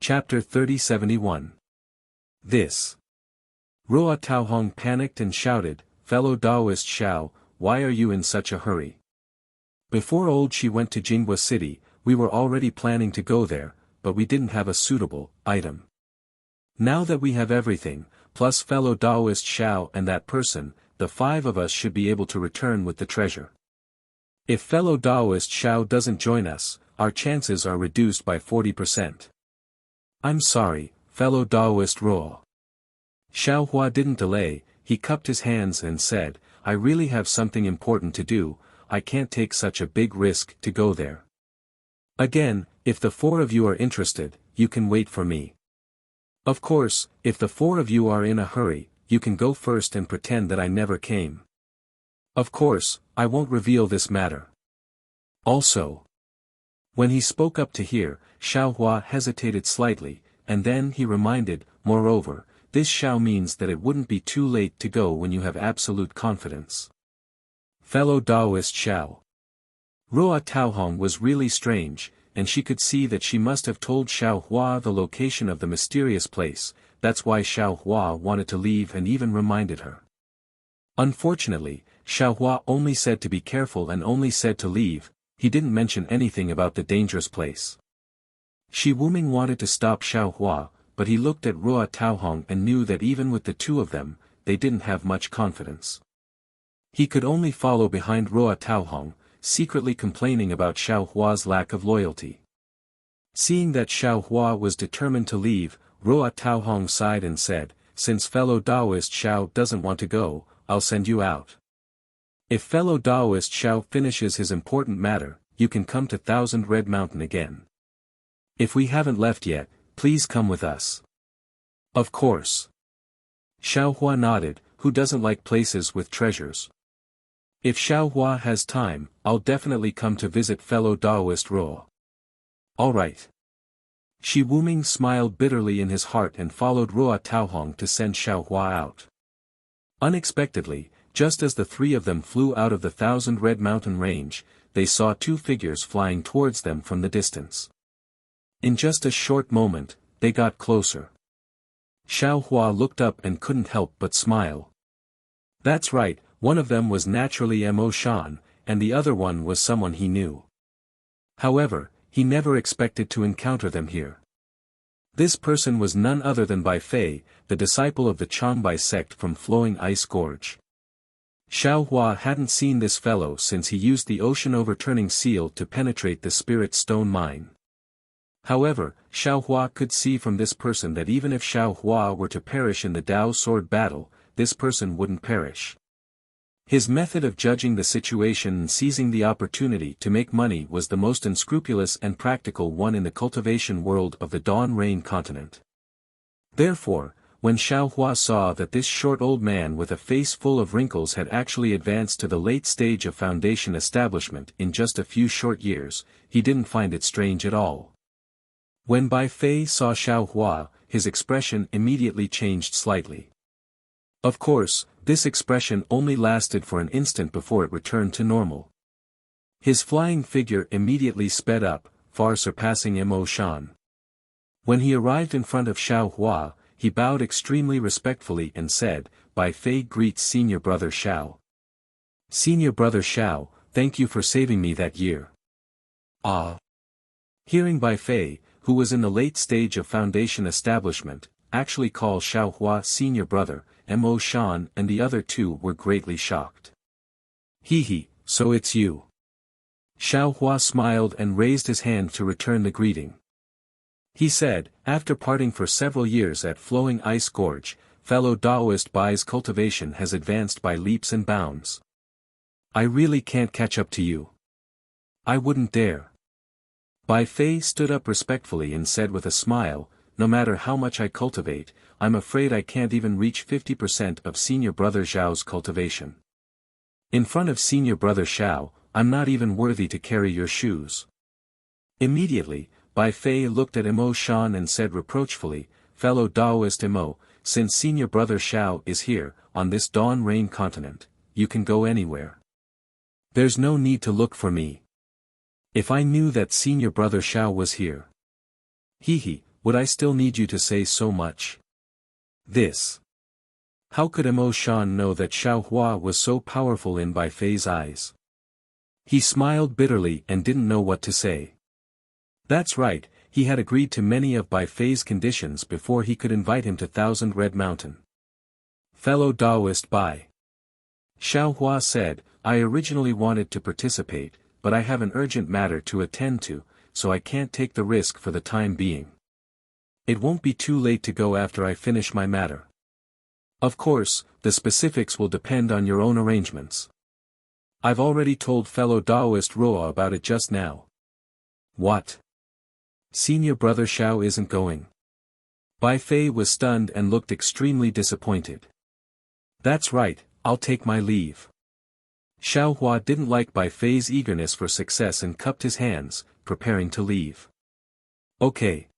Chapter 3071. This. Ruo Taohong panicked and shouted, "Fellow Taoist Xiao, why are you in such a hurry?" Before old she went to Jinghua City, we were already planning to go there, but we didn't have a suitable item. Now that we have everything, plus fellow Taoist Xiao and that person, the 5 of us should be able to return with the treasure. If fellow Taoist Xiao doesn't join us, our chances are reduced by 40%. I'm sorry, fellow Taoist Ruo. Xiao Hua didn't delay, he cupped his hands and said, I really have something important to do, I can't take such a big risk to go there. Again, if the 4 of you are interested, you can wait for me. Of course, if the 4 of you are in a hurry, you can go first and pretend that I never came. Of course, I won't reveal this matter. Also. When he spoke up to hear, Xiao Hua hesitated slightly, and then he reminded, moreover, this Xiao means that it wouldn't be too late to go when you have absolute confidence. Fellow Taoist Xiao. Ruo Taohong was really strange, and she could see that she must have told Xiao Hua the location of the mysterious place, that's why Xiao Hua wanted to leave and even reminded her. Unfortunately, Xiao Hua only said to be careful and only said to leave, he didn't mention anything about the dangerous place. Shi Wuming wanted to stop Xiao Hua, but he looked at Ruo Taohong and knew that even with the 2 of them, they didn't have much confidence. He could only follow behind Ruo Taohong, secretly complaining about Xiao Hua's lack of loyalty. Seeing that Xiao Hua was determined to leave, Ruo Taohong sighed and said, since fellow Taoist Xiao doesn't want to go, I'll send you out. If fellow Taoist Xiao finishes his important matter, you can come to Thousand Red Mountain again. If we haven't left yet, please come with us. Of course. Xiao Hua nodded, who doesn't like places with treasures. If Xiao Hua has time, I'll definitely come to visit fellow Taoist Ruo. Alright. Shi Wuming smiled bitterly in his heart and followed Ruo Taohong to send Xiao Hua out. Unexpectedly, just as the 3 of them flew out of the Thousand Red Mountain range, they saw 2 figures flying towards them from the distance. In just a short moment, they got closer. Xiao Hua looked up and couldn't help but smile. That's right, one of them was naturally Mo Shan, and the other one was someone he knew. However, he never expected to encounter them here. This person was none other than Bai Fei, the disciple of the Changbai sect from Flowing Ice Gorge. Xiao Hua hadn't seen this fellow since he used the ocean overturning seal to penetrate the spirit stone mine. However, Xiao Hua could see from this person that even if Xiao Hua were to perish in the Dao sword battle, this person wouldn't perish. His method of judging the situation and seizing the opportunity to make money was the most unscrupulous and practical one in the cultivation world of the Dawn Rain continent. Therefore, when Xiao Hua saw that this short old man with a face full of wrinkles had actually advanced to the late stage of foundation establishment in just a few short years, he didn't find it strange at all. When Bai Fei saw Xiao Hua, his expression immediately changed slightly. Of course, this expression only lasted for an instant before it returned to normal. His flying figure immediately sped up, far surpassing Mo Shan. When he arrived in front of Xiao Hua, he bowed extremely respectfully and said, Bai Fei greets Senior Brother Xiao. Senior Brother Xiao, thank you for saving me that year. Ah. Hearing Bai Fei, who was in the late stage of foundation establishment, actually call Xiao Hua Senior Brother, Mo Shan and the other 2 were greatly shocked. Hee, so it's you. Xiao Hua smiled and raised his hand to return the greeting. He said, after parting for several years at Flowing Ice Gorge, fellow Taoist Bai's cultivation has advanced by leaps and bounds. I really can't catch up to you. I wouldn't dare. Bai Fei stood up respectfully and said with a smile, no matter how much I cultivate, I'm afraid I can't even reach 50% of Senior Brother Xiao's cultivation. In front of Senior Brother Xiao, I'm not even worthy to carry your shoes. Immediately, Bai Fei looked at Mo Shan and said reproachfully, fellow Taoist Mo, since Senior Brother Xiao is here, on this Dawn Rain continent, you can go anywhere. There's no need to look for me. If I knew that Senior Brother Xiao was here. Hee, would I still need you to say so much? This. How could Mo Shan know that Xiao Hua was so powerful in Bai Fei's eyes? He smiled bitterly and didn't know what to say. That's right, he had agreed to many of Bai Fei's conditions before he could invite him to Thousand Red Mountain. Fellow Taoist Bai. Xiao Hua said, I originally wanted to participate, but I have an urgent matter to attend to, so I can't take the risk for the time being. It won't be too late to go after I finish my matter. Of course, the specifics will depend on your own arrangements. I've already told fellow Taoist Roa about it just now. What? Senior brother Xiao isn't going? Bai Fei was stunned and looked extremely disappointed. That's right, I'll take my leave. Xiao Hua didn't like Bai Fei's eagerness for success and cupped his hands, preparing to leave. Okay.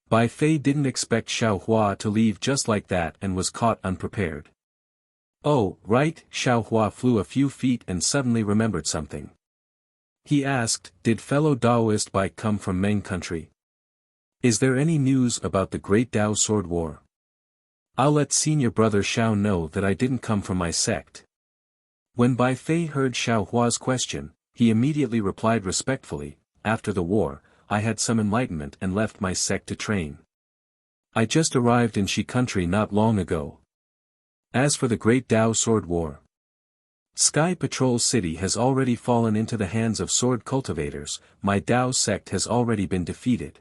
Bai Fei didn't expect Xiao Hua to leave just like that and was caught unprepared. Oh, right, Xiao Hua flew a few feet and suddenly remembered something. He asked, did fellow Taoist Bai come from Meng country? Is there any news about the Great Tao Sword War? I'll let senior brother Xiao know that I didn't come from my sect. When Bai Fei heard Xiao Hua's question, he immediately replied respectfully, after the war, I had some enlightenment and left my sect to train. I just arrived in Shi country not long ago. As for the Great Tao Sword War, Sky Patrol City has already fallen into the hands of sword cultivators, my Tao sect has already been defeated.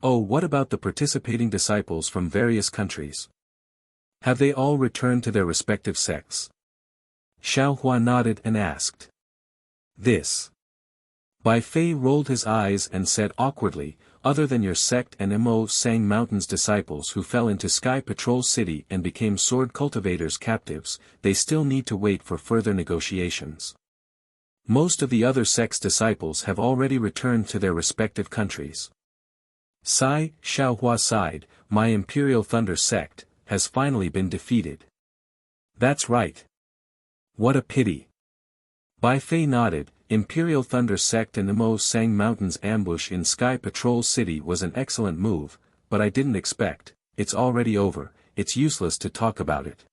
Oh, what about the participating disciples from various countries? Have they all returned to their respective sects? Xiao Hua nodded and asked. This. Bai Fei rolled his eyes and said awkwardly, other than your sect and Mo Sang Mountain's disciples who fell into Sky Patrol City and became sword cultivators' captives, they still need to wait for further negotiations. Most of the other sect's disciples have already returned to their respective countries. Sigh, Xiao Hua sighed, my Imperial Thunder sect, has finally been defeated. That's right. What a pity. Bai Fei nodded, Imperial Thunder sect and the Mo Sang Mountain's ambush in Sky Patrol City was an excellent move, but I didn't expect, it's already over, it's useless to talk about it.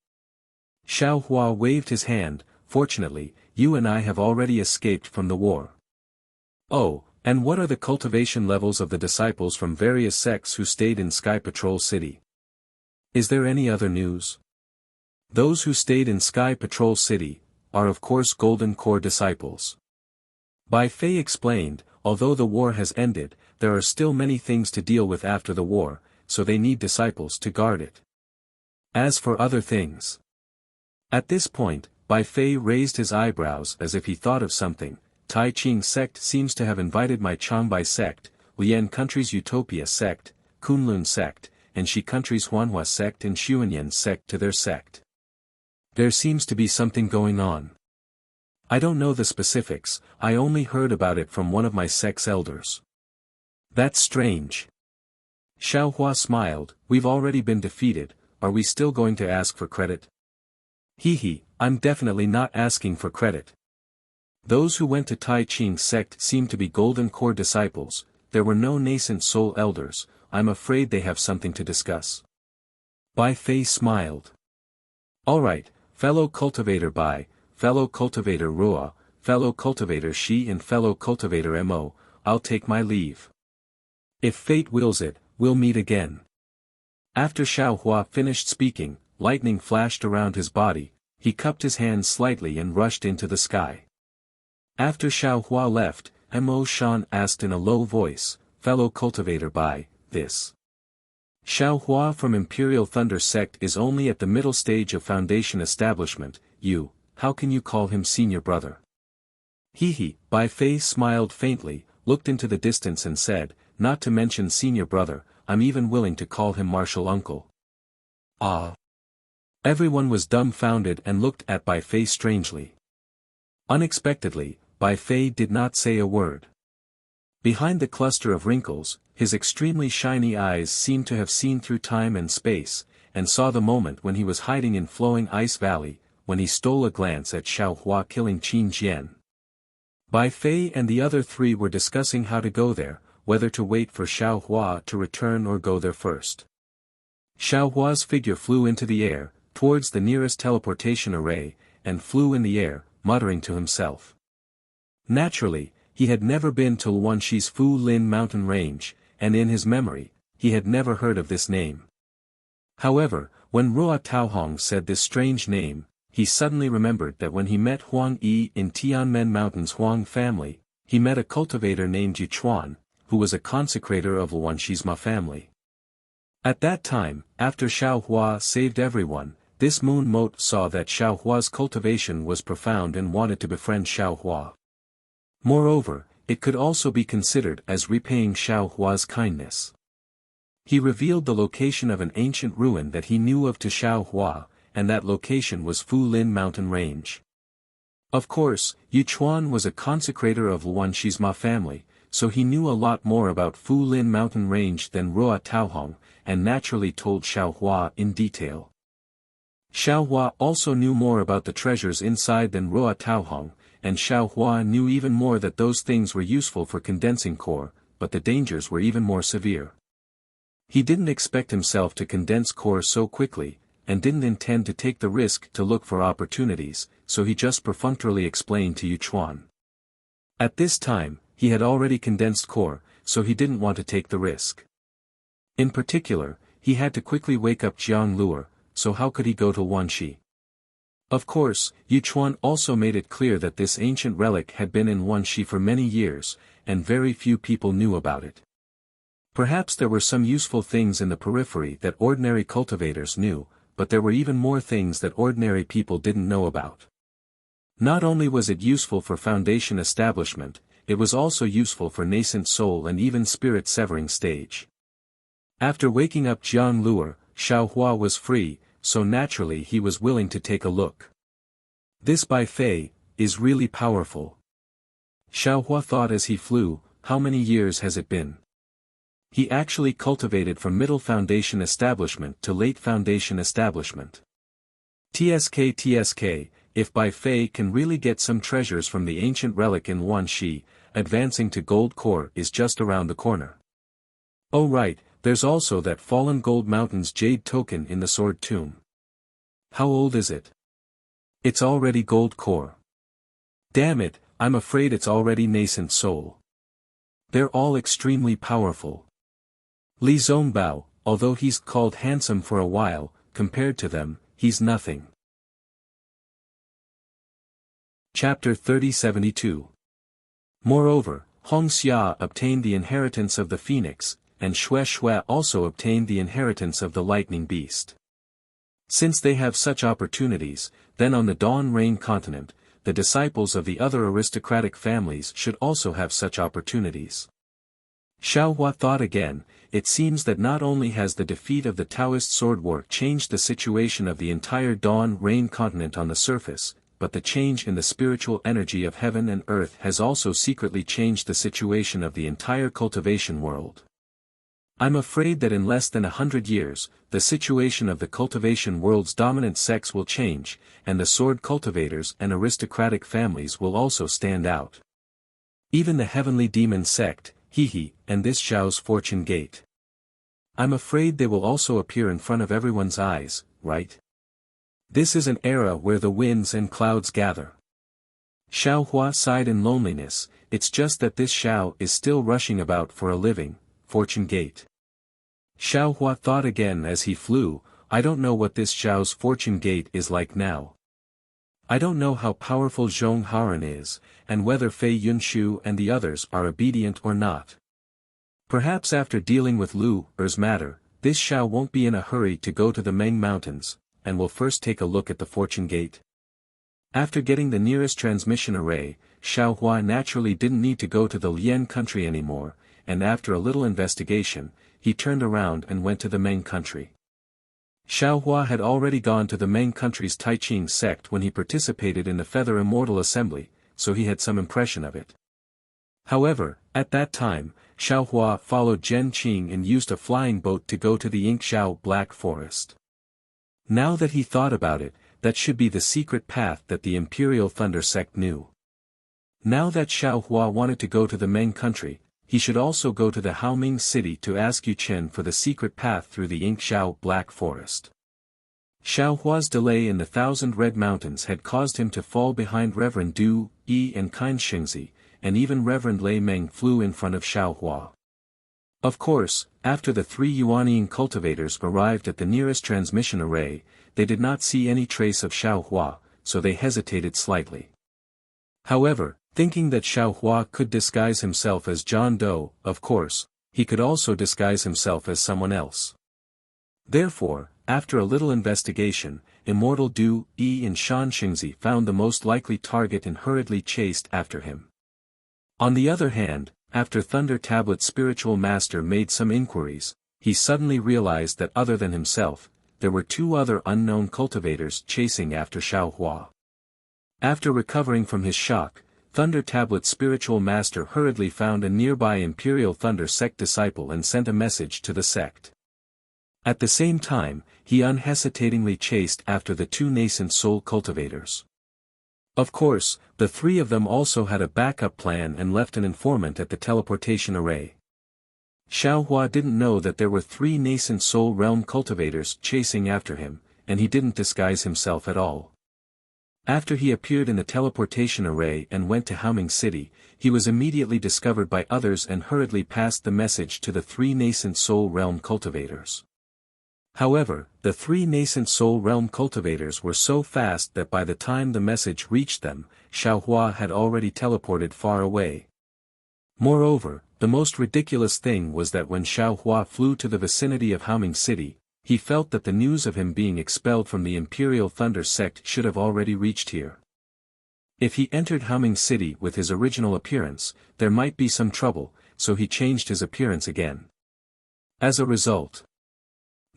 Xiao Hua waved his hand, fortunately, you and I have already escaped from the war. Oh, and what are the cultivation levels of the disciples from various sects who stayed in Sky Patrol City? Is there any other news? Those who stayed in Sky Patrol City, are of course Golden Core disciples. Bai Fei explained, although the war has ended, there are still many things to deal with after the war, so they need disciples to guard it. As for other things. At this point, Bai Fei raised his eyebrows as if he thought of something. Tai Ching sect seems to have invited my Changbai sect, Lian country's Utopia sect, Kunlun sect, and Shi country's Huanhua sect and Xuanyan sect to their sect. There seems to be something going on. I don't know the specifics, I only heard about it from one of my sect's elders. That's strange. Xiao Hua smiled, we've already been defeated, are we still going to ask for credit? Hee, I'm definitely not asking for credit. Those who went to Tai Ching's sect seem to be Golden Core disciples, there were no nascent soul elders, I'm afraid they have something to discuss. Bai Fei smiled. Alright, fellow cultivator Bai, fellow cultivator Roa, fellow cultivator Shi and fellow cultivator Mo, I'll take my leave. If fate wills it, we'll meet again. After Xiao Hua finished speaking, lightning flashed around his body, he cupped his hands slightly and rushed into the sky. After Xiao Hua left, Mo Shan asked in a low voice, fellow cultivator Bai, this. Xiao Hua from Imperial Thunder sect is only at the middle stage of foundation establishment, how can you call him senior brother? Hee, Bai Fei smiled faintly, looked into the distance and said, not to mention senior brother, I'm even willing to call him martial uncle. Ah. Everyone was dumbfounded and looked at Bai Fei strangely. Unexpectedly, Bai Fei did not say a word. Behind the cluster of wrinkles, his extremely shiny eyes seemed to have seen through time and space, and saw the moment when he was hiding in Flowing Ice Valley, when he stole a glance at Xiao Hua killing Qin Jian. Bai Fei and the other three were discussing how to go there, whether to wait for Xiao Hua to return or go there first. Xiao Hua's figure flew into the air, towards the nearest teleportation array, and flew in the air, muttering to himself. Naturally, he had never been to Luanshi's Fu Lin mountain range, and in his memory, he had never heard of this name. However, when Ruo Taohong said this strange name, he suddenly remembered that when he met Huang Yi in Tianmen Mountain's Huang family, he met a cultivator named Yuchuan, who was a consecrator of Luanshi's Ma family. At that time, after Xiao Hua saved everyone, this moon mote saw that Xiao Hua's cultivation was profound and wanted to befriend Xiao Hua. Moreover, it could also be considered as repaying Xiao Hua's kindness. He revealed the location of an ancient ruin that he knew of to Xiao Hua, and that location was Fu Lin mountain range. Of course, Yuchuan was a consecrator of Luanshi's Ma family, so he knew a lot more about Fu Lin mountain range than Ruo Taohong, and naturally told Xiao Hua in detail. Xiao Hua also knew more about the treasures inside than Ruo Taohong, and Xiao Hua knew even more that those things were useful for condensing core, but the dangers were even more severe. He didn't expect himself to condense core so quickly, and didn't intend to take the risk to look for opportunities, so he just perfunctorily explained to Yuchuan. At this time, he had already condensed core, so he didn't want to take the risk. In particular, he had to quickly wake up Jiang Luer, so how could he go to Luanshi? Of course, Yuchuan also made it clear that this ancient relic had been in Luanshi for many years, and very few people knew about it. Perhaps there were some useful things in the periphery that ordinary cultivators knew, but there were even more things that ordinary people didn't know about. Not only was it useful for foundation establishment, it was also useful for nascent soul and even spirit severing stage. After waking up Jiang Luer, Xiao Hua was free, so naturally he was willing to take a look. This Bai Fei is really powerful. Xiao Hua thought as he flew, how many years has it been? He actually cultivated from middle foundation establishment to late foundation establishment. TSK, if Bai Fei can really get some treasures from the ancient relic in Luanshi, advancing to gold core is just around the corner. Oh right, there's also that fallen gold mountain's jade token in the sword tomb. How old is it? It's already gold core. Damn it, I'm afraid it's already nascent soul. They're all extremely powerful. Li Zongbao, although he's called handsome for a while, compared to them, he's nothing. Chapter 3072. Moreover, Hong Xia obtained the inheritance of the phoenix, and Xue Xue also obtained the inheritance of the lightning beast. Since they have such opportunities, then on the Dawn Rain continent, the disciples of the other aristocratic families should also have such opportunities. Xiao Hua thought again, it seems that not only has the defeat of the Taoist sword war changed the situation of the entire Dawn Rain continent on the surface, but the change in the spiritual energy of heaven and earth has also secretly changed the situation of the entire cultivation world. I'm afraid that in less than 100 years, the situation of the cultivation world's dominant sex will change, and the sword cultivators and aristocratic families will also stand out. Even the heavenly demon sect, and this Xiao's fortune gate. I'm afraid they will also appear in front of everyone's eyes, right? This is an era where the winds and clouds gather. Xiao Hua sighed in loneliness, it's just that this Xiao is still rushing about for a living, fortune gate. Xiao Hua thought again as he flew, I don't know what this Xiao's fortune gate is like now. I don't know how powerful Zhong Haran is, and whether Fei Yunshu and the others are obedient or not. Perhaps after dealing with Lu Er's matter, this Xiao won't be in a hurry to go to the Meng Mountains, and will first take a look at the fortune gate. After getting the nearest transmission array, Xiao Hua naturally didn't need to go to the Lian country anymore, and after a little investigation, he turned around and went to the Meng country. Xiao Hua had already gone to the Meng country's Taiqing sect when he participated in the Feather Immortal Assembly, so he had some impression of it. However, at that time, Xiao Hua followed Zhen Qing and used a flying boat to go to the Yingxiao Black Forest. Now that he thought about it, that should be the secret path that the Imperial Thunder sect knew. Now that Xiao Hua wanted to go to the Meng country, he should also go to the Haoming city to ask Yu Chen for the secret path through the Xiao Black Forest. Xiao Hua's delay in the Thousand Red Mountains had caused him to fall behind Reverend Du, Yi and kind Xingzi, and even Reverend Lei Meng flew in front of Xiao Hua. Of course, after the 3 Yuanying cultivators arrived at the nearest transmission array, they did not see any trace of Xiao Hua, so they hesitated slightly. However, thinking that Xiao Hua could disguise himself as John Doe, of course, he could also disguise himself as someone else. Therefore, after a little investigation, Immortal Du, Yi and Shan Xingzi found the most likely target and hurriedly chased after him. On the other hand, after Thunder Tablet's spiritual master made some inquiries, he suddenly realized that other than himself, there were 2 other unknown cultivators chasing after Xiao Hua. After recovering from his shock, Thunder Tablet's spiritual master hurriedly found a nearby Imperial Thunder Sect disciple and sent a message to the sect. At the same time, he unhesitatingly chased after the 2 nascent soul cultivators. Of course, the 3 of them also had a backup plan and left an informant at the teleportation array. Xiao Hua didn't know that there were 3 nascent soul realm cultivators chasing after him, and he didn't disguise himself at all. After he appeared in the teleportation array and went to Haoming City, he was immediately discovered by others and hurriedly passed the message to the 3 nascent soul realm cultivators. However, the 3 nascent soul realm cultivators were so fast that by the time the message reached them, Xiao Hua had already teleported far away. Moreover, the most ridiculous thing was that when Xiao Hua flew to the vicinity of Haoming City, he felt that the news of him being expelled from the Imperial Thunder Sect should have already reached here. If he entered Haoming City with his original appearance, there might be some trouble, so he changed his appearance again. As a result,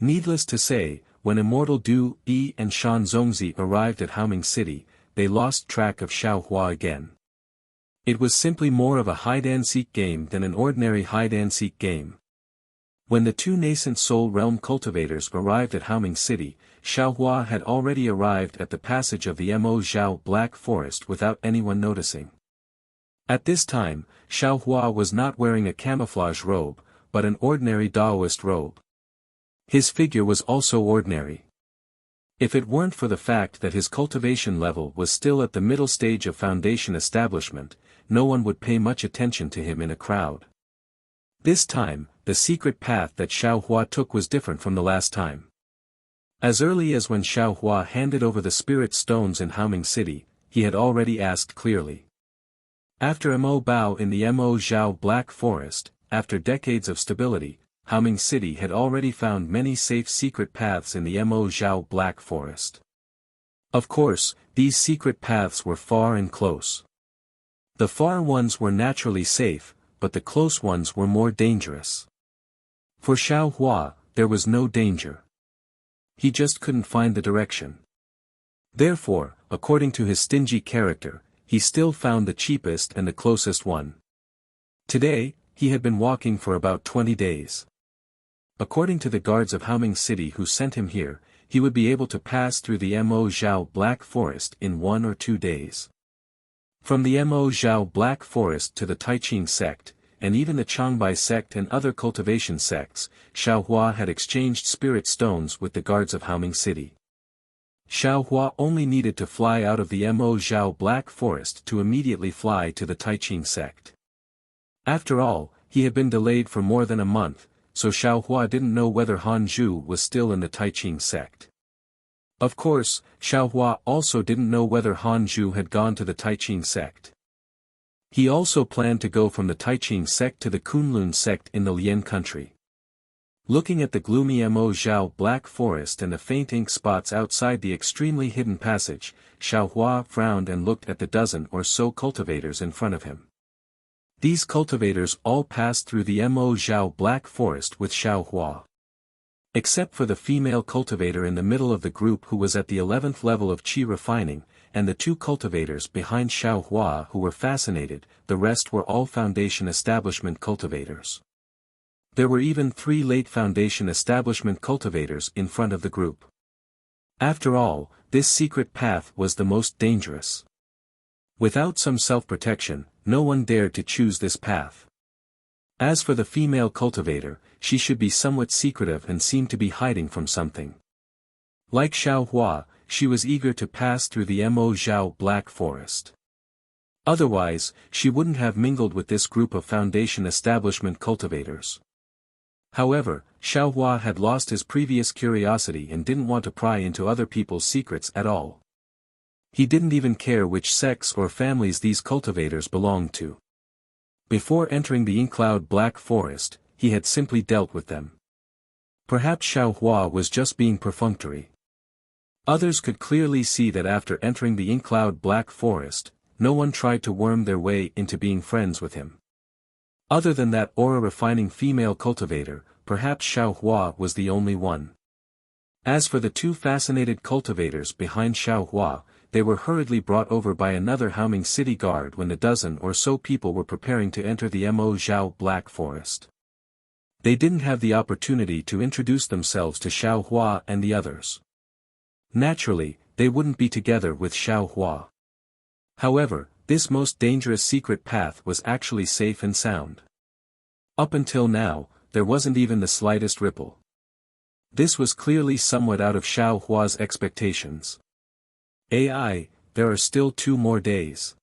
needless to say, when Immortal Du, Yi and Shan Zongzi arrived at Haoming City, they lost track of Xiao Hua again. It was simply more of a hide-and-seek game than an ordinary hide-and-seek game. When the 2 nascent soul realm cultivators arrived at Haoming City, Xiao Hua had already arrived at the passage of the Mo Zhao Black Forest without anyone noticing. At this time, Xiao Hua was not wearing a camouflage robe, but an ordinary Daoist robe. His figure was also ordinary. If it weren't for the fact that his cultivation level was still at the middle stage of foundation establishment, no one would pay much attention to him in a crowd. This time, the secret path that Xiao Hua took was different from the last time. As early as when Xiao Hua handed over the spirit stones in Haoming City, he had already asked clearly. After Mo Bao in the Mo Zhao Black Forest, after decades of stability, Haoming City had already found many safe secret paths in the Mo Zhao Black Forest. Of course, these secret paths were far and close. The far ones were naturally safe, but the close ones were more dangerous. For Xiao Hua, there was no danger. He just couldn't find the direction. Therefore, according to his stingy character, he still found the cheapest and the closest one. Today, he had been walking for about 20 days. According to the guards of Haoming City who sent him here, he would be able to pass through the Mo Zhao Black Forest in 1 or 2 days. From the Mo Zhao Black Forest to the Taiqing sect, and even the Changbai sect and other cultivation sects, Xiao Hua had exchanged spirit stones with the guards of Haoming City. Xiao Hua only needed to fly out of the Mo Zhao Black Forest to immediately fly to the Taiqing sect. After all, he had been delayed for more than a month, so Xiao Hua didn't know whether Han Zhu was still in the Taiqing sect. Of course, Xiao Hua also didn't know whether Han Zhu had gone to the Taiqing sect. He also planned to go from the Taiqing sect to the Kunlun sect in the Lian country. Looking at the gloomy Mo Zhao Black Forest and the faint ink spots outside the extremely hidden passage, Xiao Hua frowned and looked at the dozen or so cultivators in front of him. These cultivators all passed through the Mo Zhao Black Forest with Xiao Hua. Except for the female cultivator in the middle of the group who was at the 11th level of qi refining, and the 2 cultivators behind Xiao Hua who were fascinated, the rest were all Foundation Establishment cultivators. There were even 3 late Foundation Establishment cultivators in front of the group. After all, this secret path was the most dangerous. Without some self-protection, no one dared to choose this path. As for the female cultivator, she should be somewhat secretive and seem to be hiding from something. Like Xiao Hua, she was eager to pass through the Mo Zhao Black Forest. Otherwise, she wouldn't have mingled with this group of Foundation establishment cultivators. However, Xiao Hua had lost his previous curiosity and didn't want to pry into other people's secrets at all. He didn't even care which sects or families these cultivators belonged to. Before entering the Inkcloud Black Forest, he had simply dealt with them. Perhaps Xiao Hua was just being perfunctory. Others could clearly see that after entering the Inkcloud Black Forest, no one tried to worm their way into being friends with him. Other than that aura-refining female cultivator, perhaps Xiao Hua was the only one. As for the two fascinated cultivators behind Xiao Hua, they were hurriedly brought over by another Haoming city guard when a dozen or so people were preparing to enter the Mo Zhao Black Forest. They didn't have the opportunity to introduce themselves to Xiao Hua and the others. Naturally, they wouldn't be together with Xiao Hua. However, this most dangerous secret path was actually safe and sound. Up until now, there wasn't even the slightest ripple. This was clearly somewhat out of Xiao Hua's expectations. Ai, there are still 2 more days.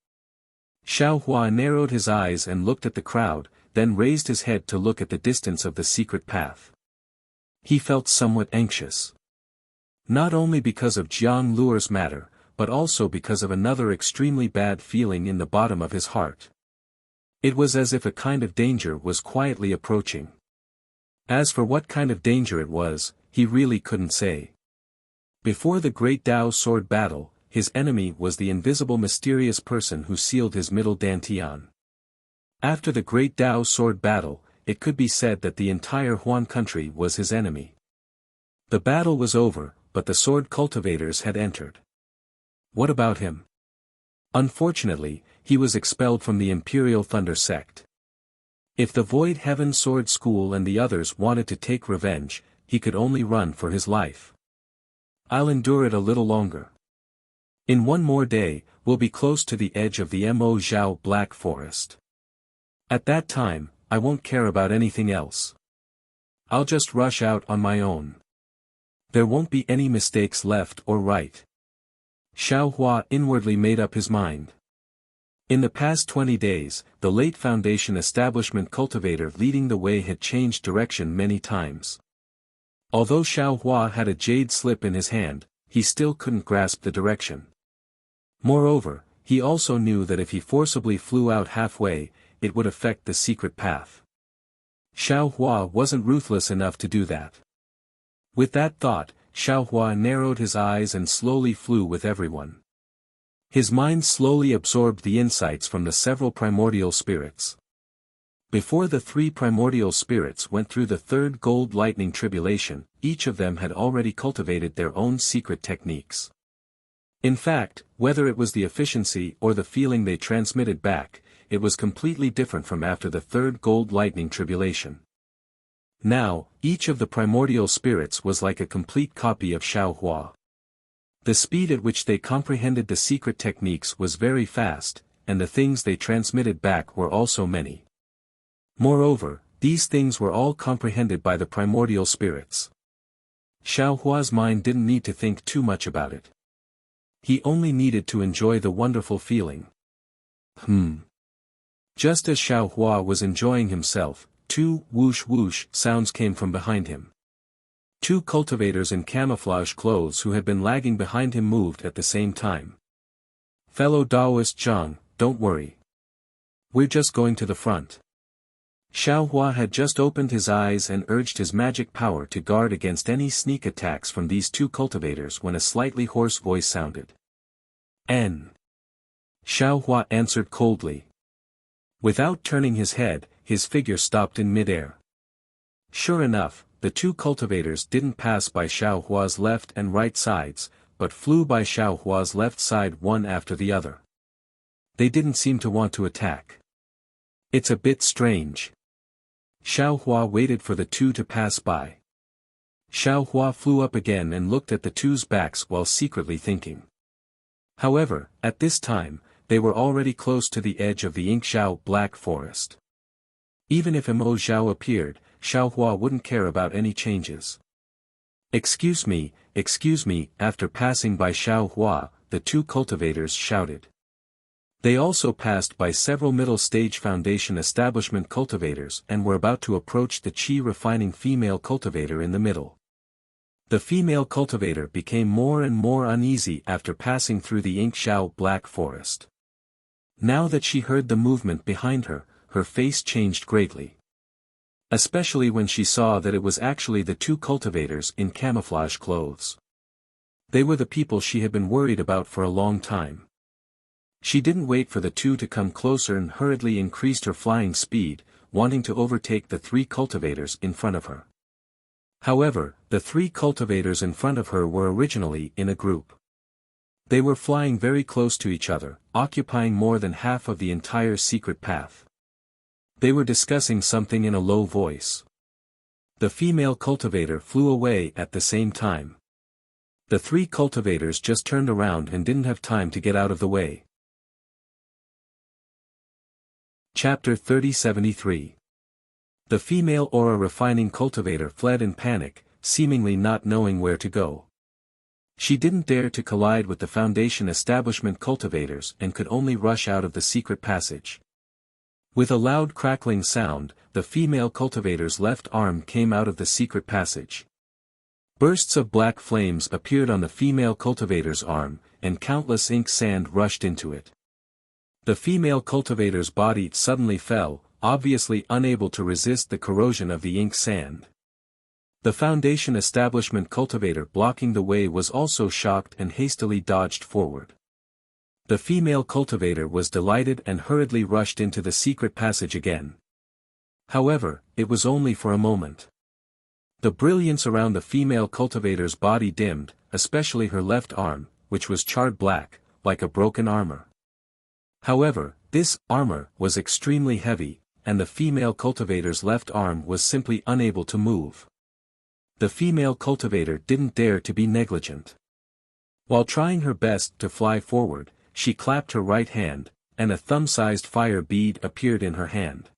Xiao Hua narrowed his eyes and looked at the crowd, then raised his head to look at the distance of the secret path. He felt somewhat anxious. Not only because of Jiang Luer's matter, but also because of another extremely bad feeling in the bottom of his heart. It was as if a kind of danger was quietly approaching. As for what kind of danger it was, he really couldn't say. Before the Great Dao Sword battle, his enemy was the invisible mysterious person who sealed his middle dantian. After the Great Dao Sword battle, it could be said that the entire Huan country was his enemy. The battle was over, but the sword cultivators had entered. What about him? Unfortunately, he was expelled from the Imperial Thunder sect. If the Void Heaven Sword School and the others wanted to take revenge, he could only run for his life. I'll endure it a little longer. In 1 more day, we'll be close to the edge of the Mo Zhao Black Forest. At that time, I won't care about anything else. I'll just rush out on my own. There won't be any mistakes left or right. Xiao Hua inwardly made up his mind. In the past 20 days, the late Foundation establishment cultivator leading the way had changed direction many times. Although Xiao Hua had a jade slip in his hand, he still couldn't grasp the direction. Moreover, he also knew that if he forcibly flew out halfway, it would affect the secret path. Xiao Hua wasn't ruthless enough to do that. With that thought, Xiao Hua narrowed his eyes and slowly flew with everyone. His mind slowly absorbed the insights from the several primordial spirits. Before the 3 primordial spirits went through the 3rd gold lightning tribulation, each of them had already cultivated their own secret techniques. In fact, whether it was the efficiency or the feeling they transmitted back, it was completely different from after the 3rd gold lightning tribulation. Now, each of the primordial spirits was like a complete copy of Xiao Hua. The speed at which they comprehended the secret techniques was very fast, and the things they transmitted back were also many. Moreover, these things were all comprehended by the primordial spirits. Xiao Hua's mind didn't need to think too much about it. He only needed to enjoy the wonderful feeling. Just as Xiao Hua was enjoying himself, 2 whoosh whoosh sounds came from behind him. 2 cultivators in camouflage clothes who had been lagging behind him moved at the same time. Fellow Daoist Zhang, don't worry. We're just going to the front. Xiao Hua had just opened his eyes and urged his magic power to guard against any sneak attacks from these 2 cultivators when a slightly hoarse voice sounded. N. Xiao Hua answered coldly. Without turning his head, his figure stopped in midair. Sure enough, the 2 cultivators didn't pass by Xiao Hua's left and right sides, but flew by Xiao Hua's left side one after the other. They didn't seem to want to attack. It's a bit strange. Xiao Hua waited for the 2 to pass by. Xiao Hua flew up again and looked at the 2's backs while secretly thinking. However, at this time, they were already close to the edge of the Inkzhao Black Forest. Even if Mo Zhao appeared, Xiaohua wouldn't care about any changes. Excuse me, after passing by Xiaohua, the two cultivators shouted. They also passed by several middle-stage foundation establishment cultivators and were about to approach the qi refining female cultivator in the middle. The female cultivator became more and more uneasy after passing through the Inkshao Black Forest. Now that she heard the movement behind her, her face changed greatly. Especially when she saw that it was actually the two cultivators in camouflage clothes. They were the people she had been worried about for a long time. She didn't wait for the two to come closer and hurriedly increased her flying speed, wanting to overtake the three cultivators in front of her. However, the three cultivators in front of her were originally in a group. They were flying very close to each other, occupying more than half of the entire secret path. They were discussing something in a low voice. The female cultivator flew away at the same time. The three cultivators just turned around and didn't have time to get out of the way. Chapter 3073. The female aura refining cultivator fled in panic, seemingly not knowing where to go. She didn't dare to collide with the foundation establishment cultivators and could only rush out of the secret passage. With a loud crackling sound, the female cultivator's left arm came out of the secret passage. Bursts of black flames appeared on the female cultivator's arm, and countless ink sand rushed into it. The female cultivator's body suddenly fell, obviously unable to resist the corrosion of the ink sand. The foundation establishment cultivator blocking the way was also shocked and hastily dodged forward. The female cultivator was delighted and hurriedly rushed into the secret passage again. However, it was only for a moment. The brilliance around the female cultivator's body dimmed, especially her left arm, which was charred black, like a broken armor. However, this armor was extremely heavy, and the female cultivator's left arm was simply unable to move. The female cultivator didn't dare to be negligent. While trying her best to fly forward, she clapped her right hand, and a thumb-sized fire bead appeared in her hand.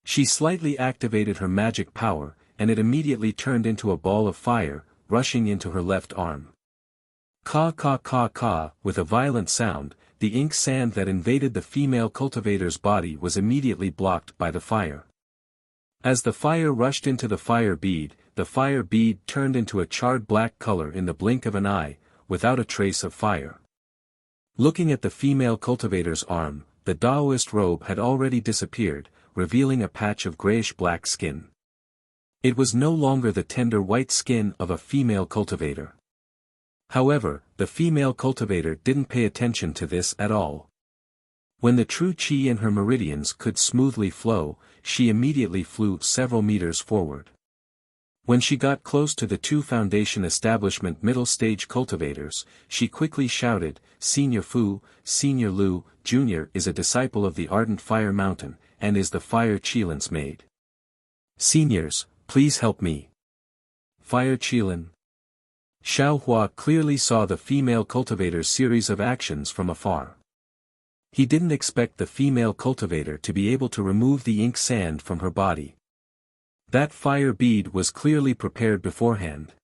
She slightly activated her magic power, and it immediately turned into a ball of fire, rushing into her left arm. Ka ka ka ka, with a violent sound, the ink sand that invaded the female cultivator's body was immediately blocked by the fire. As the fire rushed into the fire bead turned into a charred black color in the blink of an eye, without a trace of fire. Looking at the female cultivator's arm, the Taoist robe had already disappeared, revealing a patch of grayish-black skin. It was no longer the tender white skin of a female cultivator. However, the female cultivator didn't pay attention to this at all. When the true qi in her meridians could smoothly flow, she immediately flew several meters forward. When she got close to the two foundation establishment middle-stage cultivators, she quickly shouted, "Senior Fu, Senior Lu, Jr. is a disciple of the Ardent Fire Mountain, and is the Fire Qilin's maid. Seniors, please help me." Fire Qilin. Xiaohua clearly saw the female cultivator's series of actions from afar. He didn't expect the female cultivator to be able to remove the ink sand from her body. That fire bead was clearly prepared beforehand.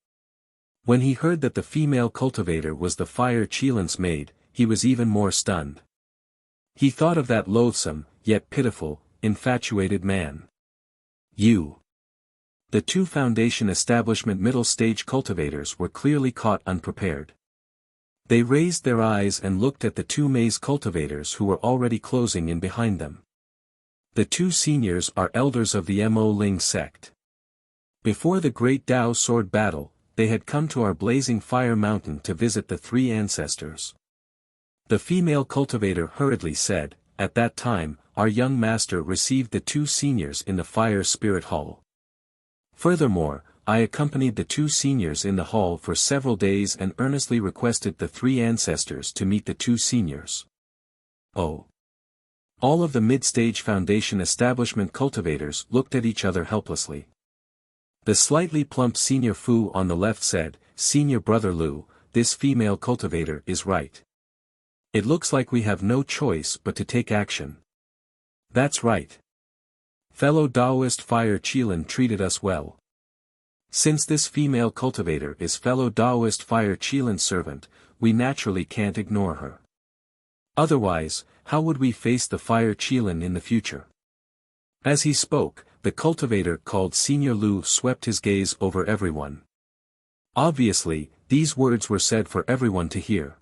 When he heard that the female cultivator was the Fire Qilin's maid, he was even more stunned. He thought of that loathsome, yet pitiful, infatuated man. You. The two foundation establishment middle-stage cultivators were clearly caught unprepared. They raised their eyes and looked at the two maize cultivators who were already closing in behind them. The two seniors are elders of the Mo Ling sect. Before the Great Tao Sword battle, they had come to our blazing fire mountain to visit the three ancestors. The female cultivator hurriedly said, "At that time, our young master received the two seniors in the fire spirit hall. Furthermore, I accompanied the two seniors in the hall for several days and earnestly requested the three ancestors to meet the two seniors." Oh. All of the mid-stage foundation establishment cultivators looked at each other helplessly. The slightly plump Senior Fu on the left said, "Senior Brother Lu, this female cultivator is right. It looks like we have no choice but to take action." "That's right. Fellow Taoist Fire Qilin treated us well. Since this female cultivator is fellow Taoist Fire Qilin's servant, we naturally can't ignore her. Otherwise, how would we face the Fire Qilin in the future? As he spoke, the cultivator called Senior Lu swept his gaze over everyone. Obviously, these words were said for everyone to hear.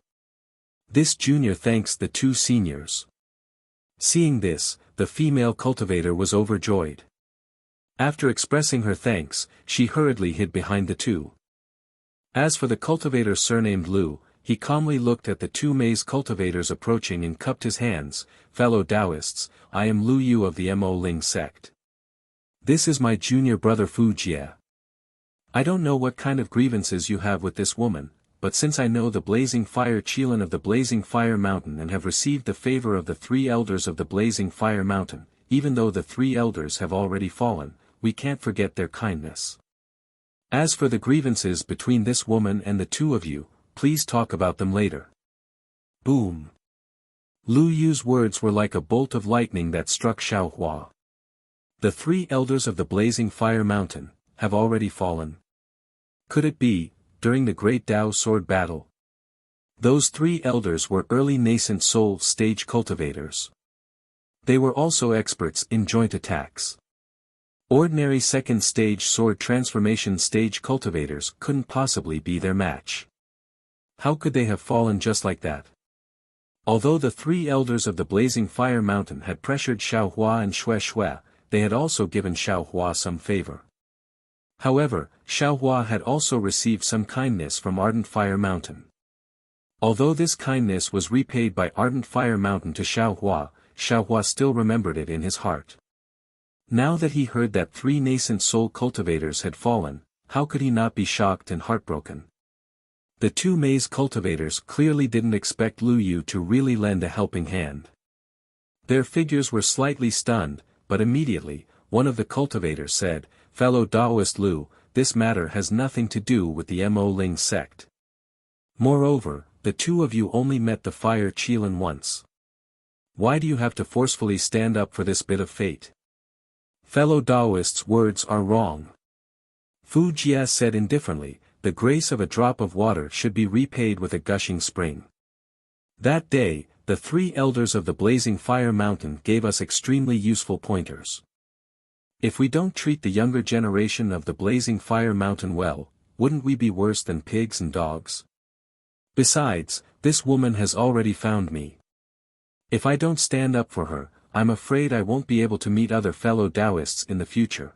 This junior thanks the two seniors. Seeing this, the female cultivator was overjoyed. After expressing her thanks, she hurriedly hid behind the two. As for the cultivator surnamed Lu, he calmly looked at the two maize cultivators approaching and cupped his hands. Fellow Taoists, I am Lu Yu of the Mo Ling sect. This is my junior brother Fu Jie. I don't know what kind of grievances you have with this woman, but since I know the Blazing Fire Qilin of the Blazing Fire Mountain and have received the favor of the three elders of the Blazing Fire Mountain, even though the three elders have already fallen, we can't forget their kindness. As for the grievances between this woman and the two of you, please talk about them later. Boom. Lu Yu's words were like a bolt of lightning that struck Xiaohua. The three elders of the Blazing Fire Mountain have already fallen. Could it be, during the Great Dao Sword Battle? Those three elders were early nascent soul stage cultivators. They were also experts in joint attacks. Ordinary second stage sword transformation stage cultivators couldn't possibly be their match. How could they have fallen just like that? Although the three elders of the Blazing Fire Mountain had pressured Xiaohua and Xue, they had also given Xiaohua some favor. However, Xiaohua had also received some kindness from Ardent Fire Mountain. Although this kindness was repaid by Ardent Fire Mountain to Xiaohua, Xiaohua still remembered it in his heart. Now that he heard that three nascent soul cultivators had fallen, how could he not be shocked and heartbroken? The two maize cultivators clearly didn't expect Lu Yu to really lend a helping hand. Their figures were slightly stunned, but immediately, one of the cultivators said, Fellow Taoist Lu, this matter has nothing to do with the Mo Ling sect. Moreover, the two of you only met the Fire Qilin once. Why do you have to forcefully stand up for this bit of fate? Fellow Taoists' words are wrong. Fu Jie said indifferently, the grace of a drop of water should be repaid with a gushing spring. That day, the three elders of the Blazing Fire Mountain gave us extremely useful pointers. If we don't treat the younger generation of the Blazing Fire Mountain well, wouldn't we be worse than pigs and dogs? Besides, this woman has already found me. If I don't stand up for her, I'm afraid I won't be able to meet other fellow Taoists in the future.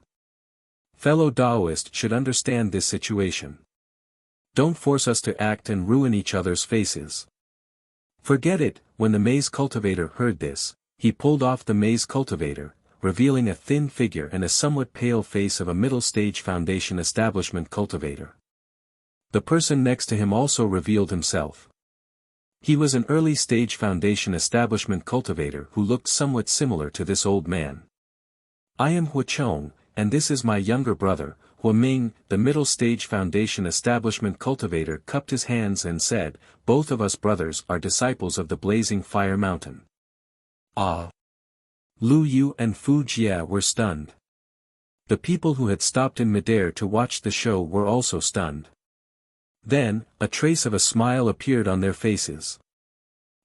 Fellow Taoists should understand this situation. Don't force us to act and ruin each other's faces. Forget it. When the maize cultivator heard this, he pulled off the maize cultivator, revealing a thin figure and a somewhat pale face of a middle-stage foundation establishment cultivator. The person next to him also revealed himself. He was an early-stage foundation establishment cultivator who looked somewhat similar to this old man. I am Huachong, and this is my younger brother, Huaming. The middle-stage foundation establishment cultivator cupped his hands and said, both of us brothers are disciples of the Blazing Fire Mountain. Ah! Lu Yu and Fu Jie were stunned. The people who had stopped in midair to watch the show were also stunned. Then, a trace of a smile appeared on their faces.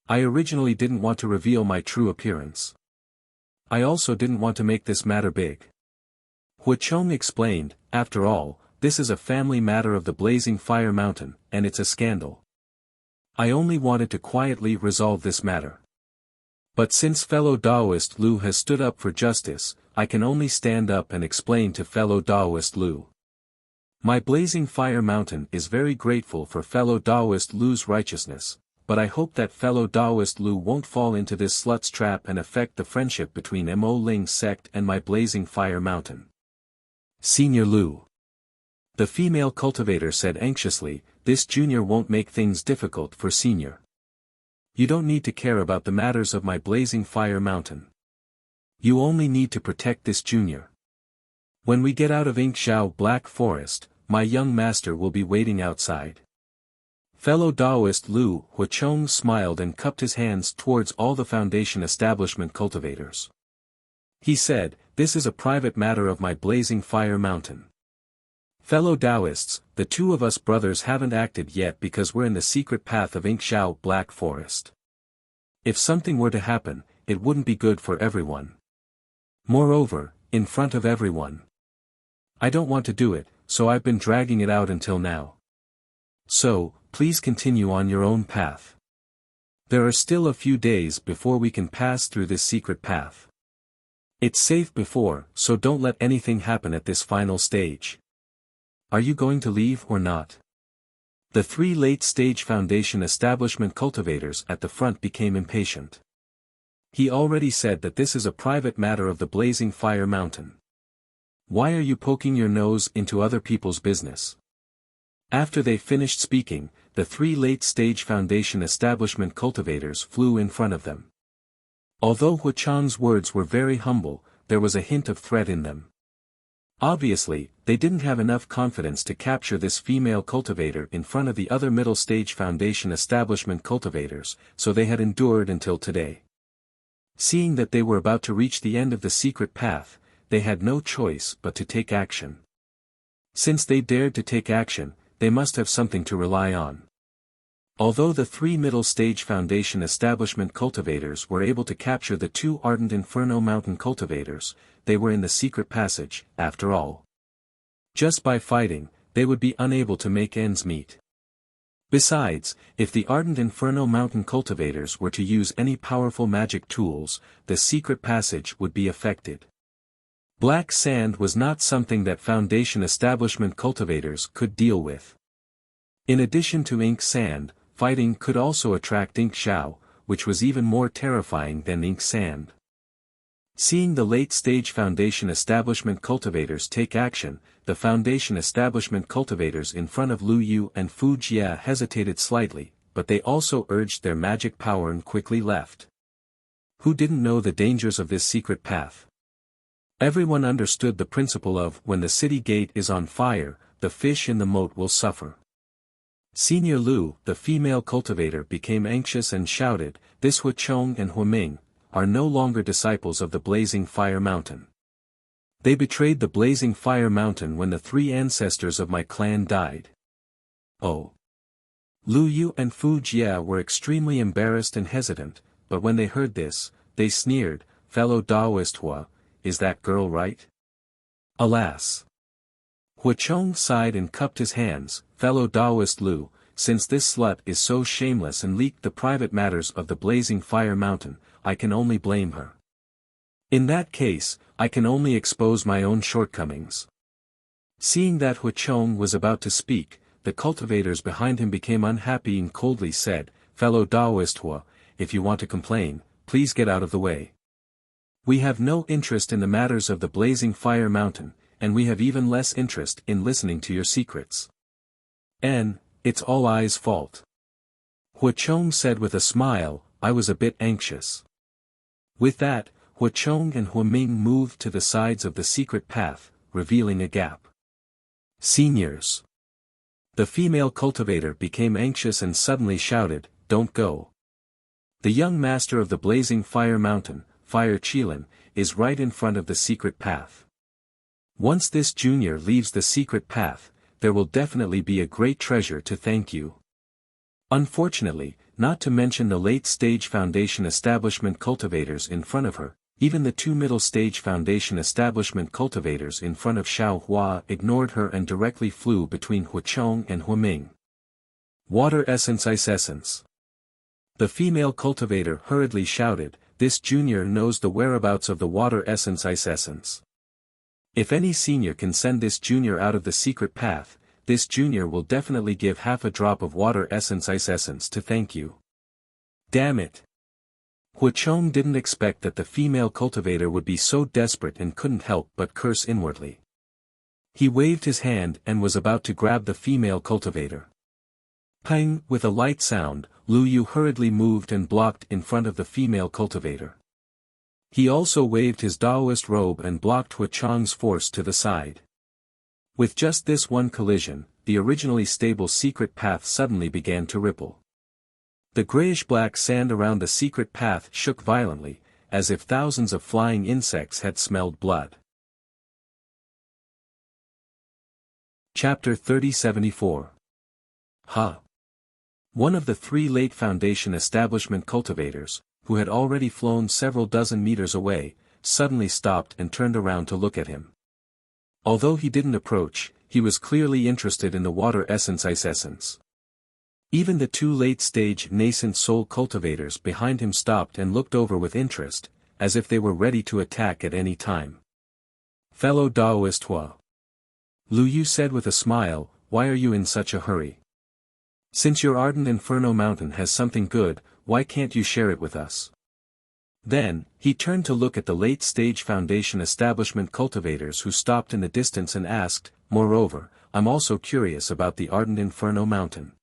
I originally didn't want to reveal my true appearance. I also didn't want to make this matter big. Huachong explained, after all, this is a family matter of the Blazing Fire Mountain, and it's a scandal. I only wanted to quietly resolve this matter. But since fellow Taoist Lu has stood up for justice, I can only stand up and explain to fellow Taoist Lu. My Blazing Fire Mountain is very grateful for fellow Taoist Lu's righteousness, but I hope that fellow Taoist Lu won't fall into this slut's trap and affect the friendship between Mo Ling sect and my Blazing Fire Mountain. Senior Lu. The female cultivator said anxiously, this junior won't make things difficult for senior. You don't need to care about the matters of my Blazing Fire Mountain. You only need to protect this junior. When we get out of Inkshao Black Forest, my young master will be waiting outside. Fellow Taoist Lu Huachong smiled and cupped his hands towards all the foundation establishment cultivators. He said, this is a private matter of my blazing fire mountain. Fellow Taoists, the two of us brothers haven't acted yet because we're in the secret path of Xiao Black Forest. If something were to happen, it wouldn't be good for everyone. Moreover, in front of everyone. I don't want to do it, so I've been dragging it out until now. So, please continue on your own path. There are still a few days before we can pass through this secret path. It's safe before, so don't let anything happen at this final stage. Are you going to leave or not? The three late-stage Foundation establishment cultivators at the front became impatient. He already said that this is a private matter of the blazing fire mountain. Why are you poking your nose into other people's business? After they finished speaking, the three late-stage Foundation establishment cultivators flew in front of them. Although Huachang's words were very humble, there was a hint of threat in them. Obviously, they didn't have enough confidence to capture this female cultivator in front of the other middle-stage Foundation establishment cultivators, so they had endured until today. Seeing that they were about to reach the end of the secret path, they had no choice but to take action. Since they dared to take action, they must have something to rely on. Although the three middle-stage Foundation establishment cultivators were able to capture the two ardent Inferno Mountain cultivators, they were in the secret passage, after all. Just by fighting, they would be unable to make ends meet. Besides, if the ardent Inferno Mountain cultivators were to use any powerful magic tools, the secret passage would be affected. Black sand was not something that Foundation establishment cultivators could deal with. In addition to ink sand, fighting could also attract ink xiao, which was even more terrifying than ink sand. Seeing the late-stage Foundation establishment cultivators take action, the Foundation establishment cultivators in front of Lu Yu and Fu Jia hesitated slightly, but they also urged their magic power and quickly left. Who didn't know the dangers of this secret path? Everyone understood the principle of when the city gate is on fire, the fish in the moat will suffer. Senior Lu, the female cultivator, became anxious and shouted, "This Huachong and Huaming are no longer disciples of the Blazing Fire Mountain. They betrayed the Blazing Fire Mountain when the three ancestors of my clan died." Oh! Lu Yu and Fu Jia were extremely embarrassed and hesitant, but when they heard this, they sneered, "Fellow Taoist Hua, is that girl right?" Alas! Huachong sighed and cupped his hands, "Fellow Taoist Lu, since this slut is so shameless and leaked the private matters of the Blazing Fire Mountain, I can only blame her. In that case, I can only expose my own shortcomings." Seeing that Huachong was about to speak, the cultivators behind him became unhappy and coldly said, "Fellow Taoist Hua, if you want to complain, please get out of the way. We have no interest in the matters of the Blazing Fire Mountain, and we have even less interest in listening to your secrets. It's all I's fault." Huachong said with a smile, "I was a bit anxious." With that, Huachong and Huaming moved to the sides of the secret path, revealing a gap. "Seniors." The female cultivator became anxious and suddenly shouted, "Don't go. The young master of the Blazing Fire Mountain, Fire Qilin, is right in front of the secret path. Once this junior leaves the secret path, there will definitely be a great treasure to thank you." Unfortunately, not to mention the late-stage Foundation establishment cultivators in front of her, even the two middle-stage Foundation establishment cultivators in front of Xiao Hua ignored her and directly flew between Huachong and Huaming. "Water essence ice essence." The female cultivator hurriedly shouted, "This junior knows the whereabouts of the water essence ice essence. If any senior can send this junior out of the secret path, this junior will definitely give half a drop of water essence ice essence to thank you." Damn it! Huachong didn't expect that the female cultivator would be so desperate and couldn't help but curse inwardly. He waved his hand and was about to grab the female cultivator. Pang! With a light sound, Lu Yu hurriedly moved and blocked in front of the female cultivator. He also waved his Taoist robe and blocked Huachong's force to the side. With just this one collision, the originally stable secret path suddenly began to ripple. The grayish-black sand around the secret path shook violently, as if thousands of flying insects had smelled blood. Chapter 3074. Ha! One of the 3 late Foundation establishment cultivators, who had already flown several dozen meters away, suddenly stopped and turned around to look at him. Although he didn't approach, he was clearly interested in the water essence. Even the 2 late-stage nascent soul cultivators behind him stopped and looked over with interest, as if they were ready to attack at any time. Fellow Daoist Hua. Lu Yu said with a smile, why are you in such a hurry? Since your ardent Inferno Mountain has something good, why can't you share it with us? Then, he turned to look at the late-stage Foundation establishment cultivators who stopped in the distance and asked, moreover, I'm also curious about the ardent Inferno Mountain.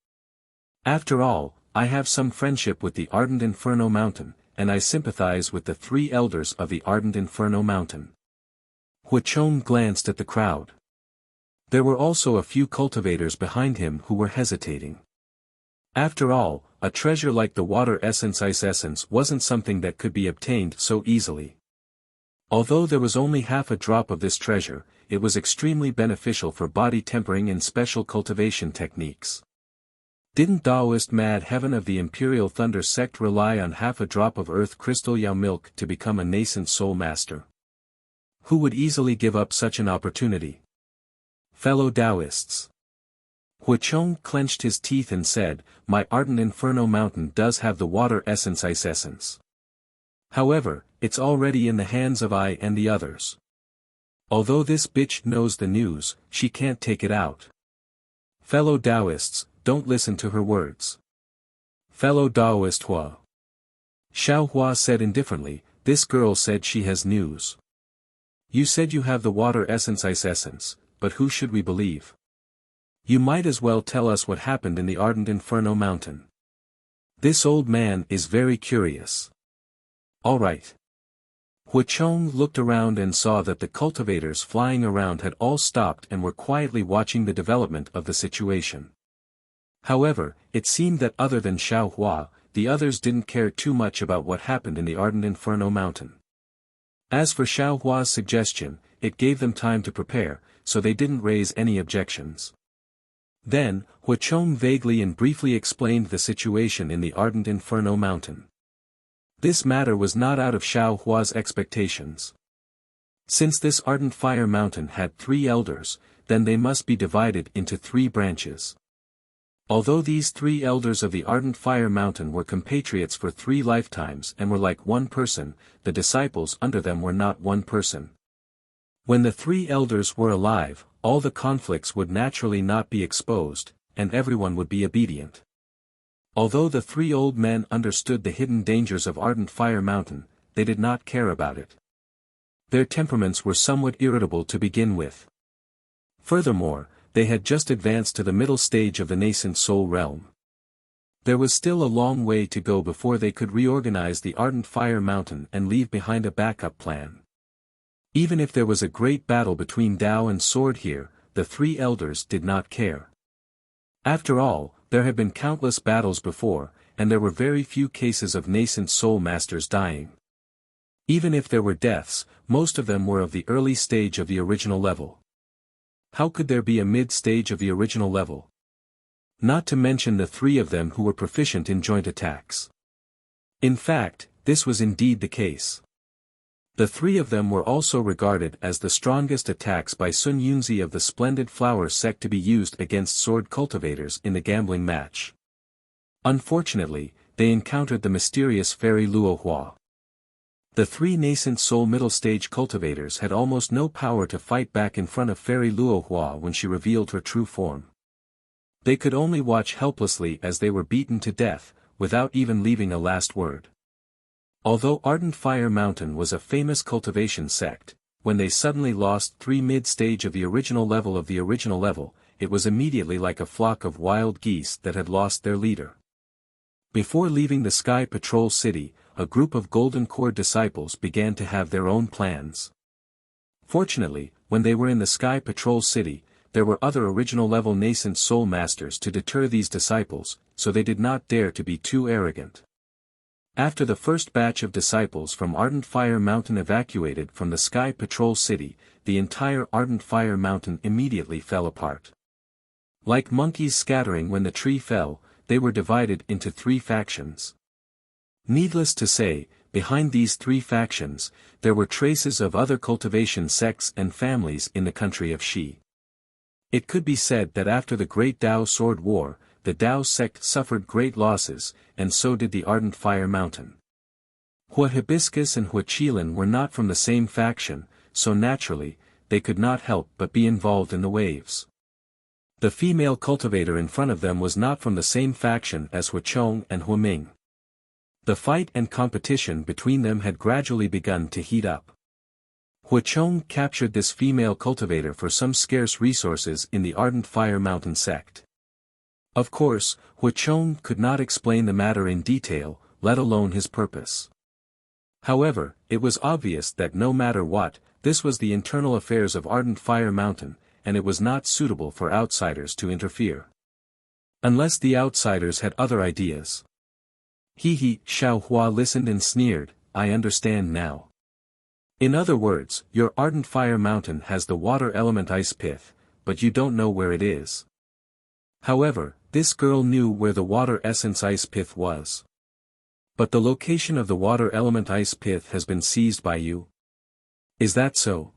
After all, I have some friendship with the ardent Inferno Mountain, and I sympathize with the 3 elders of the ardent Inferno Mountain. Huachong glanced at the crowd. There were also a few cultivators behind him who were hesitating. After all, a treasure like the water essence wasn't something that could be obtained so easily. Although there was only half a drop of this treasure, it was extremely beneficial for body tempering and special cultivation techniques. Didn't Taoist Mad Heaven of the Imperial Thunder sect rely on half a drop of earth crystal Yao milk to become a nascent soul master? Who would easily give up such an opportunity? Fellow Taoists. Huachong clenched his teeth and said, my ardent Inferno Mountain does have the water essence. However, it's already in the hands of I and the others. Although this bitch knows the news, she can't take it out. Fellow Taoists, don't listen to her words. Fellow Taoist Hua. Xiao Hua said indifferently, this girl said she has news. You said you have the water essence, but who should we believe? You might as well tell us what happened in the ardent Inferno Mountain. This old man is very curious. All right. Huachong looked around and saw that the cultivators flying around had all stopped and were quietly watching the development of the situation. However, it seemed that other than Xiao Hua, the others didn't care too much about what happened in the ardent Inferno Mountain. As for Xiao Hua's suggestion, it gave them time to prepare, so they didn't raise any objections. Then, Huachong vaguely and briefly explained the situation in the ardent Inferno Mountain. This matter was not out of Xiao Hua's expectations. Since this ardent fire mountain had 3 elders, then they must be divided into 3 branches. Although these 3 elders of the ardent fire mountain were compatriots for 3 lifetimes and were like one person, the disciples under them were not one person. When the 3 elders were alive, all the conflicts would naturally not be exposed, and everyone would be obedient. Although the 3 old men understood the hidden dangers of ardent fire mountain, they did not care about it. Their temperaments were somewhat irritable to begin with. Furthermore, they had just advanced to the middle stage of the nascent soul realm. There was still a long way to go before they could reorganize the ardent fire mountain and leave behind a backup plan. Even if there was a great battle between Tao and Sword here, the 3 elders did not care. After all, there had been countless battles before, and there were very few cases of nascent soul masters dying. Even if there were deaths, most of them were of the early stage of the original level. How could there be a mid-stage of the original level? Not to mention the 3 of them who were proficient in joint attacks. In fact, this was indeed the case. The 3 of them were also regarded as the strongest attacks by Sun Yunzi of the Splendid Flower sect to be used against sword cultivators in the gambling match. Unfortunately, they encountered the mysterious fairy Luo Hua. The 3 nascent soul middle stage cultivators had almost no power to fight back in front of fairy Luo Hua when she revealed her true form. They could only watch helplessly as they were beaten to death, without even leaving a last word. Although Ardent Fire Mountain was a famous cultivation sect, when they suddenly lost 3 mid-stage of the original level, it was immediately like a flock of wild geese that had lost their leader. Before leaving the Sky Patrol City, a group of Golden Core disciples began to have their own plans. Fortunately, when they were in the Sky Patrol City, there were other original level nascent soul masters to deter these disciples, so they did not dare to be too arrogant. After the first batch of disciples from Ardent Fire Mountain evacuated from the Sky Patrol City, the entire Ardent Fire Mountain immediately fell apart. Like monkeys scattering when the tree fell, they were divided into 3 factions. Needless to say, behind these 3 factions, there were traces of other cultivation sects and families in the country of Shi. It could be said that after the Great Dao Sword War, the Dao sect suffered great losses, and so did the Ardent Fire Mountain. Hua Hibiscus and Hua Qilin were not from the same faction, so naturally, they could not help but be involved in the waves. The female cultivator in front of them was not from the same faction as Hua Chong and Hua Ming. The fight and competition between them had gradually begun to heat up. Hua Chong captured this female cultivator for some scarce resources in the Ardent Fire Mountain sect. Of course, Hua Chong could not explain the matter in detail, let alone his purpose. However, it was obvious that no matter what, this was the internal affairs of Ardent Fire Mountain, and it was not suitable for outsiders to interfere. Unless the outsiders had other ideas. Xiao Hua listened and sneered, I understand now. In other words, your Ardent Fire Mountain has the water element ice pith, but you don't know where it is. However, this girl knew where the water essence ice pith was. But the location of the water element ice pith has been seized by you. Is that so?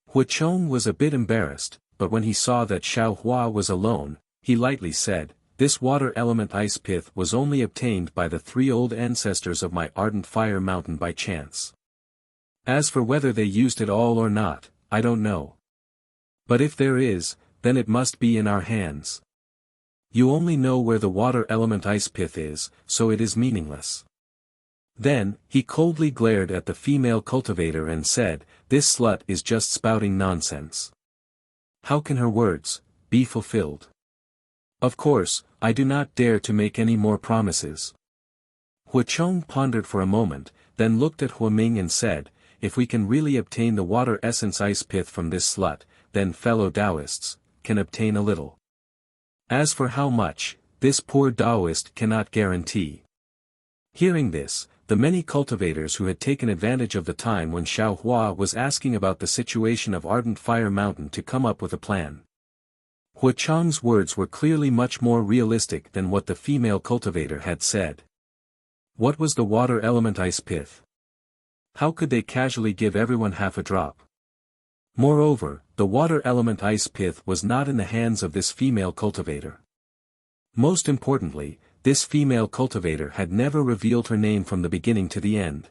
Hua Chong was a bit embarrassed, but when he saw that Xiao Hua was alone, he lightly said, this water element ice pith was only obtained by the 3 old ancestors of my Ardent Fire Mountain by chance. As for whether they used it all or not, I don't know. But if there is, then it must be in our hands. You only know where the water element ice pith is, so it is meaningless. Then, he coldly glared at the female cultivator and said, this slut is just spouting nonsense. How can her words be fulfilled? Of course, I do not dare to make any more promises. Hua Chong pondered for a moment, then looked at Hua Ming and said, if we can really obtain the water essence ice pith from this slut, then fellow Taoists can obtain a little. As for how much, this poor Taoist cannot guarantee. Hearing this, the many cultivators who had taken advantage of the time when Xiao Hua was asking about the situation of Ardent Fire Mountain to come up with a plan. Hua Chong's words were clearly much more realistic than what the female cultivator had said. What was the water element ice pith? How could they casually give everyone half a drop? Moreover, the water element ice pith was not in the hands of this female cultivator. Most importantly, this female cultivator had never revealed her name from the beginning to the end.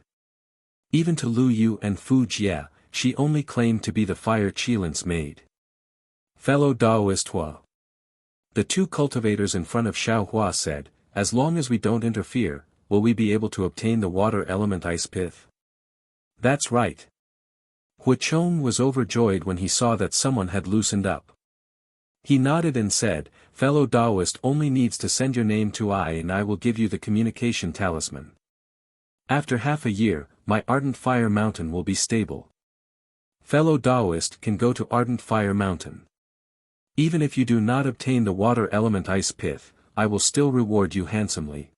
Even to Lu Yu and Fu Jie, she only claimed to be the Fire Qilin's maid. Fellow Taoist Hua. The 2 cultivators in front of Xiao Hua said, as long as we don't interfere, will we be able to obtain the water element ice pith? That's right. Hua Chong was overjoyed when he saw that someone had loosened up. He nodded and said, fellow Taoist only needs to send your name to I and I will give you the communication talisman. After half a year, my Ardent Fire Mountain will be stable. Fellow Taoist can go to Ardent Fire Mountain. Even if you do not obtain the water element ice pith, I will still reward you handsomely.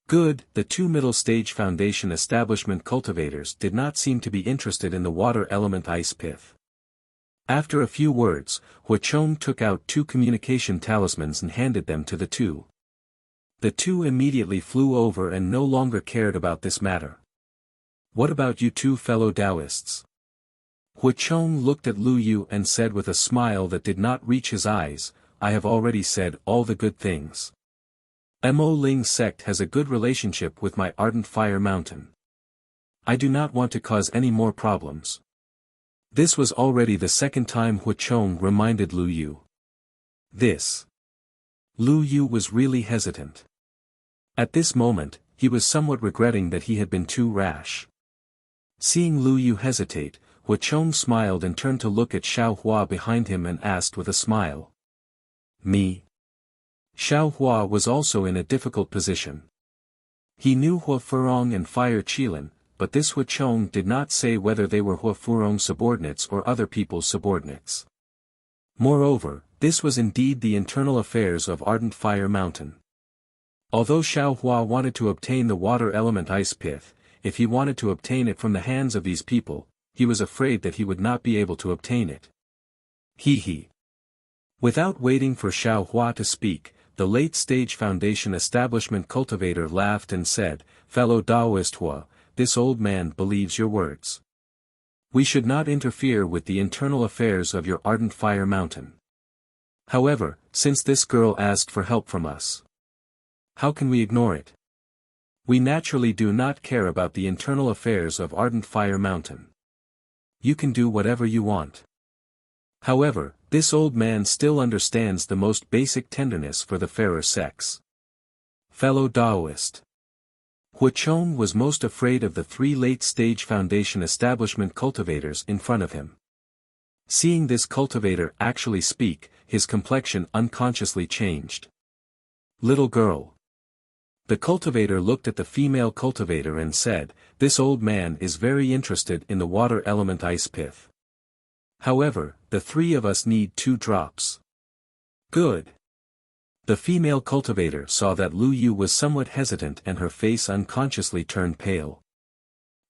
Good. The 2 middle stage foundation establishment cultivators did not seem to be interested in the water element ice pith. After a few words, Hua Chong took out 2 communication talismans and handed them to the 2. The 2 immediately flew over and no longer cared about this matter. What about you 2 fellow Taoists? Hua Chong looked at Lu Yu and said with a smile that did not reach his eyes, I have already said all the good things. Mo Ling's sect has a good relationship with my Ardent Fire Mountain. I do not want to cause any more problems. This was already the 2nd time Hua Chong reminded Lu Yu. This. Lu Yu was really hesitant. At this moment, he was somewhat regretting that he had been too rash. Seeing Lu Yu hesitate, Hua Chong smiled and turned to look at Xiao Hua behind him and asked with a smile. Me? Xiao Hua was also in a difficult position. He knew Hua Furong and Fire Qilin, but this Hua Chong did not say whether they were Hua Furong's subordinates or other people's subordinates. Moreover, this was indeed the internal affairs of Ardent Fire Mountain. Although Xiao Hua wanted to obtain the water element ice pith, if he wanted to obtain it from the hands of these people, he was afraid that he would not be able to obtain it. He. Without waiting for Xiao Hua to speak, the late-stage Foundation establishment cultivator laughed and said, "Fellow Taoist Hua, this old man believes your words. We should not interfere with the internal affairs of your ardent fire mountain. However, since this girl asked for help from us, how can we ignore it? We naturally do not care about the internal affairs of ardent fire mountain. You can do whatever you want." However, this old man still understands the most basic tenderness for the fairer sex. Fellow Taoist. Huachong was most afraid of the three late-stage Foundation establishment cultivators in front of him. Seeing this cultivator actually speak, his complexion unconsciously changed. "Little girl." The cultivator looked at the female cultivator and said, "This old man is very interested in the water element ice pith. However, the three of us need 2 drops. Good." The female cultivator saw that Lu Yu was somewhat hesitant and her face unconsciously turned pale.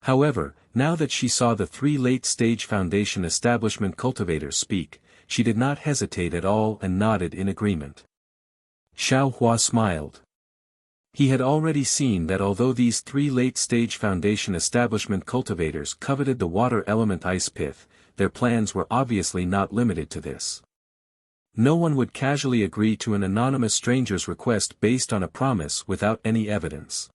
However, now that she saw the 3 late-stage Foundation establishment cultivators speak, she did not hesitate at all and nodded in agreement. Xiao Hua smiled. He had already seen that although these 3 late-stage Foundation establishment cultivators coveted the water element ice pith, their plans were obviously not limited to this. No one would casually agree to an anonymous stranger's request based on a promise without any evidence.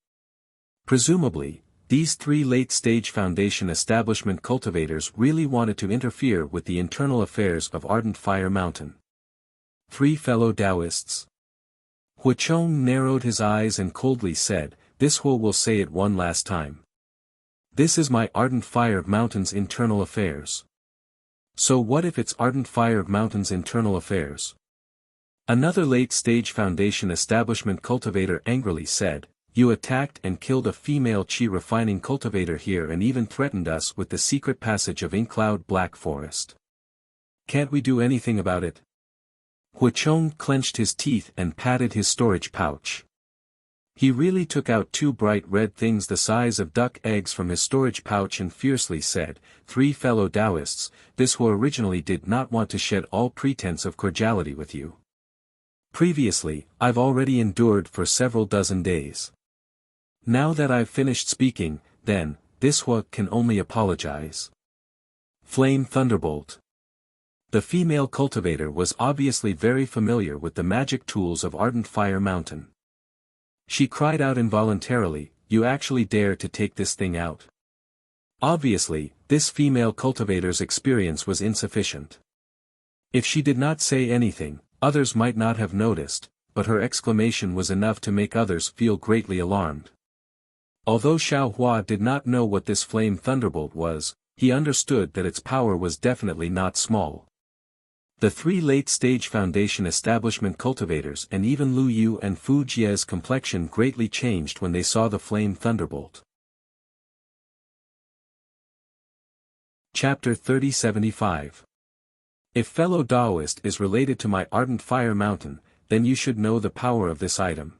Presumably, these 3 late-stage Foundation establishment cultivators really wanted to interfere with the internal affairs of Ardent Fire Mountain. 3 fellow Taoists. Huachong narrowed his eyes and coldly said, "This Hua will say it one last time. This is my Ardent Fire Mountain's internal affairs. So what if it's Ardent Fire Mountain's internal affairs?" Another late-stage Foundation establishment cultivator angrily said, "You attacked and killed a female qi refining cultivator here and even threatened us with the secret passage of Inkcloud Black Forest. Can't we do anything about it?" Huachong clenched his teeth and patted his storage pouch. He really took out 2 bright red things the size of duck eggs from his storage pouch and fiercely said, "3 fellow Taoists, this who originally did not want to shed all pretense of cordiality with you. Previously, I've already endured for several dozen days. Now that I've finished speaking, then, this Hua can only apologize." Flame Thunderbolt. The female cultivator was obviously very familiar with the magic tools of Ardent Fire Mountain. She cried out involuntarily, "You actually dare to take this thing out?" Obviously, this female cultivator's experience was insufficient. If she did not say anything, others might not have noticed, but her exclamation was enough to make others feel greatly alarmed. Although Xiao Hua did not know what this flame thunderbolt was, he understood that its power was definitely not small. The 3 late-stage Foundation establishment cultivators and even Lu Yu and Fu Jie's complexion greatly changed when they saw the flame thunderbolt. Chapter 3075. If fellow Taoist is related to my Ardent Fire Mountain, then you should know the power of this item.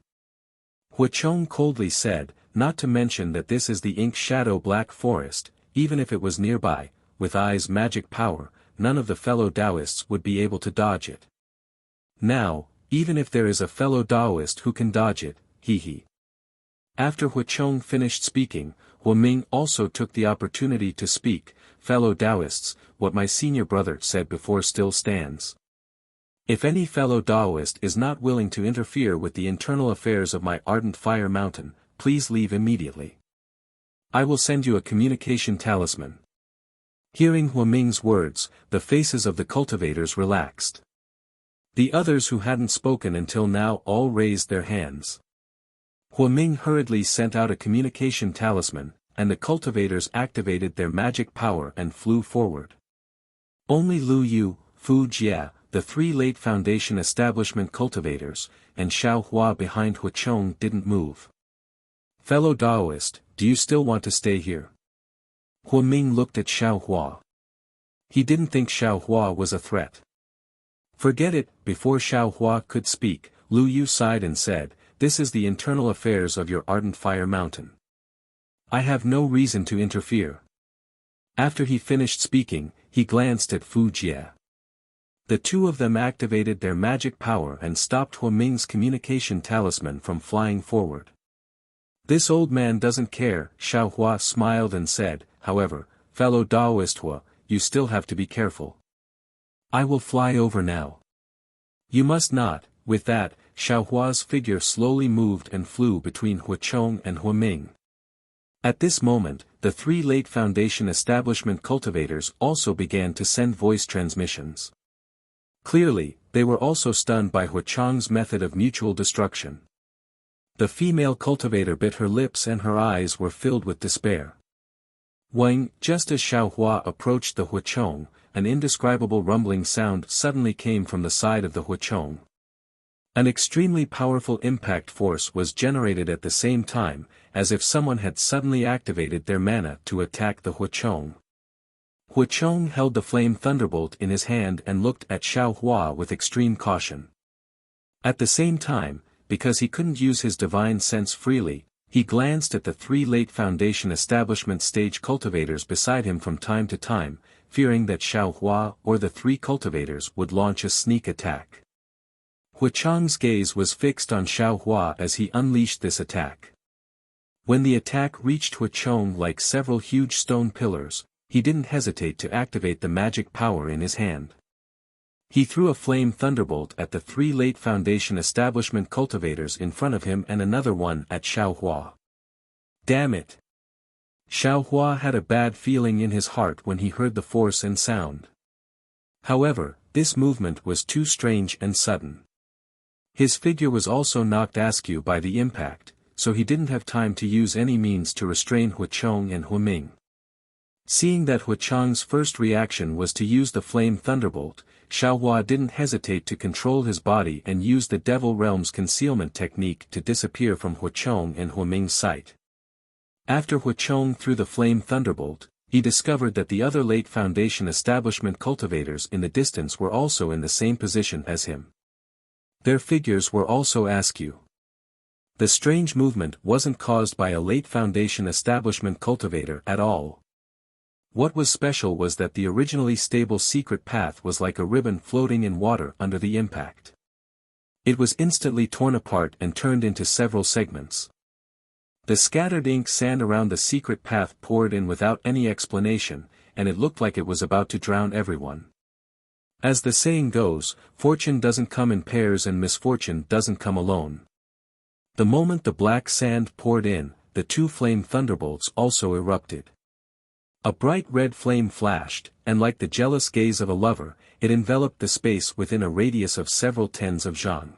Huachong coldly said, "Not to mention that this is the Ink Shadow Black Forest, even if it was nearby, with Ai's magic power, none of the fellow Taoists would be able to dodge it. Now, even if there is a fellow Taoist who can dodge it, he." After Huachong finished speaking, Huaming also took the opportunity to speak, "Fellow Taoists, what my senior brother said before still stands. If any fellow Taoist is not willing to interfere with the internal affairs of my Ardent Fire Mountain, please leave immediately. I will send you a communication talisman." Hearing Huaming's words, the faces of the cultivators relaxed. The others who hadn't spoken until now all raised their hands. Huaming hurriedly sent out a communication talisman, and the cultivators activated their magic power and flew forward. Only Lu Yu, Fu Jie, the 3 late Foundation establishment cultivators, and Xiao Hua behind Huachong didn't move. "Fellow Taoist, do you still want to stay here?" Huaming looked at Xiao Hua. He didn't think Xiao Hua was a threat. "Forget it." Before Xiao Hua could speak, Lu Yu sighed and said, this is the internal affairs of your ardent fire mountain. I have no reason to interfere. After he finished speaking, he glanced at Fu Jie. The two of them activated their magic power and stopped Huaming's communication talisman from flying forward. This old man doesn't care, Xiao Hua smiled and said, however, fellow Daoist Hua, you still have to be careful. I will fly over now. You must not. With that, Xiao Hua's figure slowly moved and flew between Huachong and Huaming. At this moment, the three late Foundation establishment cultivators also began to send voice transmissions. Clearly, they were also stunned by Huachong's method of mutual destruction. The female cultivator bit her lips and her eyes were filled with despair. Wang, just as Xiao Hua approached the Huachong, an indescribable rumbling sound suddenly came from the side of the Huachong. An extremely powerful impact force was generated at the same time, as if someone had suddenly activated their mana to attack the Huachong. Huachong held the flame thunderbolt in his hand and looked at Xiao Hua with extreme caution. At the same time, because he couldn't use his divine sense freely, he glanced at the three late Foundation establishment stage cultivators beside him from time to time, fearing that Xiao Hua or the three cultivators would launch a sneak attack. Huachong's gaze was fixed on Xiao Hua as he unleashed this attack. When the attack reached Huachong like several huge stone pillars, he didn't hesitate to activate the magic power in his hand. He threw a flame thunderbolt at the three late Foundation establishment cultivators in front of him and another one at Xiao Hua. Damn it! Xiao Hua had a bad feeling in his heart when he heard the force and sound. However, this movement was too strange and sudden. His figure was also knocked askew by the impact, so he didn't have time to use any means to restrain Huachong and Huaming. Seeing that Huachong's first reaction was to use the flame thunderbolt, Xiao Hua didn't hesitate to control his body and use the Devil Realm's concealment technique to disappear from Huachong and Huaming's sight. After Huachong threw the flame thunderbolt, he discovered that the other late Foundation establishment cultivators in the distance were also in the same position as him. Their figures were also askew. The strange movement wasn't caused by a late Foundation establishment cultivator at all. What was special was that the originally stable secret path was like a ribbon floating in water under the impact. It was instantly torn apart and turned into several segments. The scattered ink sand around the secret path poured in without any explanation, and it looked like it was about to drown everyone. As the saying goes, fortune doesn't come in pairs and misfortune doesn't come alone. The moment the black sand poured in, the two flame thunderbolts also erupted. A bright red flame flashed, and like the jealous gaze of a lover, it enveloped the space within a radius of several tens of zhang.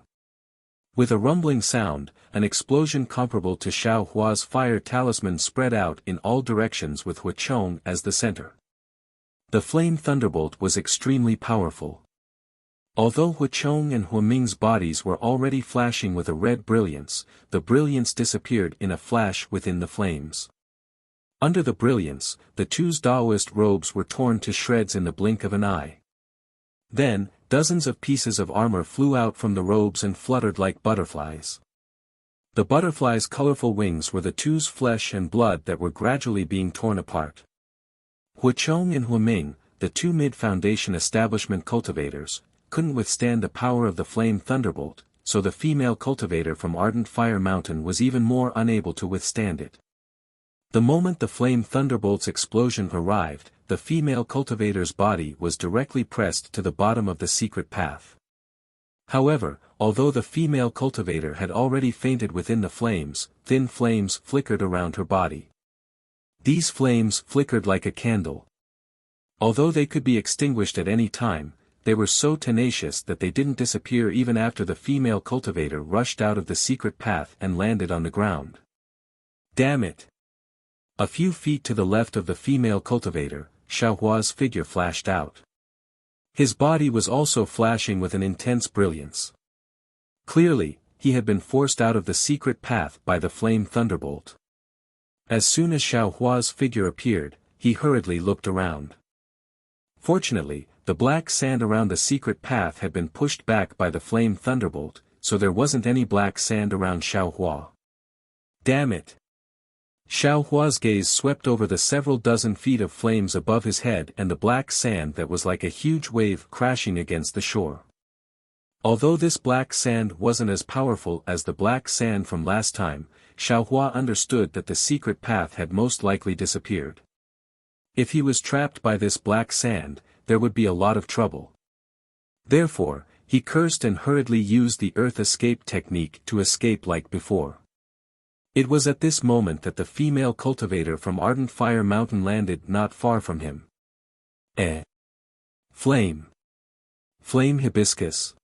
With a rumbling sound, an explosion comparable to Xiao Hua's fire talisman spread out in all directions with Huachong as the center. The flame thunderbolt was extremely powerful. Although Huachong and Huaming's bodies were already flashing with a red brilliance, the brilliance disappeared in a flash within the flames. Under the brilliance, the two's Daoist robes were torn to shreds in the blink of an eye. Then, dozens of pieces of armor flew out from the robes and fluttered like butterflies. The butterflies' colorful wings were the two's flesh and blood that were gradually being torn apart. Huachong and Huaming, the two mid-Foundation establishment cultivators, couldn't withstand the power of the flame thunderbolt, so the female cultivator from Ardent Fire Mountain was even more unable to withstand it. The moment the flame thunderbolt's explosion arrived, the female cultivator's body was directly pressed to the bottom of the secret path. However, although the female cultivator had already fainted within the flames, thin flames flickered around her body. These flames flickered like a candle. Although they could be extinguished at any time, they were so tenacious that they didn't disappear even after the female cultivator rushed out of the secret path and landed on the ground. Damn it! A few feet to the left of the female cultivator, Xiao Hua's figure flashed out. His body was also flashing with an intense brilliance. Clearly, he had been forced out of the secret path by the flame thunderbolt. As soon as Xiao Hua's figure appeared, he hurriedly looked around. Fortunately, the black sand around the secret path had been pushed back by the flame thunderbolt, so there wasn't any black sand around Xiaohua. Damn it! Xiaohua's gaze swept over the several dozen feet of flames above his head and the black sand that was like a huge wave crashing against the shore. Although this black sand wasn't as powerful as the black sand from last time, Xiaohua understood that the secret path had most likely disappeared. If he was trapped by this black sand, there would be a lot of trouble. Therefore, he cursed and hurriedly used the earth escape technique to escape like before. It was at this moment that the female cultivator from Ardent Fire Mountain landed not far from him. Flame. Flame hibiscus.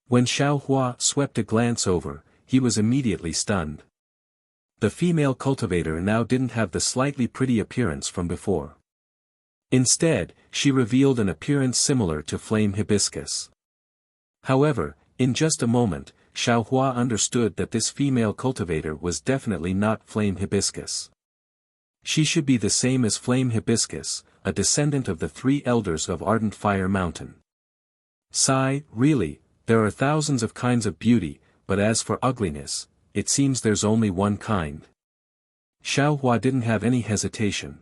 When Xiaohua swept a glance over, he was immediately stunned. The female cultivator now didn't have the slightly pretty appearance from before. Instead, she revealed an appearance similar to flame hibiscus. However, in just a moment, Xiaohua understood that this female cultivator was definitely not flame hibiscus. She should be the same as flame hibiscus, a descendant of the 3 elders of Ardent Fire Mountain. Sigh, really, there are thousands of kinds of beauty, but as for ugliness, it seems there's only one kind. Xiaohua didn't have any hesitation.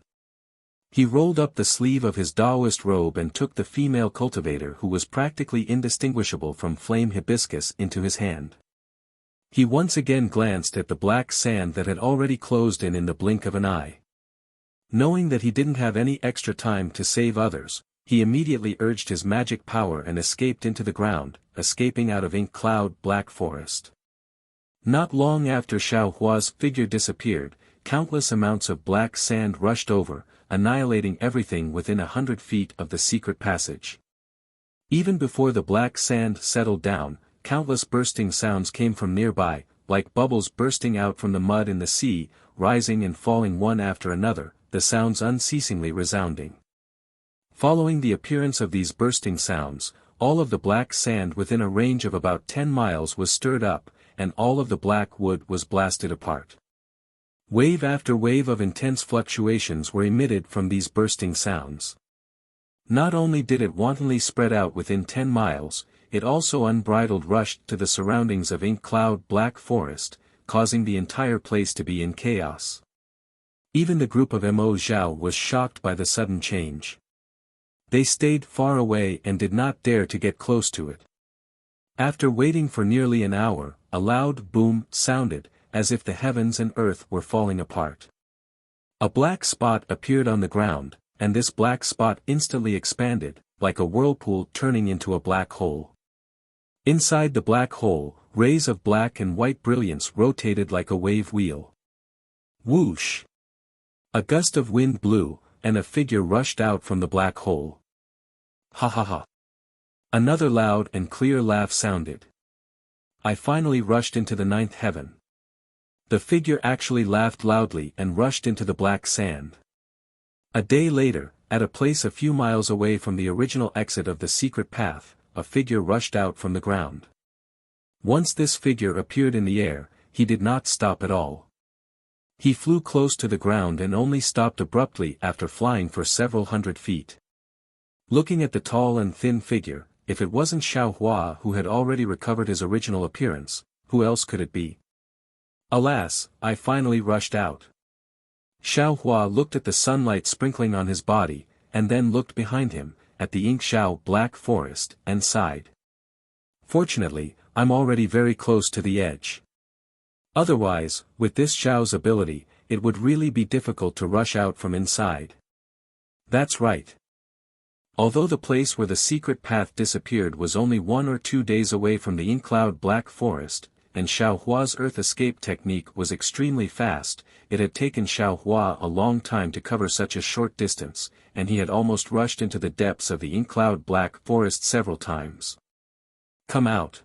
He rolled up the sleeve of his Taoist robe and took the female cultivator who was practically indistinguishable from flame hibiscus into his hand. He once again glanced at the black sand that had already closed in the blink of an eye. Knowing that he didn't have any extra time to save others, he immediately urged his magic power and escaped into the ground, escaping out of ink cloud black forest. Not long after Xiaohua's figure disappeared, countless amounts of black sand rushed over, annihilating everything within 100 feet of the secret passage. Even before the black sand settled down, countless bursting sounds came from nearby, like bubbles bursting out from the mud in the sea, rising and falling one after another, the sounds unceasingly resounding. Following the appearance of these bursting sounds, all of the black sand within a range of about 10 miles was stirred up, and all of the black wood was blasted apart. Wave after wave of intense fluctuations were emitted from these bursting sounds. Not only did it wantonly spread out within 10 miles, it also unbridled rushed to the surroundings of ink cloud black forest, causing the entire place to be in chaos. Even the group of Mo Zhao was shocked by the sudden change. They stayed far away and did not dare to get close to it. After waiting for nearly an hour, a loud boom sounded, as if the heavens and earth were falling apart. A black spot appeared on the ground, and this black spot instantly expanded, like a whirlpool turning into a black hole. Inside the black hole, rays of black and white brilliance rotated like a wave wheel. Whoosh! A gust of wind blew, and a figure rushed out from the black hole. Ha ha ha! Another loud and clear laugh sounded. I finally rushed into the 9th heaven. The figure actually laughed loudly and rushed into the black sand. A day later, at a place a few miles away from the original exit of the secret path, a figure rushed out from the ground. Once this figure appeared in the air, he did not stop at all. He flew close to the ground and only stopped abruptly after flying for several hundred feet. Looking at the tall and thin figure, if it wasn't Xiaohua who had already recovered his original appearance, who else could it be? Alas, I finally rushed out. Xiaohua looked at the sunlight sprinkling on his body, and then looked behind him, at the Yingxiao black forest, and sighed. Fortunately, I'm already very close to the edge. Otherwise, with this Xiao's ability, it would really be difficult to rush out from inside. That's right. Although the place where the secret path disappeared was only 1 or 2 days away from the Inkcloud Black Forest, and Xiaohua's earth escape technique was extremely fast, it had taken Xiaohua a long time to cover such a short distance, and he had almost rushed into the depths of the Inkcloud Black Forest several times. Come out.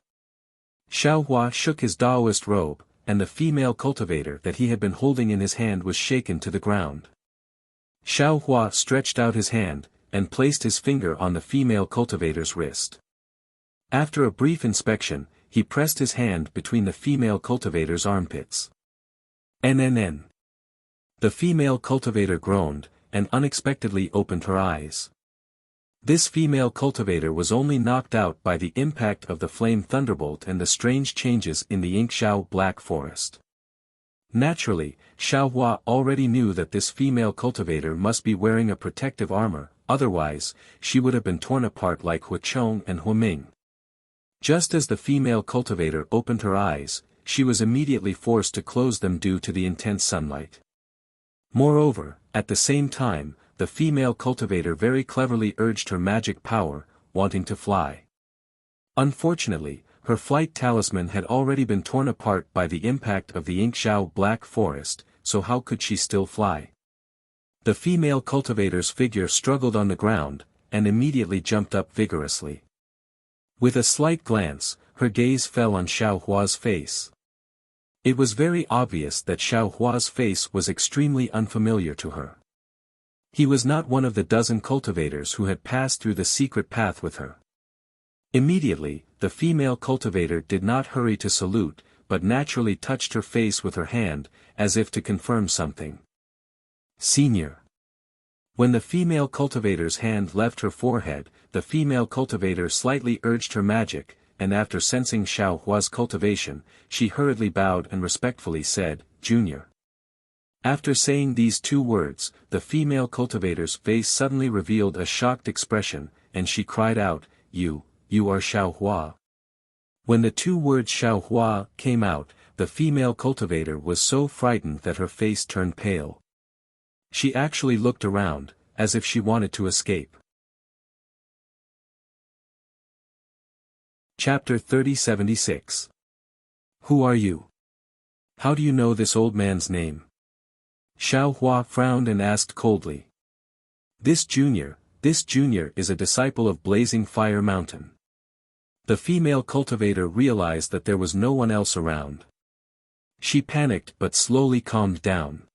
Xiaohua shook his Taoist robe, and the female cultivator that he had been holding in his hand was shaken to the ground. Xiaohua stretched out his hand, and placed his finger on the female cultivator's wrist. After a brief inspection, he pressed his hand between the female cultivator's armpits. NNN. The female cultivator groaned, and unexpectedly opened her eyes. This female cultivator was only knocked out by the impact of the flame thunderbolt and the strange changes in the Ink-Xiao Black Forest. Naturally, Xiaohua already knew that this female cultivator must be wearing a protective armor, otherwise, she would have been torn apart like Huachong and Huaming. Just as the female cultivator opened her eyes, she was immediately forced to close them due to the intense sunlight. Moreover, at the same time, the female cultivator very cleverly urged her magic power, wanting to fly. Unfortunately, her flight talisman had already been torn apart by the impact of the Ink-Xiao Black Forest, so how could she still fly? The female cultivator's figure struggled on the ground, and immediately jumped up vigorously. With a slight glance, her gaze fell on Xiaohua's face. It was very obvious that Xiaohua's face was extremely unfamiliar to her. He was not one of the dozen cultivators who had passed through the secret path with her. Immediately, the female cultivator did not hurry to salute, but naturally touched her face with her hand, as if to confirm something. Senior. When the female cultivator's hand left her forehead, the female cultivator slightly urged her magic, and after sensing Xiaohua's cultivation, she hurriedly bowed and respectfully said, "Junior." After saying these two words, the female cultivator's face suddenly revealed a shocked expression, and she cried out, You are Xiaohua." When the two words Xiaohua came out, the female cultivator was so frightened that her face turned pale. She actually looked around, as if she wanted to escape. Chapter 3076. Who are you? How do you know this old man's name? Xiaohua frowned and asked coldly. This junior is a disciple of Blazing Fire Mountain. The female cultivator realized that there was no one else around. She panicked but slowly calmed down.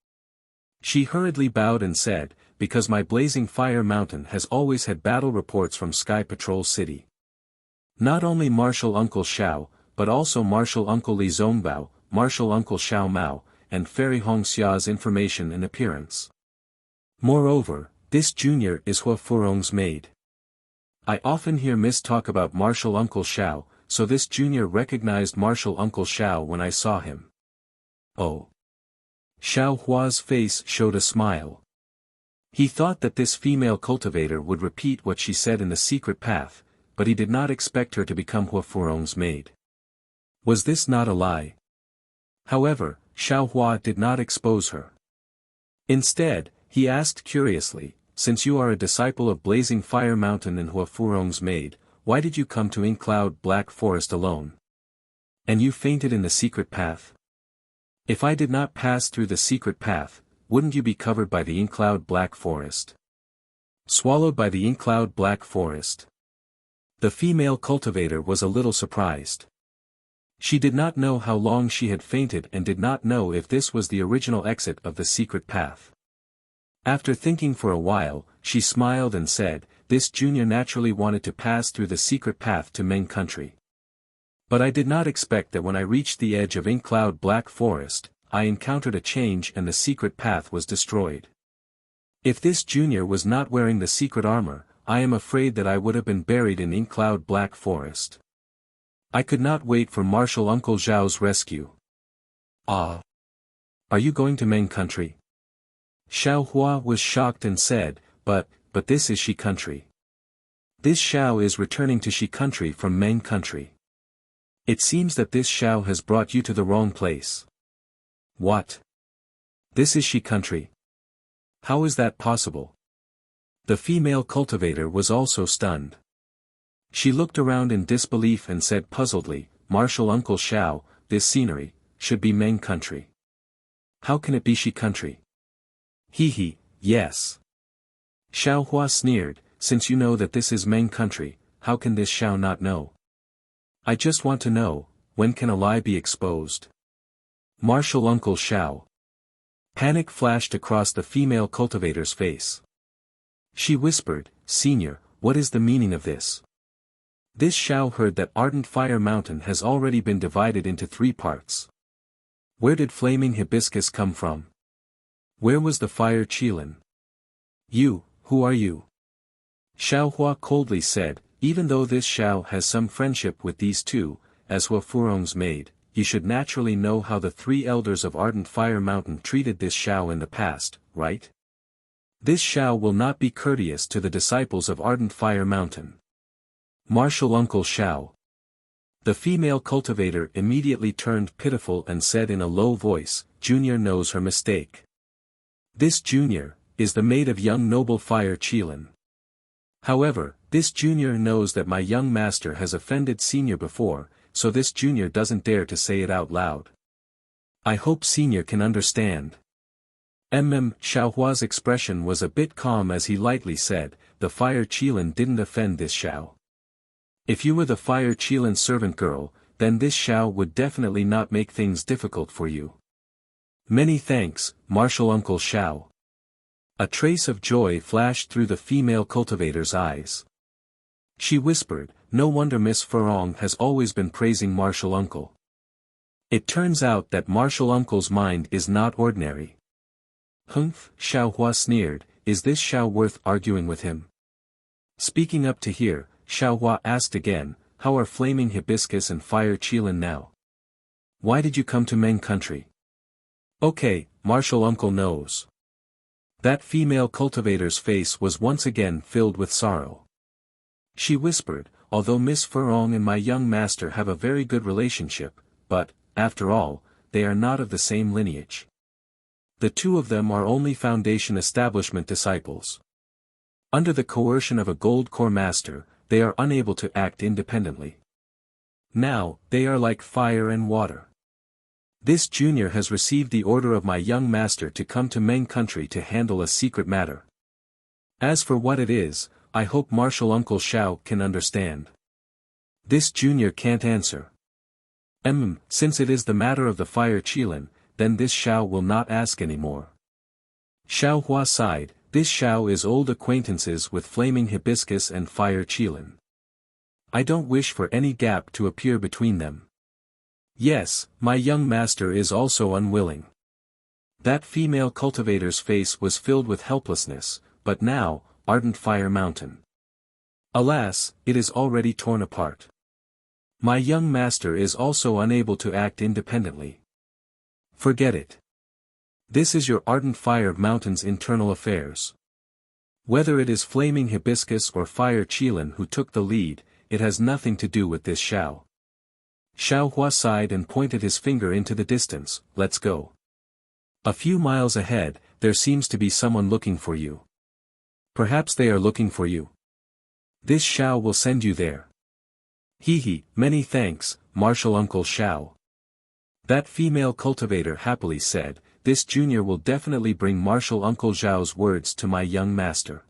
She hurriedly bowed and said, "Because my Blazing Fire Mountain has always had battle reports from Sky Patrol City. Not only Martial Uncle Xiao, but also Martial Uncle Li Zongbao, Martial Uncle Xiao Mao, and Fairy Hongxia's information and appearance. Moreover, this junior is Hua Furong's maid. I often hear Miss talk about Martial Uncle Xiao, so this junior recognized Martial Uncle Xiao when I saw him." Oh. Xiao Hua's face showed a smile. He thought that this female cultivator would repeat what she said in the secret path, but he did not expect her to become Hua Furong's maid. Was this not a lie? However, Xiao Hua did not expose her. Instead, he asked curiously, "Since you are a disciple of Blazing Fire Mountain and Hua Furong's maid, why did you come to Ink-Cloud Black Forest alone? And you fainted in the secret path? If I did not pass through the secret path, wouldn't you be covered by the Ink-Cloud Black Forest? Swallowed by the Ink-Cloud Black Forest?" The female cultivator was a little surprised. She did not know how long she had fainted and did not know if this was the original exit of the secret path. After thinking for a while, she smiled and said, "This junior naturally wanted to pass through the secret path to Meng country. But I did not expect that when I reached the edge of Ink-Cloud Black Forest, I encountered a change and the secret path was destroyed. If this junior was not wearing the secret armor, I am afraid that I would have been buried in Ink-Cloud Black Forest. I could not wait for Martial Uncle Zhao's rescue." "Ah. Are you going to Meng country?" Xiao Hua was shocked and said, but this is Shi country. This Xiao is returning to Shi country from Meng country. It seems that this Xiao has brought you to the wrong place." "What? This is Shi country? How is that possible?" The female cultivator was also stunned. She looked around in disbelief and said puzzledly, "Martial Uncle Xiao, this scenery should be Meng country. How can it be Shi country?" Yes. Xiao Hua sneered, "Since you know that this is Meng country, how can this Xiao not know? I just want to know, when can a lie be exposed?" Martial Uncle Xiao. Panic flashed across the female cultivator's face. She whispered, "Senior, what is the meaning of this?" This Xiao heard that Ardent Fire Mountain has already been divided into 3 parts. Where did Flaming Hibiscus come from? Where was the Fire Qilin? Who are you? Xiaohua coldly said, even though this Xiao has some friendship with these two, as Hua Furong's maid, you should naturally know how the three elders of Ardent Fire Mountain treated this Xiao in the past, right? This Xiao will not be courteous to the disciples of Ardent Fire Mountain. Martial Uncle Xiao. The female cultivator immediately turned pitiful and said in a low voice, Junior knows her mistake. This Junior is the maid of young noble Fire Qilin. However, this Junior knows that my young master has offended Senior before, so this Junior doesn't dare to say it out loud. I hope Senior can understand. Xiaohua's expression was a bit calm as he lightly said, the Fire Qilin didn't offend this Xiao. If you were the Fire Qilin servant girl, then this Xiao would definitely not make things difficult for you. Many thanks, Martial Uncle Xiao. A trace of joy flashed through the female cultivator's eyes. She whispered, no wonder Miss Furong has always been praising Martial Uncle. It turns out that Martial Uncle's mind is not ordinary. Humph, Xiaohua sneered, is this Xiao worth arguing with him? Speaking up to here, Xiaohua asked again, how are Flaming Hibiscus and Fire Qilin now? Why did you come to Meng country? Okay, Martial Uncle knows. That female cultivator's face was once again filled with sorrow. She whispered, although Miss Furong and my young master have a very good relationship, but, after all, they are not of the same lineage. The two of them are only Foundation Establishment disciples. Under the coercion of a gold core master, they are unable to act independently. Now, they are like fire and water. This Junior has received the order of my young master to come to Meng country to handle a secret matter. As for what it is, I hope Martial Uncle Xiao can understand. This Junior can't answer. Since it is the matter of the Fire Qilin, then this Xiao will not ask anymore. Xiaohua sighed, this Xiao is old acquaintances with Flaming Hibiscus and Fire Qilin. I don't wish for any gap to appear between them. Yes, my young master is also unwilling. That female cultivator's face was filled with helplessness, but now, Ardent Fire Mountain. Alas, it is already torn apart. My young master is also unable to act independently. Forget it. This is your Ardent Fire Mountain's internal affairs. Whether it is Flaming Hibiscus or Fire Qilin who took the lead, it has nothing to do with this Xiao. Xiaohua sighed and pointed his finger into the distance, let's go. A few miles ahead, there seems to be someone looking for you. Perhaps they are looking for you. This Xiao will send you there. Many thanks, Martial Uncle Xiao. That female cultivator happily said, this Junior will definitely bring Martial Uncle Xiao's words to my young master.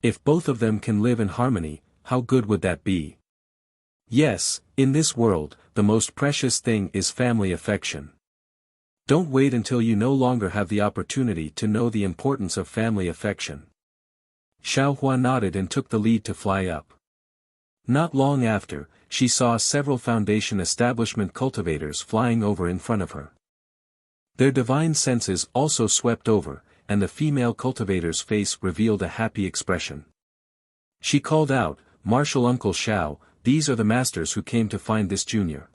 If both of them can live in harmony, how good would that be? Yes, in this world, the most precious thing is family affection. Don't wait until you no longer have the opportunity to know the importance of family affection. Xiaohua nodded and took the lead to fly up. Not long after, she saw several Foundation Establishment cultivators flying over in front of her. Their divine senses also swept over, and the female cultivator's face revealed a happy expression. She called out, Martial Uncle Xiao, these are the masters who came to find this Junior.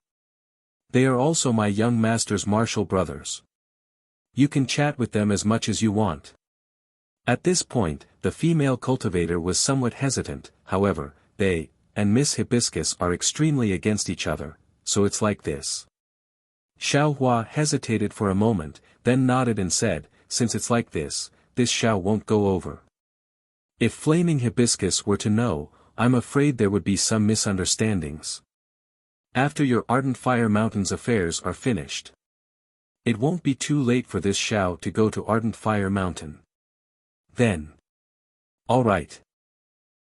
They are also my young master's martial brothers. You can chat with them as much as you want. At this point, the female cultivator was somewhat hesitant, however, they, and Miss Hibiscus are extremely against each other, so it's like this. Xiaohua hesitated for a moment, then nodded and said, since it's like this Xiao won't go over. If Flaming Hibiscus were to know, I'm afraid there would be some misunderstandings. After your Ardent Fire Mountain's affairs are finished. It won't be too late for this Xiao to go to Ardent Fire Mountain. Then. All right.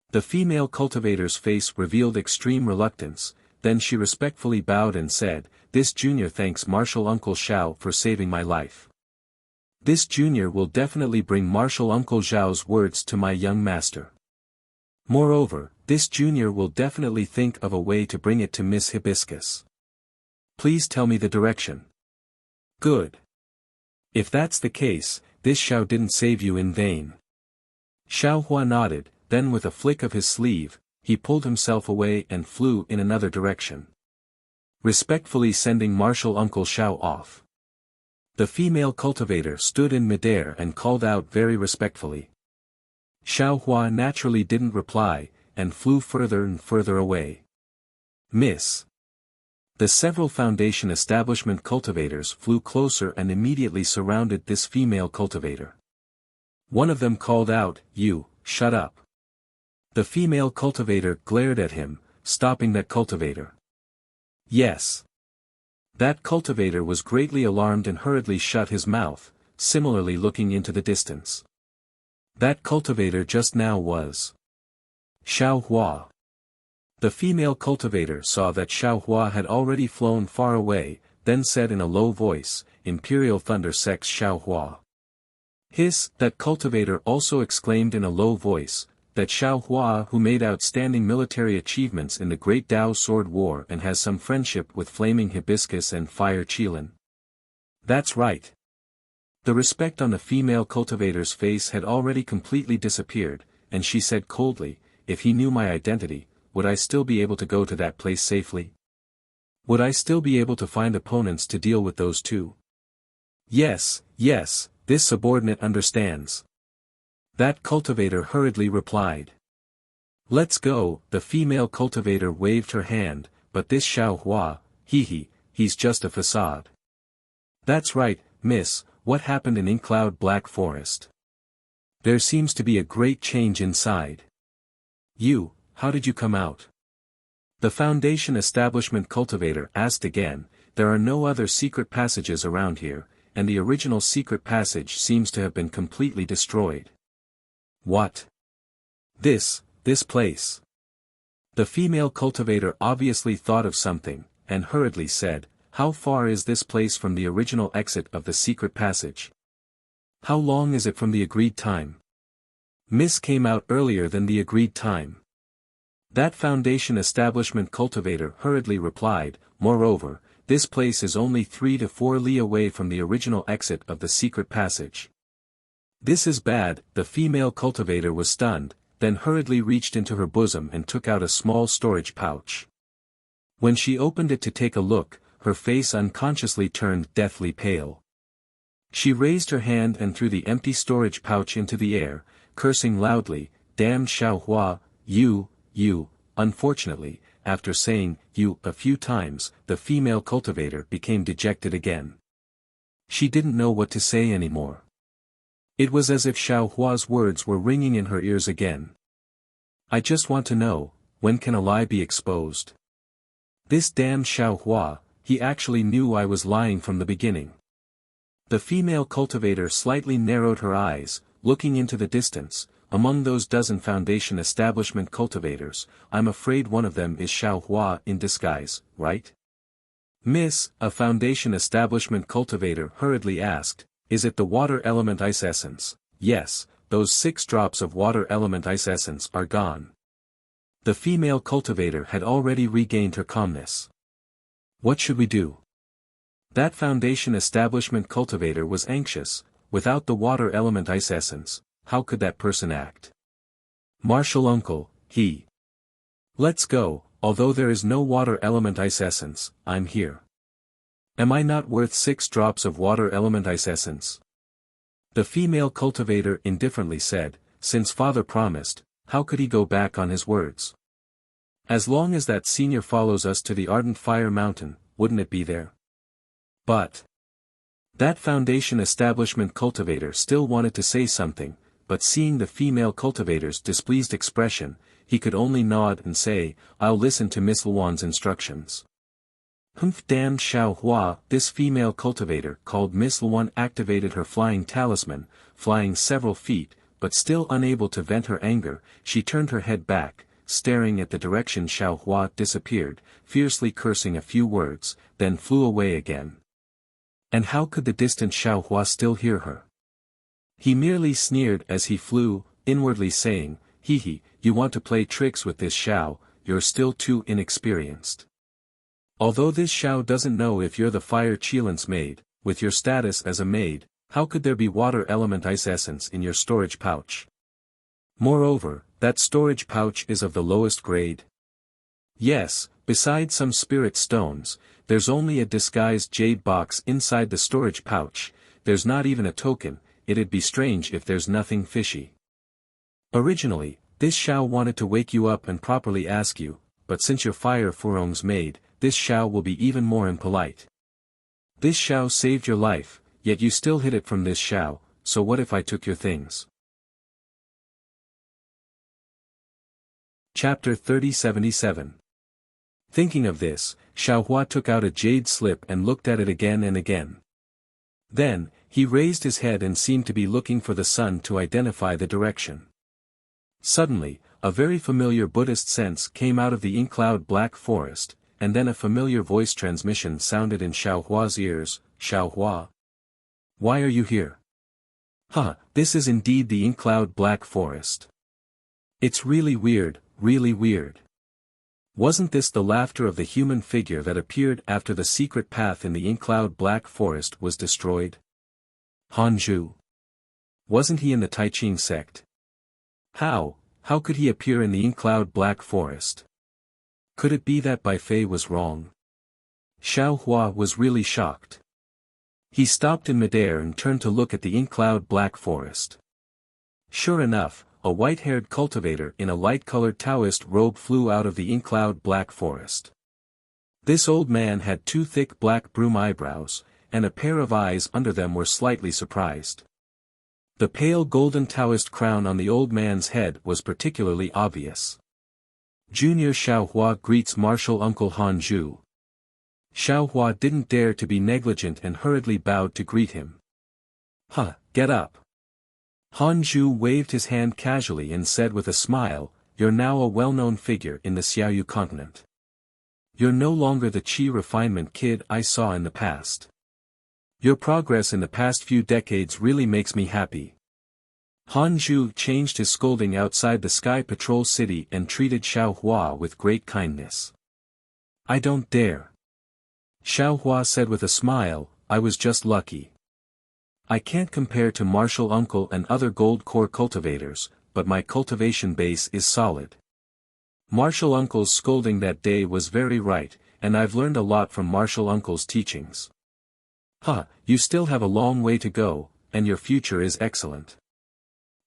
The female cultivator's face revealed extreme reluctance, then she respectfully bowed and said, this Junior thanks Martial Uncle Xiao for saving my life. This Junior will definitely bring Martial Uncle Xiao's words to my young master. Moreover, this Junior will definitely think of a way to bring it to Miss Hibiscus. Please tell me the direction. Good. If that's the case, this Xiao didn't save you in vain. Xiaohua nodded, then with a flick of his sleeve, he pulled himself away and flew in another direction, respectfully sending Martial Uncle Xiao off. The female cultivator stood in midair and called out very respectfully. Xiao Hua naturally didn't reply, and flew further and further away. Miss. The several Foundation establishment cultivators flew closer and immediately surrounded this female cultivator. One of them called out, "You, shut up." The female cultivator glared at him, stopping that cultivator. Yes. That cultivator was greatly alarmed and hurriedly shut his mouth, similarly looking into the distance. That cultivator just now was Xiao Hua. The female cultivator saw that Xiao Hua had already flown far away, then said in a low voice, "Imperial Thunder Sex Xiao Hua." Hiss, that cultivator also exclaimed in a low voice, that Xiao Hua who made outstanding military achievements in the Great Dao Sword War and has some friendship with Flaming Hibiscus and Fire Qilin. That's right. The respect on the female cultivator's face had already completely disappeared, and she said coldly, "If he knew my identity, would I still be able to go to that place safely? Would I still be able to find opponents to deal with those two?" Yes, this subordinate understands. That cultivator hurriedly replied. "Let's go." The female cultivator waved her hand, "But this Xiao Hua, he's just a facade." "That's right, miss, what happened in Inkcloud Black Forest? There seems to be a great change inside. How did you come out?" The Foundation establishment cultivator asked again. "There are no other secret passages around here, and the original secret passage seems to have been completely destroyed." "What? This place?" The female cultivator obviously thought of something, and hurriedly said, "How far is this place from the original exit of the secret passage? How long is it from the agreed time?" "Miss came out earlier than the agreed time." That Foundation establishment cultivator hurriedly replied, "Moreover, this place is only 3 to 4 li away from the original exit of the secret passage." "This is bad." The female cultivator was stunned, then hurriedly reached into her bosom and took out a small storage pouch. When she opened it to take a look, her face unconsciously turned deathly pale. She raised her hand and threw the empty storage pouch into the air, cursing loudly, "Damned Xiao Hua, you. Unfortunately, after saying "you" a few times, the female cultivator became dejected again. She didn't know what to say anymore. It was as if Xiao Hua's words were ringing in her ears again. "I just want to know, when can a lie be exposed? This damned Xiao Hua, he actually knew I was lying from the beginning." The female cultivator slightly narrowed her eyes, looking into the distance. "Among those dozen Foundation establishment cultivators, I'm afraid one of them is Xiao Hua in disguise, right?" "Miss," a Foundation establishment cultivator hurriedly asked, "is it the water element ice essence?" "Yes, those 6 drops of water element ice essence are gone." The female cultivator had already regained her calmness. "What should we do?" That Foundation establishment cultivator was anxious. Without the water element ice essence, how could that person act? "Martial Uncle, Let's go, although there is no water element ice essence, I'm here. Am I not worth 6 drops of water element ice essence?" The female cultivator indifferently said, "Since father promised, how could he go back on his words? As long as that senior follows us to the Ardent Fire Mountain, wouldn't it be there?" But that Foundation establishment cultivator still wanted to say something, but seeing the female cultivator's displeased expression, he could only nod and say, "I'll listen to Miss Luan's instructions." "Humph, damned Xiao Hua." This female cultivator called Miss Luan activated her flying talisman, flying several feet, but still unable to vent her anger, she turned her head back, staring at the direction Xiao Hua disappeared, fiercely cursing a few words, then flew away again. And how could the distant Xiao Hua still hear her? He merely sneered as he flew, inwardly saying, "You want to play tricks with this Xiao, you're still too inexperienced. Although this Xiao doesn't know if you're the Fire Qilin's maid, with your status as a maid, how could there be water element ice essence in your storage pouch?" Moreover, that storage pouch is of the lowest grade. Yes, besides some spirit stones, there's only a disguised jade box inside the storage pouch. There's not even a token. It'd be strange if there's nothing fishy. Originally, this Xiao wanted to wake you up and properly ask you, but since your fire Furong's made, this Xiao will be even more impolite. This Xiao saved your life, yet you still hid it from this Xiao, so what if I took your things? Chapter 3077. Thinking of this, Xiaohua took out a jade slip and looked at it again and again. Then, he raised his head and seemed to be looking for the sun to identify the direction. Suddenly, a very familiar Buddhist sense came out of the ink-cloud black forest, and then a familiar voice transmission sounded in Xiaohua's ears. Xiaohua. Why are you here? This is indeed the ink-cloud black forest. It's really weird, really weird. Wasn't this the laughter of the human figure that appeared after the secret path in the ink-cloud black forest was destroyed? Hanzhu. Wasn't he in the Taiching sect? How could he appear in the ink-cloud black forest? Could it be that Bai Fei was wrong? Xiaohua was really shocked. He stopped in midair and turned to look at the ink-cloud black forest. Sure enough, a white-haired cultivator in a light-colored Taoist robe flew out of the ink-cloud black forest. This old man had two thick black broom eyebrows, and a pair of eyes under them were slightly surprised. The pale golden Taoist crown on the old man's head was particularly obvious. Junior Xiaohua greets martial uncle Hanzhu. Xiaohua didn't dare to be negligent and hurriedly bowed to greet him. Get up. Hanzhu waved his hand casually and said with a smile, you're now a well-known figure in the Xiaoyu continent. You're no longer the Qi refinement kid I saw in the past. Your progress in the past few decades really makes me happy. Hanzhu changed his scolding outside the Sky Patrol City and treated Xiaohua with great kindness. I don't dare. Xiaohua said with a smile, I was just lucky. I can't compare to Martial Uncle and other gold core cultivators, but my cultivation base is solid. Martial Uncle's scolding that day was very right, and I've learned a lot from Martial Uncle's teachings. You still have a long way to go, and your future is excellent.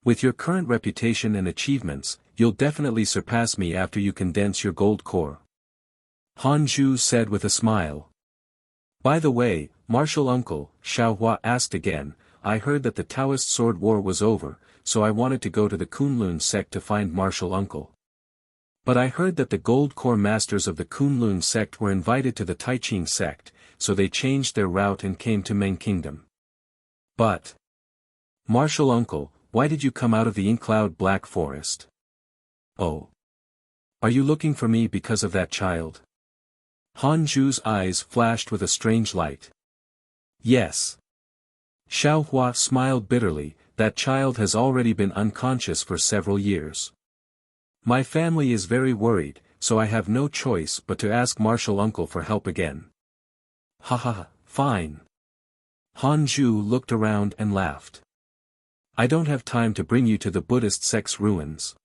With your current reputation and achievements, you'll definitely surpass me after you condense your gold core. Hanzhu said with a smile. By the way, Martial Uncle, Xiaohua asked again, I heard that the Taoist sword war was over, so I wanted to go to the Kunlun sect to find Martial Uncle. But I heard that the gold core masters of the Kunlun sect were invited to the Taiching sect, so they changed their route and came to Ming Kingdom. But, Martial Uncle, why did you come out of the ink-cloud black forest? Oh. Are you looking for me because of that child? Hanzhu's eyes flashed with a strange light. Yes. Xiaohua smiled bitterly, that child has already been unconscious for several years. My family is very worried, so I have no choice but to ask Martial Uncle for help again. Fine. Hanzhu looked around and laughed. I don't have time to bring you to the Buddhist sect's ruins.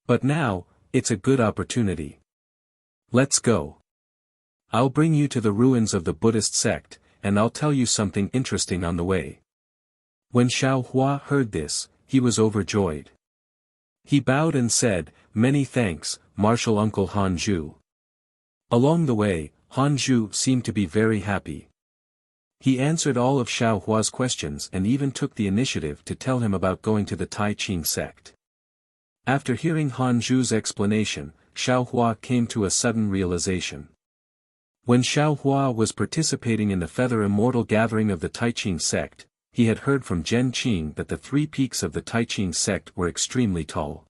But now, it's a good opportunity. Let's go. I'll bring you to the ruins of the Buddhist sect, and I'll tell you something interesting on the way. When Xiaohua heard this, he was overjoyed. He bowed and said, Many thanks, Martial Uncle Hanzhu. Along the way, Hanzhu seemed to be very happy. He answered all of Xiaohua's questions and even took the initiative to tell him about going to the Taiching sect. After hearing Hanzhu's explanation, Xiaohua came to a sudden realization. When Xiaohua was participating in the Feather Immortal gathering of the Taiching sect, he had heard from Zhen Qing that the three peaks of the Taiching sect were extremely tall.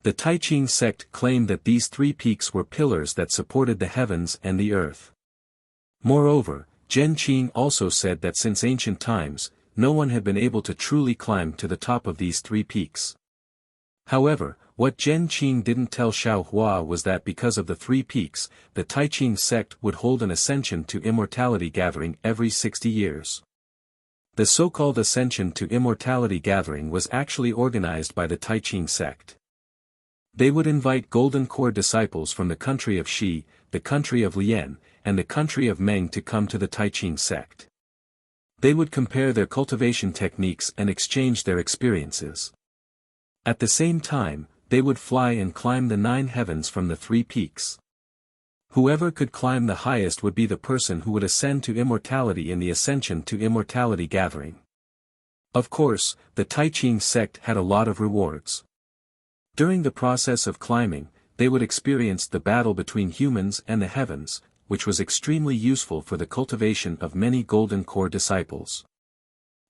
The Taiching sect claimed that these three peaks were pillars that supported the heavens and the earth. Moreover, Zhen Qing also said that since ancient times, no one had been able to truly climb to the top of these three peaks. However, what Zhen Qing didn't tell Xiaohua was that because of the three peaks, the Taiching sect would hold an ascension to immortality gathering every 60 years. The so-called Ascension to Immortality gathering was actually organized by the Taiching sect. They would invite Golden Core disciples from the country of Shi, the country of Lian, and the country of Meng to come to the Taiching sect. They would compare their cultivation techniques and exchange their experiences. At the same time, they would fly and climb the 9 heavens from the 3 peaks. Whoever could climb the highest would be the person who would ascend to immortality in the Ascension to Immortality gathering. Of course, the Taiching sect had a lot of rewards. During the process of climbing, they would experience the battle between humans and the heavens, which was extremely useful for the cultivation of many Golden Core disciples.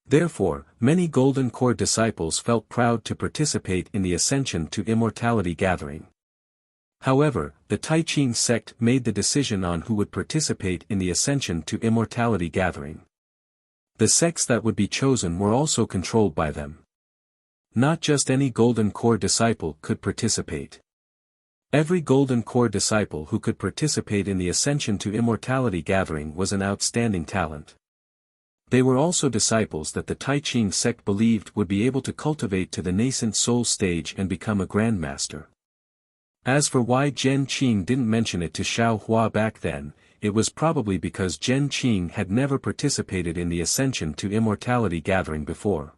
Therefore, many Golden Core disciples felt proud to participate in the Ascension to Immortality gathering. However, the Taiching sect made the decision on who would participate in the Ascension to Immortality gathering. The sects that would be chosen were also controlled by them. Not just any Golden Core disciple could participate. Every Golden Core disciple who could participate in the Ascension to Immortality gathering was an outstanding talent. They were also disciples that the Taiching sect believed would be able to cultivate to the nascent soul stage and become a grandmaster. As for why Zhen Qing didn't mention it to Xiao Hua back then, it was probably because Zhen Qing had never participated in the Ascension to Immortality gathering before.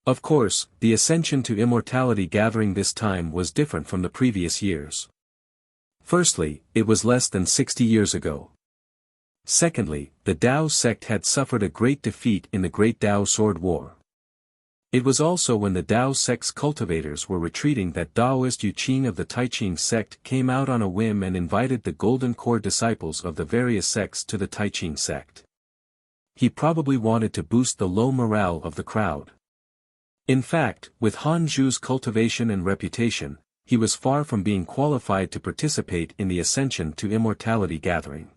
Of course, the Ascension to Immortality gathering this time was different from the previous years. Firstly, it was less than 60 years ago. Secondly, the Dao sect had suffered a great defeat in the Great Dao Sword War. It was also when the Dao sect's cultivators were retreating that Daoist Yu Qing of the Taiching sect came out on a whim and invited the Golden Core disciples of the various sects to the Taiching sect. He probably wanted to boost the low morale of the crowd. In fact, with Han Zhu's cultivation and reputation, he was far from being qualified to participate in the Ascension to Immortality gathering.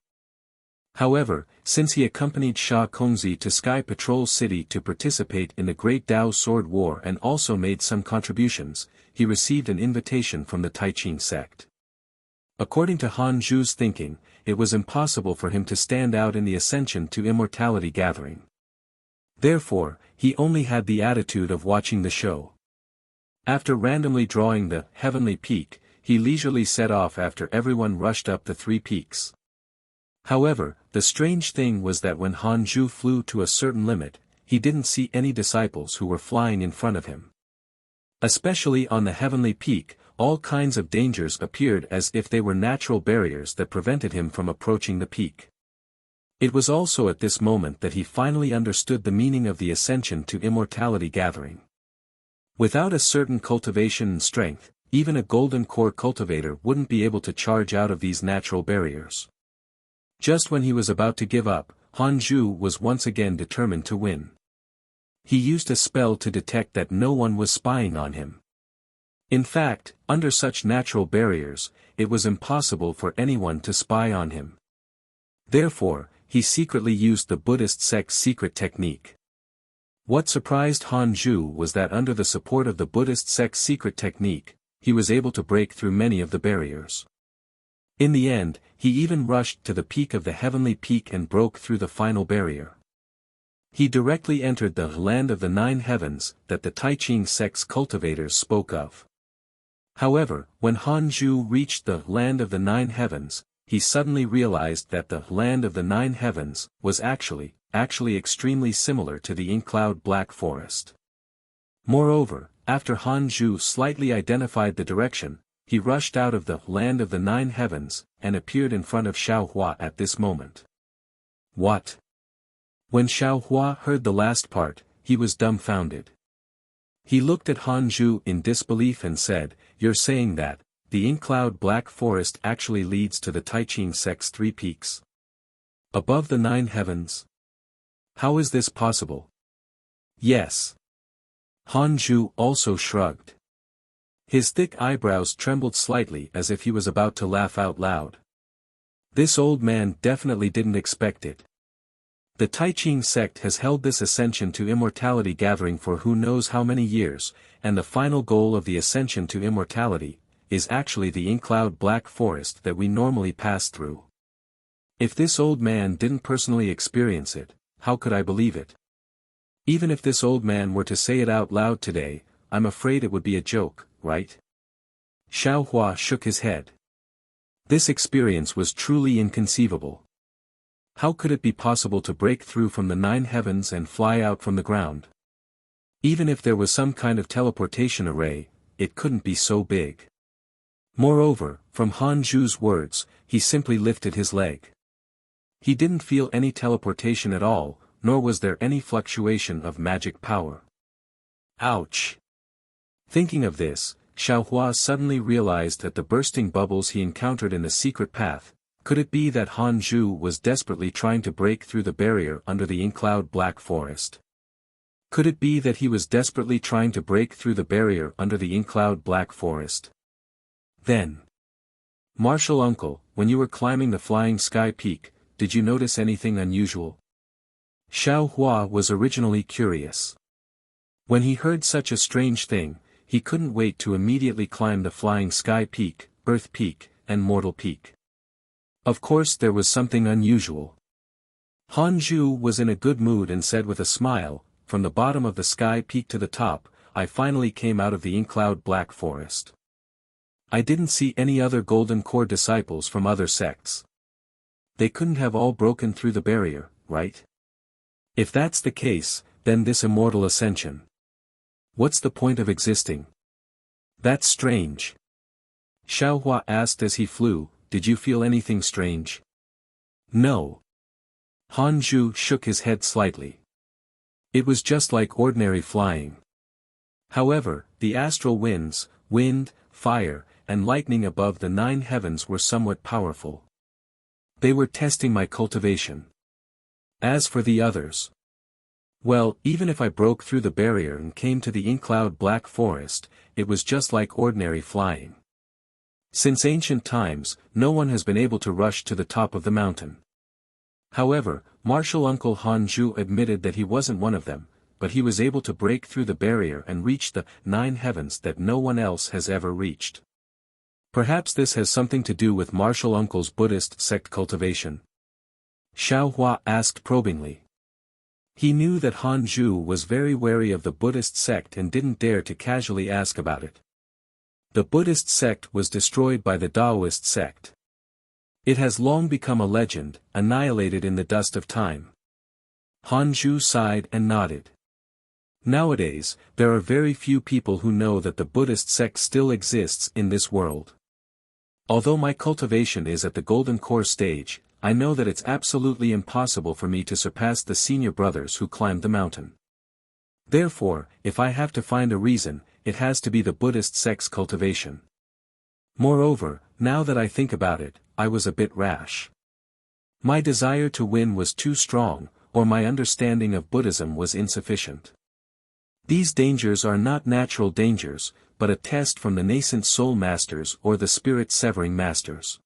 However, since he accompanied Sha Kongzi to Sky Patrol City to participate in the Great Dao Sword War and also made some contributions, he received an invitation from the Taiching sect. According to Han Zhu's thinking, it was impossible for him to stand out in the Ascension to Immortality gathering. Therefore, he only had the attitude of watching the show. After randomly drawing the heavenly peak, he leisurely set off after everyone rushed up the 3 peaks. However, the strange thing was that when Han Zhu flew to a certain limit, he didn't see any disciples who were flying in front of him. Especially on the heavenly peak, all kinds of dangers appeared as if they were natural barriers that prevented him from approaching the peak. It was also at this moment that he finally understood the meaning of the Ascension to Immortality gathering. Without a certain cultivation and strength, even a Golden Core cultivator wouldn't be able to charge out of these natural barriers. Just when he was about to give up, Han Zhu was once again determined to win. He used a spell to detect that no one was spying on him. In fact, under such natural barriers, it was impossible for anyone to spy on him. Therefore, he secretly used the Buddhist sect's secret technique. What surprised Han Zhu was that under the support of the Buddhist sect's secret technique, he was able to break through many of the barriers. In the end, he even rushed to the peak of the heavenly peak and broke through the final barrier. He directly entered the land of the 9 heavens that the Taiching sect's cultivators spoke of. However, when Han Zhu reached the land of the 9 heavens, he suddenly realized that the land of the 9 heavens was actually extremely similar to the ink-cloud black forest. Moreover, after Han Zhu slightly identified the direction, he rushed out of the land of the 9 heavens, and appeared in front of Xiao Hua at this moment. What? When Xiao Hua heard the last part, he was dumbfounded. He looked at Han Zhu in disbelief and said, "You're saying that the ink-cloud black forest actually leads to the Taiching sect's 3 peaks? Above the 9 heavens? How is this possible?" "Yes." Han Zhu also shrugged. His thick eyebrows trembled slightly as if he was about to laugh out loud. This old man definitely didn't expect it. The Taiching sect has held this Ascension to Immortality gathering for who knows how many years, and the final goal of the Ascension to Immortality is actually the ink-cloud black forest that we normally pass through. If this old man didn't personally experience it, how could I believe it? Even if this old man were to say it out loud today, I'm afraid it would be a joke, right? Xiao Hua shook his head. This experience was truly inconceivable. How could it be possible to break through from the 9 heavens and fly out from the ground? Even if there was some kind of teleportation array, it couldn't be so big. Moreover, from Han Zhu's words, he simply lifted his leg. He didn't feel any teleportation at all, nor was there any fluctuation of magic power. Ouch! Thinking of this, Xiao Hua suddenly realized that the bursting bubbles he encountered in the secret path, could it be that Han Zhu was desperately trying to break through the barrier under the ink-cloud black forest? Could it be that he was desperately trying to break through the barrier under the ink-cloud black forest? Then, Martial Uncle, when you were climbing the flying sky peak, did you notice anything unusual? Xiao Hua was originally curious. When he heard such a strange thing, he couldn't wait to immediately climb the flying sky peak, earth peak, and mortal peak. Of course there was something unusual. Han Zhu was in a good mood and said with a smile, from the bottom of the sky peak to the top, I finally came out of the ink-cloud black forest. I didn't see any other Golden Core disciples from other sects. They couldn't have all broken through the barrier, right? If that's the case, then this immortal ascension. What's the point of existing? That's strange. Xiao Hua asked as he flew, did you feel anything strange? No. Han Zhu shook his head slightly. It was just like ordinary flying. However, the astral winds, wind, fire, and lightning above the 9 heavens were somewhat powerful. They were testing my cultivation. As for the others, well, even if I broke through the barrier and came to the ink-cloud black forest, it was just like ordinary flying. Since ancient times, no one has been able to rush to the top of the mountain. However, Martial Uncle Han Zhu admitted that he wasn't one of them, but he was able to break through the barrier and reach the 9 heavens that no one else has ever reached. Perhaps this has something to do with Martial Uncle's Buddhist sect cultivation. Xiao Hua asked probingly. He knew that Han Zhu was very wary of the Buddhist sect and didn't dare to casually ask about it. The Buddhist sect was destroyed by the Taoist sect. It has long become a legend, annihilated in the dust of time. Han Zhu sighed and nodded. Nowadays, there are very few people who know that the Buddhist sect still exists in this world. Although my cultivation is at the Golden Core stage, I know that it's absolutely impossible for me to surpass the senior brothers who climbed the mountain. Therefore, if I have to find a reason, it has to be the Buddhist sect's cultivation. Moreover, now that I think about it, I was a bit rash. My desire to win was too strong, or my understanding of Buddhism was insufficient. These dangers are not natural dangers, but a test from the nascent soul masters or the spirit-severing masters.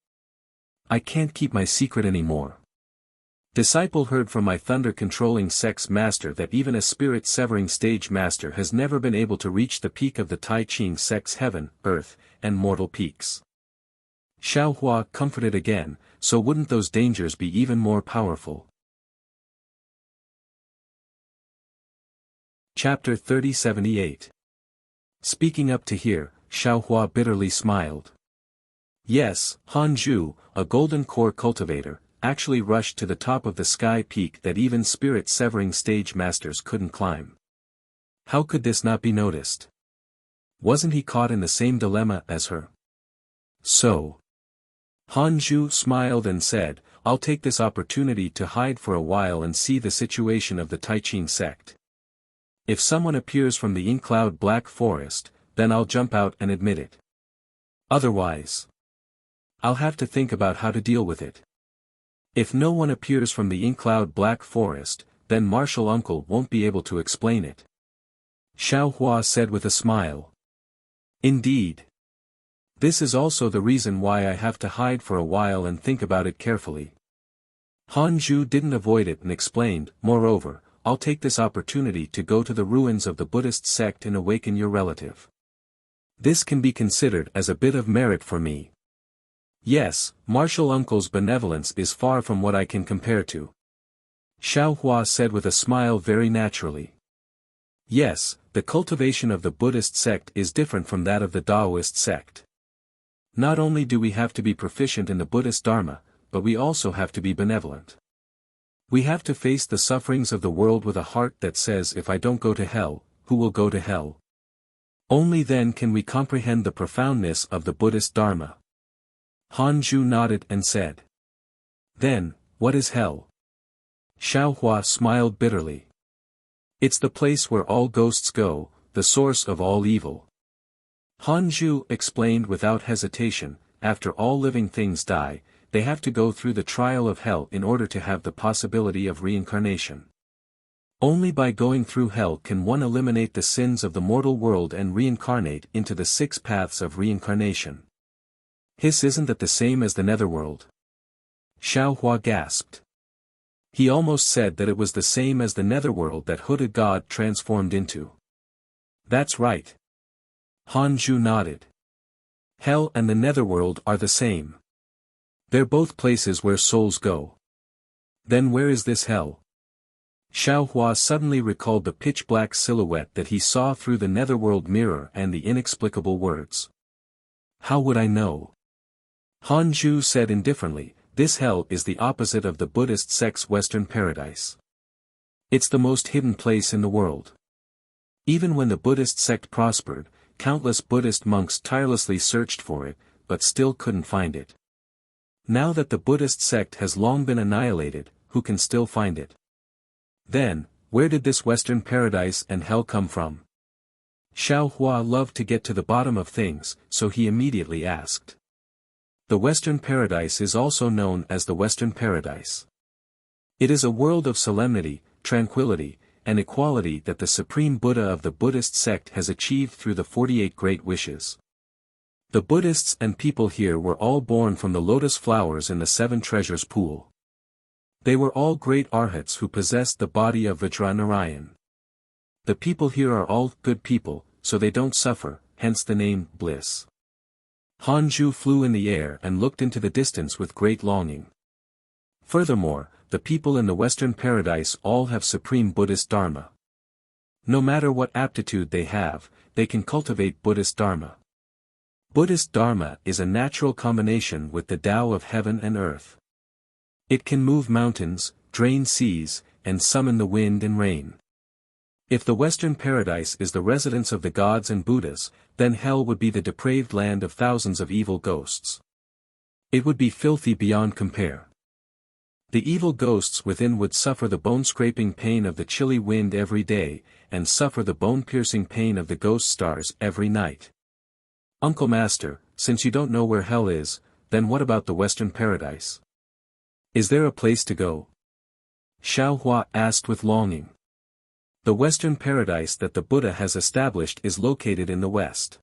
I can't keep my secret anymore. Disciple heard from my thunder-controlling sect's master that even a spirit-severing stage master has never been able to reach the peak of the Tai Ching sect's heaven, earth, and mortal peaks. Xiao Hua comforted again, so wouldn't those dangers be even more powerful? Chapter 3078. Speaking up to hear, Xiao Hua bitterly smiled. Yes, Han Zhu, a Golden Core cultivator, actually rushed to the top of the sky peak that even spirit-severing stage masters couldn't climb. How could this not be noticed? Wasn't he caught in the same dilemma as her? So, Han Zhu smiled and said, I'll take this opportunity to hide for a while and see the situation of the Tai Ching sect. If someone appears from the ink-cloud black forest, then I'll jump out and admit it. Otherwise, I'll have to think about how to deal with it. If no one appears from the ink-cloud black forest, then Martial Uncle won't be able to explain it. Xiao Hua said with a smile. Indeed. This is also the reason why I have to hide for a while and think about it carefully. Han Zhu didn't avoid it and explained, moreover, I'll take this opportunity to go to the ruins of the Buddhist sect and awaken your relative. This can be considered as a bit of merit for me. Yes, Martial Uncle's benevolence is far from what I can compare to. Xiao Hua said with a smile very naturally. Yes, the cultivation of the Buddhist sect is different from that of the Taoist sect. Not only do we have to be proficient in the Buddhist Dharma, but we also have to be benevolent. We have to face the sufferings of the world with a heart that says, if I don't go to hell, who will go to hell? Only then can we comprehend the profoundness of the Buddhist Dharma. Hanju nodded and said. Then, what is hell? Xiaohua smiled bitterly. It's the place where all ghosts go, the source of all evil. Hanju explained without hesitation, after all living things die, they have to go through the trial of hell in order to have the possibility of reincarnation. Only by going through hell can one eliminate the sins of the mortal world and reincarnate into the 6 paths of reincarnation. Isn't that the same as the netherworld? Xiaohua gasped. He almost said that it was the same as the netherworld that hooded God transformed into. That's right. Hanju nodded. Hell and the netherworld are the same. They're both places where souls go. Then where is this hell? Xiaohua suddenly recalled the pitch-black silhouette that he saw through the netherworld mirror and the inexplicable words. How would I know? Hanju said indifferently, this hell is the opposite of the Buddhist sect's Western paradise. It's the most hidden place in the world. Even when the Buddhist sect prospered, countless Buddhist monks tirelessly searched for it, but still couldn't find it. Now that the Buddhist sect has long been annihilated, who can still find it? Then, where did this Western paradise and hell come from? Xiaohua loved to get to the bottom of things, so he immediately asked. The Western paradise is also known as the Western paradise. It is a world of solemnity, tranquility, and equality that the Supreme Buddha of the Buddhist sect has achieved through the 48 Great Wishes. The Buddhists and people here were all born from the lotus flowers in the 7 treasures pool. They were all great arhats who possessed the body of Vajranarayan. The people here are all good people, so they don't suffer, hence the name bliss. Hanju flew in the air and looked into the distance with great longing. Furthermore, the people in the Western paradise all have supreme Buddhist Dharma. No matter what aptitude they have, they can cultivate Buddhist Dharma. Buddhist Dharma is a natural combination with the Tao of heaven and earth. It can move mountains, drain seas, and summon the wind and rain. If the Western paradise is the residence of the gods and Buddhas, then hell would be the depraved land of thousands of evil ghosts. It would be filthy beyond compare. The evil ghosts within would suffer the bone-scraping pain of the chilly wind every day, and suffer the bone-piercing pain of the ghost stars every night. Uncle Master, since you don't know where hell is, then what about the Western paradise? Is there a place to go? Xiaohua asked with longing. The Western paradise that the Buddha has established is located in the West.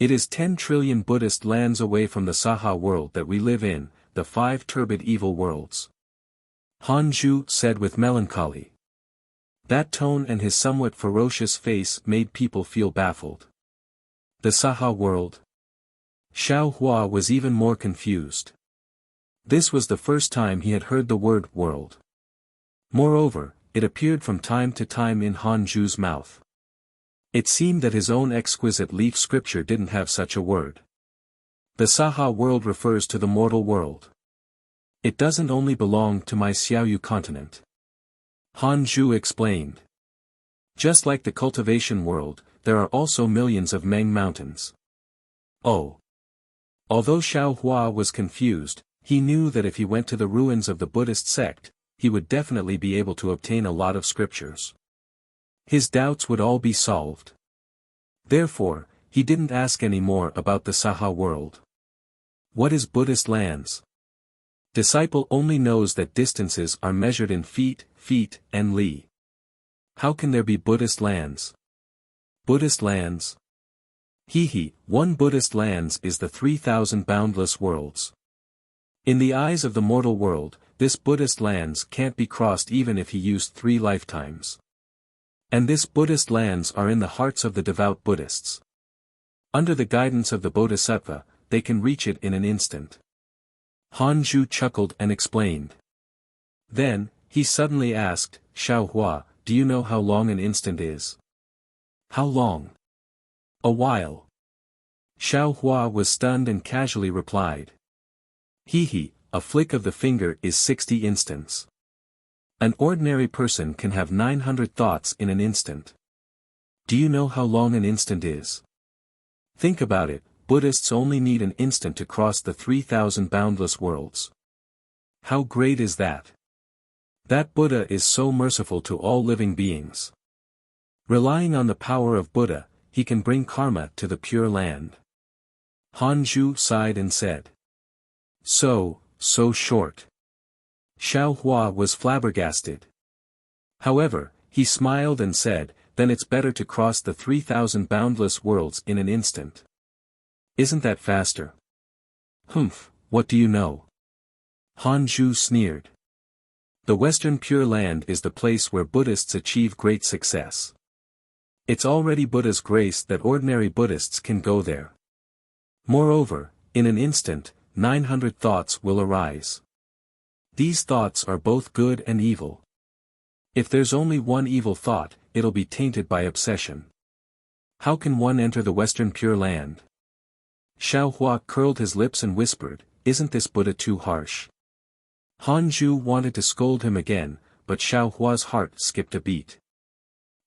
It is 10 trillion Buddhist lands away from the Saha world that we live in, the 5 turbid evil worlds. Hanju said with melancholy. That tone and his somewhat ferocious face made people feel baffled. The Saha world? Xiaohua was even more confused. This was the first time he had heard the word world. Moreover, it appeared from time to time in Hanju's mouth. It seemed that his own exquisite leaf scripture didn't have such a word. The Saha world refers to the mortal world. It doesn't only belong to my Xiaoyu continent. Hanju explained. Just like the cultivation world, there are also millions of Meng mountains. Oh. Although Xiaohua was confused, he knew that if he went to the ruins of the Buddhist sect, he would definitely be able to obtain a lot of scriptures. His doubts would all be solved. Therefore, he didn't ask any more about the Saha world. What is Buddhist lands? Disciple only knows that distances are measured in feet, and li. How can there be Buddhist lands? Buddhist lands? One Buddhist lands is the 3,000 boundless worlds. In the eyes of the mortal world, this Buddhist lands can't be crossed even if he used 3 lifetimes. And this Buddhist lands are in the hearts of the devout Buddhists. Under the guidance of the Bodhisattva, they can reach it in an instant. Hanju chuckled and explained. Then, he suddenly asked, Xiaohua, do you know how long an instant is? How long? A while. Xiao Hua was stunned and casually replied. He, a flick of the finger is 60 instants. An ordinary person can have 900 thoughts in an instant. Do you know how long an instant is? Think about it, Buddhists only need an instant to cross the 3,000 boundless worlds. How great is that? That Buddha is so merciful to all living beings. Relying on the power of Buddha, he can bring karma to the Pure Land. Han Zhu sighed and said. So short. Xiao Hua was flabbergasted. However, he smiled and said, then it's better to cross the 3,000 boundless worlds in an instant. Isn't that faster? Humph, what do you know? Han Zhu sneered. The Western Pure Land is the place where Buddhists achieve great success. It's already Buddha's grace that ordinary Buddhists can go there. Moreover, in an instant, 900 thoughts will arise. These thoughts are both good and evil. If there's only one evil thought, it'll be tainted by obsession. How can one enter the Western Pure Land? Xiao Hua curled his lips and whispered, isn't this Buddha too harsh? Han Zhu wanted to scold him again, but Xiao Hua's heart skipped a beat.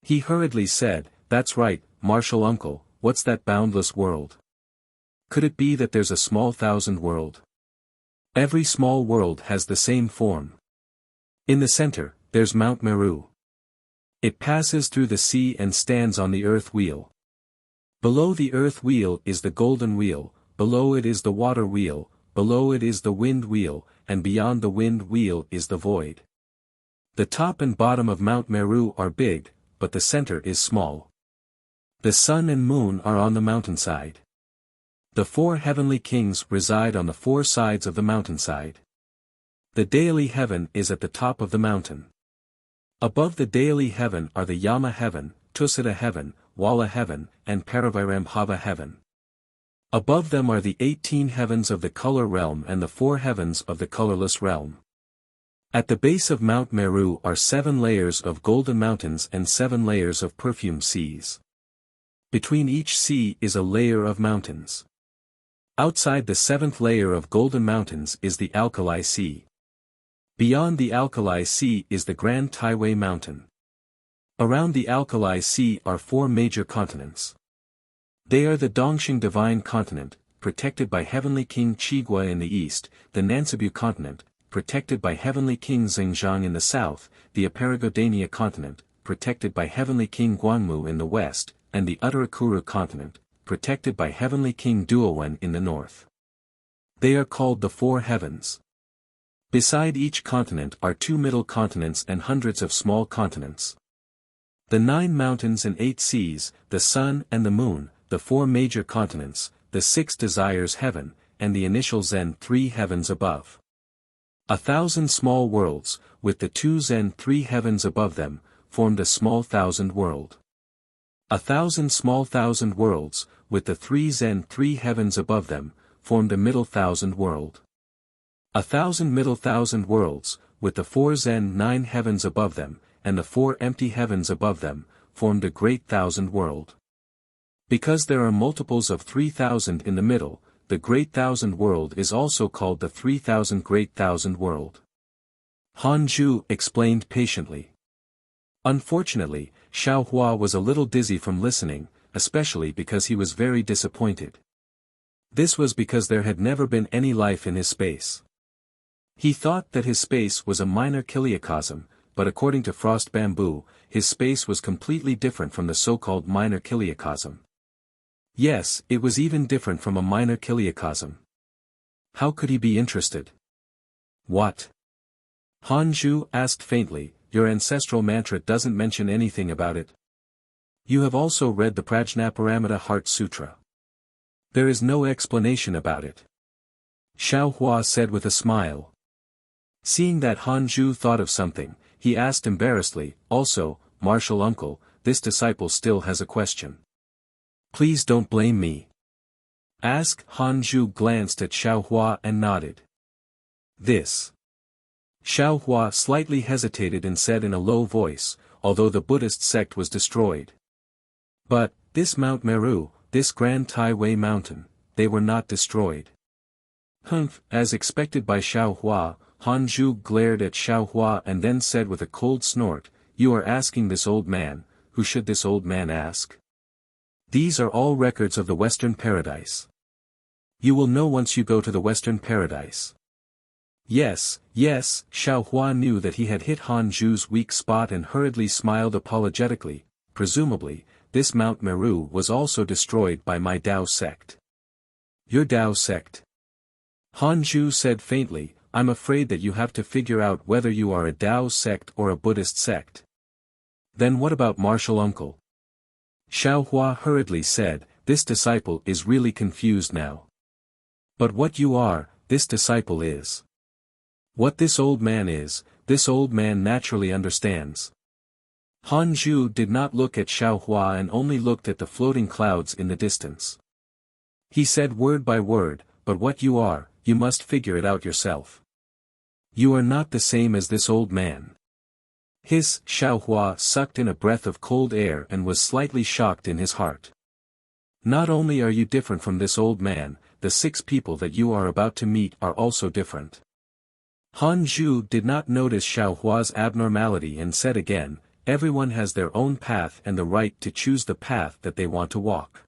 He hurriedly said, that's right, martial uncle, what's that boundless world? Could it be that there's a small thousand world? Every small world has the same form. In the center, there's Mount Meru. It passes through the sea and stands on the earth wheel. Below the earth wheel is the golden wheel, below it is the water wheel, below it is the wind wheel, and beyond the wind wheel is the void. The top and bottom of Mount Meru are big, but the center is small. The sun and moon are on the mountainside. The 4 heavenly kings reside on the 4 sides of the mountainside. The Deity heaven is at the top of the mountain. Above the Deity heaven are the Yama heaven, Tusita heaven, Wala heaven, and Paravirambhava heaven. Above them are the 18 heavens of the color realm and the 4 heavens of the colorless realm. At the base of Mount Meru are 7 layers of golden mountains and 7 layers of perfume seas. Between each sea is a layer of mountains. Outside the 7th layer of golden mountains is the Alkali Sea. Beyond the Alkali Sea is the Grand Taiwei Mountain. Around the Alkali Sea are 4 major continents. They are the Dongxing Divine Continent, protected by Heavenly King Qigua in the east, the Nansibu Continent, protected by Heavenly King Xingzhang in the south, the Aparagodania Continent, protected by Heavenly King Guangmu in the west, and the Uttarakuru Continent, protected by Heavenly King Duowen in the north. They are called the 4 heavens. Beside each continent are 2 middle continents and hundreds of small continents. The 9 mountains and 8 seas, the sun and the moon, the 4 major continents, the 6 desires heaven, and the initial Zen 3 heavens above. 1,000 small worlds, with the 2 Zen 3 heavens above them, formed a small thousand world. 1,000 small thousand worlds, with the 3 Zen 3 heavens above them, formed a middle thousand world. 1,000 middle thousand worlds, with the 4 Zen 9 heavens above them, and the 4 empty heavens above them, formed a great thousand world. Because there are multiples of 3,000 in the middle, the great thousand world is also called the 3,000 great thousand world. Han Zhu explained patiently. Unfortunately, Xiao Hua was a little dizzy from listening, especially because he was very disappointed. This was because there had never been any life in his space. He thought that his space was a minor kiliacosm, but according to Frost Bamboo, his space was completely different from the so-called minor kiliacosm. Yes, it was even different from a minor kiliacosm. How could he be interested? What? Han Zhu asked faintly, your ancestral mantra doesn't mention anything about it. You have also read the Prajnaparamita Heart Sutra. There is no explanation about it. Xiao Hua said with a smile. Seeing that Han Zhu thought of something, he asked embarrassedly, also, martial uncle, this disciple still has a question. Please don't blame me. Ask. Han Zhu glanced at Xiao Hua and nodded. This. Xiao Hua slightly hesitated and said in a low voice, although the Buddhist sect was destroyed. But, this Mount Meru, this Grand Tai Wei mountain, they were not destroyed. Humph, as expected by Xiao Hua, Han Zhu glared at Xiao Hua and then said with a cold snort, "You are asking this old man, who should this old man ask? These are all records of the Western Paradise. You will know once you go to the Western Paradise." Yes, yes, Xiao Hua knew that he had hit Han Zhu's weak spot and hurriedly smiled apologetically. Presumably, this Mount Meru was also destroyed by my Dao sect. Your Dao sect? Han Zhu said faintly, "I'm afraid that you have to figure out whether you are a Dao sect or a Buddhist sect." "Then what about martial uncle?" Xiao Hua hurriedly said, "This disciple is really confused now. But what you are, this disciple is. What this old man is, this old man naturally understands." Han Zhu did not look at Xiao Hua and only looked at the floating clouds in the distance. He said word by word, "But what you are, you must figure it out yourself. You are not the same as this old man." Hiss, Xiao Hua sucked in a breath of cold air and was slightly shocked in his heart. "Not only are you different from this old man, the 6 people that you are about to meet are also different." Han Zhu did not notice Xiao Hua's abnormality and said again, "Everyone has their own path and the right to choose the path that they want to walk.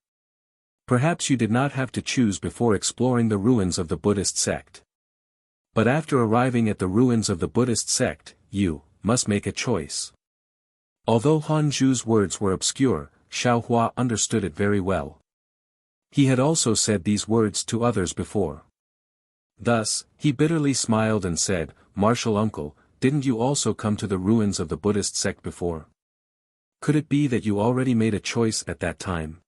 Perhaps you did not have to choose before exploring the ruins of the Buddhist sect. But after arriving at the ruins of the Buddhist sect, you must make a choice." Although Han Zhu's words were obscure, Xiao Hua understood it very well. He had also said these words to others before. Thus, he bitterly smiled and said, "Martial uncle, didn't you also come to the ruins of the Buddhist sect before? Could it be that you already made a choice at that time?"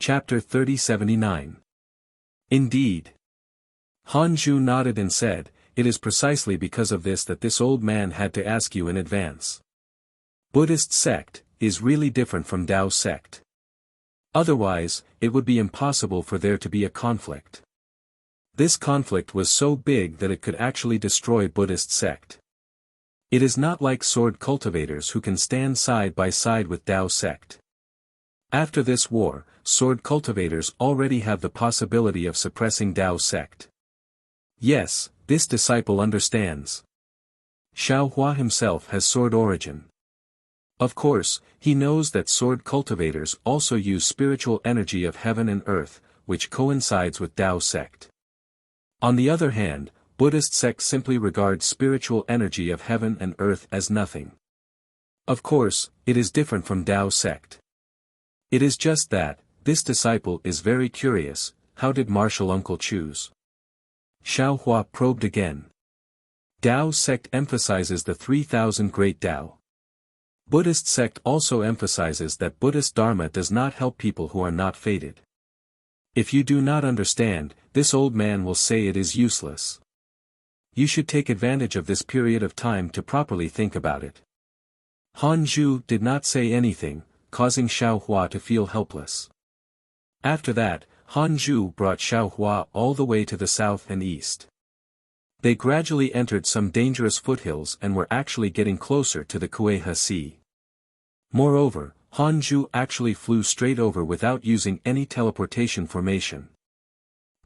Chapter 3079. Indeed. Han Zhu nodded and said, "It is precisely because of this that this old man had to ask you in advance. Buddhist sect is really different from Dao sect. Otherwise, it would be impossible for there to be a conflict. This conflict was so big that it could actually destroy Buddhist sect. It is not like sword cultivators who can stand side by side with Dao sect. After this war, sword cultivators already have the possibility of suppressing Dao sect. Yes, this disciple understands. Xiao Hua himself has sword origin. Of course, he knows that sword cultivators also use spiritual energy of heaven and earth, which coincides with Dao sect. On the other hand, Buddhist sect simply regards spiritual energy of heaven and earth as nothing. Of course, it is different from Dao sect. It is just that, this disciple is very curious, how did martial uncle choose? Xiao Hua probed again. Dao sect emphasizes the 3,000 great Dao. Buddhist sect also emphasizes that Buddhist Dharma does not help people who are not fated. If you do not understand, this old man will say it is useless. You should take advantage of this period of time to properly think about it." Han Zhu did not say anything, causing Xiao Hua to feel helpless. After that, Han Zhu brought Xiao Hua all the way to the south and east. They gradually entered some dangerous foothills and were actually getting closer to the Kuei-he Sea. Moreover, Han Zhu actually flew straight over without using any teleportation formation.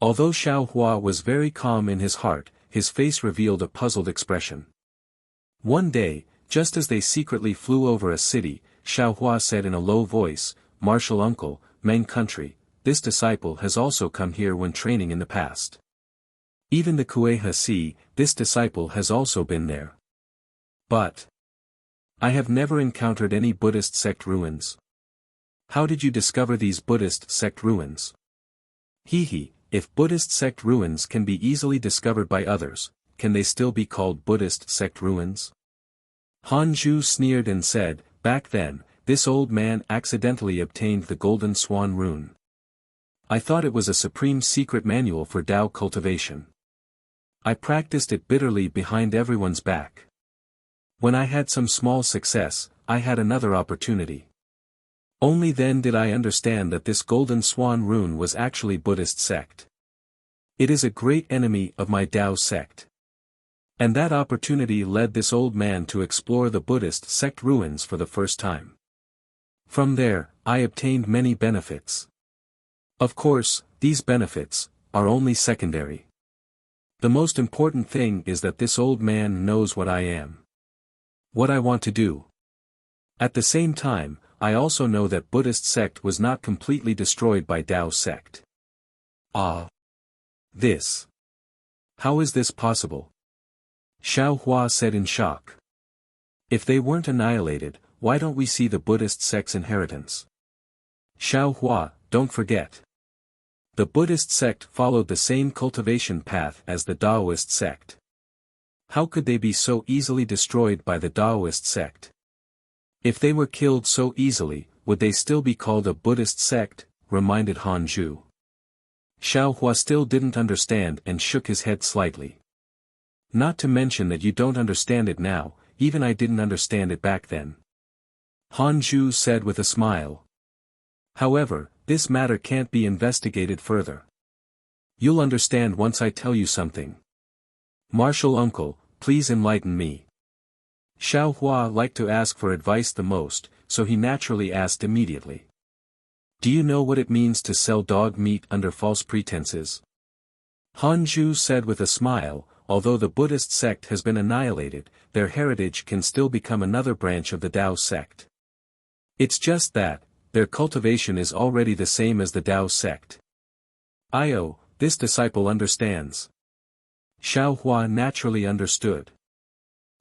Although Xiao Hua was very calm in his heart, his face revealed a puzzled expression. One day, just as they secretly flew over a city, Xiao Hua said in a low voice, "Martial uncle, Meng country, this disciple has also come here when training in the past. Even the Kuei-he Sea, this disciple has also been there. But I have never encountered any Buddhist sect ruins. How did you discover these Buddhist sect ruins?" If Buddhist sect ruins can be easily discovered by others, can they still be called Buddhist sect ruins? Han Zhu sneered and said, "Back then, this old man accidentally obtained the Golden Swan rune. I thought it was a supreme secret manual for Dao cultivation. I practiced it bitterly behind everyone's back. When I had some small success, I had another opportunity. Only then did I understand that this Golden Swan rune was actually Buddhist sect. It is a great enemy of my Dao sect. And that opportunity led this old man to explore the Buddhist sect ruins for the first time. From there, I obtained many benefits. Of course, these benefits are only secondary. The most important thing is that this old man knows what I am. What I want to do. At the same time, I also know that Buddhist sect was not completely destroyed by Tao sect. Ah. This. How is this possible? Xiao Hua said in shock. If they weren't annihilated, why don't we see the Buddhist sect's inheritance? Xiao Hua, don't forget. The Buddhist sect followed the same cultivation path as the Taoist sect. How could they be so easily destroyed by the Taoist sect? If they were killed so easily, would they still be called a Buddhist sect? Reminded Han Zhu. Xiao Hua still didn't understand and shook his head slightly. Not to mention that you don't understand it now, even I didn't understand it back then. Han Zhu said with a smile. However, this matter can't be investigated further. You'll understand once I tell you something. Martial uncle, please enlighten me. Xiao Hua liked to ask for advice the most, so he naturally asked immediately. Do you know what it means to sell dog meat under false pretenses? Han Zhu said with a smile, although the Buddhist sect has been annihilated, their heritage can still become another branch of the Tao sect. It's just that, their cultivation is already the same as the Tao sect. This disciple understands. Xiao Hua naturally understood.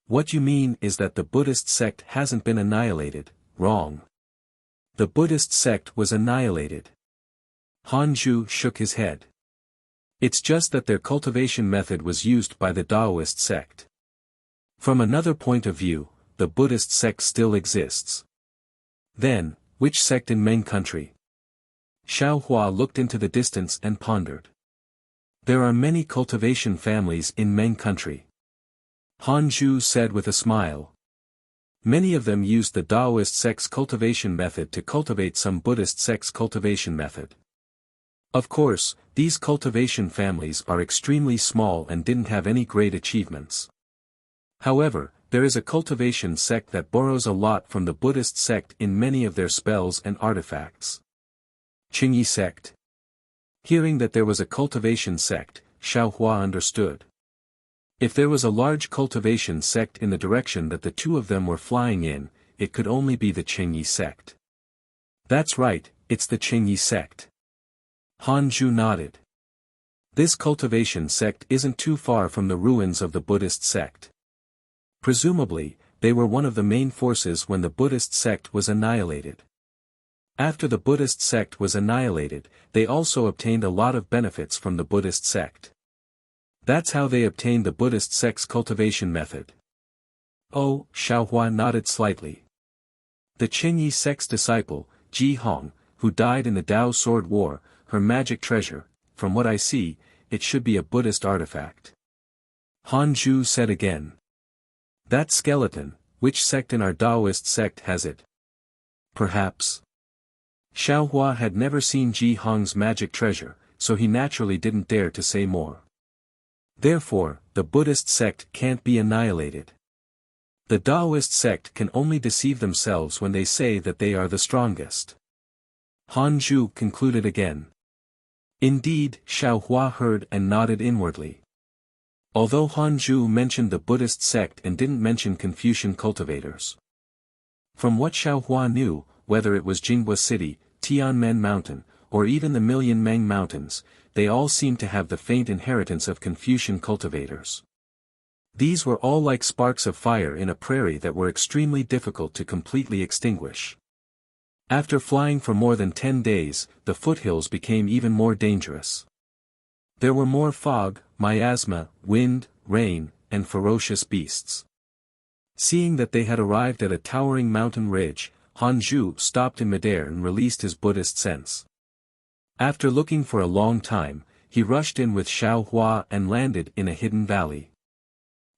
What you mean is that the Buddhist sect hasn't been annihilated, wrong. The Buddhist sect was annihilated. Han Zhu shook his head. It's just that their cultivation method was used by the Taoist sect. From another point of view, the Buddhist sect still exists. Then, which sect in Meng country? Xiao Hua looked into the distance and pondered. There are many cultivation families in Meng country. Han Zhu said with a smile. Many of them used the Taoist sect's cultivation method to cultivate some Buddhist sect's cultivation method. Of course, these cultivation families are extremely small and didn't have any great achievements. However, there is a cultivation sect that borrows a lot from the Buddhist sect in many of their spells and artifacts. Qingyi sect. Hearing that there was a cultivation sect, Xiao Hua understood. If there was a large cultivation sect in the direction that the two of them were flying in, it could only be the Qingyi sect. That's right, it's the Qingyi sect. Han Zhu nodded. This cultivation sect isn't too far from the ruins of the Buddhist sect. Presumably, they were one of the main forces when the Buddhist sect was annihilated. After the Buddhist sect was annihilated, they also obtained a lot of benefits from the Buddhist sect. That's how they obtained the Buddhist sect's cultivation method. Oh, Xiao Hua nodded slightly. The Qingyi sect's disciple, Ji Hong, who died in the Tao Sword War, her magic treasure, from what I see, it should be a Buddhist artifact. Han Zhu said again. That skeleton, which sect in our Taoist sect has it? Perhaps. Xiao Hua had never seen Ji Hong's magic treasure, so he naturally didn't dare to say more. Therefore, the Buddhist sect can't be annihilated. The Taoist sect can only deceive themselves when they say that they are the strongest. Han Zhu concluded again. Indeed, Xiao Hua heard and nodded inwardly. Although Han Zhu mentioned the Buddhist sect and didn't mention Confucian cultivators. From what Xiao Hua knew, whether it was Jinghua City, Tianmen Mountain, or even the Million Meng Mountains, they all seemed to have the faint inheritance of Confucian cultivators. These were all like sparks of fire in a prairie that were extremely difficult to completely extinguish. After flying for more than 10 days, the foothills became even more dangerous. There were more fog, miasma, wind, rain, and ferocious beasts. Seeing that they had arrived at a towering mountain ridge, Han Zhu stopped in midair and released his Buddhist sense. After looking for a long time, he rushed in with Xiao Hua and landed in a hidden valley.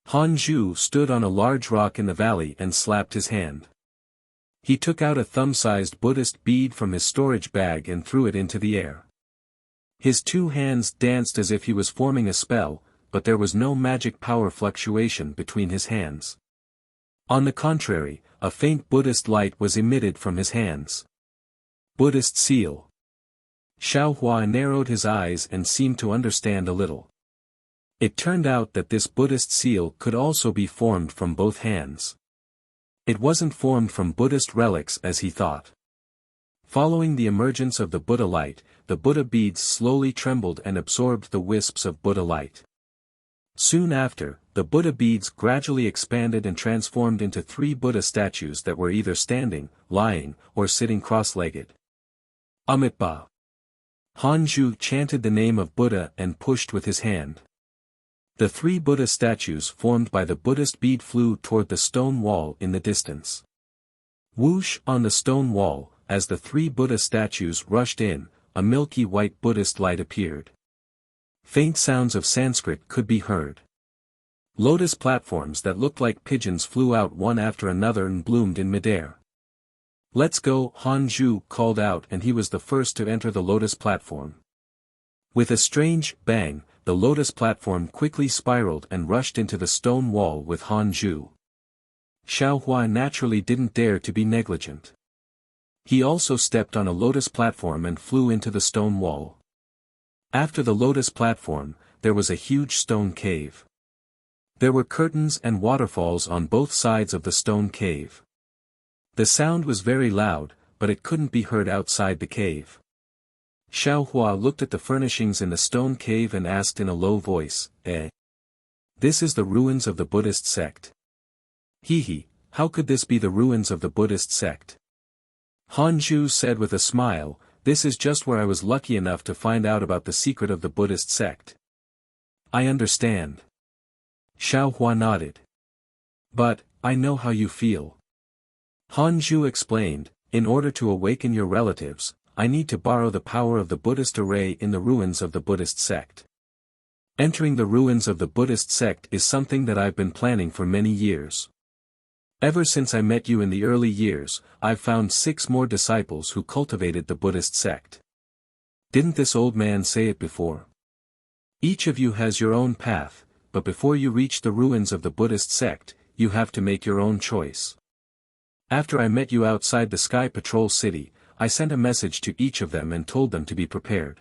Han Zhu stood on a large rock in the valley and slapped his hand. He took out a thumb-sized Buddhist bead from his storage bag and threw it into the air. His two hands danced as if he was forming a spell, but there was no magic power fluctuation between his hands. On the contrary, a faint Buddhist light was emitted from his hands. Buddhist seal. Xiao Hua narrowed his eyes and seemed to understand a little. It turned out that this Buddhist seal could also be formed from both hands. It wasn't formed from Buddhist relics as he thought. Following the emergence of the Buddha light, the Buddha beads slowly trembled and absorbed the wisps of Buddha light. Soon after, the Buddha beads gradually expanded and transformed into 3 Buddha statues that were either standing, lying, or sitting cross-legged. Amitabha. Hanju chanted the name of Buddha and pushed with his hand. The 3 Buddha statues formed by the Buddhist bead flew toward the stone wall in the distance. Whoosh on the stone wall, as the 3 Buddha statues rushed in, a milky white Buddhist light appeared. Faint sounds of Sanskrit could be heard. Lotus platforms that looked like pigeons flew out one after another and bloomed in midair. "Let's go," Hanju called out, and he was the first to enter the lotus platform. With a strange bang, the lotus platform quickly spiraled and rushed into the stone wall with Hanju. Xiao Hua naturally didn't dare to be negligent. He also stepped on a lotus platform and flew into the stone wall. After the lotus platform, there was a huge stone cave. There were curtains and waterfalls on both sides of the stone cave. The sound was very loud, but it couldn't be heard outside the cave. Xiao Hua looked at the furnishings in the stone cave and asked in a low voice, "Eh? This is the ruins of the Buddhist sect." "Hee, how could this be the ruins of the Buddhist sect?" Hanju said with a smile, "This is just where I was lucky enough to find out about the secret of the Buddhist sect." "I understand." Xiao Hua nodded. "But, I know how you feel." Hanju explained, "In order to awaken your relatives, I need to borrow the power of the Buddhist array in the ruins of the Buddhist sect. Entering the ruins of the Buddhist sect is something that I've been planning for many years. Ever since I met you in the early years, I've found 6 more disciples who cultivated the Buddhist sect. Didn't this old man say it before? Each of you has your own path, but before you reach the ruins of the Buddhist sect, you have to make your own choice. After I met you outside the Sky Patrol City, I sent a message to each of them and told them to be prepared.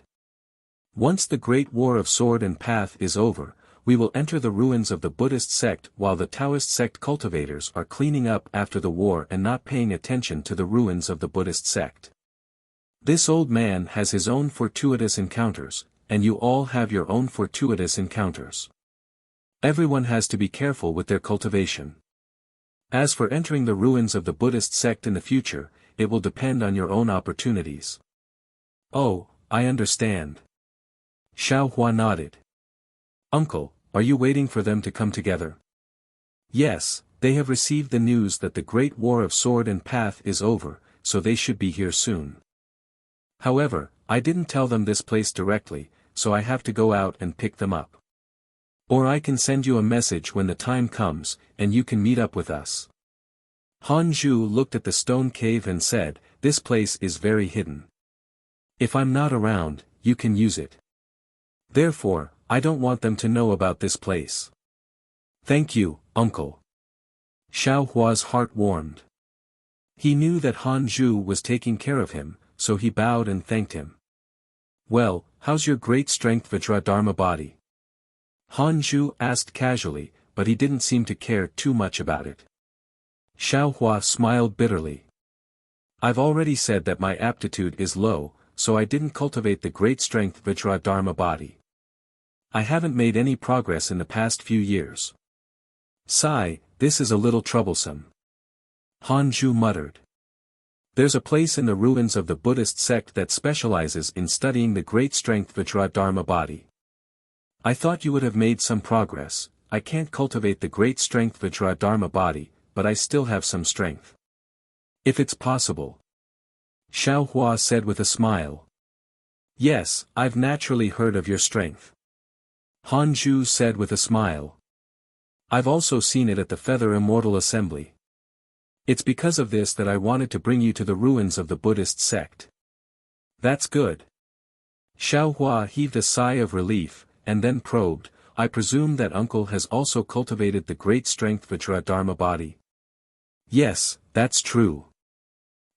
Once the Great War of Sword and Path is over, we will enter the ruins of the Buddhist sect while the Taoist sect cultivators are cleaning up after the war and not paying attention to the ruins of the Buddhist sect. This old man has his own fortuitous encounters, and you all have your own fortuitous encounters. Everyone has to be careful with their cultivation. As for entering the ruins of the Buddhist sect in the future, it will depend on your own opportunities." "Oh, I understand." Xiao Hua nodded. "Uncle, are you waiting for them to come together?" "Yes, they have received the news that the Great War of Sword and Path is over, so they should be here soon. However, I didn't tell them this place directly, so I have to go out and pick them up. Or I can send you a message when the time comes, and you can meet up with us." Hanju looked at the stone cave and said, "This place is very hidden. If I'm not around, you can use it. Therefore, I don't want them to know about this place." "Thank you, uncle." Xiao Hua's heart warmed. He knew that Hanju was taking care of him, so he bowed and thanked him. "Well, how's your great strength Vajradharma body?" Hanju asked casually, but he didn't seem to care too much about it. Xiao Hua smiled bitterly. "I've already said that my aptitude is low, so I didn't cultivate the great strength Vajradharma body. I haven't made any progress in the past few years. Sigh, this is a little troublesome." Hanju muttered. "There's a place in the ruins of the Buddhist sect that specializes in studying the great strength Vajradharma body. I thought you would have made some progress. I can't cultivate the great strength Vajradharma body, but I still have some strength. If it's possible." Xiao Hua said with a smile. "Yes, I've naturally heard of your strength." Hanju said with a smile. "I've also seen it at the Feather Immortal Assembly. It's because of this that I wanted to bring you to the ruins of the Buddhist sect." "That's good." Xiao Hua heaved a sigh of relief, and then probed, I presume that uncle has also cultivated the great strength Vajradharma body. Yes, that's true.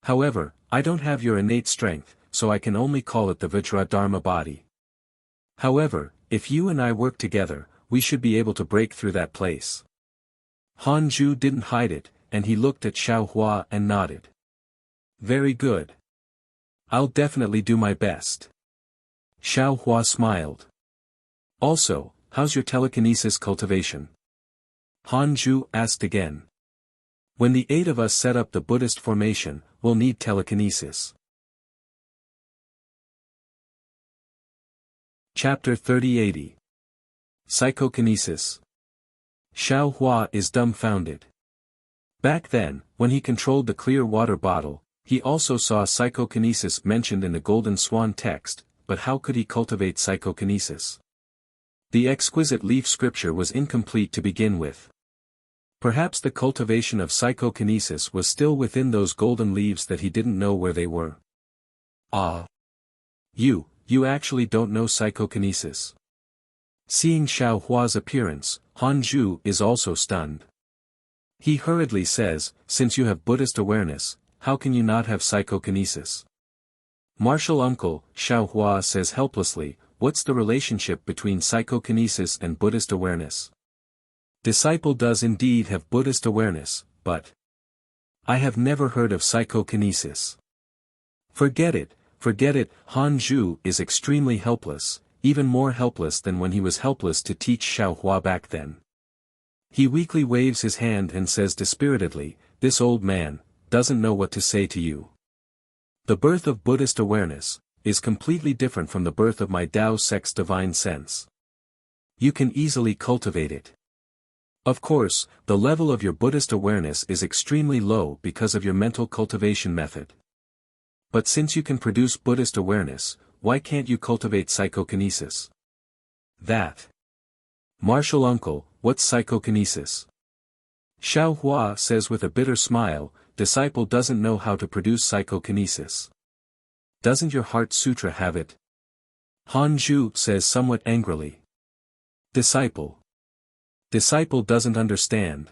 However, I don't have your innate strength, so I can only call it the Vajradharma body. However, if you and I work together, we should be able to break through that place. Han Ju didn't hide it, and he looked at Xiao Hua and nodded. Very good. I'll definitely do my best. Xiao Hua smiled. Also, how's your telekinesis cultivation? Han Ju asked again. When the 8 of us set up the Buddhist formation, we'll need telekinesis. Chapter 3080. Psychokinesis. Xiao Hua is dumbfounded. Back then, when he controlled the clear water bottle, he also saw psychokinesis mentioned in the Golden Swan text, but how could he cultivate psychokinesis? The exquisite leaf scripture was incomplete to begin with. Perhaps the cultivation of psychokinesis was still within those golden leaves that he didn't know where they were. Ah! You actually don't know psychokinesis. Seeing Xiao Hua's appearance, Han Ju is also stunned. He hurriedly says, since you have Buddhist awareness, how can you not have psychokinesis? Martial uncle, Xiao Hua says helplessly, what's the relationship between psychokinesis and Buddhist awareness? Disciple does indeed have Buddhist awareness, but I have never heard of psychokinesis. Forget it, Han Ju is extremely helpless, even more helpless than when he was helpless to teach Xiao Hua back then. He weakly waves his hand and says dispiritedly, this old man doesn't know what to say to you. The birth of Buddhist awareness is completely different from the birth of my Tao Sect's divine sense. You can easily cultivate it. Of course, the level of your Buddhist awareness is extremely low because of your mental cultivation method. But since you can produce Buddhist awareness, why can't you cultivate psychokinesis? That. Martial uncle, what's psychokinesis? Xiao Hua says with a bitter smile, disciple doesn't know how to produce psychokinesis. Doesn't your Heart Sutra have it? Han Ju says somewhat angrily. Disciple doesn't understand.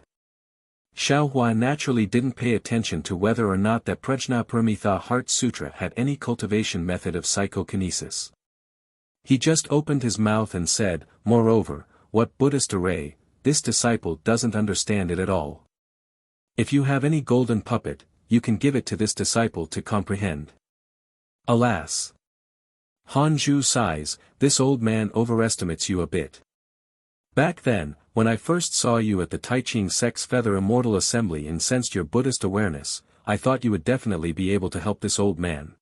Xiao Hua naturally didn't pay attention to whether or not that Prajnaparamita Heart Sutra had any cultivation method of psychokinesis. He just opened his mouth and said, moreover, what Buddhist array, this disciple doesn't understand it at all. If you have any golden puppet, you can give it to this disciple to comprehend. Alas! Han Ju sighs, this old man overestimates you a bit. Back then, when I first saw you at the Taiching Sect's Feather Immortal Assembly and sensed your Buddhist awareness, I thought you would definitely be able to help this old man.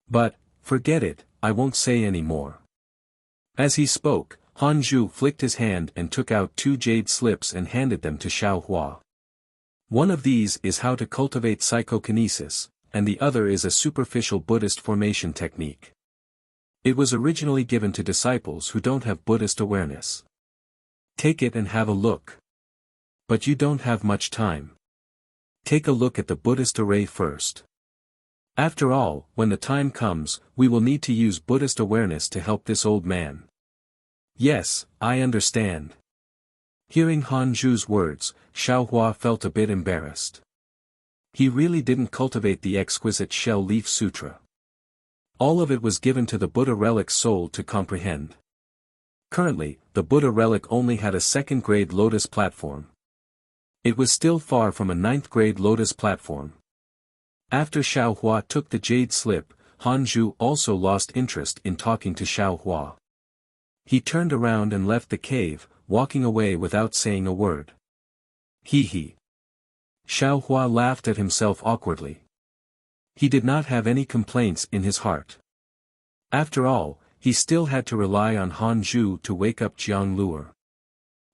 But, forget it, I won't say any more. As he spoke, Han Ju flicked his hand and took out 2 jade slips and handed them to Xiao Hua. One of these is how to cultivate psychokinesis, and the other is a superficial Buddhist formation technique. It was originally given to disciples who don't have Buddhist awareness. Take it and have a look. But you don't have much time. Take a look at the Buddhist array first. After all, when the time comes, we will need to use Buddhist awareness to help this old man. Yes, I understand. Hearing Han Ju's words, Xiao Hua felt a bit embarrassed. He really didn't cultivate the exquisite Shell Leaf Sutra. All of it was given to the Buddha relic soul to comprehend. Currently, the Buddha relic only had a 2nd-grade lotus platform. It was still far from a 9th-grade lotus platform. After Xiao Hua took the jade slip, Han Ju also lost interest in talking to Xiao Hua. He turned around and left the cave, walking away without saying a word. Hee. Xiao Hua laughed at himself awkwardly. He did not have any complaints in his heart. After all, he still had to rely on Han Ju to wake up Jiang Luer.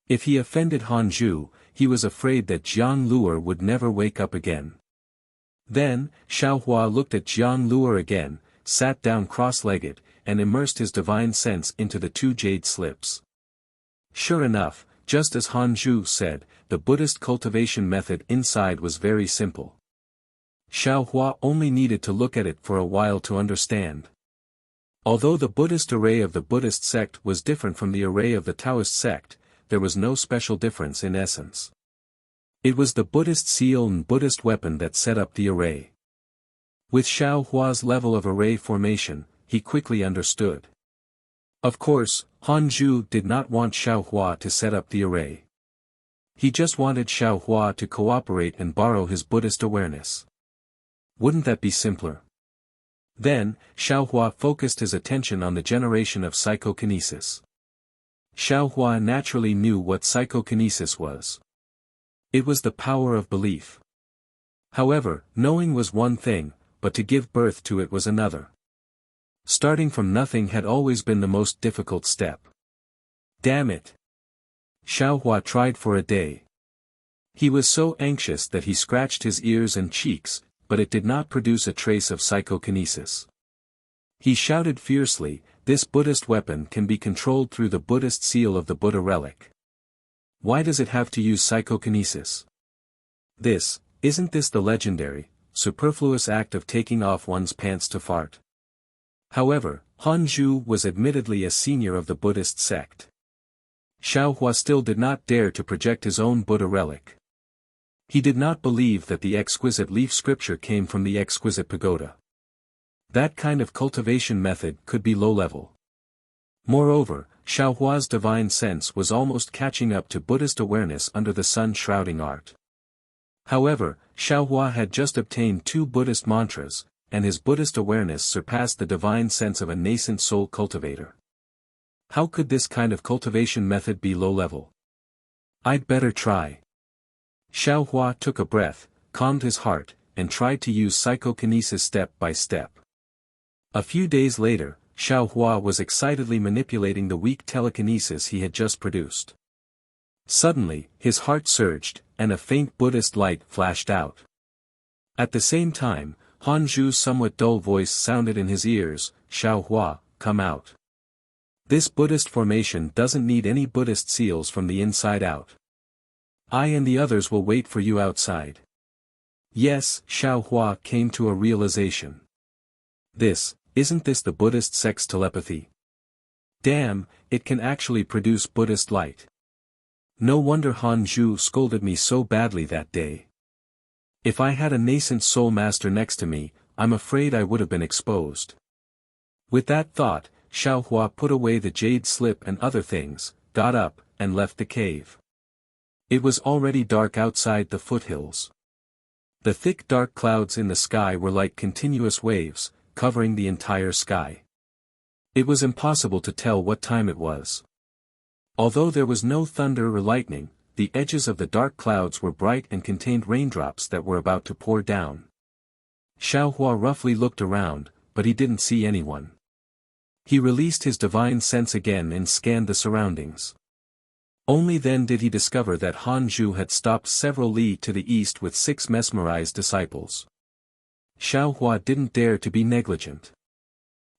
If he offended Han Ju, he was afraid that Jiang Luer would never wake up again. Then, Xiao Hua looked at Jiang Luer again, sat down cross-legged, and immersed his divine sense into the 2 jade slips. Sure enough, just as Han Ju said, the Buddhist cultivation method inside was very simple. Xiao Hua only needed to look at it for a while to understand. Although the Buddhist array of the Buddhist sect was different from the array of the Taoist sect, there was no special difference in essence. It was the Buddhist seal and Buddhist weapon that set up the array. With Xiao Hua's level of array formation, he quickly understood. Of course, Han Zhu did not want Xiao Hua to set up the array. He just wanted Xiao Hua to cooperate and borrow his Buddhist awareness. Wouldn't that be simpler? Then, Xiao Hua focused his attention on the generation of psychokinesis. Xiao Hua naturally knew what psychokinesis was. It was the power of belief. However, knowing was one thing, but to give birth to it was another. Starting from nothing had always been the most difficult step. Damn it! Xiao Hua tried for a day. He was so anxious that he scratched his ears and cheeks, but it did not produce a trace of psychokinesis. He shouted fiercely, "This Buddhist weapon can be controlled through the Buddhist seal of the Buddha relic. Why does it have to use psychokinesis? Isn't this the legendary, superfluous act of taking off one's pants to fart?" However, Han Zhu was admittedly a senior of the Buddhist sect. Xiao Hua still did not dare to project his own Buddha relic. He did not believe that the exquisite leaf scripture came from the exquisite pagoda. That kind of cultivation method could be low-level. Moreover, Xiao Hua's divine sense was almost catching up to Buddhist awareness under the sun-shrouding art. However, Xiao Hua had just obtained 2 Buddhist mantras, and his Buddhist awareness surpassed the divine sense of a nascent soul cultivator. How could this kind of cultivation method be low-level? I'd better try. Xiao Hua took a breath, calmed his heart, and tried to use psychokinesis step by step. A few days later, Xiao Hua was excitedly manipulating the weak telekinesis he had just produced. Suddenly, his heart surged, and a faint Buddhist light flashed out. At the same time, Han Zhu's somewhat dull voice sounded in his ears, "Xiao Hua, come out. This Buddhist formation doesn't need any Buddhist seals from the inside out. I and the others will wait for you outside." Yes, Xiao Hua came to a realization. Isn't this the Buddhist sect's telepathy? Damn, it can actually produce Buddhist light. No wonder Han Zhu scolded me so badly that day. If I had a nascent soul master next to me, I'm afraid I would have been exposed. With that thought, Xiao Hua put away the jade slip and other things, got up, and left the cave. It was already dark outside the foothills. The thick dark clouds in the sky were like continuous waves, covering the entire sky. It was impossible to tell what time it was. Although there was no thunder or lightning, the edges of the dark clouds were bright and contained raindrops that were about to pour down. Xiao Hua roughly looked around, but he didn't see anyone. He released his divine sense again and scanned the surroundings. Only then did he discover that Han Zhu had stopped several li to the east with 6 mesmerized disciples. Xiao Hua didn't dare to be negligent.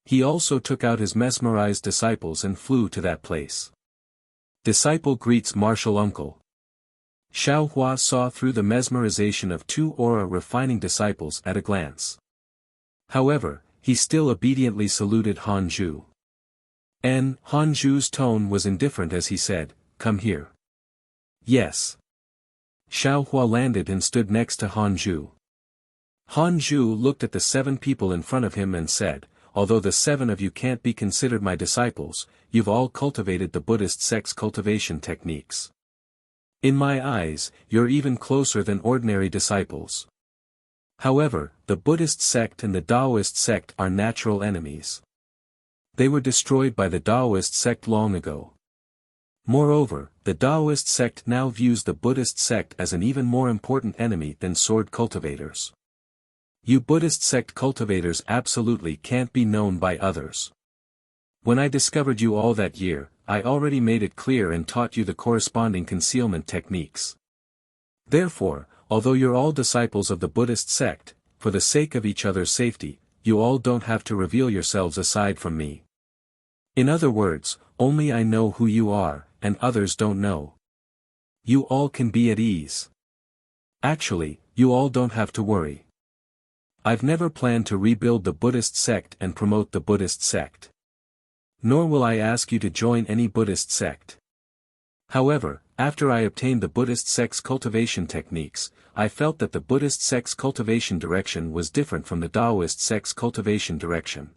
He also took out his mesmerized disciples and flew to that place. Disciple greets martial uncle. Xiao Hua saw through the mesmerization of 2 aura-refining disciples at a glance. However, he still obediently saluted Han Zhu. Han Zhu's tone was indifferent as he said, "Come here." "Yes." Xiao Hua landed and stood next to Han Zhu. Han Zhu looked at the 7 people in front of him and said, "Although the 7 of you can't be considered my disciples, you've all cultivated the Buddhist sect's cultivation techniques. In my eyes, you're even closer than ordinary disciples. However, the Buddhist sect and the Taoist sect are natural enemies. They were destroyed by the Taoist sect long ago. Moreover, the Taoist sect now views the Buddhist sect as an even more important enemy than sword cultivators. You Buddhist sect cultivators absolutely can't be known by others. When I discovered you all that year, I already made it clear and taught you the corresponding concealment techniques. Therefore, although you're all disciples of the Buddhist sect, for the sake of each other's safety, you all don't have to reveal yourselves aside from me. In other words, only I know who you are, and others don't know. You all can be at ease. Actually, you all don't have to worry. I've never planned to rebuild the Buddhist sect and promote the Buddhist sect. Nor will I ask you to join any Buddhist sect. However, after I obtained the Buddhist sect's cultivation techniques, I felt that the Buddhist sect's cultivation direction was different from the Taoist sect's cultivation direction.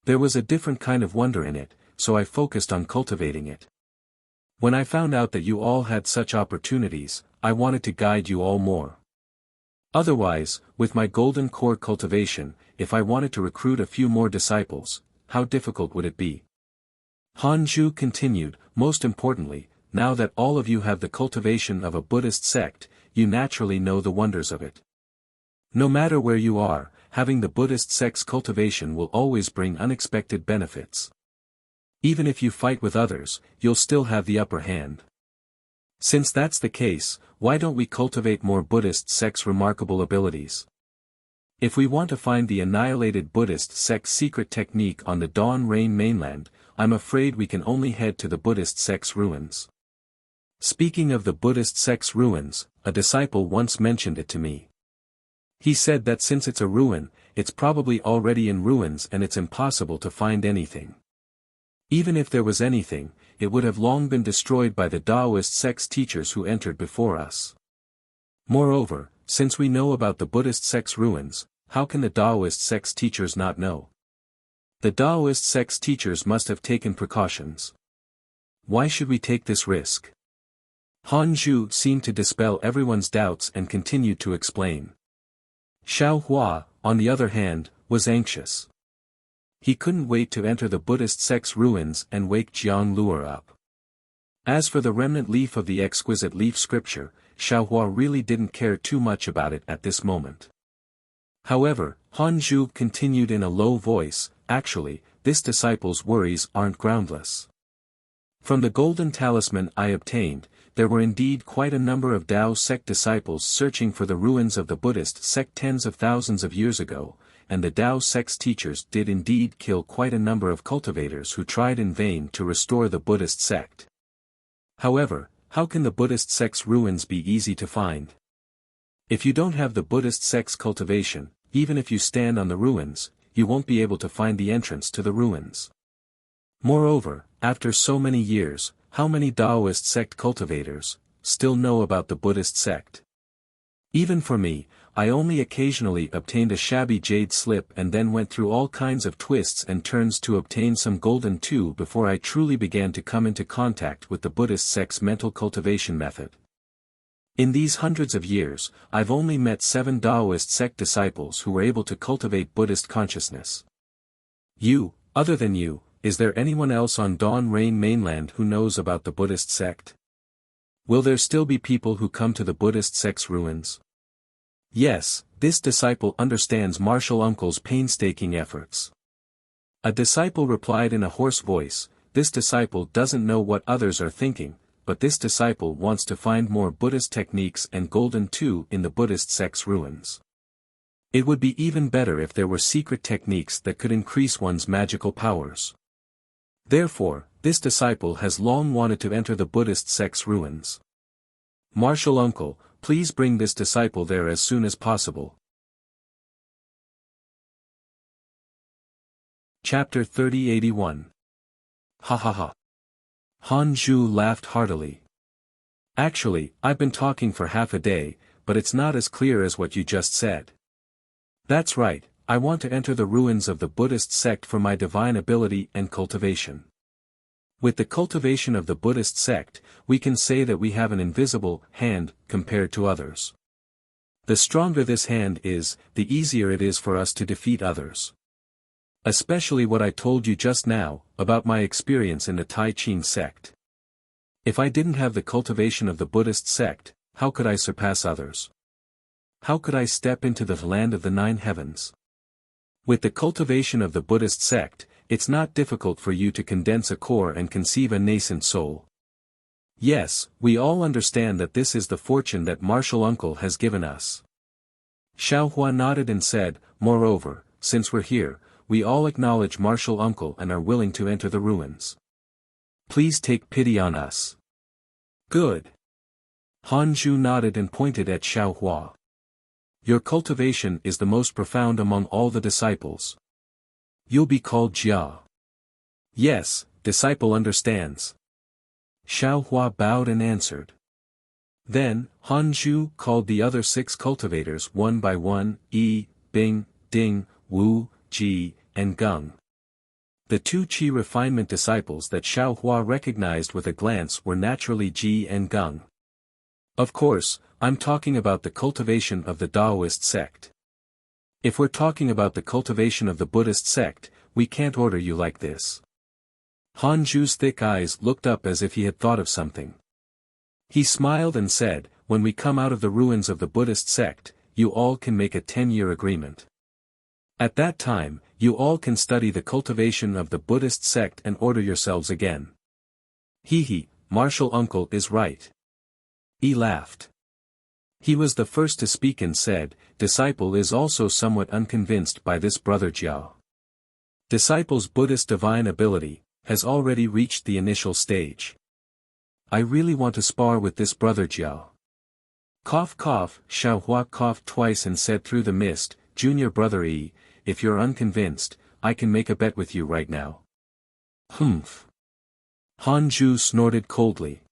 There was a different kind of wonder in it, so I focused on cultivating it. When I found out that you all had such opportunities, I wanted to guide you all more. Otherwise, with my golden core cultivation, if I wanted to recruit a few more disciples, how difficult would it be? Hanju continued, most importantly, now that all of you have the cultivation of a Buddhist sect, you naturally know the wonders of it. No matter where you are, having the Buddhist sect's cultivation will always bring unexpected benefits. Even if you fight with others, you'll still have the upper hand. Since that's the case, why don't we cultivate more Buddhist sect's remarkable abilities? If we want to find the annihilated Buddhist sect's secret technique on the Dawn Rain mainland, I'm afraid we can only head to the Buddhist sect's ruins. Speaking of the Buddhist sect's ruins, a disciple once mentioned it to me. He said that since it's a ruin, it's probably already in ruins and it's impossible to find anything. Even if there was anything, it would have long been destroyed by the Taoist sect's teachers who entered before us. Moreover, since we know about the Buddhist sect's ruins, how can the Taoist sect's teachers not know? The Taoist sect's teachers must have taken precautions. Why should we take this risk? Hanju seemed to dispel everyone's doubts and continued to explain. Xiao Hua, on the other hand, was anxious. He couldn't wait to enter the Buddhist sect's ruins and wake Jiang Luo up. As for the remnant leaf of the exquisite leaf scripture, Xiao Hua really didn't care too much about it at this moment. However, Hanju continued in a low voice, actually, this disciple's worries aren't groundless. From the golden talisman I obtained, there were indeed quite a number of Tao sect disciples searching for the ruins of the Buddhist sect tens of thousands of years ago, and the Tao sect's teachers did indeed kill quite a number of cultivators who tried in vain to restore the Buddhist sect. However, how can the Buddhist sect's ruins be easy to find? If you don't have the Buddhist sect's cultivation, even if you stand on the ruins, you won't be able to find the entrance to the ruins. Moreover, after so many years, how many Taoist sect cultivators still know about the Buddhist sect? Even for me, I only occasionally obtained a shabby jade slip and then went through all kinds of twists and turns to obtain some golden too before I truly began to come into contact with the Buddhist sect's mental cultivation method. In these hundreds of years, I've only met 7 Taoist sect disciples who were able to cultivate Buddhist consciousness. Other than you, is there anyone else on Dawn Rain mainland who knows about the Buddhist sect? Will there still be people who come to the Buddhist sect's ruins? Yes, this disciple understands Martial Uncle's painstaking efforts. A disciple replied in a hoarse voice, this disciple doesn't know what others are thinking, but this disciple wants to find more Buddhist techniques and golden too in the Buddhist sect's ruins. It would be even better if there were secret techniques that could increase one's magical powers. Therefore, this disciple has long wanted to enter the Buddhist sect's ruins. Martial Uncle, please bring this disciple there as soon as possible. Chapter 3081. Ha ha ha. Hanju laughed heartily. Actually, I've been talking for half a day, but it's not as clear as what you just said. That's right, I want to enter the ruins of the Buddhist sect for my divine ability and cultivation. With the cultivation of the Buddhist sect, we can say that we have an invisible hand compared to others. The stronger this hand is, the easier it is for us to defeat others. Especially what I told you just now, about my experience in the Tai Chin sect. If I didn't have the cultivation of the Buddhist sect, how could I surpass others? How could I step into the land of the 9 heavens? With the cultivation of the Buddhist sect, it's not difficult for you to condense a core and conceive a nascent soul. Yes, we all understand that this is the fortune that Martial Uncle has given us. Xiao Hua nodded and said, moreover, since we're here, we all acknowledge Martial Uncle and are willing to enter the ruins. Please take pity on us. Good. Hanju nodded and pointed at Xiao Hua. Your cultivation is the most profound among all the disciples. You'll be called Jia. Yes, disciple understands. Xiao Hua bowed and answered. Then, Han Zhu called the other 6 cultivators one by one, Yi, Bing, Ding, Wu, Ji, and Geng. The 2 Qi refinement disciples that Xiao Hua recognized with a glance were naturally Ji and Geng. Of course, I'm talking about the cultivation of the Taoist sect. If we're talking about the cultivation of the Buddhist sect, we can't order you like this. Han Zhu's thick eyes looked up as if he had thought of something. He smiled and said, when we come out of the ruins of the Buddhist sect, you all can make a 10-year agreement. At that time, you all can study the cultivation of the Buddhist sect and order yourselves again. He, Martial Uncle is right. He laughed. He was the first to speak and said, disciple is also somewhat unconvinced by this brother Jiao. Disciple's Buddhist divine ability has already reached the initial stage. I really want to spar with this brother Jiao. Cough cough, Xiao Hua coughed twice and said through the mist, Junior brother Yi, if you're unconvinced, I can make a bet with you right now. Humph. Han Zhu snorted coldly.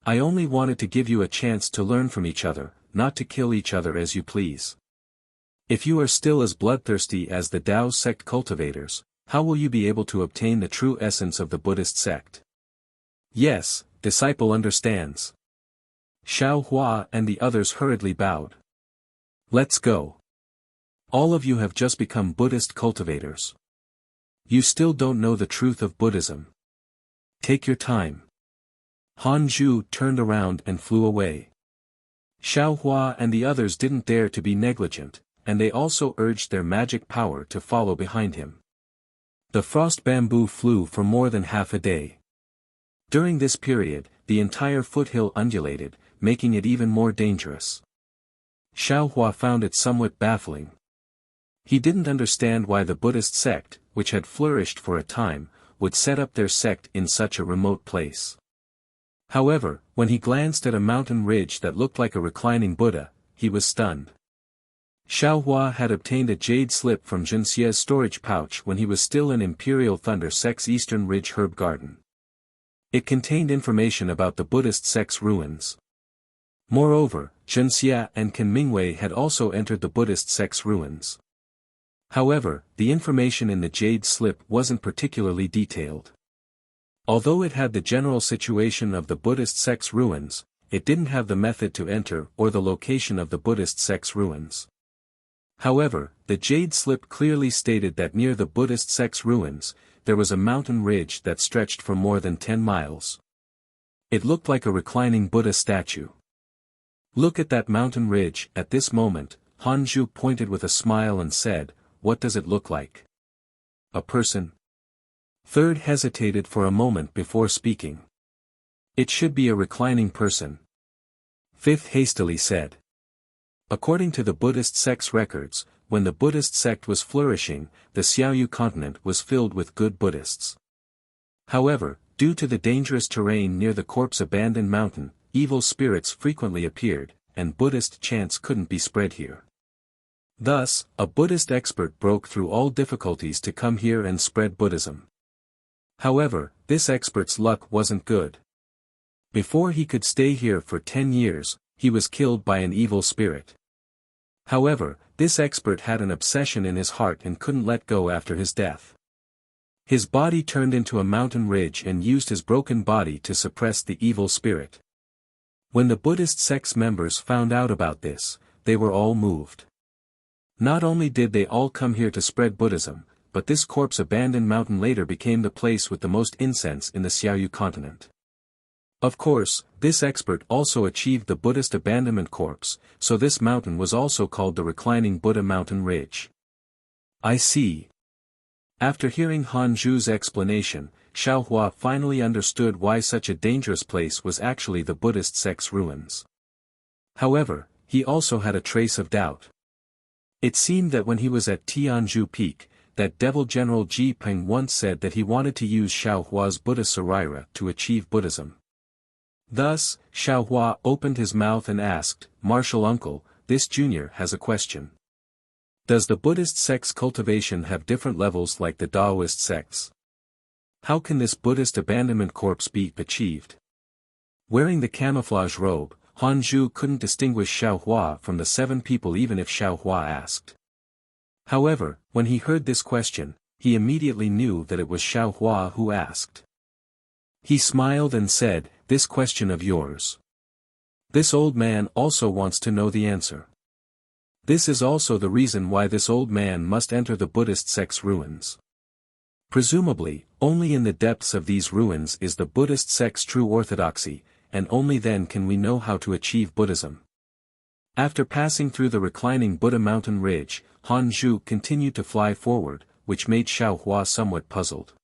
I only wanted to give you a chance to learn from each other, not to kill each other as you please. If you are still as bloodthirsty as the Tao sect cultivators, how will you be able to obtain the true essence of the Buddhist sect? Yes, disciple understands. Xiao Hua and the others hurriedly bowed. Let's go. All of you have just become Buddhist cultivators. You still don't know the truth of Buddhism. Take your time. Han Zhu turned around and flew away. Xiao Hua and the others didn't dare to be negligent, and they also urged their magic power to follow behind him. The frost bamboo flew for more than half a day. During this period, the entire foothill undulated, making it even more dangerous. Xiao Hua found it somewhat baffling. He didn't understand why the Buddhist sect, which had flourished for a time, would set up their sect in such a remote place. However, when he glanced at a mountain ridge that looked like a reclining Buddha, he was stunned. Xiao Hua had obtained a jade slip from Jinxie's storage pouch when he was still in Imperial Thunder Sect's Eastern Ridge Herb Garden. It contained information about the Buddhist sect's ruins. Moreover, Jinxie and Qin Mingwei had also entered the Buddhist sect's ruins. However, the information in the jade slip wasn't particularly detailed. Although it had the general situation of the Buddhist sect's ruins, it didn't have the method to enter or the location of the Buddhist sect's ruins. However, the jade slip clearly stated that near the Buddhist sect's ruins, there was a mountain ridge that stretched for more than 10 miles. It looked like a reclining Buddha statue. Look at that mountain ridge. At this moment, Han Zhu pointed with a smile and said, what does it look like? A person? Third hesitated for a moment before speaking. It should be a reclining person. Fifth hastily said. According to the Buddhist sect's records, when the Buddhist sect was flourishing, the Xiaoyu continent was filled with good Buddhists. However, due to the dangerous terrain near the corpse abandoned mountain, evil spirits frequently appeared, and Buddhist chants couldn't be spread here. Thus, a Buddhist expert broke through all difficulties to come here and spread Buddhism. However, this expert's luck wasn't good. Before he could stay here for 10 years, he was killed by an evil spirit. However, this expert had an obsession in his heart and couldn't let go after his death. His body turned into a mountain ridge and used his broken body to suppress the evil spirit. When the Buddhist sect's members found out about this, they were all moved. Not only did they all come here to spread Buddhism, but this corpse-abandoned mountain later became the place with the most incense in the Xiaoyu continent. Of course, this expert also achieved the Buddhist abandonment corpse, so this mountain was also called the Reclining Buddha Mountain Ridge. I see. After hearing Han Zhu's explanation, Xiao Hua finally understood why such a dangerous place was actually the Buddhist sect's ruins. However, he also had a trace of doubt. It seemed that when he was at Tianzhu Peak, that devil General Ji Peng once said that he wanted to use Xiao Hua's Buddha Sarira to achieve Buddhism. Thus, Xiao Hua opened his mouth and asked, Martial Uncle, this junior has a question. Does the Buddhist sect's cultivation have different levels like the Taoist sects? How can this Buddhist abandonment corpse be achieved? Wearing the camouflage robe, Han Zhu couldn't distinguish Xiao Hua from the 7 people even if Xiao Hua asked. However, when he heard this question, he immediately knew that it was Xiao Hua who asked. He smiled and said, "This question of yours. This old man also wants to know the answer. This is also the reason why this old man must enter the Buddhist sect's ruins. Presumably, only in the depths of these ruins is the Buddhist sect's true orthodoxy, and only then can we know how to achieve Buddhism." After passing through the reclining Buddha mountain ridge, Han Zhu continued to fly forward, which made Xiao Hua somewhat puzzled.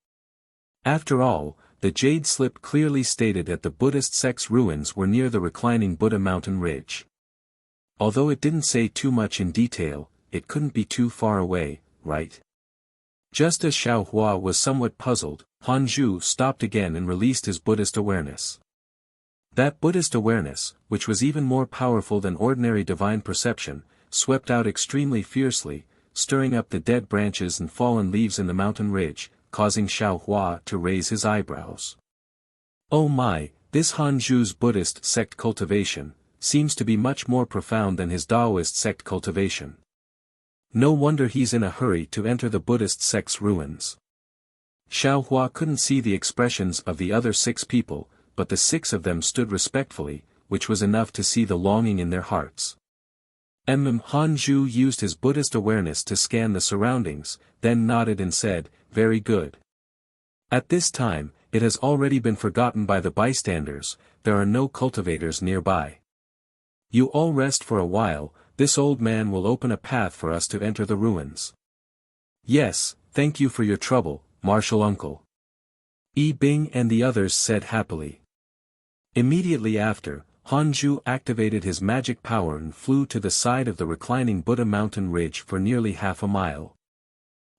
After all, the jade slip clearly stated that the Buddhist sect's ruins were near the reclining Buddha mountain ridge. Although it didn't say too much in detail, it couldn't be too far away, right? Just as Xiao Hua was somewhat puzzled, Han Zhu stopped again and released his Buddhist awareness. That Buddhist awareness, which was even more powerful than ordinary divine perception, swept out extremely fiercely, stirring up the dead branches and fallen leaves in the mountain ridge, causing Xiao Hua to raise his eyebrows. Oh my, this Han Zhu's Buddhist sect cultivation seems to be much more profound than his Taoist sect cultivation. No wonder he's in a hurry to enter the Buddhist sect's ruins. Xiao Hua couldn't see the expressions of the other 6 people, but the 6 of them stood respectfully, which was enough to see the longing in their hearts. Han Zhu used his Buddhist awareness to scan the surroundings, then nodded and said, "Very good. At this time, it has already been forgotten by the bystanders, there are no cultivators nearby. You all rest for a while, this old man will open a path for us to enter the ruins." "Yes, thank you for your trouble, martial uncle," Yi Bing and the others said happily. Immediately after, Han Zhu activated his magic power and flew to the side of the reclining Buddha mountain ridge for nearly half a mile.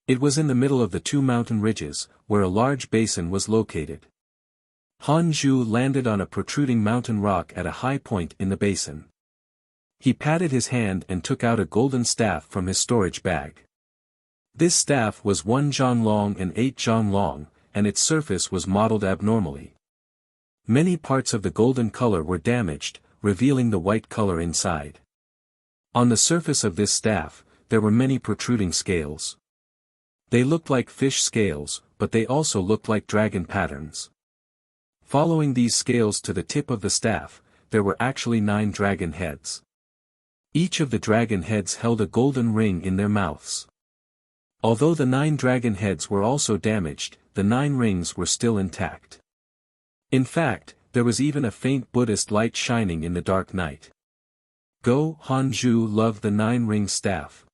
It was in the middle of the 2 mountain ridges, where a large basin was located. Han Zhu landed on a protruding mountain rock at a high point in the basin. He patted his hand and took out a golden staff from his storage bag. This staff was 1 zhang long and 8 zhang long, and its surface was modeled abnormally. Many parts of the golden color were damaged, revealing the white color inside. On the surface of this staff, there were many protruding scales. They looked like fish scales, but they also looked like dragon patterns. Following these scales to the tip of the staff, there were actually 9 dragon heads. Each of the dragon heads held a golden ring in their mouths. Although the 9 dragon heads were also damaged, the 9 rings were still intact. In fact, there was even a faint Buddhist light shining in the dark night. Go! Han Zhu loved the 9-ring staff.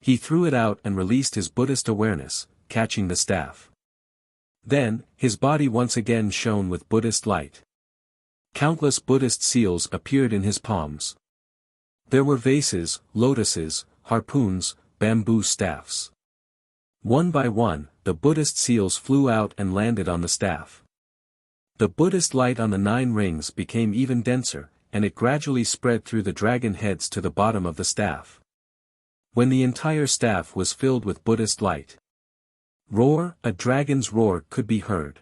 He threw it out and released his Buddhist awareness, catching the staff. Then, his body once again shone with Buddhist light. Countless Buddhist seals appeared in his palms. There were vases, lotuses, harpoons, bamboo staffs. One by one, the Buddhist seals flew out and landed on the staff. The Buddhist light on the 9 rings became even denser, and it gradually spread through the dragon heads to the bottom of the staff. When the entire staff was filled with Buddhist light, roar, a dragon's roar could be heard.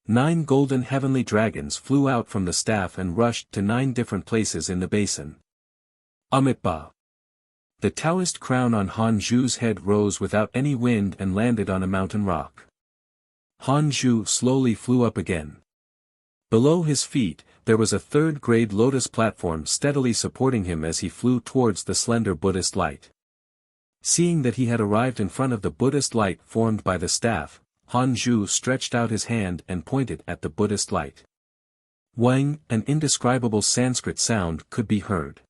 9 golden heavenly dragons flew out from the staff and rushed to 9 different places in the basin. Amitabha. The Taoist crown on Han Zhu's head rose without any wind and landed on a mountain rock. Han Zhu slowly flew up again. Below his feet, there was a 3rd-grade lotus platform steadily supporting him as he flew towards the slender Buddhist light. Seeing that he had arrived in front of the Buddhist light formed by the staff, Han Zhu stretched out his hand and pointed at the Buddhist light. Wang, an indescribable Sanskrit sound could be heard.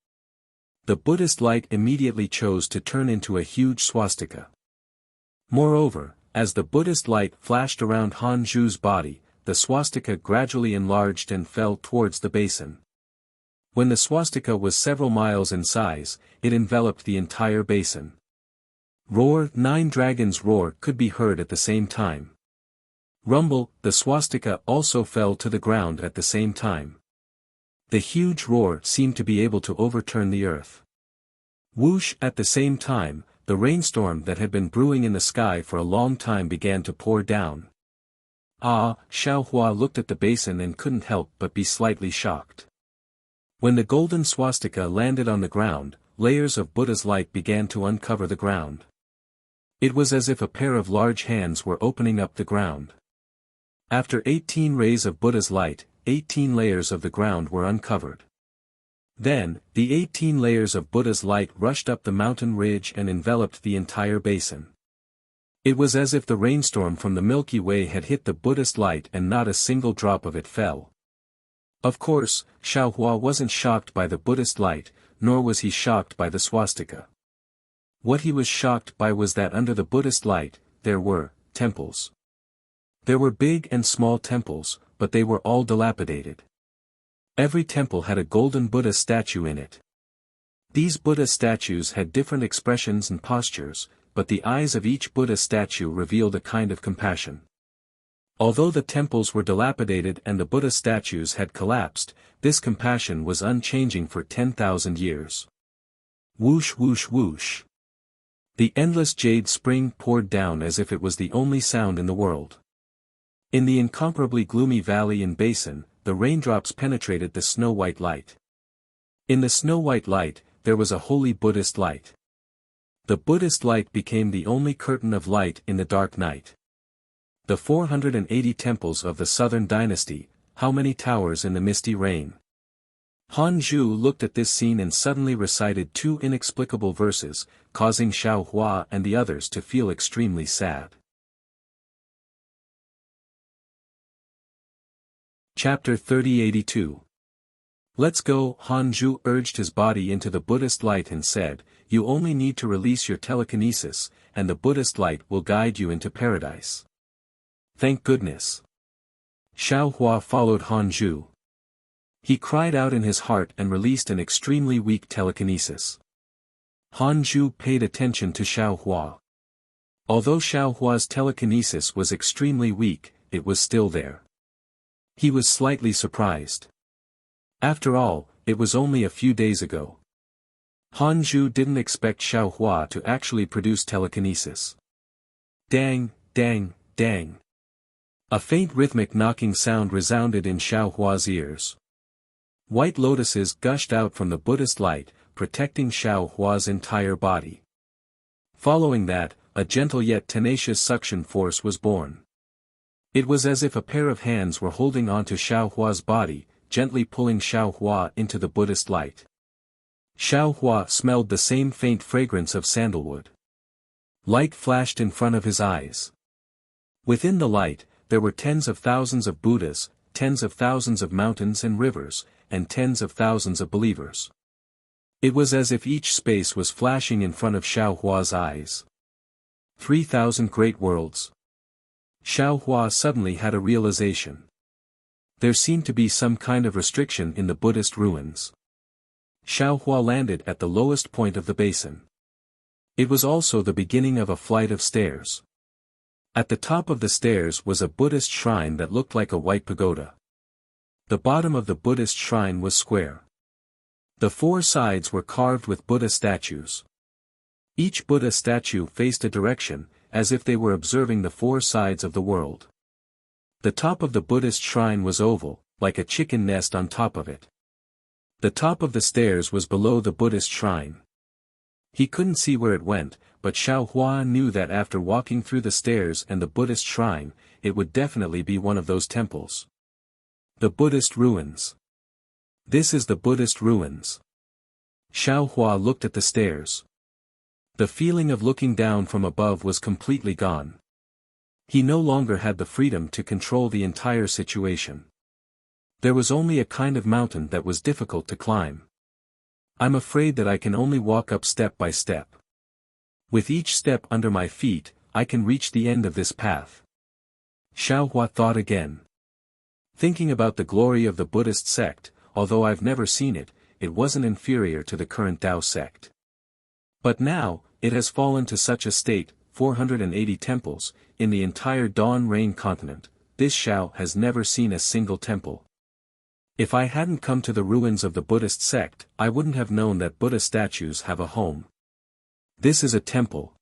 The Buddhist light immediately chose to turn into a huge swastika. Moreover, as the Buddhist light flashed around Han Zhu's body, the swastika gradually enlarged and fell towards the basin. When the swastika was several miles in size, it enveloped the entire basin. Roar, 9 dragons' roar could be heard at the same time. Rumble, the swastika also fell to the ground at the same time. The huge roar seemed to be able to overturn the earth. Whoosh, at the same time, the rainstorm that had been brewing in the sky for a long time began to pour down. Xiao Hua looked at the basin and couldn't help but be slightly shocked. When the golden swastika landed on the ground, layers of Buddha's light began to uncover the ground. It was as if a pair of large hands were opening up the ground. After 18 rays of Buddha's light, 18 layers of the ground were uncovered. Then, the 18 layers of Buddha's light rushed up the mountain ridge and enveloped the entire basin. It was as if the rainstorm from the Milky Way had hit the Buddhist light and not a single drop of it fell. Of course, Xiao Hua wasn't shocked by the Buddhist light, nor was he shocked by the swastika. What he was shocked by was that under the Buddhist light, there were temples. There were big and small temples, but they were all dilapidated. Every temple had a golden Buddha statue in it. These Buddha statues had different expressions and postures, but the eyes of each Buddha statue revealed a kind of compassion. Although the temples were dilapidated and the Buddha statues had collapsed, this compassion was unchanging for 10,000 years. Whoosh whoosh whoosh. The endless jade spring poured down as if it was the only sound in the world. In the incomparably gloomy valley and basin, the raindrops penetrated the snow-white light. In the snow-white light, there was a holy Buddhist light. The Buddhist light became the only curtain of light in the dark night. The 480 temples of the southern dynasty, how many towers in the misty rain? Han Zhu looked at this scene and suddenly recited 2 inexplicable verses, causing Xiao Hua and the others to feel extremely sad. Chapter 3082. Let's go. Han Zhu urged his body into the Buddhist light and said, you only need to release your telekinesis, and the Buddhist light will guide you into paradise. Thank goodness. Xiao Hua followed Han Zhu. He cried out in his heart and released an extremely weak telekinesis. Han Zhu paid attention to Xiao Hua. Although Xiao Hua's telekinesis was extremely weak, it was still there. He was slightly surprised. After all, it was only a few days ago. Han Zhu didn't expect Xiao Hua to actually produce telekinesis. Dang, dang, dang. A faint rhythmic knocking sound resounded in Xiao Hua's ears. White lotuses gushed out from the Buddhist light, protecting Xiao Hua's entire body. Following that, a gentle yet tenacious suction force was born. It was as if a pair of hands were holding onto Xiao Hua's body, gently pulling Xiao Hua into the Buddhist light. Xiao Hua smelled the same faint fragrance of sandalwood. Light flashed in front of his eyes. Within the light, there were tens of thousands of Buddhas, tens of thousands of mountains and rivers, and tens of thousands of believers. It was as if each space was flashing in front of Xiao Hua's eyes. 3,000 great worlds. Xiao Hua suddenly had a realization. There seemed to be some kind of restriction in the Buddhist ruins. Xiao Hua landed at the lowest point of the basin. It was also the beginning of a flight of stairs. At the top of the stairs was a Buddhist shrine that looked like a white pagoda. The bottom of the Buddhist shrine was square. The 4 sides were carved with Buddha statues. Each Buddha statue faced a direction, as if they were observing the 4 sides of the world. The top of the Buddhist shrine was oval, like a chicken nest on top of it. The top of the stairs was below the Buddhist shrine. He couldn't see where it went, but Xiao Hua knew that after walking through the stairs and the Buddhist shrine, it would definitely be one of those temples. The Buddhist ruins. This is the Buddhist ruins. Xiao Hua looked at the stairs. The feeling of looking down from above was completely gone. He no longer had the freedom to control the entire situation. There was only a kind of mountain that was difficult to climb. I'm afraid that I can only walk up step by step. With each step under my feet, I can reach the end of this path. Xiao Hua thought again. Thinking about the glory of the Buddhist sect, although I've never seen it, it wasn't inferior to the current Tao sect. But now, it has fallen to such a state, 480 temples, in the entire Dawn Rain continent, this Xiao has never seen a single temple. If I hadn't come to the ruins of the Buddhist sect, I wouldn't have known that Buddha statues have a home. This is a temple.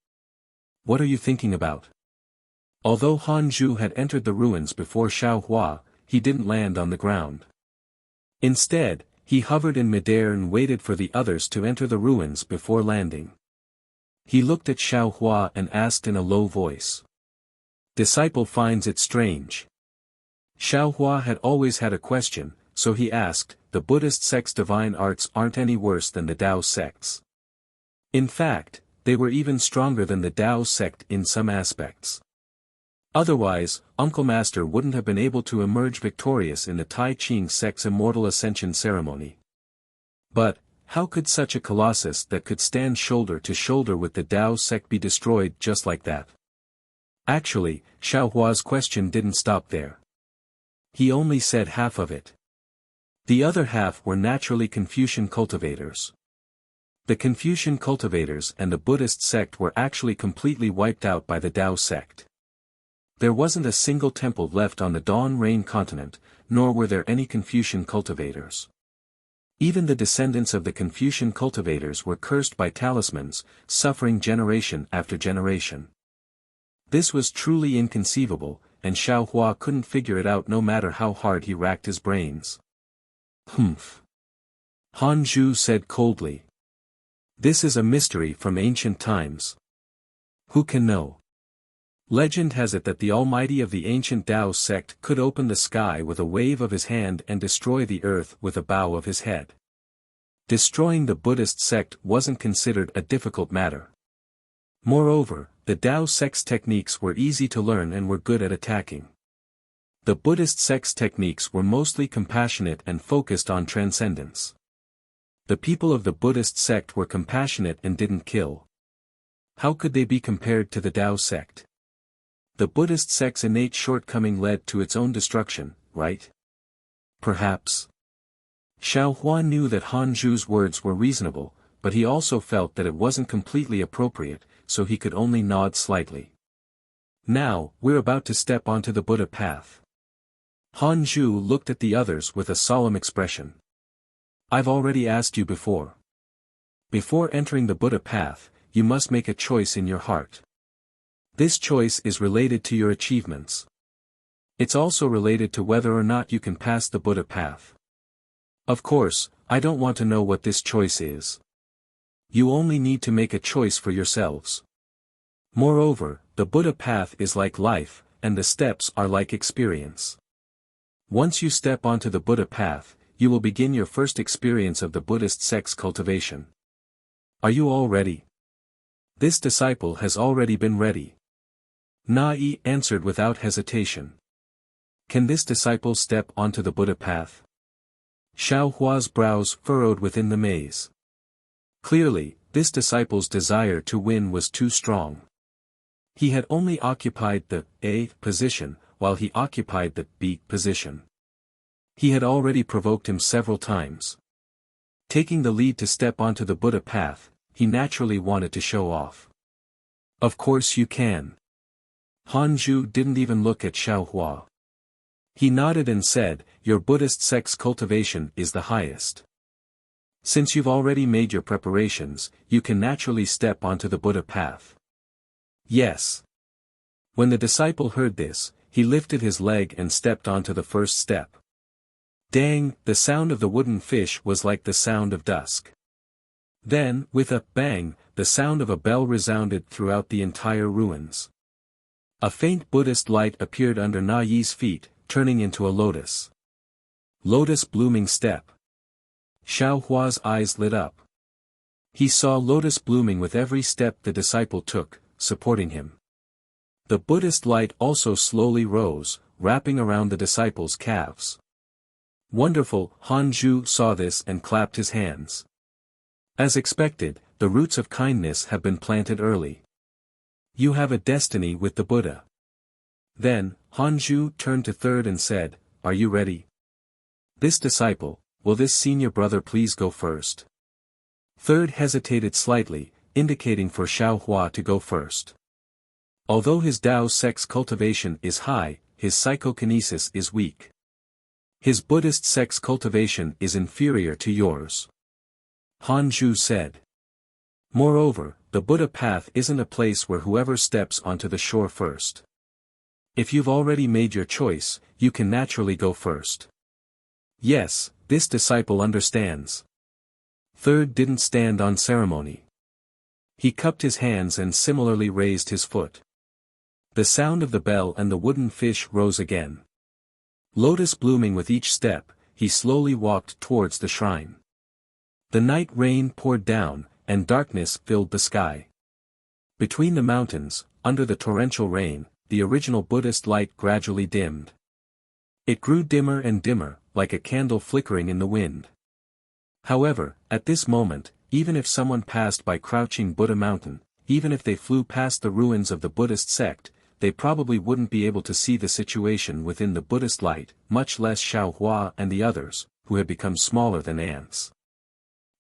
What are you thinking about? Although Han Zhu had entered the ruins before Xiao Hua, he didn't land on the ground. Instead, he hovered in midair and waited for the others to enter the ruins before landing. He looked at Xiao Hua and asked in a low voice. Disciple finds it strange. Xiao Hua had always had a question, so he asked, the Buddhist sect's divine arts aren't any worse than the Tao sect's. In fact, they were even stronger than the Tao sect in some aspects. Otherwise, Uncle Master wouldn't have been able to emerge victorious in the Tai Ching sect's immortal ascension ceremony. But, how could such a colossus that could stand shoulder to shoulder with the Tao sect be destroyed just like that? Actually, Xiao Hua's question didn't stop there. He only said half of it. The other half were naturally Confucian cultivators. The Confucian cultivators and the Buddhist sect were actually completely wiped out by the Tao sect. There wasn't a single temple left on the Dawn Rain continent, nor were there any Confucian cultivators. Even the descendants of the Confucian cultivators were cursed by talismans, suffering generation after generation. This was truly inconceivable, and Xiao Hua couldn't figure it out no matter how hard he racked his brains. Humph. Han Zhu said coldly. This is a mystery from ancient times. Who can know? Legend has it that the Almighty of the ancient Tao sect could open the sky with a wave of his hand and destroy the earth with a bow of his head. Destroying the Buddhist sect wasn't considered a difficult matter. Moreover, the Tao sect's techniques were easy to learn and were good at attacking. The Buddhist sect's techniques were mostly compassionate and focused on transcendence. The people of the Buddhist sect were compassionate and didn't kill. How could they be compared to the Tao sect? The Buddhist sect's innate shortcoming led to its own destruction, right? Perhaps. Xiao Hua knew that Han Zhu's words were reasonable, but he also felt that it wasn't completely appropriate, so he could only nod slightly. Now, we're about to step onto the Buddha path. Han Zhu looked at the others with a solemn expression. I've already asked you before. Before entering the Buddha path, you must make a choice in your heart. This choice is related to your achievements. It's also related to whether or not you can pass the Buddha path. Of course, I don't want to know what this choice is. You only need to make a choice for yourselves. Moreover, the Buddha path is like life, and the steps are like experience. Once you step onto the Buddha path, you will begin your first experience of the Buddhist sect's cultivation. Are you all ready? This disciple has already been ready. Na-yi answered without hesitation. Can this disciple step onto the Buddha path? Xiao Hua's brows furrowed within the maze. Clearly, this disciple's desire to win was too strong. He had only occupied the A position, while he occupied the B position. He had already provoked him several times. Taking the lead to step onto the Buddha path, he naturally wanted to show off. Of course you can. Han Zhu didn't even look at Xiao Hua. He nodded and said, your Buddhist sect's cultivation is the highest. Since you've already made your preparations, you can naturally step onto the Buddha path. Yes. When the disciple heard this, he lifted his leg and stepped onto the first step. Dang, the sound of the wooden fish was like the sound of dusk. Then, with a bang, the sound of a bell resounded throughout the entire ruins. A faint Buddhist light appeared under Na-yi's feet, turning into a lotus. Lotus blooming step. Xiao Hua's eyes lit up. He saw lotus blooming with every step the disciple took, supporting him. The Buddhist light also slowly rose, wrapping around the disciple's calves. Wonderful, Han Zhu saw this and clapped his hands. As expected, the roots of kindness have been planted early. You have a destiny with the Buddha. Then, Han Zhu turned to Third and said, are you ready? This disciple, will this senior brother please go first? Third hesitated slightly, indicating for Xiao Hua to go first. Although his Tao sect's cultivation is high, his psychokinesis is weak. His Buddhist sect's cultivation is inferior to yours. Han Zhu said. Moreover, the Buddha path isn't a place where whoever steps onto the shore first. If you've already made your choice, you can naturally go first. Yes, this disciple understands. Third didn't stand on ceremony. He cupped his hands and similarly raised his foot. The sound of the bell and the wooden fish rose again. Lotus blooming with each step, he slowly walked towards the shrine. The night rain poured down, and darkness filled the sky. Between the mountains, under the torrential rain, the original Buddhist light gradually dimmed. It grew dimmer and dimmer, like a candle flickering in the wind. However, at this moment, even if someone passed by Crouching Buddha Mountain, even if they flew past the ruins of the Buddhist sect, they probably wouldn't be able to see the situation within the Buddhist light, much less Xiao Hua and the others, who had become smaller than ants.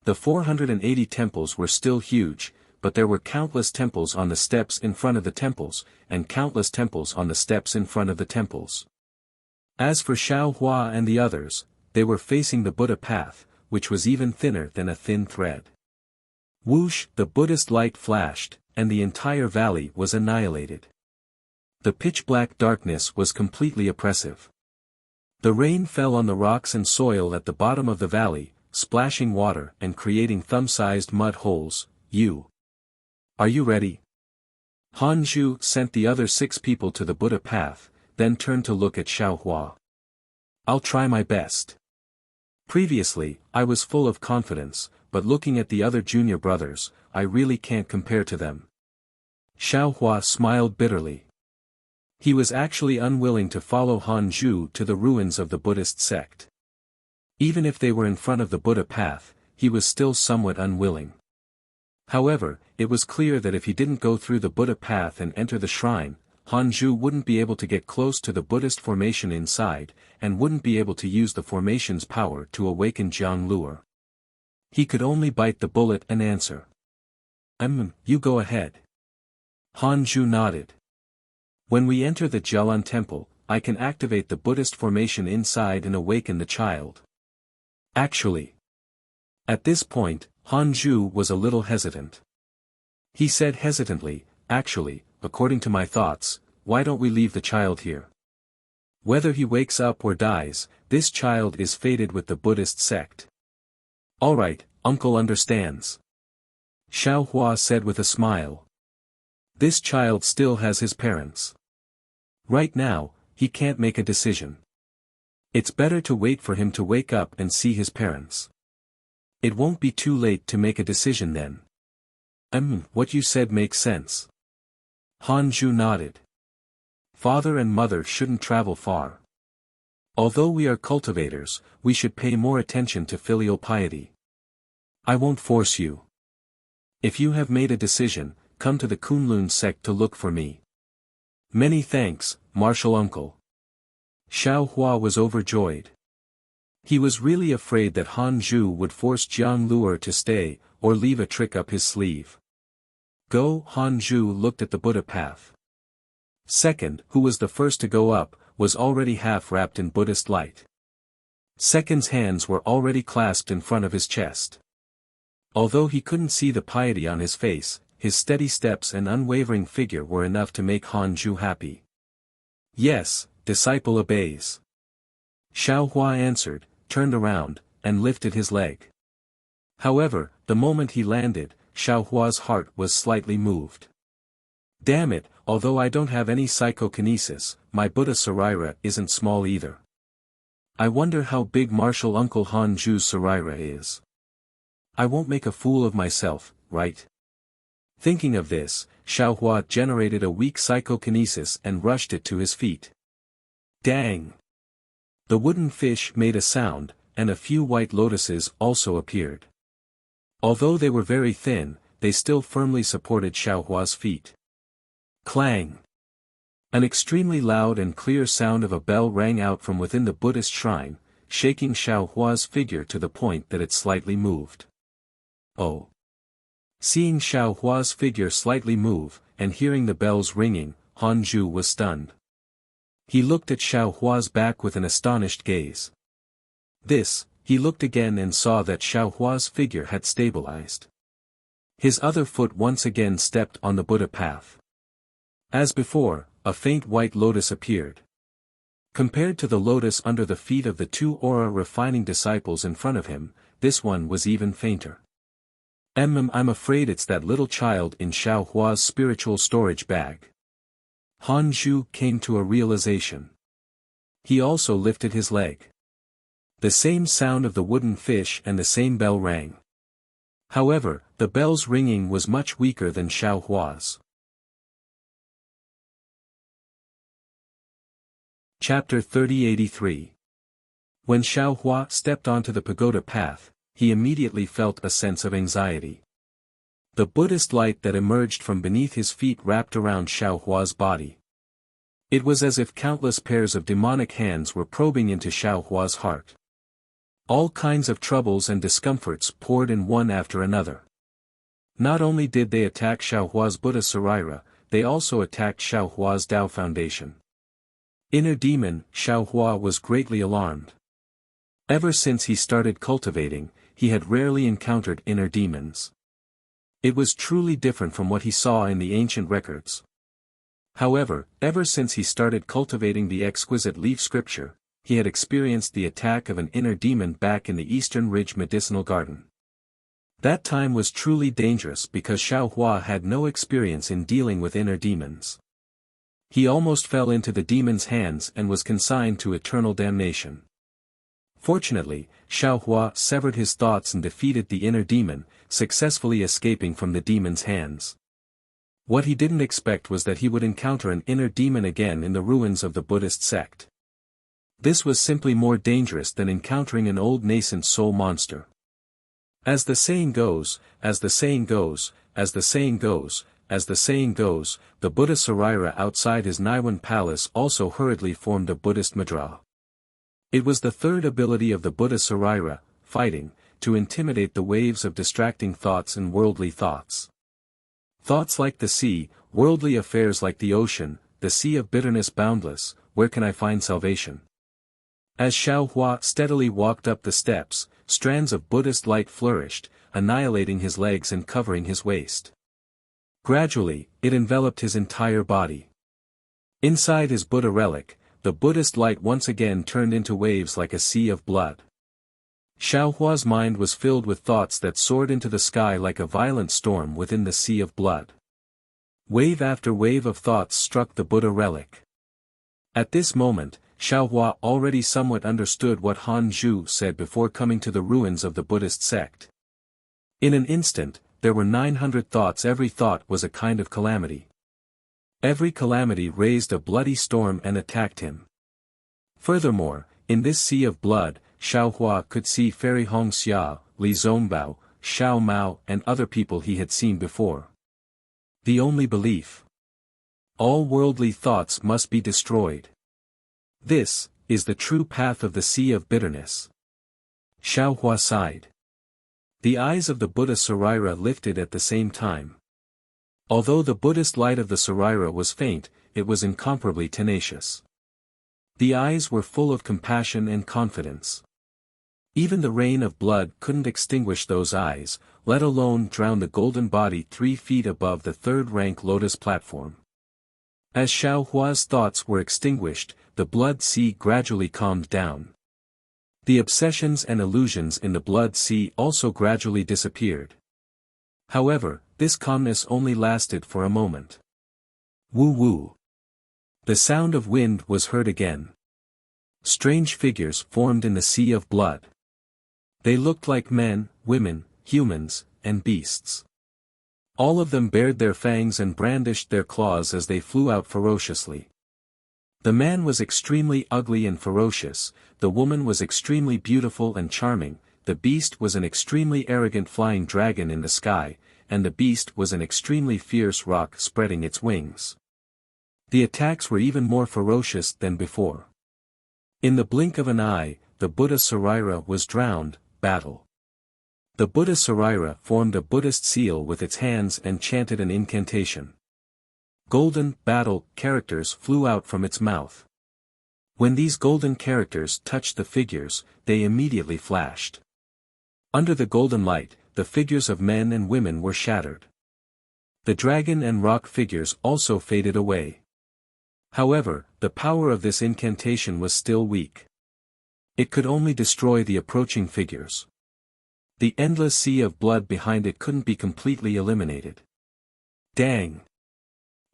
The 480 temples were still huge, but there were countless temples on the steps in front of the temples, and countless temples on the steps in front of the temples. As for Xiao Hua and the others, they were facing the Buddha path, which was even thinner than a thin thread. Whoosh, the Buddhist light flashed, and the entire valley was annihilated. The pitch-black darkness was completely oppressive. The rain fell on the rocks and soil at the bottom of the valley, splashing water and creating thumb-sized mud holes. Are you ready? Han Zhu sent the other 6 people to the Buddha path, then turned to look at Xiao Hua. I'll try my best. Previously, I was full of confidence, but looking at the other junior brothers, I really can't compare to them. Xiao Hua smiled bitterly. He was actually unwilling to follow Han Zhu to the ruins of the Buddhist sect. Even if they were in front of the Buddha path, he was still somewhat unwilling. However, it was clear that if he didn't go through the Buddha path and enter the shrine, Han Zhu wouldn't be able to get close to the Buddhist formation inside, and wouldn't be able to use the formation's power to awaken Jiang Luo. He could only bite the bullet and answer. You go ahead. Han Zhu nodded. When we enter the Jialan temple, I can activate the Buddhist formation inside and awaken the child. Actually. At this point, Han Zhu was a little hesitant. He said hesitantly, actually, according to my thoughts, why don't we leave the child here? Whether he wakes up or dies, this child is fated with the Buddhist sect. Alright, uncle understands. Xiao Hua said with a smile. This child still has his parents. Right now, he can't make a decision. It's better to wait for him to wake up and see his parents. It won't be too late to make a decision then. What you said makes sense. Han Zhu nodded. Father and mother shouldn't travel far. Although we are cultivators, we should pay more attention to filial piety. I won't force you. If you have made a decision, come to the Kunlun sect to look for me. Many thanks, martial uncle. Xiao Hua was overjoyed. He was really afraid that Han Zhu would force Jiang Luo to stay, or leave a trick up his sleeve. Go. Han Zhu looked at the Buddha path. Second, who was the first to go up, was already half wrapped in Buddhist light. Second's hands were already clasped in front of his chest. Although he couldn't see the piety on his face, his steady steps and unwavering figure were enough to make Han Zhu happy. Yes, disciple obeys. Xiao Hua answered, turned around, and lifted his leg. However, the moment he landed, Xiao Hua's heart was slightly moved. Damn it, although I don't have any psychokinesis, my Buddha Sarira isn't small either. I wonder how big martial uncle Han Zhu's Sarira is. I won't make a fool of myself, right? Thinking of this, Xiao Hua generated a weak psychokinesis and rushed it to his feet. Dang! The wooden fish made a sound, and a few white lotuses also appeared. Although they were very thin, they still firmly supported Xiao Hua's feet. Clang! An extremely loud and clear sound of a bell rang out from within the Buddhist shrine, shaking Xiao Hua's figure to the point that it slightly moved. Oh! Seeing Xiao Hua's figure slightly move, and hearing the bells ringing, Han Zhu was stunned. He looked at Xiao Hua's back with an astonished gaze. He looked again and saw that Xiao Hua's figure had stabilized. His other foot once again stepped on the Buddha path. As before, a faint white lotus appeared. Compared to the lotus under the feet of the two aura-refining disciples in front of him, this one was even fainter. I'm afraid it's that little child in Xiao Hua's spiritual storage bag. Han Zhu came to a realization. He also lifted his leg. The same sound of the wooden fish and the same bell rang. However, the bell's ringing was much weaker than Xiao Hua's. Chapter 3083. When Xiao Hua stepped onto the pagoda path, he immediately felt a sense of anxiety. The Buddhist light that emerged from beneath his feet wrapped around Xiao Hua's body. It was as if countless pairs of demonic hands were probing into Xiao Hua's heart. All kinds of troubles and discomforts poured in one after another. Not only did they attack Xiao Hua's Buddha Sarira, they also attacked Xiao Hua's Tao Foundation. Inner demon, Xiao Hua was greatly alarmed. Ever since he started cultivating, he had rarely encountered inner demons. It was truly different from what he saw in the ancient records. However, ever since he started cultivating the exquisite leaf scripture, he had experienced the attack of an inner demon back in the Eastern Ridge Medicinal Garden. That time was truly dangerous because Xiao Hua had no experience in dealing with inner demons. He almost fell into the demon's hands and was consigned to eternal damnation. Fortunately, Xiao Hua severed his thoughts and defeated the inner demon, successfully escaping from the demon's hands. What he didn't expect was that he would encounter an inner demon again in the ruins of the Buddhist sect. This was simply more dangerous than encountering an old nascent soul monster. As the saying goes, as the saying goes, as the saying goes, as the saying goes, the Buddha Sarira outside his Naiwan palace also hurriedly formed a Buddhist Madra. It was the third ability of the Buddha Sarira, fighting, to intimidate the waves of distracting thoughts and worldly thoughts. Thoughts like the sea, worldly affairs like the ocean, the sea of bitterness boundless, where can I find salvation? As Xiao Hua steadily walked up the steps, strands of Buddhist light flourished, annihilating his legs and covering his waist. Gradually, it enveloped his entire body. Inside his Buddha relic, the Buddhist light once again turned into waves like a sea of blood. Xiao Hua's mind was filled with thoughts that soared into the sky like a violent storm within the sea of blood. Wave after wave of thoughts struck the Buddha relic. At this moment, Xiao Hua already somewhat understood what Han Zhu said before coming to the ruins of the Buddhist sect. In an instant, there were 900 thoughts. Every thought was a kind of calamity. Every calamity raised a bloody storm and attacked him. Furthermore, in this sea of blood, Xiao Hua could see Fairy Hong Xia, Li Zongbao, Xiao Mao and other people he had seen before. The only belief. All worldly thoughts must be destroyed. This is the true path of the sea of bitterness. Xiao Hua sighed. The eyes of the Buddha Sarira lifted at the same time. Although the Buddhist light of the Sarira was faint, it was incomparably tenacious. The eyes were full of compassion and confidence. Even the rain of blood couldn't extinguish those eyes, let alone drown the golden body 3 feet above the third-rank lotus platform. As Xiao Hua's thoughts were extinguished, the blood sea gradually calmed down. The obsessions and illusions in the blood sea also gradually disappeared. However, this calmness only lasted for a moment. Woo woo. The sound of wind was heard again. Strange figures formed in the sea of blood. They looked like men, women, humans, and beasts. All of them bared their fangs and brandished their claws as they flew out ferociously. The man was extremely ugly and ferocious, the woman was extremely beautiful and charming, the beast was an extremely arrogant flying dragon in the sky, and the beast was an extremely fierce roc spreading its wings. The attacks were even more ferocious than before. In the blink of an eye, the Buddha Sarira was drowned. Battle. The Buddha Sarira formed a Buddhist seal with its hands and chanted an incantation. Golden battle characters flew out from its mouth. When these golden characters touched the figures, they immediately flashed. Under the golden light, the figures of men and women were shattered. The dragon and rock figures also faded away. However, the power of this incantation was still weak. It could only destroy the approaching figures. The endless sea of blood behind it couldn't be completely eliminated. Dang!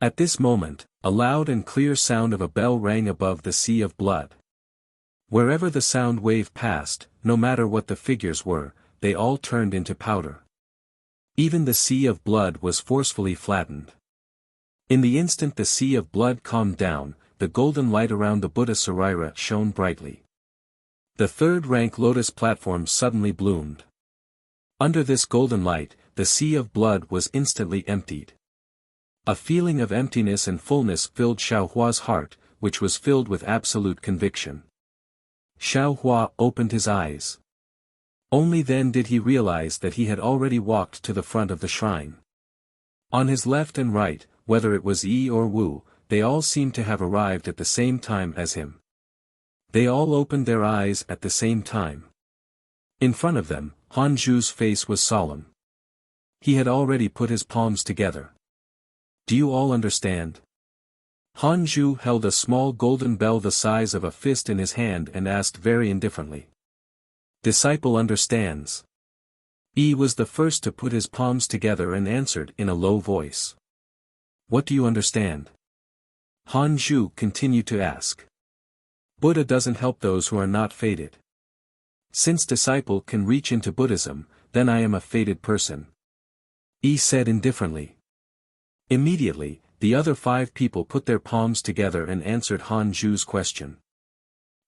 At this moment, a loud and clear sound of a bell rang above the sea of blood. Wherever the sound wave passed, no matter what the figures were, they all turned into powder. Even the sea of blood was forcefully flattened. In the instant the sea of blood calmed down, the golden light around the Buddha Sarira shone brightly. The third-rank lotus platform suddenly bloomed. Under this golden light, the sea of blood was instantly emptied. A feeling of emptiness and fullness filled Xiaohua's heart, which was filled with absolute conviction. Xiaohua opened his eyes. Only then did he realize that he had already walked to the front of the shrine. On his left and right, whether it was Yi or Wu, they all seemed to have arrived at the same time as him. They all opened their eyes at the same time. In front of them, Han Zhu's face was solemn. He had already put his palms together. Do you all understand? Han Zhu held a small golden bell the size of a fist in his hand and asked very indifferently. Disciple understands. Yi was the first to put his palms together and answered in a low voice. What do you understand? Han Zhu continued to ask. Buddha doesn't help those who are not fated. Since disciple can reach into Buddhism, then I am a fated person. Yi said indifferently. Immediately, the other 5 people put their palms together and answered Han Zhu's question.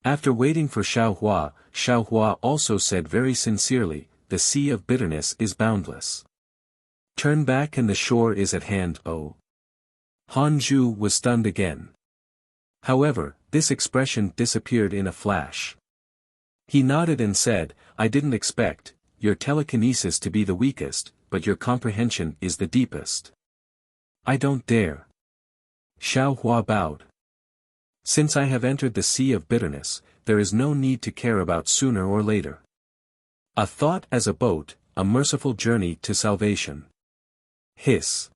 After waiting for Xiaohua, Xiaohua also said very sincerely, the sea of bitterness is boundless. Turn back and the shore is at hand, oh. Han Zhu was stunned again. However, this expression disappeared in a flash. He nodded and said, I didn't expect your telekinesis to be the weakest, but your comprehension is the deepest. I don't dare. Xiaohua bowed. Since I have entered the sea of bitterness, there is no need to care about sooner or later. A thought as a boat, a merciful journey to salvation. Hiss.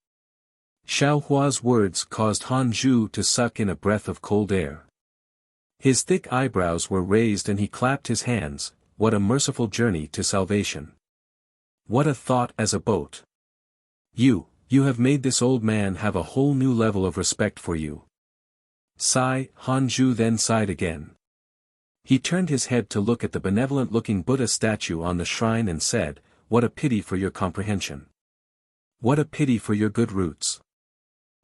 Xiaohua's words caused Han Zhu to suck in a breath of cold air. His thick eyebrows were raised and he clapped his hands. What a merciful journey to salvation. What a thought as a boat. You have made this old man have a whole new level of respect for you. Sigh, Han Zhu then sighed again. He turned his head to look at the benevolent-looking Buddha statue on the shrine and said, what a pity for your comprehension. What a pity for your good roots.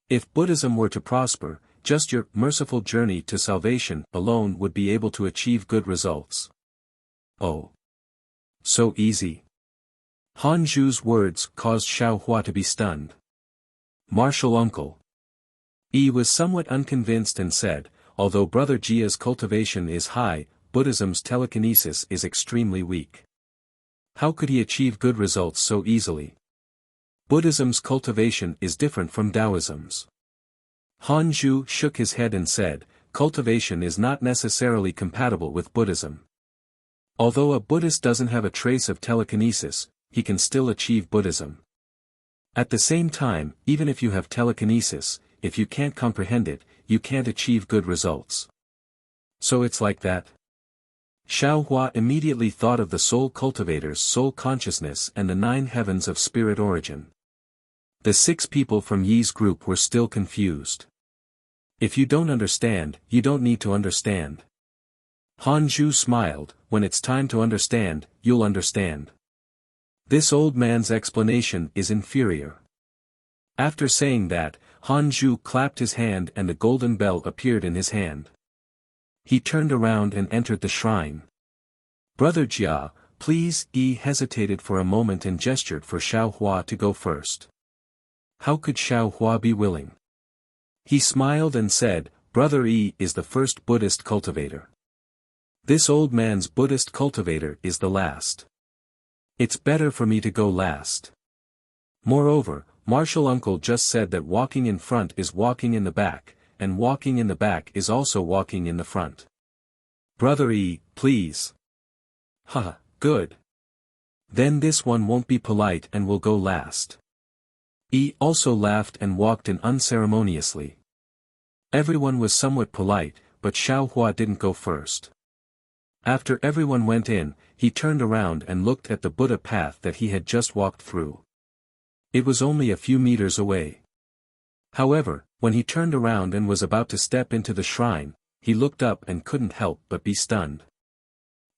If Buddhism were to prosper, just your merciful journey to salvation alone would be able to achieve good results. Oh. So easy. Han Zhu's words caused Xiaohua to be stunned. Martial uncle. Yi was somewhat unconvinced and said, although Brother Jia's cultivation is high, Buddhism's telekinesis is extremely weak. How could he achieve good results so easily? Buddhism's cultivation is different from Taoism's. Han Zhu shook his head and said, cultivation is not necessarily compatible with Buddhism. Although a Buddhist doesn't have a trace of telekinesis, he can still achieve Buddhism. At the same time, even if you have telekinesis, if you can't comprehend it, you can't achieve good results. So it's like that? Xiaohua immediately thought of the soul cultivator's soul consciousness and the 9 heavens of spirit origin. The 6 people from Yi's group were still confused. If you don't understand, you don't need to understand. Han Zhu smiled, when it's time to understand, you'll understand. This old man's explanation is inferior. After saying that, Han Zhu clapped his hand and a golden bell appeared in his hand. He turned around and entered the shrine. Brother Jia, please. Yi hesitated for a moment and gestured for Xiaohua to go first. How could Xiaohua be willing? He smiled and said, Brother Yi is the first Buddhist cultivator. This old man's Buddhist cultivator is the last. It's better for me to go last. Moreover, Martial Uncle just said that walking in front is walking in the back, and walking in the back is also walking in the front. Brother Yi, please. Haha, good. Then this one won't be polite and will go last. Yi also laughed and walked in unceremoniously. Everyone was somewhat polite, but Xiao Hua didn't go first. After everyone went in, he turned around and looked at the Buddha path that he had just walked through. It was only a few meters away. However, when he turned around and was about to step into the shrine, he looked up and couldn't help but be stunned.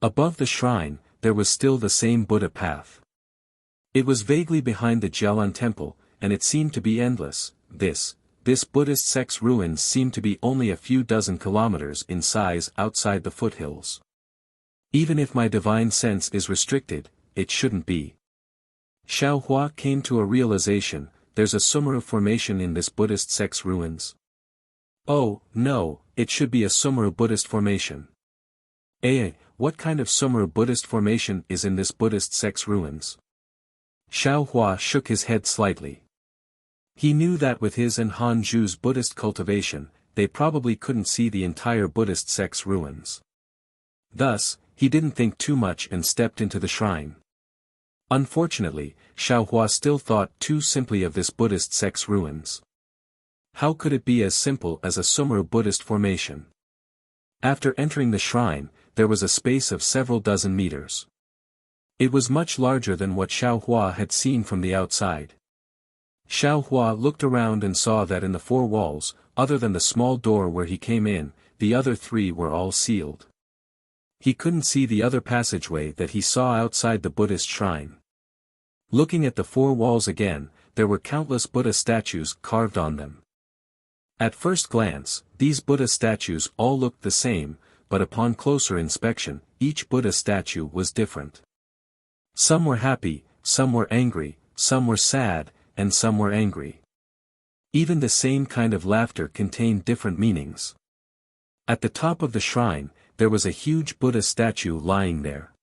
Above the shrine, there was still the same Buddha path. It was vaguely behind the Jialan temple, and it seemed to be endless. This Buddhist sect's ruins seemed to be only a few dozen kilometers in size outside the foothills. Even if my divine sense is restricted, it shouldn't be. Xiao Hua came to a realization, there's a Sumeru formation in this Buddhist sect's ruins. Oh, no, it should be a Sumeru Buddhist formation. What kind of Sumeru Buddhist formation is in this Buddhist sect's ruins? Xiao Hua shook his head slightly. He knew that with his and Han Zhu's Buddhist cultivation, they probably couldn't see the entire Buddhist sect's ruins. Thus, he didn't think too much and stepped into the shrine. Unfortunately, Xiao Hua still thought too simply of this Buddhist sect's ruins. How could it be as simple as a Sumeru Buddhist formation? After entering the shrine, there was a space of several dozen meters. It was much larger than what Xiao Hua had seen from the outside. Xiao Hua looked around and saw that in the four walls, other than the small door where he came in, the other three were all sealed. He couldn't see the other passageway that he saw outside the Buddhist shrine. Looking at the four walls again, there were countless Buddha statues carved on them. At first glance, these Buddha statues all looked the same, but upon closer inspection, each Buddha statue was different. Some were happy, some were angry, some were sad, and some were angry. Even the same kind of laughter contained different meanings. At the top of the shrine, there was a huge Buddha statue lying there.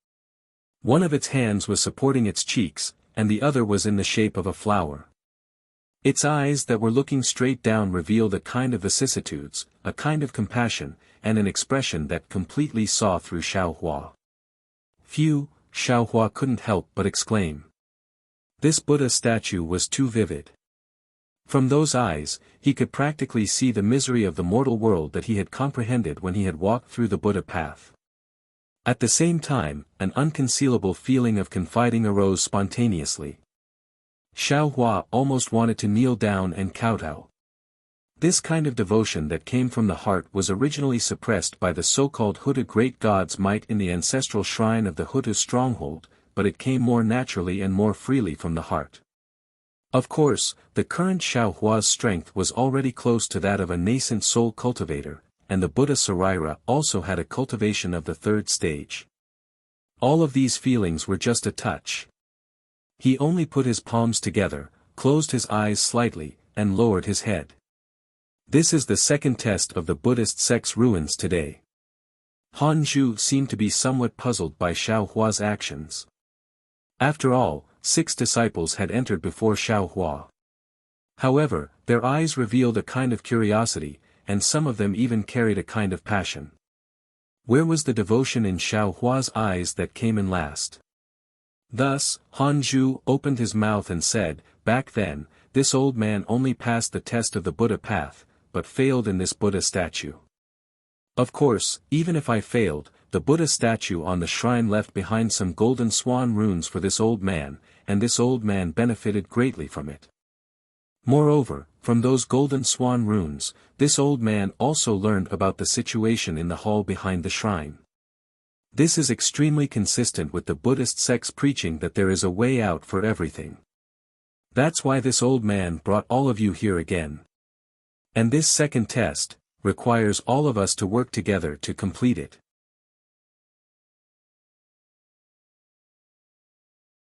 One of its hands was supporting its cheeks, and the other was in the shape of a flower. Its eyes that were looking straight down revealed a kind of vicissitudes, a kind of compassion, and an expression that completely saw through Xiao Hua. Phew, Xiao Hua couldn't help but exclaim. This Buddha statue was too vivid. From those eyes, he could practically see the misery of the mortal world that he had comprehended when he had walked through the Buddha path. At the same time, an unconcealable feeling of confiding arose spontaneously. Xiao Hua almost wanted to kneel down and kowtow. This kind of devotion that came from the heart was originally suppressed by the so-called Hutu great god's might in the ancestral shrine of the Hutu stronghold, but it came more naturally and more freely from the heart. Of course, the current Xiao Hua's strength was already close to that of a nascent soul cultivator, and the Buddha Saraira also had a cultivation of the third stage. All of these feelings were just a touch. He only put his palms together, closed his eyes slightly, and lowered his head. This is the second test of the Buddhist sect's ruins today. Han Zhu seemed to be somewhat puzzled by Xiao Hua's actions. After all, 6 disciples had entered before Xiao Hua. However, their eyes revealed a kind of curiosity, and some of them even carried a kind of passion. Where was the devotion in Xiao Hua's eyes that came in last? Thus, Han Zhu opened his mouth and said, "Back then, this old man only passed the test of the Buddha path, but failed in this Buddha statue. Of course, even if I failed, the Buddha statue on the shrine left behind some golden swan runes for this old man, and this old man benefited greatly from it. Moreover, from those golden swan runes, this old man also learned about the situation in the hall behind the shrine. This is extremely consistent with the Buddhist sect's preaching that there is a way out for everything. That's why this old man brought all of you here again. And this second test requires all of us to work together to complete it."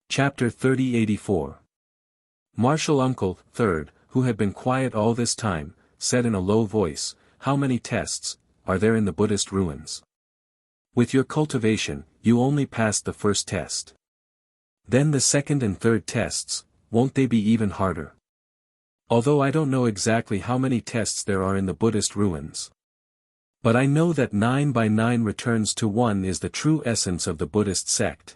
Chapter 3084. Martial Uncle, third, who had been quiet all this time, said in a low voice, "How many tests are there in the Buddhist ruins? With your cultivation, you only passed the first test. Then the second and third tests, won't they be even harder? Although I don't know exactly how many tests there are in the Buddhist ruins. But I know that 9 by 9 returns to 1 is the true essence of the Buddhist sect.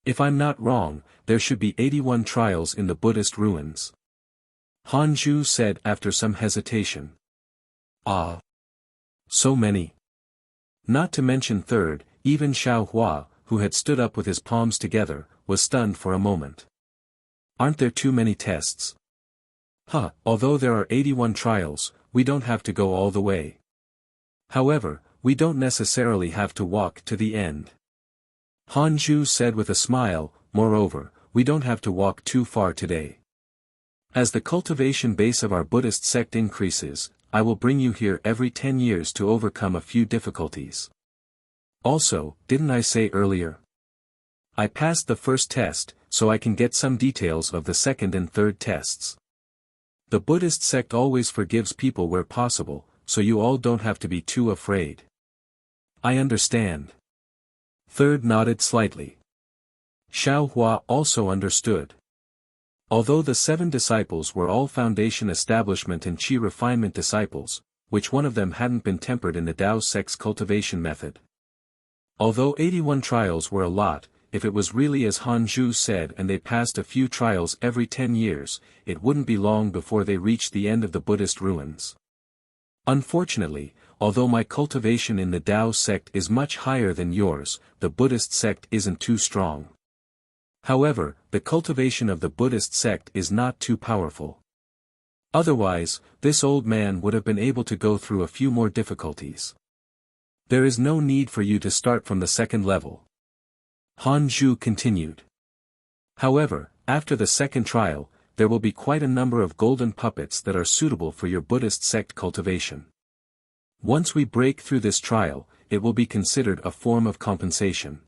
If I'm not wrong, there should be 81 trials in the Buddhist ruins." Han Zhu said after some hesitation. Ah! So many. Not to mention third, even Xiao Hua, who had stood up with his palms together, was stunned for a moment. Aren't there too many tests? Although there are 81 trials, we don't have to go all the way. However, we don't necessarily have to walk to the end. Han Zhu said with a smile, moreover, we don't have to walk too far today. As the cultivation base of our Buddhist sect increases, I will bring you here every 10 years to overcome a few difficulties. Also, didn't I say earlier? I passed the first test, so I can get some details of the second and third tests. The Buddhist sect always forgives people where possible, so you all don't have to be too afraid. I understand. Third nodded slightly. Xiao Hua also understood. Although the 7 disciples were all foundation establishment and Qi refinement disciples, which one of them hadn't been tempered in the Tao sect's cultivation method. Although 81 trials were a lot, if it was really as Han Zhu said and they passed a few trials every 10 years, it wouldn't be long before they reached the end of the Buddhist ruins. Unfortunately, although my cultivation in the Tao sect is much higher than yours, the Buddhist sect isn't too strong. However, the cultivation of the Buddhist sect is not too powerful. Otherwise, this old man would have been able to go through a few more difficulties. There is no need for you to start from the second level. Han Zhu continued. However, after the second trial, there will be quite a number of golden puppets that are suitable for your Buddhist sect cultivation. Once we break through this trial, it will be considered a form of compensation.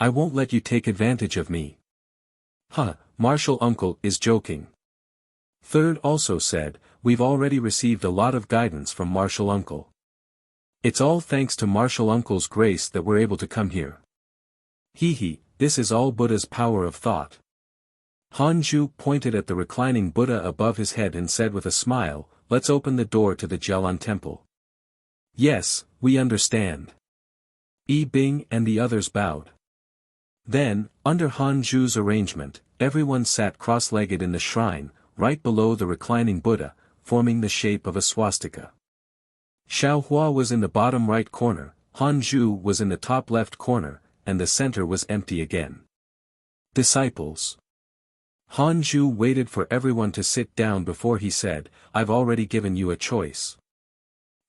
I won't let you take advantage of me. Martial Uncle is joking. Third also said, we've already received a lot of guidance from Martial Uncle. It's all thanks to Martial Uncle's grace that we're able to come here. This is all Buddha's power of thought. Han Zhu pointed at the reclining Buddha above his head and said with a smile, let's open the door to the Jialan temple. Yes, we understand. Yi Bing and the others bowed. Then, under Han Zhu's arrangement, everyone sat cross-legged in the shrine, right below the reclining Buddha, forming the shape of a swastika. Xiao Hua was in the bottom right corner, Han Zhu was in the top left corner, and the center was empty again. Disciples. Han Zhu waited for everyone to sit down before he said, I've already given you a choice.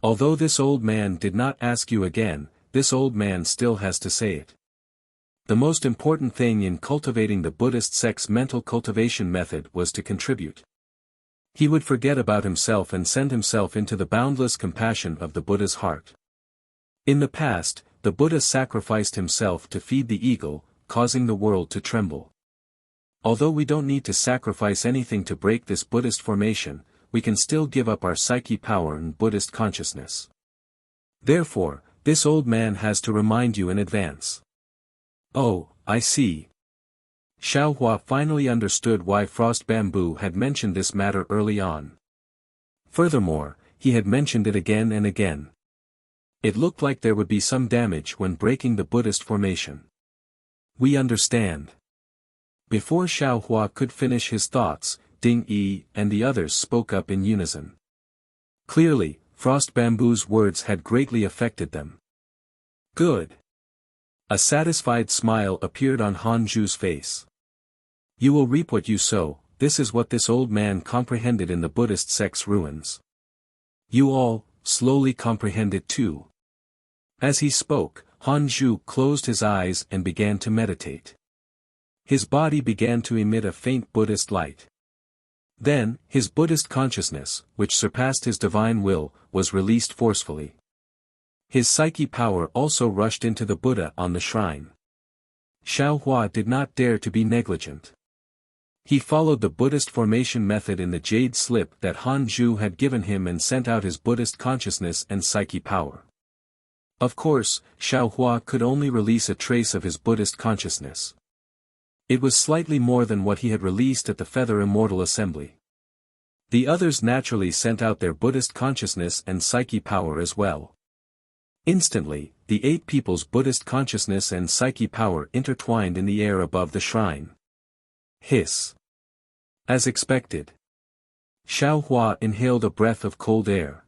Although this old man did not ask you again, this old man still has to say it. The most important thing in cultivating the Buddhist sect's mental cultivation method was to contribute. He would forget about himself and send himself into the boundless compassion of the Buddha's heart. In the past, the Buddha sacrificed himself to feed the eagle, causing the world to tremble. Although we don't need to sacrifice anything to break this Buddhist formation, we can still give up our psyche power and Buddhist consciousness. Therefore, this old man has to remind you in advance. Oh, I see. Xiao Hua finally understood why Frost Bamboo had mentioned this matter early on. Furthermore, he had mentioned it again and again. It looked like there would be some damage when breaking the Buddhist formation. We understand. Before Xiao Hua could finish his thoughts, Ding Yi and the others spoke up in unison. Clearly, Frost Bamboo's words had greatly affected them. Good. A satisfied smile appeared on Han Zhu's face. You will reap what you sow, this is what this old man comprehended in the Buddhist sect's ruins. You all, slowly comprehend it too. As he spoke, Han Zhu closed his eyes and began to meditate. His body began to emit a faint Buddhist light. Then, his Buddhist consciousness, which surpassed his divine will, was released forcefully. His psyche power also rushed into the Buddha on the shrine. Xiao Hua did not dare to be negligent. He followed the Buddhist formation method in the jade slip that Han Zhu had given him and sent out his Buddhist consciousness and psyche power. Of course, Xiao Hua could only release a trace of his Buddhist consciousness. It was slightly more than what he had released at the Feather Immortal Assembly. The others naturally sent out their Buddhist consciousness and psyche power as well. Instantly, the 8 people's Buddhist consciousness and psyche power intertwined in the air above the shrine. Hiss. As expected. Xiao Hua inhaled a breath of cold air.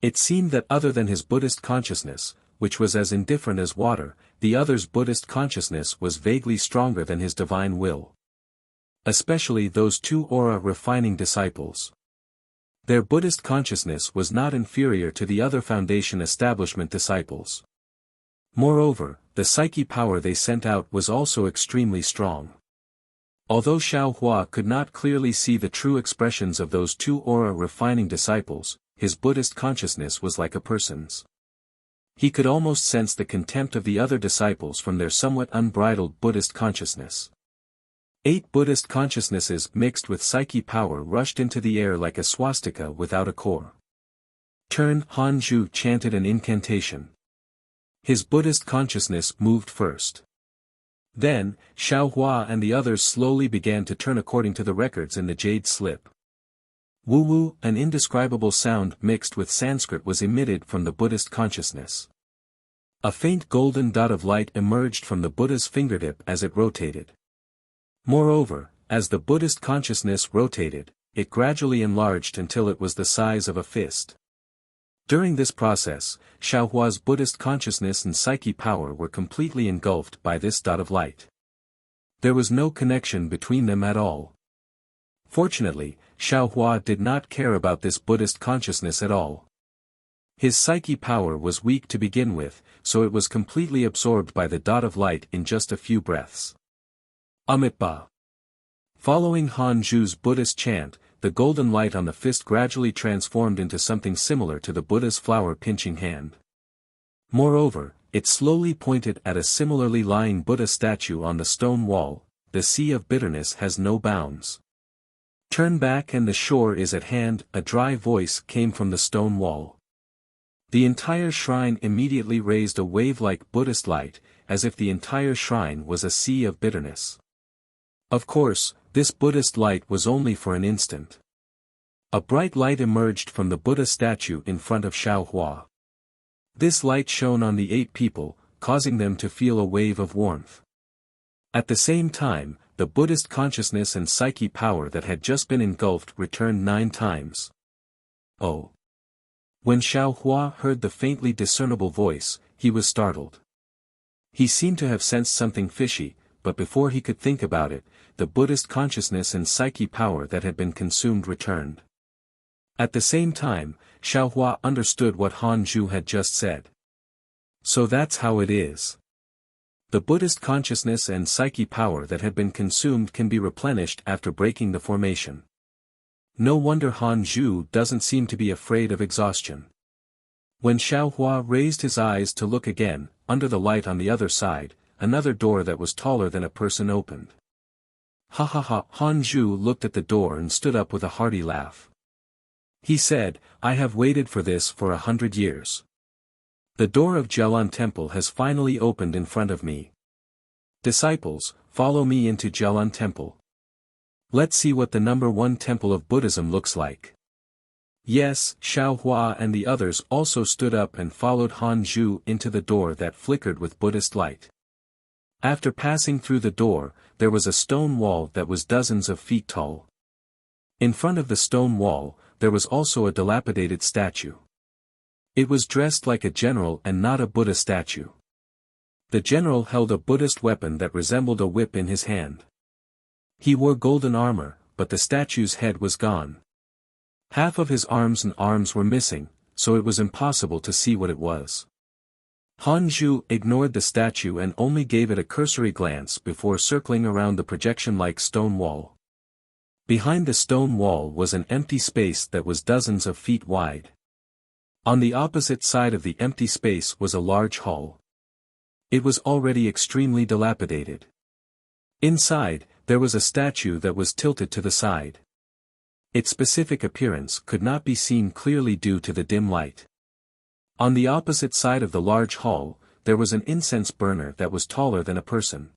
It seemed that other than his Buddhist consciousness, which was as indifferent as water, the other's Buddhist consciousness was vaguely stronger than his divine will. Especially those two aura-refining disciples. Their Buddhist consciousness was not inferior to the other Foundation establishment disciples. Moreover, the psyche power they sent out was also extremely strong. Although Xiao Hua could not clearly see the true expressions of those two aura-refining disciples, his Buddhist consciousness was like a person's. He could almost sense the contempt of the other disciples from their somewhat unbridled Buddhist consciousness. 8 Buddhist consciousnesses mixed with psyche power rushed into the air like a swastika without a core. Turn Han Zhu chanted an incantation. His Buddhist consciousness moved first. Then, Xiao Hua and the others slowly began to turn according to the records in the jade slip. Wu-wu, an indescribable sound mixed with Sanskrit was emitted from the Buddhist consciousness. A faint golden dot of light emerged from the Buddha's fingertip as it rotated. Moreover, as the Buddhist consciousness rotated, it gradually enlarged until it was the size of a fist. During this process, Xiao Hua's Buddhist consciousness and psyche power were completely engulfed by this dot of light. There was no connection between them at all. Fortunately, Xiao Hua did not care about this Buddhist consciousness at all. His psyche power was weak to begin with, so it was completely absorbed by the dot of light in just a few breaths. Amitba. Following Han Zhu's Buddhist chant, the golden light on the fist gradually transformed into something similar to the Buddha's flower-pinching hand. Moreover, it slowly pointed at a similarly lying Buddha statue on the stone wall. The sea of bitterness has no bounds. Turn back and the shore is at hand, a dry voice came from the stone wall. The entire shrine immediately raised a wave-like Buddhist light, as if the entire shrine was a sea of bitterness. Of course, this Buddhist light was only for an instant. A bright light emerged from the Buddha statue in front of Xiao Hua. This light shone on the 8 people, causing them to feel a wave of warmth. At the same time, the Buddhist consciousness and psyche power that had just been engulfed returned 9 times. Oh! When Xiao Hua heard the faintly discernible voice, he was startled. He seemed to have sensed something fishy, but before he could think about it, the Buddhist consciousness and psyche power that had been consumed returned. At the same time, Xiao Hua understood what Han Zhu had just said. So that's how it is. The Buddhist consciousness and psyche power that had been consumed can be replenished after breaking the formation. No wonder Han Zhu doesn't seem to be afraid of exhaustion. When Xiao Hua raised his eyes to look again, under the light on the other side, another door that was taller than a person opened. Ha ha ha! Han Zhu looked at the door and stood up with a hearty laugh. He said, I have waited for this for 100 years. The door of Jialan Temple has finally opened in front of me. Disciples, follow me into Jialan Temple. Let's see what the number 1 temple of Buddhism looks like. Yes, Xiao Hua and the others also stood up and followed Han Zhu into the door that flickered with Buddhist light. After passing through the door, there was a stone wall that was dozens of feet tall. In front of the stone wall, there was also a dilapidated statue. It was dressed like a general and not a Buddha statue. The general held a Buddhist weapon that resembled a whip in his hand. He wore golden armor, but the statue's head was gone. Half of his arms were missing, so it was impossible to see what it was. Han Zhu ignored the statue and only gave it a cursory glance before circling around the projection-like stone wall. Behind the stone wall was an empty space that was dozens of feet wide. On the opposite side of the empty space was a large hall. It was already extremely dilapidated. Inside, there was a statue that was tilted to the side. Its specific appearance could not be seen clearly due to the dim light. On the opposite side of the large hall, there was an incense burner that was taller than a person.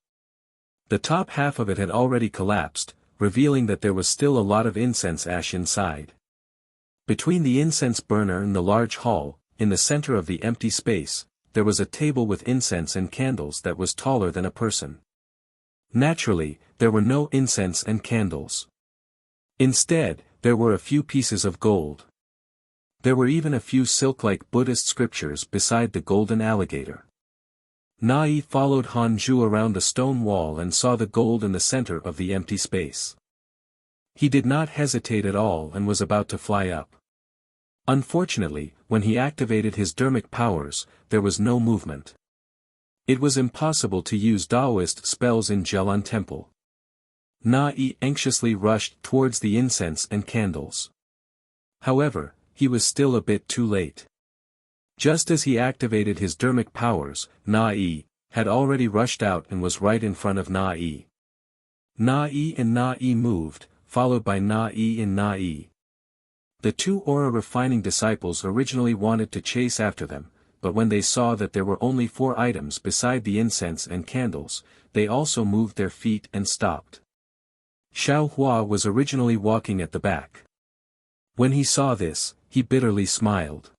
The top half of it had already collapsed, revealing that there was still a lot of incense ash inside. Between the incense burner and the large hall, in the center of the empty space, there was a table with incense and candles that was taller than a person. Naturally, there were no incense and candles. Instead, there were a few pieces of gold. There were even a few silk-like Buddhist scriptures beside the golden alligator. Nai followed Hanju around the stone wall and saw the gold in the center of the empty space. He did not hesitate at all and was about to fly up. Unfortunately, when he activated his dermic powers, there was no movement. It was impossible to use Taoist spells in Jelon Temple. Nai anxiously rushed towards the incense and candles. However, he was still a bit too late. Just as he activated his dermic powers, Nai had already rushed out and was right in front of Nai. Nai and Nai moved, followed by Nai and Nai. The two aura refining disciples originally wanted to chase after them, but when they saw that there were only 4 items beside the incense and candles, they also moved their feet and stopped. Xiao Hua was originally walking at the back. When he saw this, he bitterly smiled.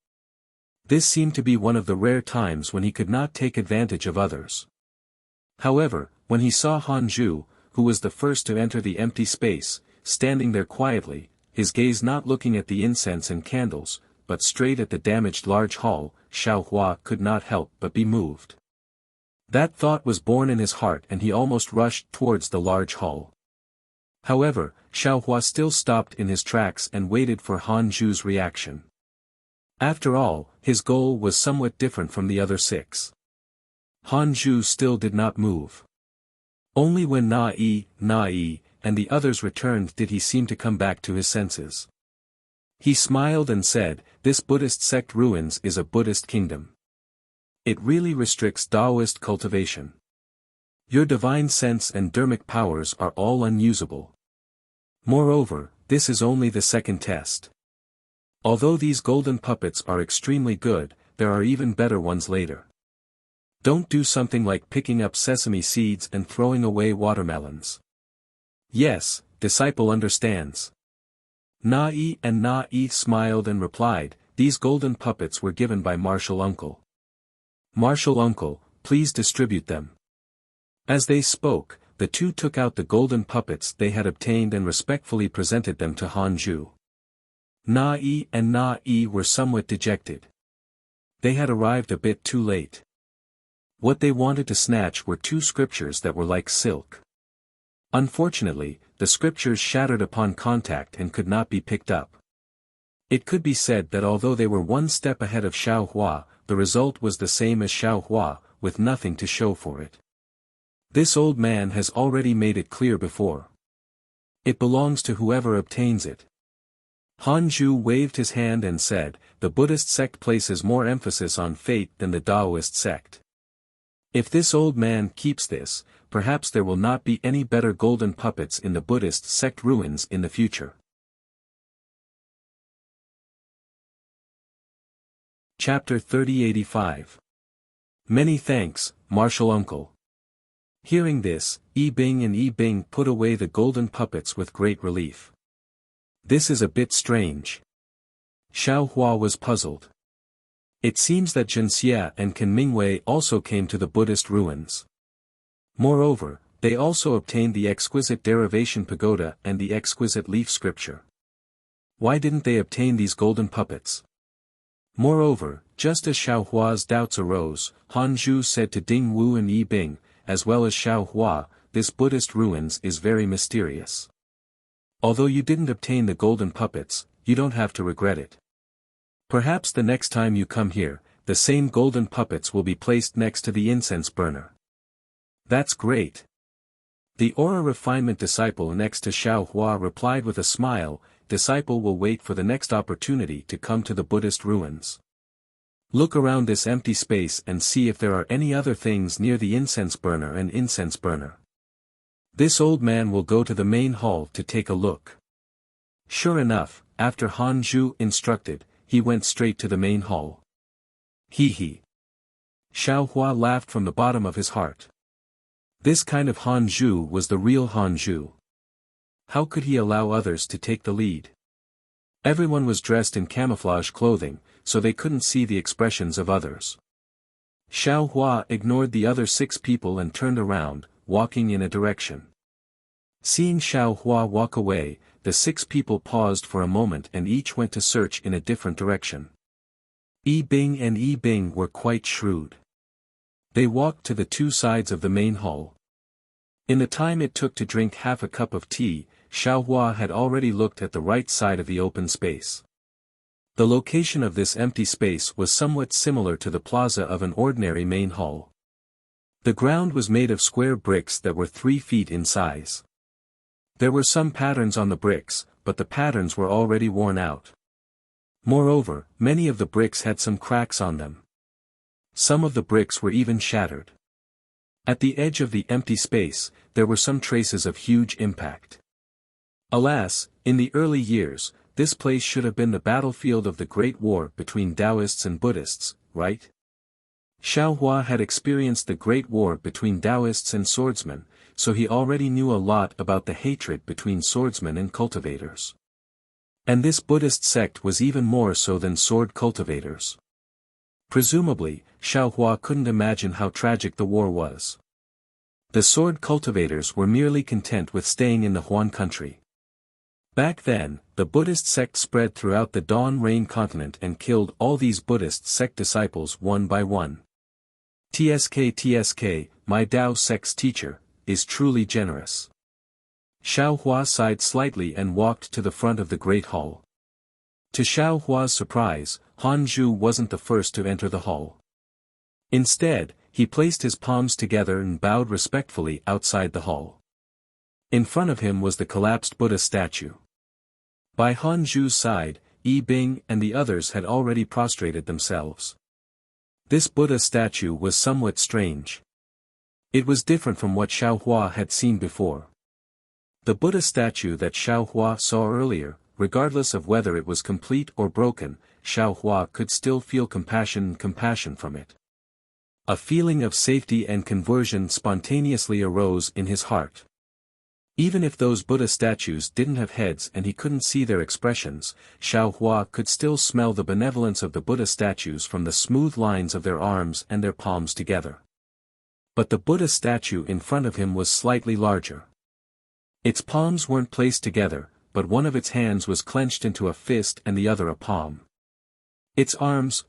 This seemed to be one of the rare times when he could not take advantage of others. However, when he saw Hanju, who was the first to enter the empty space, standing there quietly, his gaze not looking at the incense and candles, but straight at the damaged large hall, Xiao Hua could not help but be moved. That thought was born in his heart and he almost rushed towards the large hall. However, Xiao Hua still stopped in his tracks and waited for Hanju's reaction. After all, his goal was somewhat different from the other 6. Hanju still did not move. Only when Nai, and the others returned did he seem to come back to his senses. He smiled and said, "This Buddhist sect ruins is a Buddhist kingdom. It really restricts Taoist cultivation. Your divine sense and dermic powers are all unusable. Moreover, this is only the second test. Although these golden puppets are extremely good, there are even better ones later. Don't do something like picking up sesame seeds and throwing away watermelons." "Yes, disciple understands." Nai and Nai smiled and replied, "These golden puppets were given by Martial Uncle. Martial Uncle, please distribute them." As they spoke, the two took out the golden puppets they had obtained and respectfully presented them to Hanju. Nai and Nai were somewhat dejected. They had arrived a bit too late. What they wanted to snatch were 2 scriptures that were like silk. Unfortunately, the scriptures shattered upon contact and could not be picked up. It could be said that although they were 1 step ahead of Xiao Hua, the result was the same as Xiao Hua, with nothing to show for it. This old man has already made it clear before. It belongs to whoever obtains it. Hanju waved his hand and said, "The Buddhist sect places more emphasis on fate than the Taoist sect. If this old man keeps this, perhaps there will not be any better golden puppets in the Buddhist sect ruins in the future." Chapter 3085. Many thanks, Martial Uncle. Hearing this, Yi Bing and Yi Bing put away the golden puppets with great relief. This is a bit strange. Xiao Hua was puzzled. It seems that Jinxia and Can Mingwei also came to the Buddhist ruins. Moreover, they also obtained the exquisite derivation pagoda and the exquisite leaf scripture. Why didn't they obtain these golden puppets? Moreover, just as Xiao Hua's doubts arose, Hanju said to Ding Wu and Yi Bing, as well as Xiao Hua, "This Buddhist ruins is very mysterious. Although you didn't obtain the golden puppets, you don't have to regret it. Perhaps the next time you come here, the same golden puppets will be placed next to the incense burner." "That's great." The aura refinement disciple next to Xiao Hua replied with a smile, "Disciple will wait for the next opportunity to come to the Buddhist ruins. Look around this empty space and see if there are any other things near the incense burner and incense burner. This old man will go to the main hall to take a look." Sure enough, after Hanju instructed, he went straight to the main hall. He. Xiao Hua laughed from the bottom of his heart. This kind of Hanju was the real Hanju. How could he allow others to take the lead? Everyone was dressed in camouflage clothing, so they couldn't see the expressions of others. Xiao Hua ignored the other 6 people and turned around, walking in a direction. Seeing Xiao Hua walk away, the 6 people paused for a moment and each went to search in a different direction. Yi Bing and Yi Bing were quite shrewd. They walked to the 2 sides of the main hall. In the time it took to drink half a cup of tea, Xiaohua had already looked at the right side of the open space. The location of this empty space was somewhat similar to the plaza of an ordinary main hall. The ground was made of square bricks that were 3 feet in size. There were some patterns on the bricks, but the patterns were already worn out. Moreover, many of the bricks had some cracks on them. Some of the bricks were even shattered. At the edge of the empty space, there were some traces of huge impact. Alas, in the early years, this place should have been the battlefield of the Great War between Taoists and Buddhists, right? Xiaohua had experienced the Great War between Taoists and swordsmen, so he already knew a lot about the hatred between swordsmen and cultivators. And this Buddhist sect was even more so than sword cultivators. Presumably, Xiaohua couldn't imagine how tragic the war was. The sword cultivators were merely content with staying in the Huan country. Back then, the Buddhist sect spread throughout the Dawn Rain continent and killed all these Buddhist sect disciples one by one. TSK, my Tao sect's teacher, is truly generous. Xiaohua sighed slightly and walked to the front of the great hall. To Xiaohua's surprise, Han Zhu wasn't the first to enter the hall. Instead, he placed his palms together and bowed respectfully outside the hall. In front of him was the collapsed Buddha statue. By Han Zhu's side, Yi Bing and the others had already prostrated themselves. This Buddha statue was somewhat strange. It was different from what Xiaohua had seen before. The Buddha statue that Xiaohua saw earlier, regardless of whether it was complete or broken, Xiaohua could still feel compassion from it. A feeling of safety and conversion spontaneously arose in his heart. Even if those Buddha statues didn't have heads and he couldn't see their expressions, Xiaohua could still smell the benevolence of the Buddha statues from the smooth lines of their arms and their palms together. But the Buddha statue in front of him was slightly larger. Its palms weren't placed together, but one of its hands was clenched into a fist and the other a palm. Its arms,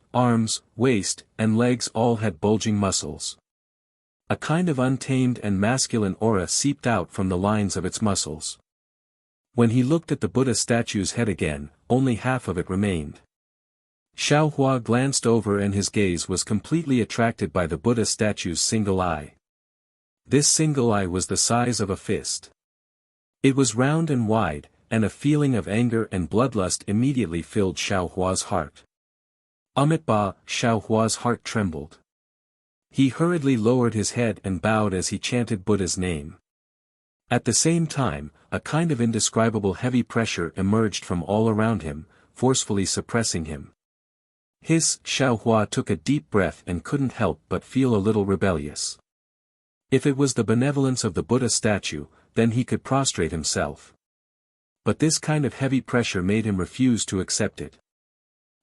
waist, and legs all had bulging muscles. A kind of untamed and masculine aura seeped out from the lines of its muscles. When he looked at the Buddha statue's head again, only half of it remained. Xiaohua glanced over and his gaze was completely attracted by the Buddha statue's single eye. This single eye was the size of a fist. It was round and wide, and a feeling of anger and bloodlust immediately filled Xiaohua's heart. Amitabha, Xiaohua's heart trembled. He hurriedly lowered his head and bowed as he chanted Buddha's name. At the same time, a kind of indescribable heavy pressure emerged from all around him, forcefully suppressing him. Xiaohua took a deep breath and couldn't help but feel a little rebellious. If it was the benevolence of the Buddha statue, then he could prostrate himself. But this kind of heavy pressure made him refuse to accept it.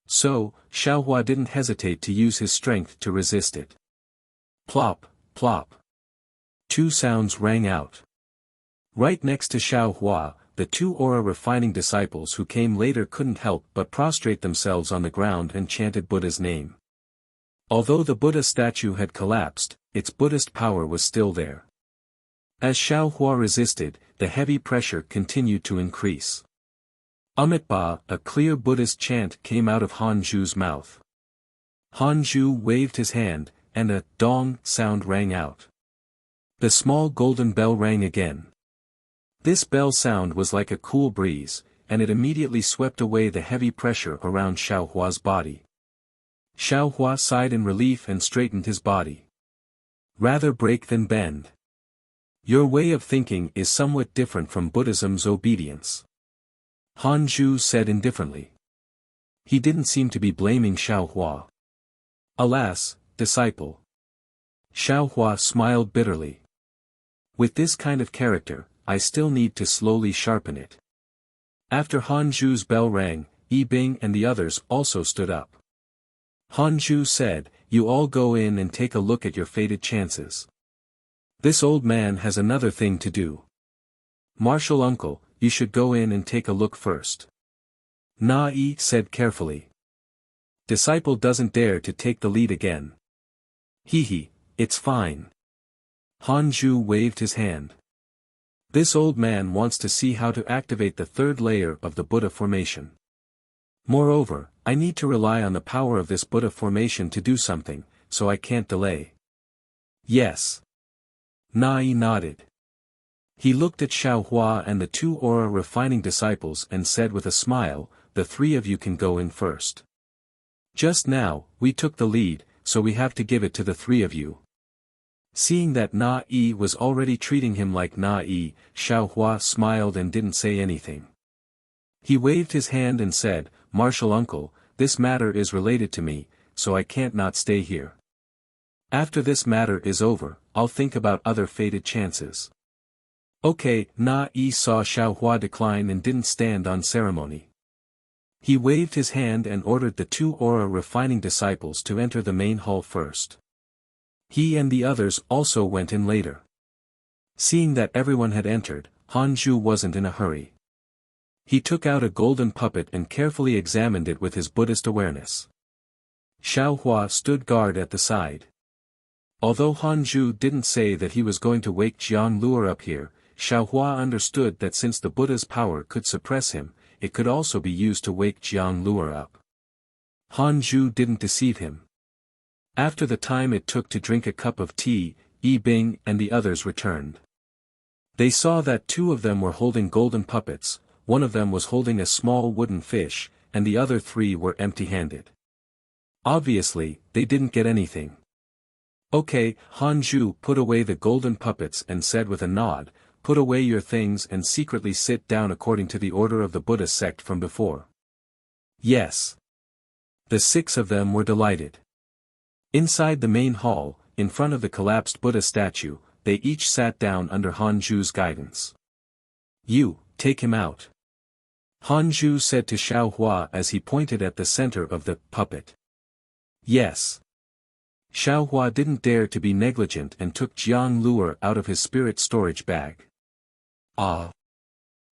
So, Xiaohua didn't hesitate to use his strength to resist it. Plop, plop. 2 sounds rang out. Right next to Xiaohua, the 2 aura-refining disciples who came later couldn't help but prostrate themselves on the ground and chanted Buddha's name. Although the Buddha statue had collapsed, its Buddhist power was still there. As Xiaohua resisted, the heavy pressure continued to increase. Amitabha, a clear Buddhist chant came out of Han Zhu's mouth. Han Zhu waved his hand, and a dong sound rang out. The small golden bell rang again. This bell sound was like a cool breeze, and it immediately swept away the heavy pressure around Xiaohua's body. Xiaohua sighed in relief and straightened his body. Rather break than bend. Your way of thinking is somewhat different from Buddhism's obedience. Han Zhu said indifferently. He didn't seem to be blaming Xiaohua. Alas, disciple. Xiaohua smiled bitterly. With this kind of character, I still need to slowly sharpen it. After Han Zhu's bell rang, Yi Bing and the others also stood up. Han Zhu said, "You all go in and take a look at your fated chances. This old man has another thing to do. Martial uncle, you should go in and take a look first. Na-yi said carefully. Disciple doesn't dare to take the lead again. Hee, it's fine. Hanju waved his hand. This old man wants to see how to activate the third layer of the Buddha formation. Moreover, I need to rely on the power of this Buddha formation to do something, so I can't delay. Yes. Na-yi nodded. He looked at Xiaohua and the two aura refining disciples and said with a smile, the three of you can go in first. Just now, we took the lead, so we have to give it to the three of you. Seeing that Na-yi was already treating him like Na-yi, Xiaohua smiled and didn't say anything. He waved his hand and said, Martial uncle, this matter is related to me, so I can't not stay here. After this matter is over, I'll think about other fated chances. Okay, Na-yi saw Xiaohua decline and didn't stand on ceremony. He waved his hand and ordered the two aura refining disciples to enter the main hall first. He and the others also went in later. Seeing that everyone had entered, Hanju wasn't in a hurry. He took out a golden puppet and carefully examined it with his Buddhist awareness. Xiaohua stood guard at the side. Although Hanju didn't say that he was going to wake Jiang Luo up here, Xiaohua understood that since the Buddha's power could suppress him, it could also be used to wake Jiang Luo up. Hanju didn't deceive him. After the time it took to drink a cup of tea, Yi Bing and the others returned. They saw that two of them were holding golden puppets, one of them was holding a small wooden fish, and the other three were empty-handed. Obviously, they didn't get anything. Okay, Hanju put away the golden puppets and said with a nod, put away your things and secretly sit down according to the order of the Buddha sect from before. Yes. The six of them were delighted. Inside the main hall, in front of the collapsed Buddha statue, they each sat down under Hanju's guidance. You, take him out. Hanju said to Xiaohua as he pointed at the center of the puppet. Yes. Xiaohua didn't dare to be negligent and took Jiang Luo out of his spirit storage bag. Ah.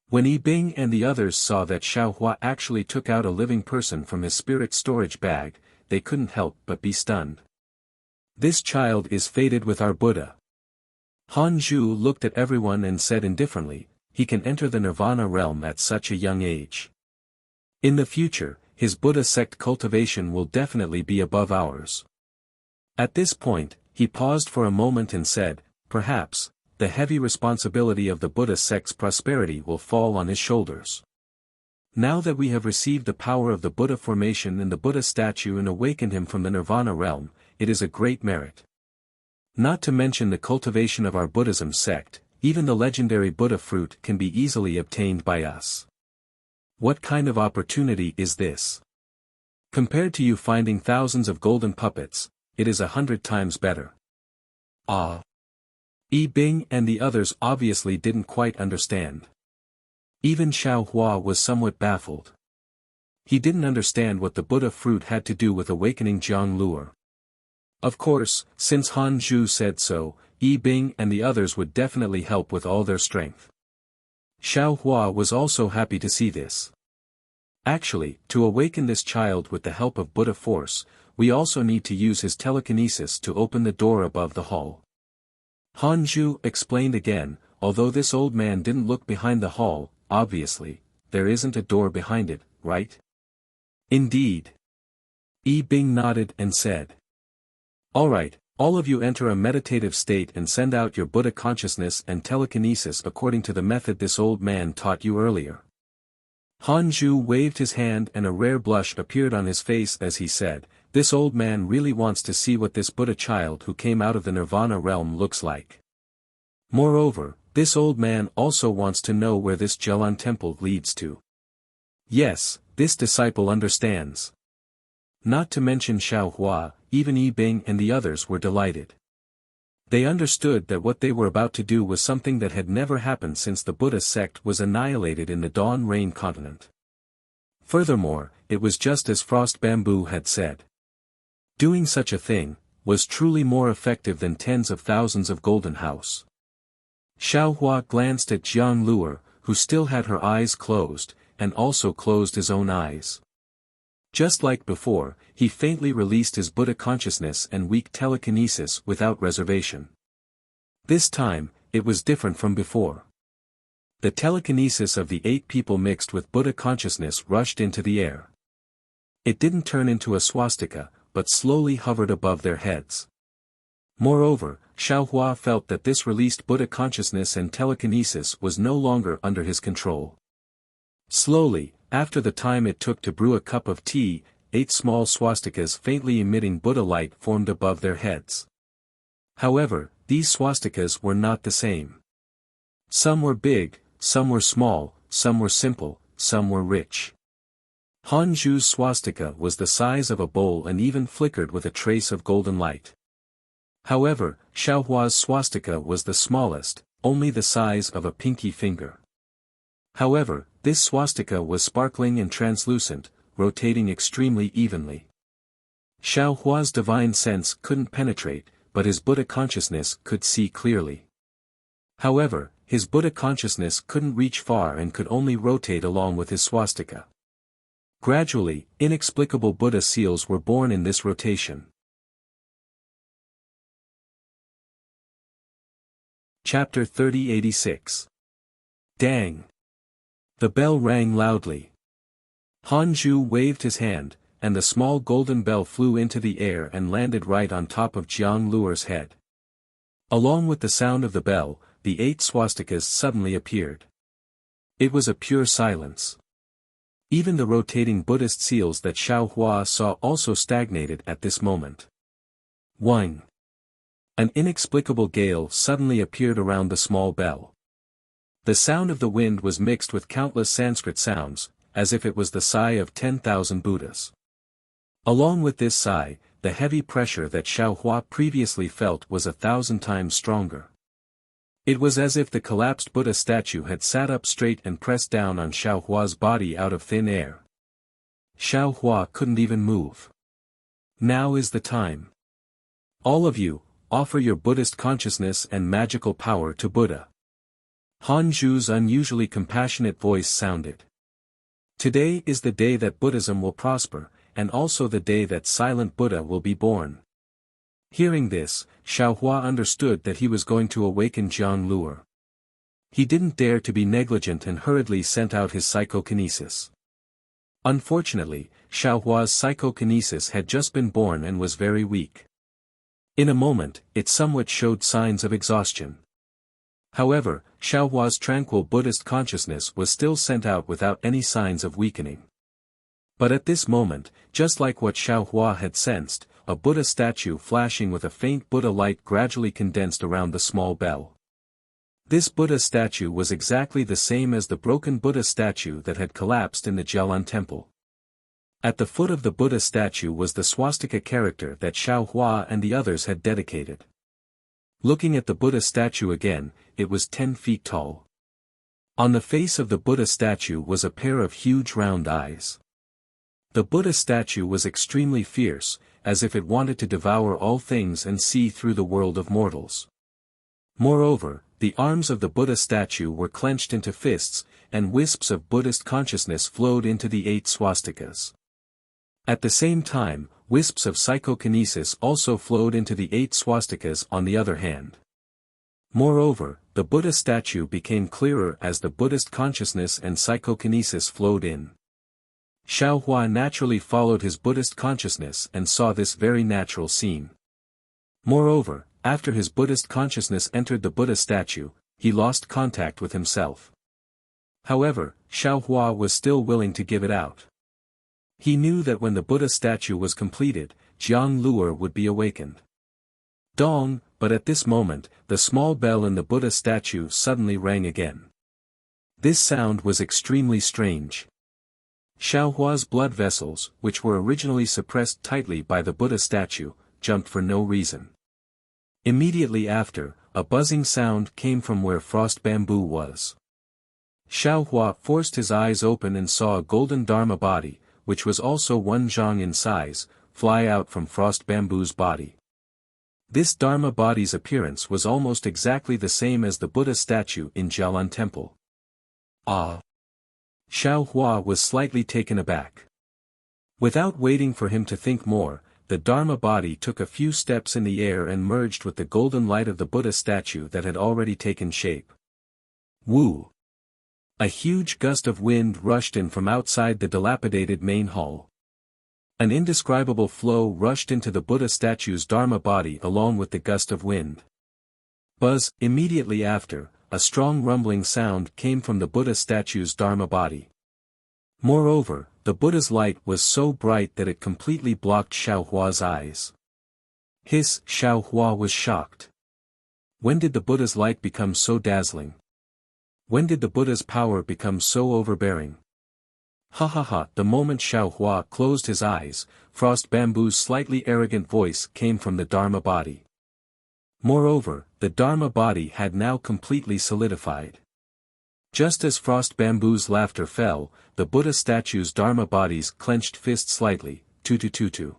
When Yi Bing and the others saw that Xiaohua actually took out a living person from his spirit storage bag, they couldn't help but be stunned. This child is fated with our Buddha. Hanju looked at everyone and said indifferently, he can enter the nirvana realm at such a young age. In the future, his Buddha sect cultivation will definitely be above ours. At this point, he paused for a moment and said, perhaps, the heavy responsibility of the Buddha sect's prosperity will fall on his shoulders. Now that we have received the power of the Buddha formation in the Buddha statue and awakened him from the nirvana realm, it is a great merit. Not to mention the cultivation of our Buddhism sect, even the legendary Buddha fruit can be easily obtained by us. What kind of opportunity is this? Compared to you finding thousands of golden puppets, it is 100 times better. Ah. Yi Bing and the others obviously didn't quite understand. Even Xiaohua was somewhat baffled. He didn't understand what the Buddha fruit had to do with awakening Jiang Luo. Of course, since Hanju said so, Yi Bing and the others would definitely help with all their strength. Xiaohua was also happy to see this. Actually, to awaken this child with the help of Buddha force, we also need to use his telekinesis to open the door above the hall. Hanju explained again, although this old man didn't look behind the hall, obviously, there isn't a door behind it, right? Indeed. Yi Bing nodded and said. Alright, all of you enter a meditative state and send out your Buddha consciousness and telekinesis according to the method this old man taught you earlier. Hanju waved his hand and a rare blush appeared on his face as he said, this old man really wants to see what this Buddha child who came out of the nirvana realm looks like. Moreover, this old man also wants to know where this Jalan temple leads to. Yes, this disciple understands. Not to mention Xiaohua, even Yi Bing and the others were delighted. They understood that what they were about to do was something that had never happened since the Buddha sect was annihilated in the Dawn Rain continent. Furthermore, it was just as Frost Bamboo had said. Doing such a thing was truly more effective than tens of thousands of golden house. Xiaohua glanced at Jiang Luo, who still had her eyes closed, and also closed his own eyes. Just like before, he faintly released his Buddha consciousness and weak telekinesis without reservation. This time, it was different from before. The telekinesis of the 8 people mixed with Buddha consciousness rushed into the air. It didn't turn into a swastika, but slowly hovered above their heads. Moreover, Xiaohua felt that this released Buddha consciousness and telekinesis was no longer under his control. Slowly, after the time it took to brew a cup of tea, 8 small swastikas faintly emitting Buddha light formed above their heads. However, these swastikas were not the same. Some were big, some were small, some were simple, some were rich. Han Zhu's swastika was the size of a bowl and even flickered with a trace of golden light. However, Xiaohua's swastika was the smallest, only the size of a pinky finger. However, this swastika was sparkling and translucent, rotating extremely evenly. Xiaohua's divine sense couldn't penetrate, but his Buddha consciousness could see clearly. However, his Buddha consciousness couldn't reach far and could only rotate along with his swastika. Gradually, inexplicable Buddha seals were born in this rotation. Chapter 3086. Dang! The bell rang loudly. Han Zhu waved his hand, and the small golden bell flew into the air and landed right on top of Jiang Luer's head. Along with the sound of the bell, the 8 swastikas suddenly appeared. It was a pure silence. Even the rotating Buddhist seals that Xiaohua saw also stagnated at this moment. Whing! An inexplicable gale suddenly appeared around the small bell. The sound of the wind was mixed with countless Sanskrit sounds, as if it was the sigh of 10,000 Buddhas. Along with this sigh, the heavy pressure that Xiaohua previously felt was 1,000 times stronger. It was as if the collapsed Buddha statue had sat up straight and pressed down on Xiaohua's body out of thin air. Xiaohua couldn't even move. Now is the time. All of you, offer your Buddhist consciousness and magical power to Buddha. Han Zhu's unusually compassionate voice sounded. Today is the day that Buddhism will prosper, and also the day that silent Buddha will be born. Hearing this, Xiaohua understood that he was going to awaken Jiang Luer. He didn't dare to be negligent and hurriedly sent out his psychokinesis. Unfortunately, Xiaohua's psychokinesis had just been born and was very weak. In a moment, it somewhat showed signs of exhaustion. However, Xiaohua's tranquil Buddhist consciousness was still sent out without any signs of weakening. But at this moment, just like what Xiaohua had sensed, a Buddha statue flashing with a faint Buddha light gradually condensed around the small bell. This Buddha statue was exactly the same as the broken Buddha statue that had collapsed in the Jialan temple. At the foot of the Buddha statue was the swastika character that Xiaohua and the others had dedicated. Looking at the Buddha statue again, it was 10 feet tall. On the face of the Buddha statue was a pair of huge round eyes. The Buddha statue was extremely fierce, as if it wanted to devour all things and see through the world of mortals. Moreover, the arms of the Buddha statue were clenched into fists, and wisps of Buddhist consciousness flowed into the 8 swastikas. At the same time, wisps of psychokinesis also flowed into the 8 swastikas on the other hand. Moreover, the Buddha statue became clearer as the Buddhist consciousness and psychokinesis flowed in. Xiaohua naturally followed his Buddhist consciousness and saw this very natural scene. Moreover, after his Buddhist consciousness entered the Buddha statue, he lost contact with himself. However, Xiaohua was still willing to give it out. He knew that when the Buddha statue was completed, Jiang Luer would be awakened. Dong, but at this moment, the small bell in the Buddha statue suddenly rang again. This sound was extremely strange. Xiaohua's blood vessels, which were originally suppressed tightly by the Buddha statue, jumped for no reason. Immediately after, a buzzing sound came from where frost bamboo was. Xiaohua forced his eyes open and saw a golden Dharma body, which was also 1 zhang in size, fly out from frost bamboo's body. This Dharma body's appearance was almost exactly the same as the Buddha statue in Jialan temple. Ah! Xiao Hua was slightly taken aback. Without waiting for him to think more, the Dharma body took a few steps in the air and merged with the golden light of the Buddha statue that had already taken shape. Woo! A huge gust of wind rushed in from outside the dilapidated main hall. An indescribable flow rushed into the Buddha statue's Dharma body along with the gust of wind. Buzz, immediately after, a strong rumbling sound came from the Buddha statue's Dharma body. Moreover, the Buddha's light was so bright that it completely blocked Xiao Hua's eyes. Xiao Hua was shocked. When did the Buddha's light become so dazzling? When did the Buddha's power become so overbearing? Ha ha ha! The moment Xiao Hua closed his eyes, Frost Bamboo's slightly arrogant voice came from the Dharma body. Moreover, the Dharma body had now completely solidified. Just as Frost Bamboo's laughter fell, the Buddha statue's Dharma body's clenched fist slightly, tutu.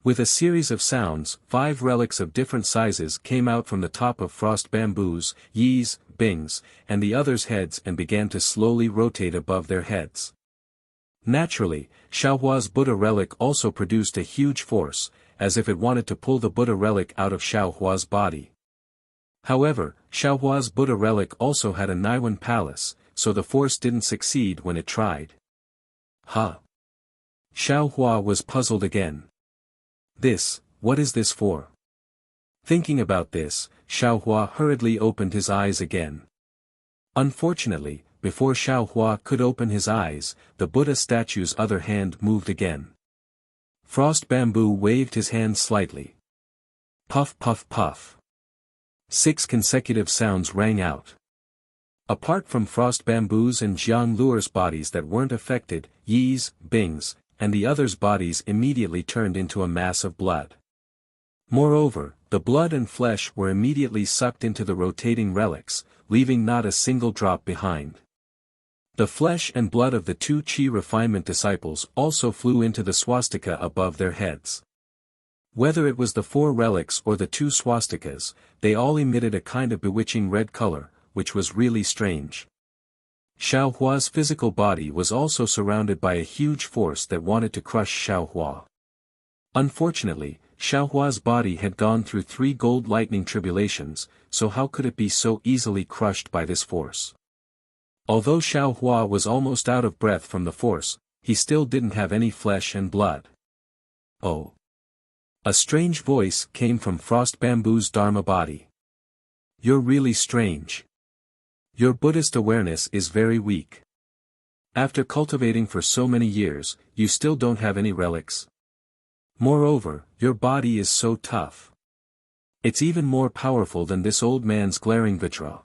With a series of sounds, 5 relics of different sizes came out from the top of Frost Bamboo's, Yi's, Bing's, and the others' heads and began to slowly rotate above their heads. Naturally, Xiao Hua's Buddha relic also produced a huge force, as if it wanted to pull the Buddha relic out of Xiao Hua's body. However, Xiao Hua's Buddha relic also had a Naiwan palace, so the force didn't succeed when it tried. Huh? Xiao Hua was puzzled again. What is this for? Thinking about this, Xiao Hua hurriedly opened his eyes again. Unfortunately, before Xiao Hua could open his eyes, the Buddha statue's other hand moved again. Frost Bamboo waved his hand slightly. Puff puff puff. 6 consecutive sounds rang out. Apart from Frost Bamboo's and Jiang Luer's bodies that weren't affected, Yi's, Bing's, and the others' bodies immediately turned into a mass of blood. Moreover, the blood and flesh were immediately sucked into the rotating relics, leaving not a single drop behind. The flesh and blood of the 2 Qi refinement disciples also flew into the swastika above their heads. Whether it was the 4 relics or the 2 swastikas, they all emitted a kind of bewitching red color, which was really strange. Xiao Hua's physical body was also surrounded by a huge force that wanted to crush Xiao Hua. Unfortunately, Xiao Hua's body had gone through 3 gold lightning tribulations, so how could it be so easily crushed by this force? Although Xiao Hua was almost out of breath from the force, he still didn't have any flesh and blood. Oh! A strange voice came from Frost Bamboo's Dharma body. You're really strange. Your Buddhist awareness is very weak. After cultivating for so many years, you still don't have any relics. Moreover, your body is so tough. It's even more powerful than this old man's glaring vitra.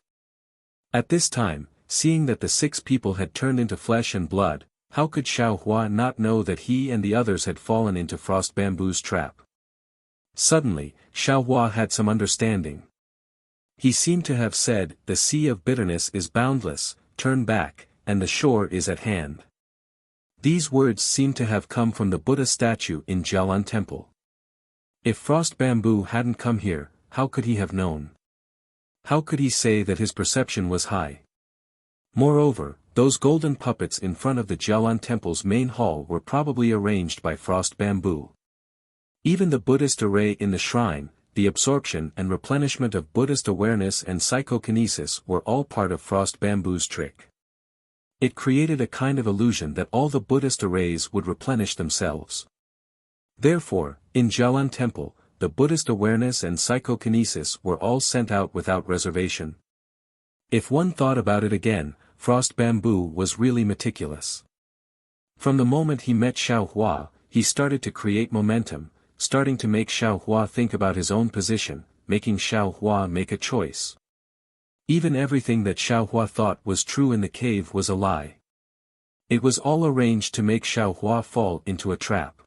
At this time, seeing that the 6 people had turned into flesh and blood, how could Xiao Hua not know that he and the others had fallen into Frost Bamboo's trap? Suddenly, Xiao Hua had some understanding. He seemed to have said, the sea of bitterness is boundless, turn back, and the shore is at hand. These words seemed to have come from the Buddha statue in Jialan Temple. If Frost Bamboo hadn't come here, how could he have known? How could he say that his perception was high? Moreover, those golden puppets in front of the Jialan Temple's main hall were probably arranged by Frost Bamboo. Even the Buddhist array in the shrine, the absorption and replenishment of Buddhist awareness and psychokinesis were all part of Frost Bamboo's trick. It created a kind of illusion that all the Buddhist arrays would replenish themselves. Therefore, in Jialan Temple, the Buddhist awareness and psychokinesis were all sent out without reservation. If one thought about it again, Frost Bamboo was really meticulous. From the moment he met Xiao Hua, he started to create momentum, starting to make Xiao Hua think about his own position, making Xiao Hua make a choice. Even everything that Xiao Hua thought was true in the cave was a lie. It was all arranged to make Xiao Hua fall into a trap.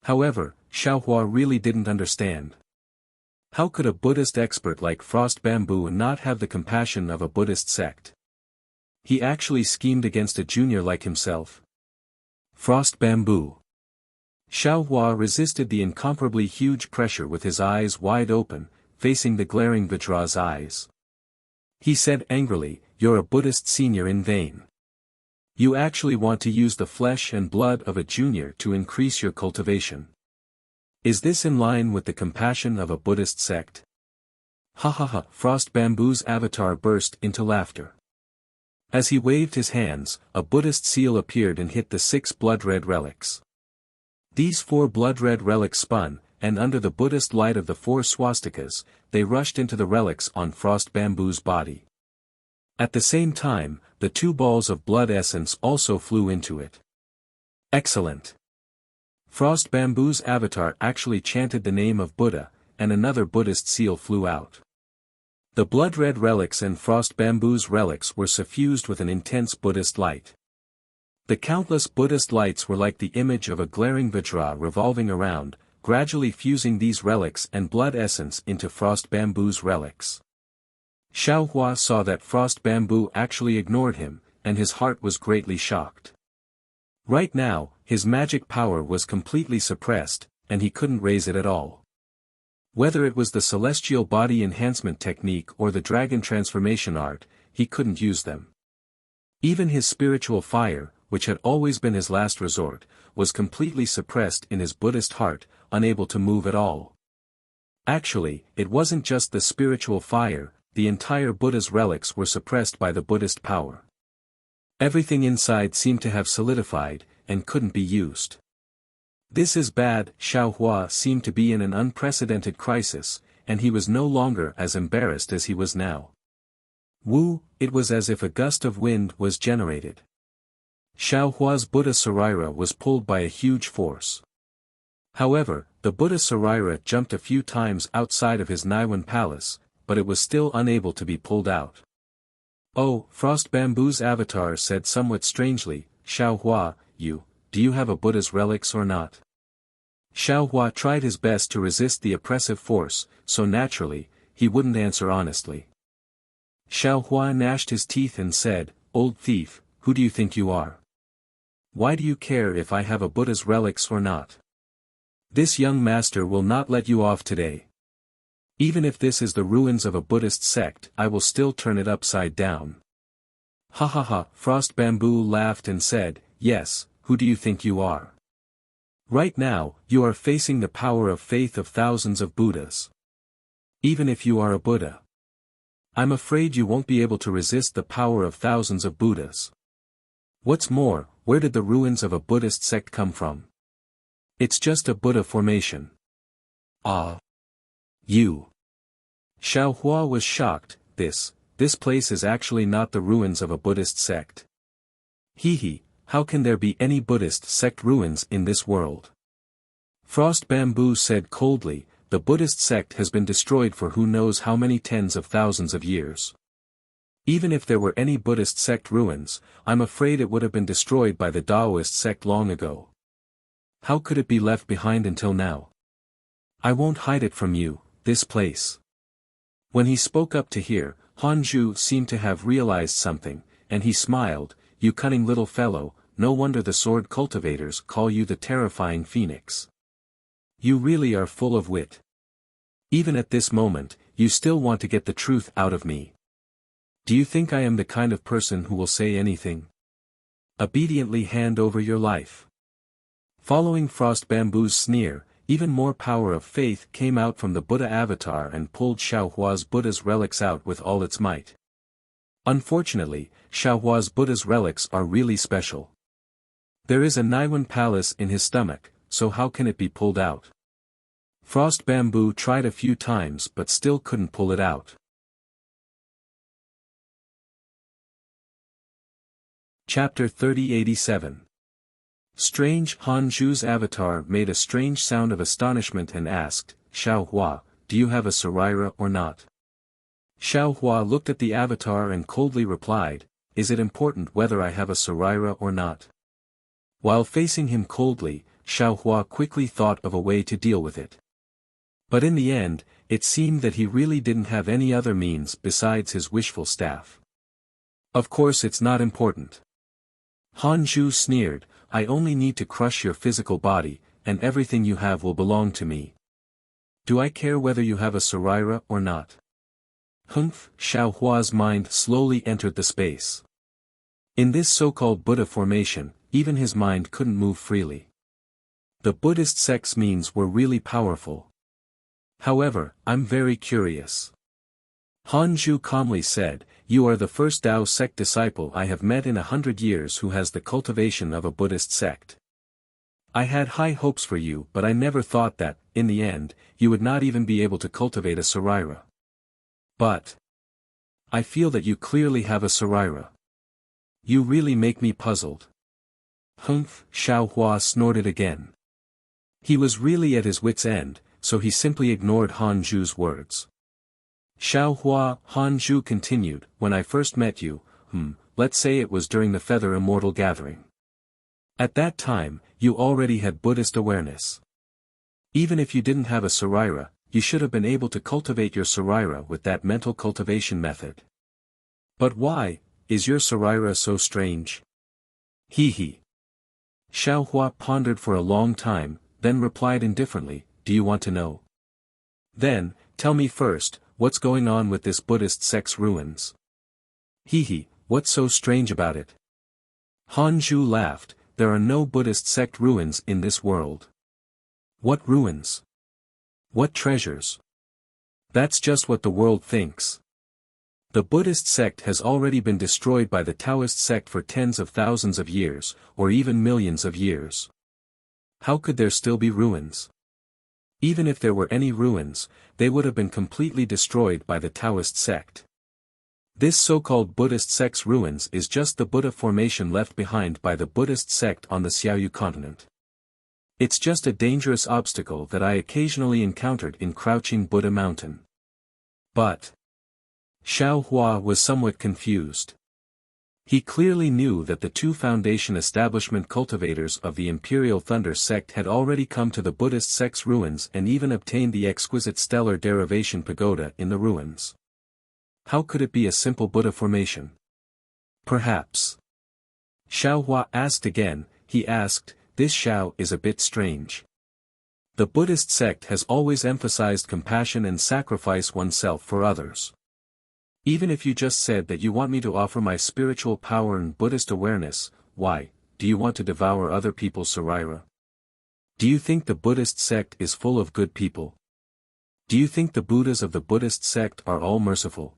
However, Xiao Hua really didn't understand. How could a Buddhist expert like Frost Bamboo not have the compassion of a Buddhist sect? He actually schemed against a junior like himself. Frost Bamboo. Xiao Hua resisted the incomparably huge pressure with his eyes wide open, facing the glaring Vajra's eyes. He said angrily, "You're a Buddhist senior in vain. You actually want to use the flesh and blood of a junior to increase your cultivation. Is this in line with the compassion of a Buddhist sect?" Ha ha ha! Frost Bamboo's avatar burst into laughter. As he waved his hands, a Buddhist seal appeared and hit the 6 blood-red relics. These 4 blood-red relics spun, and under the Buddhist light of the 4 swastikas, they rushed into the relics on Frost Bamboo's body. At the same time, the 2 balls of blood essence also flew into it. Excellent! Frost Bamboo's avatar actually chanted the name of Buddha, and another Buddhist seal flew out. The blood-red relics and Frost Bamboo's relics were suffused with an intense Buddhist light. The countless Buddhist lights were like the image of a glaring Vajra revolving around, gradually fusing these relics and blood essence into Frost Bamboo's relics. Xiaohua saw that Frost Bamboo actually ignored him, and his heart was greatly shocked. Right now, his magic power was completely suppressed, and he couldn't raise it at all. Whether it was the celestial body enhancement technique or the dragon transformation art, he couldn't use them. Even his spiritual fire, which had always been his last resort, was completely suppressed in his Buddhist heart, unable to move at all. Actually, it wasn't just the spiritual fire, the entire Buddha's relics were suppressed by the Buddhist power. Everything inside seemed to have solidified, and couldn't be used. This is bad. Xiaohua seemed to be in an unprecedented crisis, and he was no longer as embarrassed as he was now. It was as if a gust of wind was generated. Xiaohua's Buddha Sarira was pulled by a huge force. However, the Buddha Sarira jumped a few times outside of his Naiwan palace, but it was still unable to be pulled out. "Oh," Frost Bamboo's avatar said somewhat strangely, "Xiaohua, do you have a Buddha's relics or not?" Xiaohua tried his best to resist the oppressive force, so naturally, he wouldn't answer honestly. Xiaohua gnashed his teeth and said, "Old thief, who do you think you are? Why do you care if I have a Buddha's relics or not? This young master will not let you off today. Even if this is the ruins of a Buddhist sect, I will still turn it upside down." Ha ha ha! Frost Bamboo laughed and said, "Yes, who do you think you are? Right now, you are facing the power of faith of thousands of Buddhas. Even if you are a Buddha, I'm afraid you won't be able to resist the power of thousands of Buddhas. What's more, where did the ruins of a Buddhist sect come from? It's just a Buddha formation." "Ah. You." Xiaohua was shocked. This place is actually not the ruins of a Buddhist sect. Hee. How can there be any Buddhist sect ruins in this world? Frost Bamboo said coldly, "The Buddhist sect has been destroyed for who knows how many tens of thousands of years. Even if there were any Buddhist sect ruins, I'm afraid it would have been destroyed by the Taoist sect long ago. How could it be left behind until now? I won't hide it from you, this place." When he spoke up to hear, Hanju seemed to have realized something, and he smiled, "You cunning little fellow, no wonder the sword cultivators call you the terrifying phoenix. You really are full of wit. Even at this moment, you still want to get the truth out of me. Do you think I am the kind of person who will say anything? Obediently hand over your life." Following Frost Bamboo's sneer, even more power of faith came out from the Buddha avatar and pulled Xiaohua's Buddha's relics out with all its might. Unfortunately, Xiaohua's Buddha's relics are really special. There is a Naiwan palace in his stomach, so how can it be pulled out? Frost Bamboo tried a few times but still couldn't pull it out. Chapter 3087. Strange. Hanju's avatar made a strange sound of astonishment and asked, "Xiaohua, do you have a Sarira or not?" Xiaohua looked at the avatar and coldly replied, "Is it important whether I have a Sarira or not?" While facing him coldly, Xiaohua quickly thought of a way to deal with it. But in the end, it seemed that he really didn't have any other means besides his wishful staff. "Of course it's not important." Hanju sneered, "I only need to crush your physical body, and everything you have will belong to me. Do I care whether you have a Sarira or not? Humph, Xiao Hua's mind slowly entered the space. In this so-called Buddha formation, even his mind couldn't move freely. The Buddhist sect's means were really powerful. However, I'm very curious. Han Zhu calmly said, "You are the first Dao sect disciple I have met in 100 years who has the cultivation of a Buddhist sect. I had high hopes for you, but I never thought that, in the end, you would not even be able to cultivate a Saraira. But I feel that you clearly have a Saraira. You really make me puzzled." Humph, Xiao Hua snorted again. He was really at his wit's end, so he simply ignored Han Zhu's words. "Xiao Hua," Han Zhu continued, "when I first met you, let's say it was during the Feather Immortal Gathering. At that time, you already had Buddhist awareness. Even if you didn't have a Saraira, you should have been able to cultivate your Saraira with that mental cultivation method. But why is your Saraira so strange?" He. Xiao Hua pondered for a long time, then replied indifferently, "Do you want to know? Then, tell me first, what's going on with this Buddhist sect's ruins?" What's so strange about it?" Han Zhu laughed, "There are no Buddhist sect ruins in this world." "What ruins? What treasures?" "That's just what the world thinks. The Buddhist sect has already been destroyed by the Taoist sect for tens of thousands of years, or even millions of years. How could there still be ruins? Even if there were any ruins, they would have been completely destroyed by the Taoist sect. This so-called Buddhist sect's ruins is just the Buddha formation left behind by the Buddhist sect on the Xiaoyu continent. It's just a dangerous obstacle that I occasionally encountered in Crouching Buddha Mountain." But Xiao Hua was somewhat confused. He clearly knew that the two foundation establishment cultivators of the Imperial Thunder sect had already come to the Buddhist sect's ruins and even obtained the exquisite stellar derivation pagoda in the ruins. How could it be a simple Buddha formation? Perhaps. Xiao Hua asked again, he asked, "This Xiao is a bit strange. The Buddhist sect has always emphasized compassion and sacrifice oneself for others. Even if you just said that you want me to offer my spiritual power and Buddhist awareness, why, do you want to devour other people's Saraira? Do you think the Buddhist sect is full of good people? Do you think the Buddhas of the Buddhist sect are all merciful?"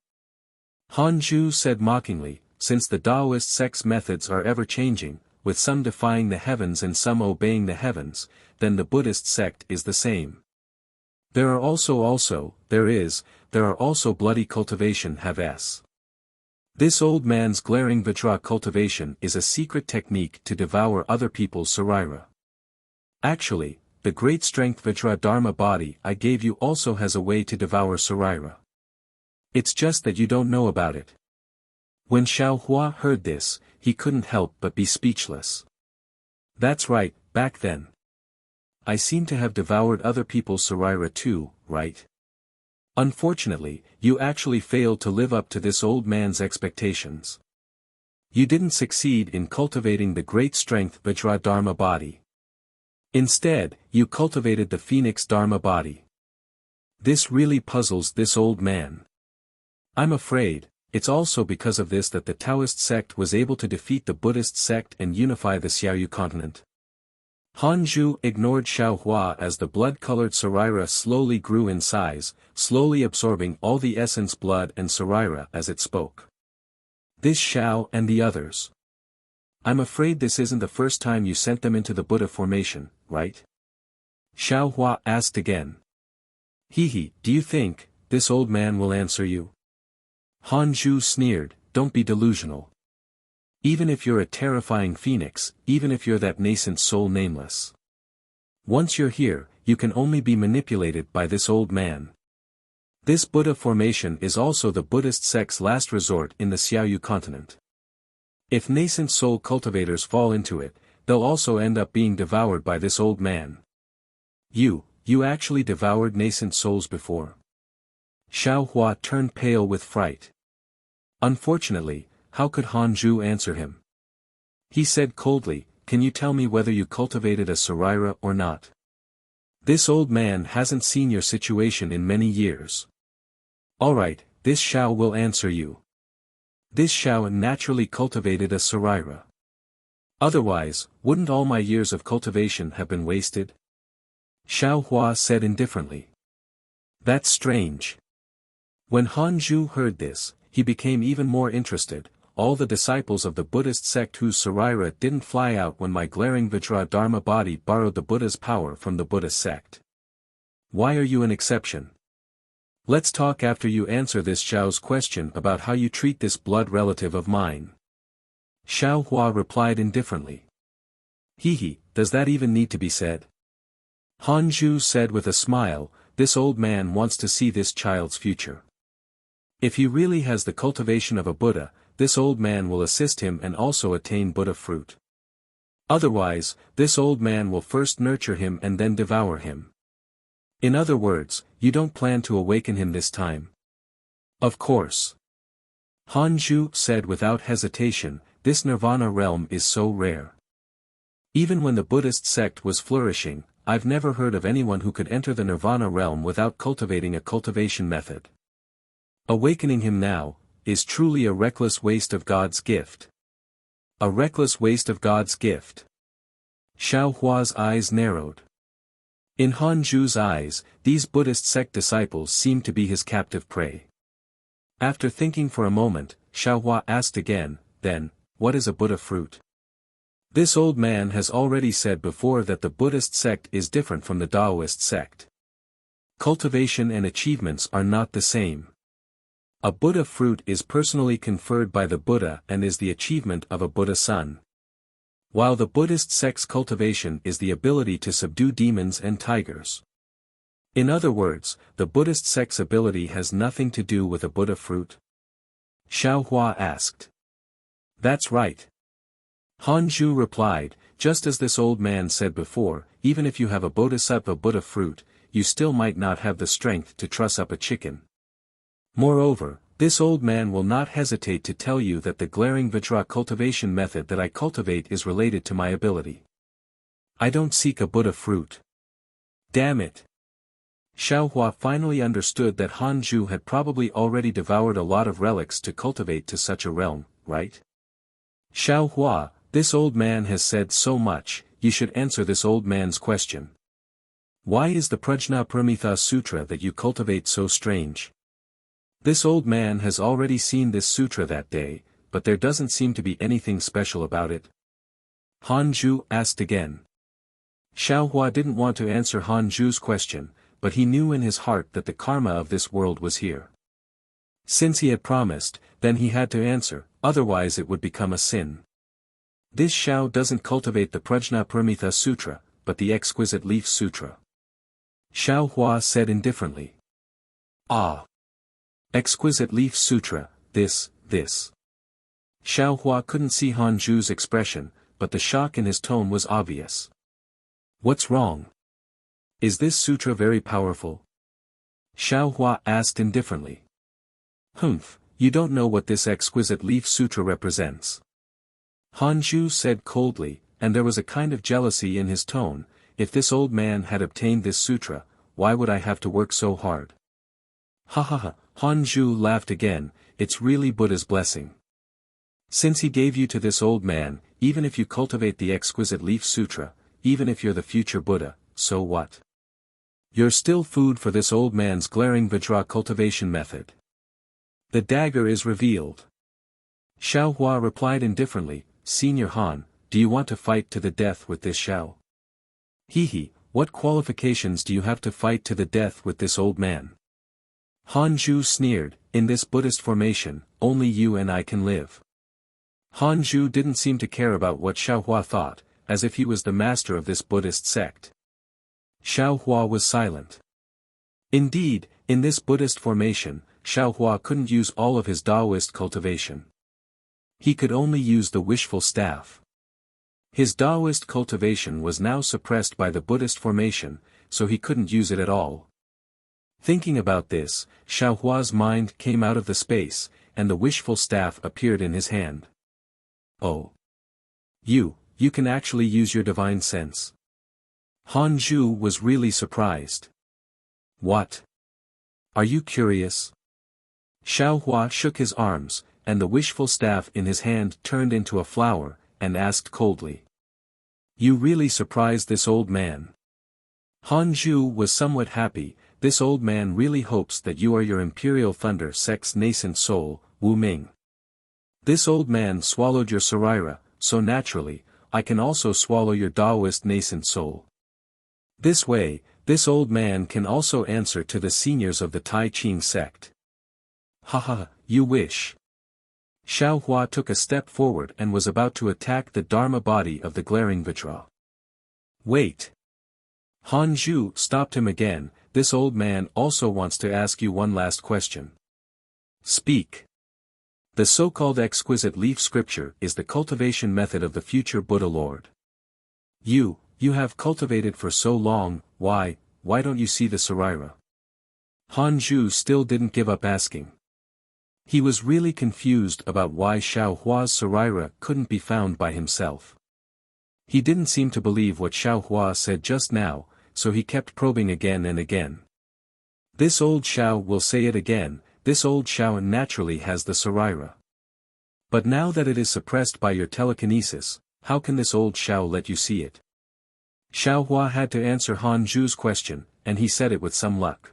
Han Zhu said mockingly, "Since the Taoist sect's methods are ever-changing, with some defying the heavens and some obeying the heavens, then the Buddhist sect is the same. There are also bloody cultivation have-s. This old man's glaring Vajra cultivation is a secret technique to devour other people's Saraira. Actually, the great strength Vajra Dharma body I gave you also has a way to devour Saraira. It's just that you don't know about it." When Xiao Hua heard this, he couldn't help but be speechless. "That's right, back then. I seem to have devoured other people's Saraira too, right? Unfortunately, you actually failed to live up to this old man's expectations. You didn't succeed in cultivating the great strength Vajra Dharma body. Instead, you cultivated the Phoenix Dharma body. This really puzzles this old man. I'm afraid, it's also because of this that the Taoist sect was able to defeat the Buddhist sect and unify the Xiaoyu continent." Han Zhu ignored Xiao Hua as the blood-colored Saraira slowly grew in size, slowly absorbing all the essence blood and Saraira as it spoke. "This Xiao and the others. I'm afraid this isn't the first time you sent them into the Buddha formation, right?" Xiao Hua asked again. Do you think this old man will answer you?" Han Zhu sneered, "Don't be delusional. Even if you're a terrifying phoenix, even if you're that nascent soul nameless. Once you're here, you can only be manipulated by this old man. This Buddha formation is also the Buddhist sect's last resort in the Xiaoyu continent. If nascent soul cultivators fall into it, they'll also end up being devoured by this old man. You actually devoured nascent souls before?" Xiao Hua turned pale with fright. Unfortunately, how could Han Zhu answer him? He said coldly, "Can you tell me whether you cultivated a Saraira or not? This old man hasn't seen your situation in many years." "Alright, this Xiao will answer you. This Xiao naturally cultivated a Saraira. Otherwise, wouldn't all my years of cultivation have been wasted? Xiao Hua said indifferently. That's strange. When Han Zhu heard this, he became even more interested. All the disciples of the Buddhist sect whose Saraira didn't fly out when my glaring Vajra Dharma body borrowed the Buddha's power from the Buddhist sect. Why are you an exception? Let's talk after you answer this Xiao's question about how you treat this blood relative of mine. Xiao Hua replied indifferently. He, does that even need to be said? Han Zhu said with a smile, this old man wants to see this child's future. If he really has the cultivation of a Buddha, this old man will assist him and also attain Buddha fruit. Otherwise, this old man will first nurture him and then devour him. In other words, you don't plan to awaken him this time. Of course. Han Zhu said without hesitation, this nirvana realm is so rare. Even when the Buddhist sect was flourishing, I've never heard of anyone who could enter the nirvana realm without cultivating a cultivation method. Awakening him now, is truly a reckless waste of God's gift. A reckless waste of God's gift. Xiao Hua's eyes narrowed. In Han Zhu's eyes, these Buddhist sect disciples seemed to be his captive prey. After thinking for a moment, Xiao Hua asked again, then, what is a Buddha fruit? This old man has already said before that the Buddhist sect is different from the Taoist sect. Cultivation and achievements are not the same. A Buddha fruit is personally conferred by the Buddha and is the achievement of a Buddha son. While the Buddhist sect's cultivation is the ability to subdue demons and tigers. In other words, the Buddhist sect's ability has nothing to do with a Buddha fruit. Xiao Hua asked. That's right. Han Zhu replied, just as this old man said before, even if you have a Bodhisattva Buddha fruit, you still might not have the strength to truss up a chicken. Moreover, this old man will not hesitate to tell you that the glaring Vajra cultivation method that I cultivate is related to my ability. I don't seek a Buddha fruit. Damn it. Xiao Hua finally understood that Han Zhu had probably already devoured a lot of relics to cultivate to such a realm, right? Xiao Hua, this old man has said so much, you should answer this old man's question. Why is the Prajna Paramitha Sutra that you cultivate so strange? This old man has already seen this sutra that day, but there doesn't seem to be anything special about it. Han Zhu asked again. Xiao Hua didn't want to answer Han Zhu's question, but he knew in his heart that the karma of this world was here. Since he had promised, then he had to answer, otherwise it would become a sin. This Xiao doesn't cultivate the Prajna Paramitha Sutra, but the Exquisite Leaf Sutra. Xiao Hua said indifferently. Ah. Exquisite Leaf Sutra, this. Xiao Hua couldn't see Han Zhu's expression, but the shock in his tone was obvious. What's wrong? Is this sutra very powerful? Xiao Hua asked indifferently. Humph, you don't know what this Exquisite Leaf Sutra represents. Han Zhu said coldly, and there was a kind of jealousy in his tone, if this old man had obtained this sutra, why would I have to work so hard? Ha ha ha, Han Zhu laughed again, it's really Buddha's blessing. Since he gave you to this old man, even if you cultivate the Exquisite Leaf Sutra, even if you're the future Buddha, so what? You're still food for this old man's glaring Vajra cultivation method. The dagger is revealed. Xiao Hua replied indifferently, Senior Han, do you want to fight to the death with this Xiao? What qualifications do you have to fight to the death with this old man? Han Zhu sneered, in this Buddhist formation, only you and I can live. Han Zhu didn't seem to care about what Xiao Hua thought, as if he was the master of this Buddhist sect. Xiao Hua was silent. Indeed, in this Buddhist formation, Xiao Hua couldn't use all of his Taoist cultivation. He could only use the wishful staff. His Taoist cultivation was now suppressed by the Buddhist formation, so he couldn't use it at all. Thinking about this, Xiao Hua's mind came out of the space, and the wishful staff appeared in his hand. Oh. You can actually use your divine sense. Han Zhu was really surprised. What? Are you curious? Xiao Hua shook his arms, and the wishful staff in his hand turned into a flower, and asked coldly. You really surprised this old man. Han Zhu was somewhat happy. This old man really hopes that you are your Imperial Thunder Sect's nascent soul, Wu Ming. This old man swallowed your Saraira, so naturally, I can also swallow your Daoist nascent soul. This way, this old man can also answer to the seniors of the Tai Ching sect. Haha, you wish. Xiao Hua took a step forward and was about to attack the Dharma body of the glaring Vajra. Wait. Han Zhu stopped him again. This old man also wants to ask you one last question. Speak. The so-called exquisite leaf scripture is the cultivation method of the future Buddha Lord. You have cultivated for so long, why don't you see the Saraira? Han Zhu still didn't give up asking. He was really confused about why Xiao Hua's Saraira couldn't be found by himself. He didn't seem to believe what Xiao Hua said just now, so he kept probing again and again. This old Xiao will say it again, this old Xiao naturally has the Saraira. But now that it is suppressed by your telekinesis, how can this old Xiao let you see it? Xiao Hua had to answer Han Zhu's question, and he said it with some luck.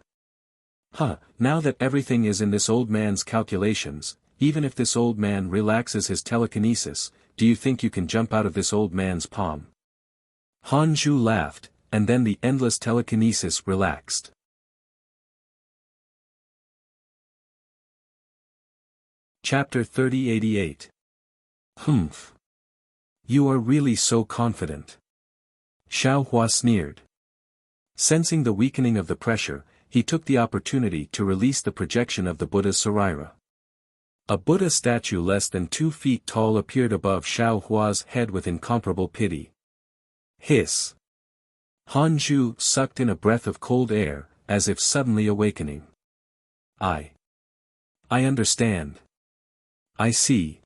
Now that everything is in this old man's calculations, even if this old man relaxes his telekinesis, do you think you can jump out of this old man's palm? Han Zhu laughed, and then the endless telekinesis relaxed. Chapter 3088. Humph. You are really so confident. Xiao Hua sneered. Sensing the weakening of the pressure, he took the opportunity to release the projection of the Buddha's Saraira. A Buddha statue less than 2 feet tall appeared above Xiao Hua's head with incomparable pity. Hiss. Han Zhu sucked in a breath of cold air, as if suddenly awakening. I understand. I see.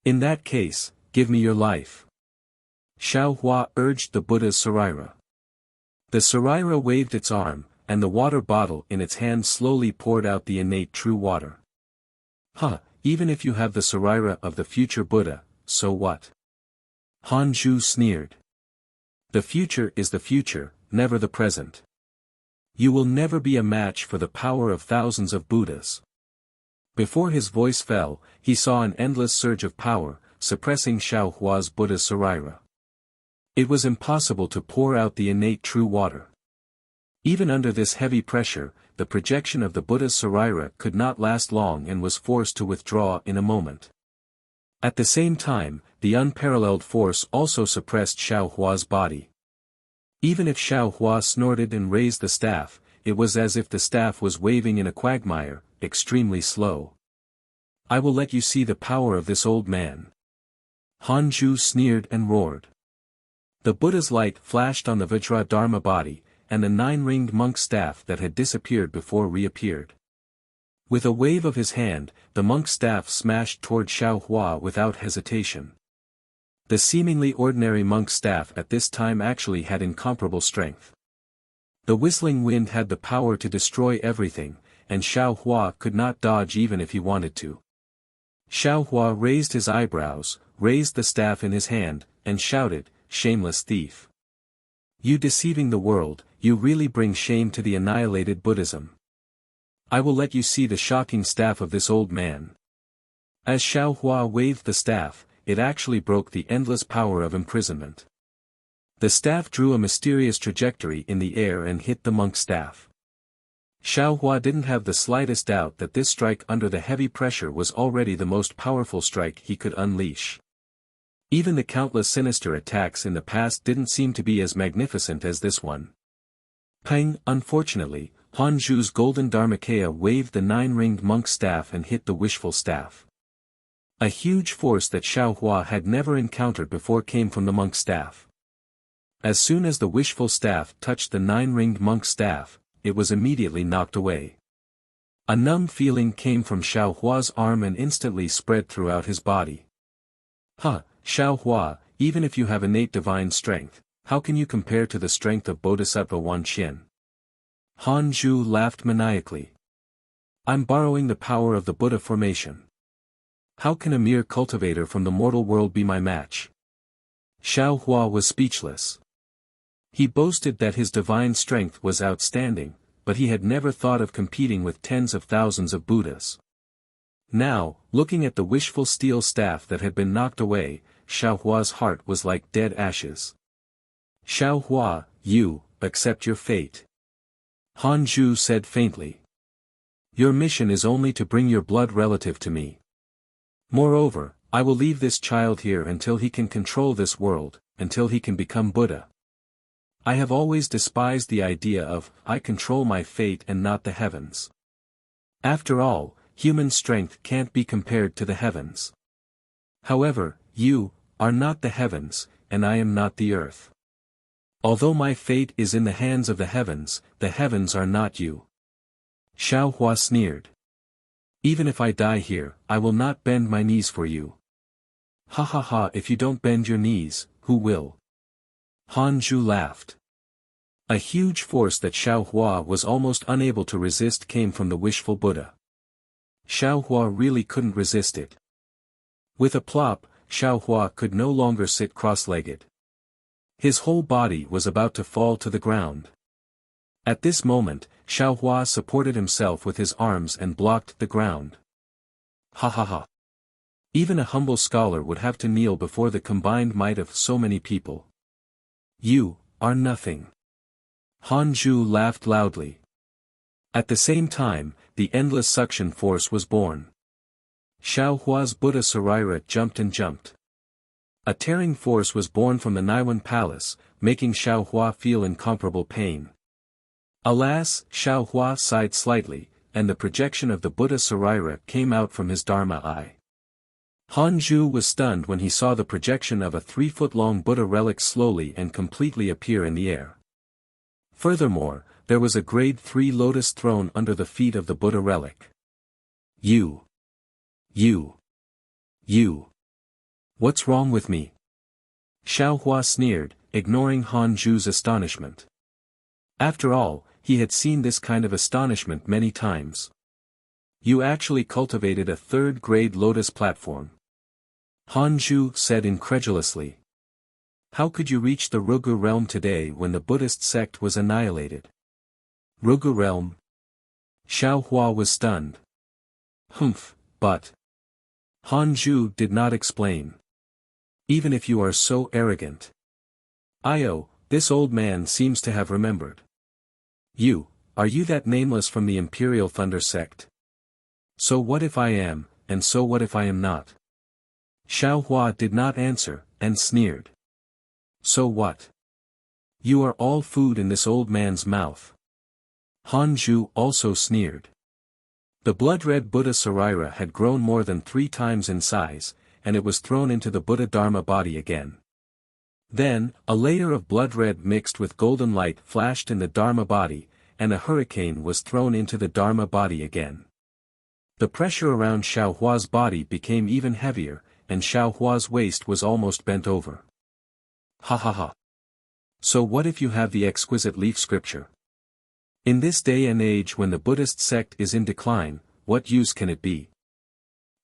In that case, give me your life. Xiao Hua urged the Buddha's Saraira. The Saraira waved its arm, and the water bottle in its hand slowly poured out the innate true water. Even if you have the Saraira of the future Buddha, so what? Han Zhu sneered. The future is the future, never the present. You will never be a match for the power of thousands of Buddhas. Before his voice fell, he saw an endless surge of power, suppressing Xiao Hua's Buddha's Saraira. It was impossible to pour out the innate true water. Even under this heavy pressure, the projection of the Buddha's Saraira could not last long and was forced to withdraw in a moment. At the same time, the unparalleled force also suppressed Xiao Hua's body. Even if Xiao Hua snorted and raised the staff, it was as if the staff was waving in a quagmire, extremely slow. I will let you see the power of this old man. Han Zhu sneered and roared. The Buddha's light flashed on the Vajra Dharma body, and the 9-ringed monk's staff that had disappeared before reappeared. With a wave of his hand, the monk's staff smashed toward Xiao Hua without hesitation. The seemingly ordinary monk's staff at this time actually had incomparable strength. The whistling wind had the power to destroy everything, and Xiao Hua could not dodge even if he wanted to. Xiao Hua raised his eyebrows, raised the staff in his hand, and shouted, "Shameless thief! You deceiving the world, you really bring shame to the annihilated Buddhism. I will let you see the shocking staff of this old man." As Xiao Hua waved the staff, it actually broke the endless power of imprisonment. The staff drew a mysterious trajectory in the air and hit the monk's staff. Xiao Hua didn't have the slightest doubt that this strike under the heavy pressure was already the most powerful strike he could unleash. Even the countless sinister attacks in the past didn't seem to be as magnificent as this one. Pang, unfortunately, Han Zhu's golden Dharmakaya waved the 9-ringed monk's staff and hit the wishful staff. A huge force that Xiao Hua had never encountered before came from the monk's staff. As soon as the wishful staff touched the 9-ringed monk's staff, it was immediately knocked away. A numb feeling came from Xiao Hua's arm and instantly spread throughout his body. Xiao Hua, even if you have innate divine strength, how can you compare to the strength of Bodhisattva Wan Qin? Han Zhu laughed maniacally. I'm borrowing the power of the Buddha formation. How can a mere cultivator from the mortal world be my match? Xiao Hua was speechless. He boasted that his divine strength was outstanding, but he had never thought of competing with tens of thousands of Buddhas. Now, looking at the wishful steel staff that had been knocked away, Xiao Hua's heart was like dead ashes. Xiao Hua, you, accept your fate. Han Zhu said faintly. Your mission is only to bring your blood relative to me. Moreover, I will leave this child here until he can control this world, until he can become Buddha. I have always despised the idea of, I control my fate and not the heavens. After all, human strength can't be compared to the heavens. However, you are not the heavens, and I am not the earth. Although my fate is in the hands of the heavens are not you. Xiao Hua sneered. Even if I die here, I will not bend my knees for you. Ha ha ha, if you don't bend your knees, who will? Han Zhu laughed. A huge force that Xiao Hua was almost unable to resist came from the wishful Buddha. Xiao Hua really couldn't resist it. With a plop, Xiao Hua could no longer sit cross-legged. His whole body was about to fall to the ground. At this moment, Xiao Hua supported himself with his arms and blocked the ground. Ha ha ha. Even a humble scholar would have to kneel before the combined might of so many people. You are nothing. Han Zhu laughed loudly. At the same time, the endless suction force was born. Xiao Hua's Buddha Sarira jumped and jumped. A tearing force was born from the Naiwan palace, making Xiao Hua feel incomparable pain. Alas, Xiao Hua sighed slightly, and the projection of the Buddha Sarira came out from his Dharma eye. Han Zhu was stunned when he saw the projection of a 3-foot-long Buddha relic slowly and completely appear in the air. Furthermore, there was a grade 3 lotus throne under the feet of the Buddha relic. You. What's wrong with me? Xiao Hua sneered, ignoring Han Zhu's astonishment. After all, he had seen this kind of astonishment many times. You actually cultivated a 3rd-grade lotus platform. Han Zhu said incredulously. How could you reach the Rugu realm today when the Buddhist sect was annihilated? Rugu realm? Xiao Hua was stunned. But. Han Zhu did not explain. Even if you are so arrogant. This old man seems to have remembered. Are you that nameless from the Imperial Thunder sect? So what if I am, and so what if I am not? Xiao Hua did not answer, and sneered. So what? You are all food in this old man's mouth. Han Zhu also sneered. The blood-red Buddha Sarira had grown more than 3 times in size, and it was thrown into the Buddha Dharma body again. Then, a layer of blood-red mixed with golden light flashed in the Dharma body, and a hurricane was thrown into the Dharma body again. The pressure around Xiao Hua's body became even heavier, and Xiao Hua's waist was almost bent over. Ha ha ha. So what if you have the exquisite leaf scripture? In this day and age when the Buddhist sect is in decline, what use can it be?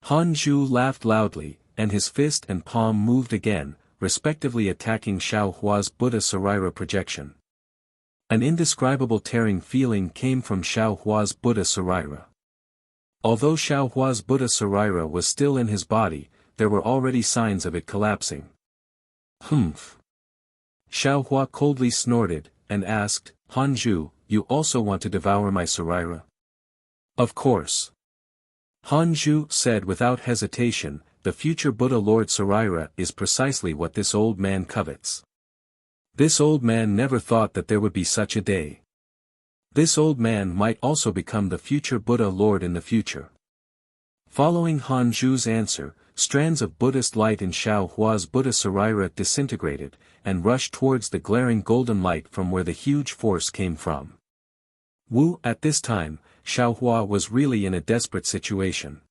Han Zhu laughed loudly, and his fist and palm moved again, respectively attacking Xiao Hua's Buddha Sarira projection. An indescribable tearing feeling came from Xiao Hua's Buddha Sarira. Although Xiao Hua's Buddha Sarira was still in his body, there were already signs of it collapsing. Xiao Hua coldly snorted, and asked, Han Zhu, you also want to devour my Sarira? Of course. Han Zhu said without hesitation, the future Buddha Lord Sarira is precisely what this old man covets. This old man never thought that there would be such a day. This old man might also become the future Buddha Lord in the future. Following Han Zhu's answer, strands of Buddhist light in Xiao Hua's Buddha Sarira disintegrated, and rushed towards the glaring golden light from where the huge force came from. At this time, Xiao Hua was really in a desperate situation.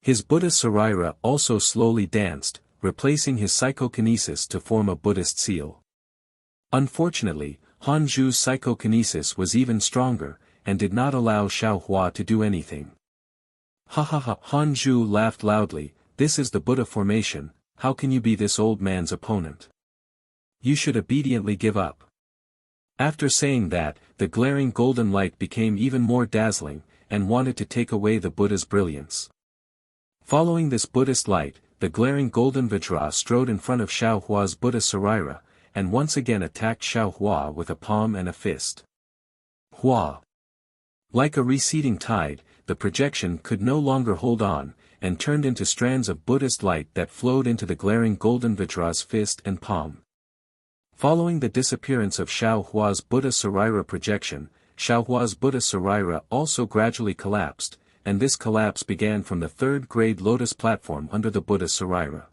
His Buddha Sarira also slowly danced, replacing his psychokinesis to form a Buddhist seal. Unfortunately, Han Zhu's psychokinesis was even stronger, and did not allow Xiaohua to do anything. Ha ha ha! Han Zhu laughed loudly. This is the Buddha formation, how can you be this old man's opponent? You should obediently give up. After saying that, the glaring golden light became even more dazzling, and wanted to take away the Buddha's brilliance. Following this Buddhist light, the glaring golden Vajra strode in front of Xiaohua's Buddha Sarira, and once again attacked Xiaohua with a palm and a fist. Hua! Like a receding tide, the projection could no longer hold on, and turned into strands of Buddhist light that flowed into the glaring golden Vajra's fist and palm. Following the disappearance of Xiaohua's Buddha Sarira projection, Xiaohua's Buddha Sarira also gradually collapsed, and this collapse began from the third-grade lotus platform under the Buddha Sarira.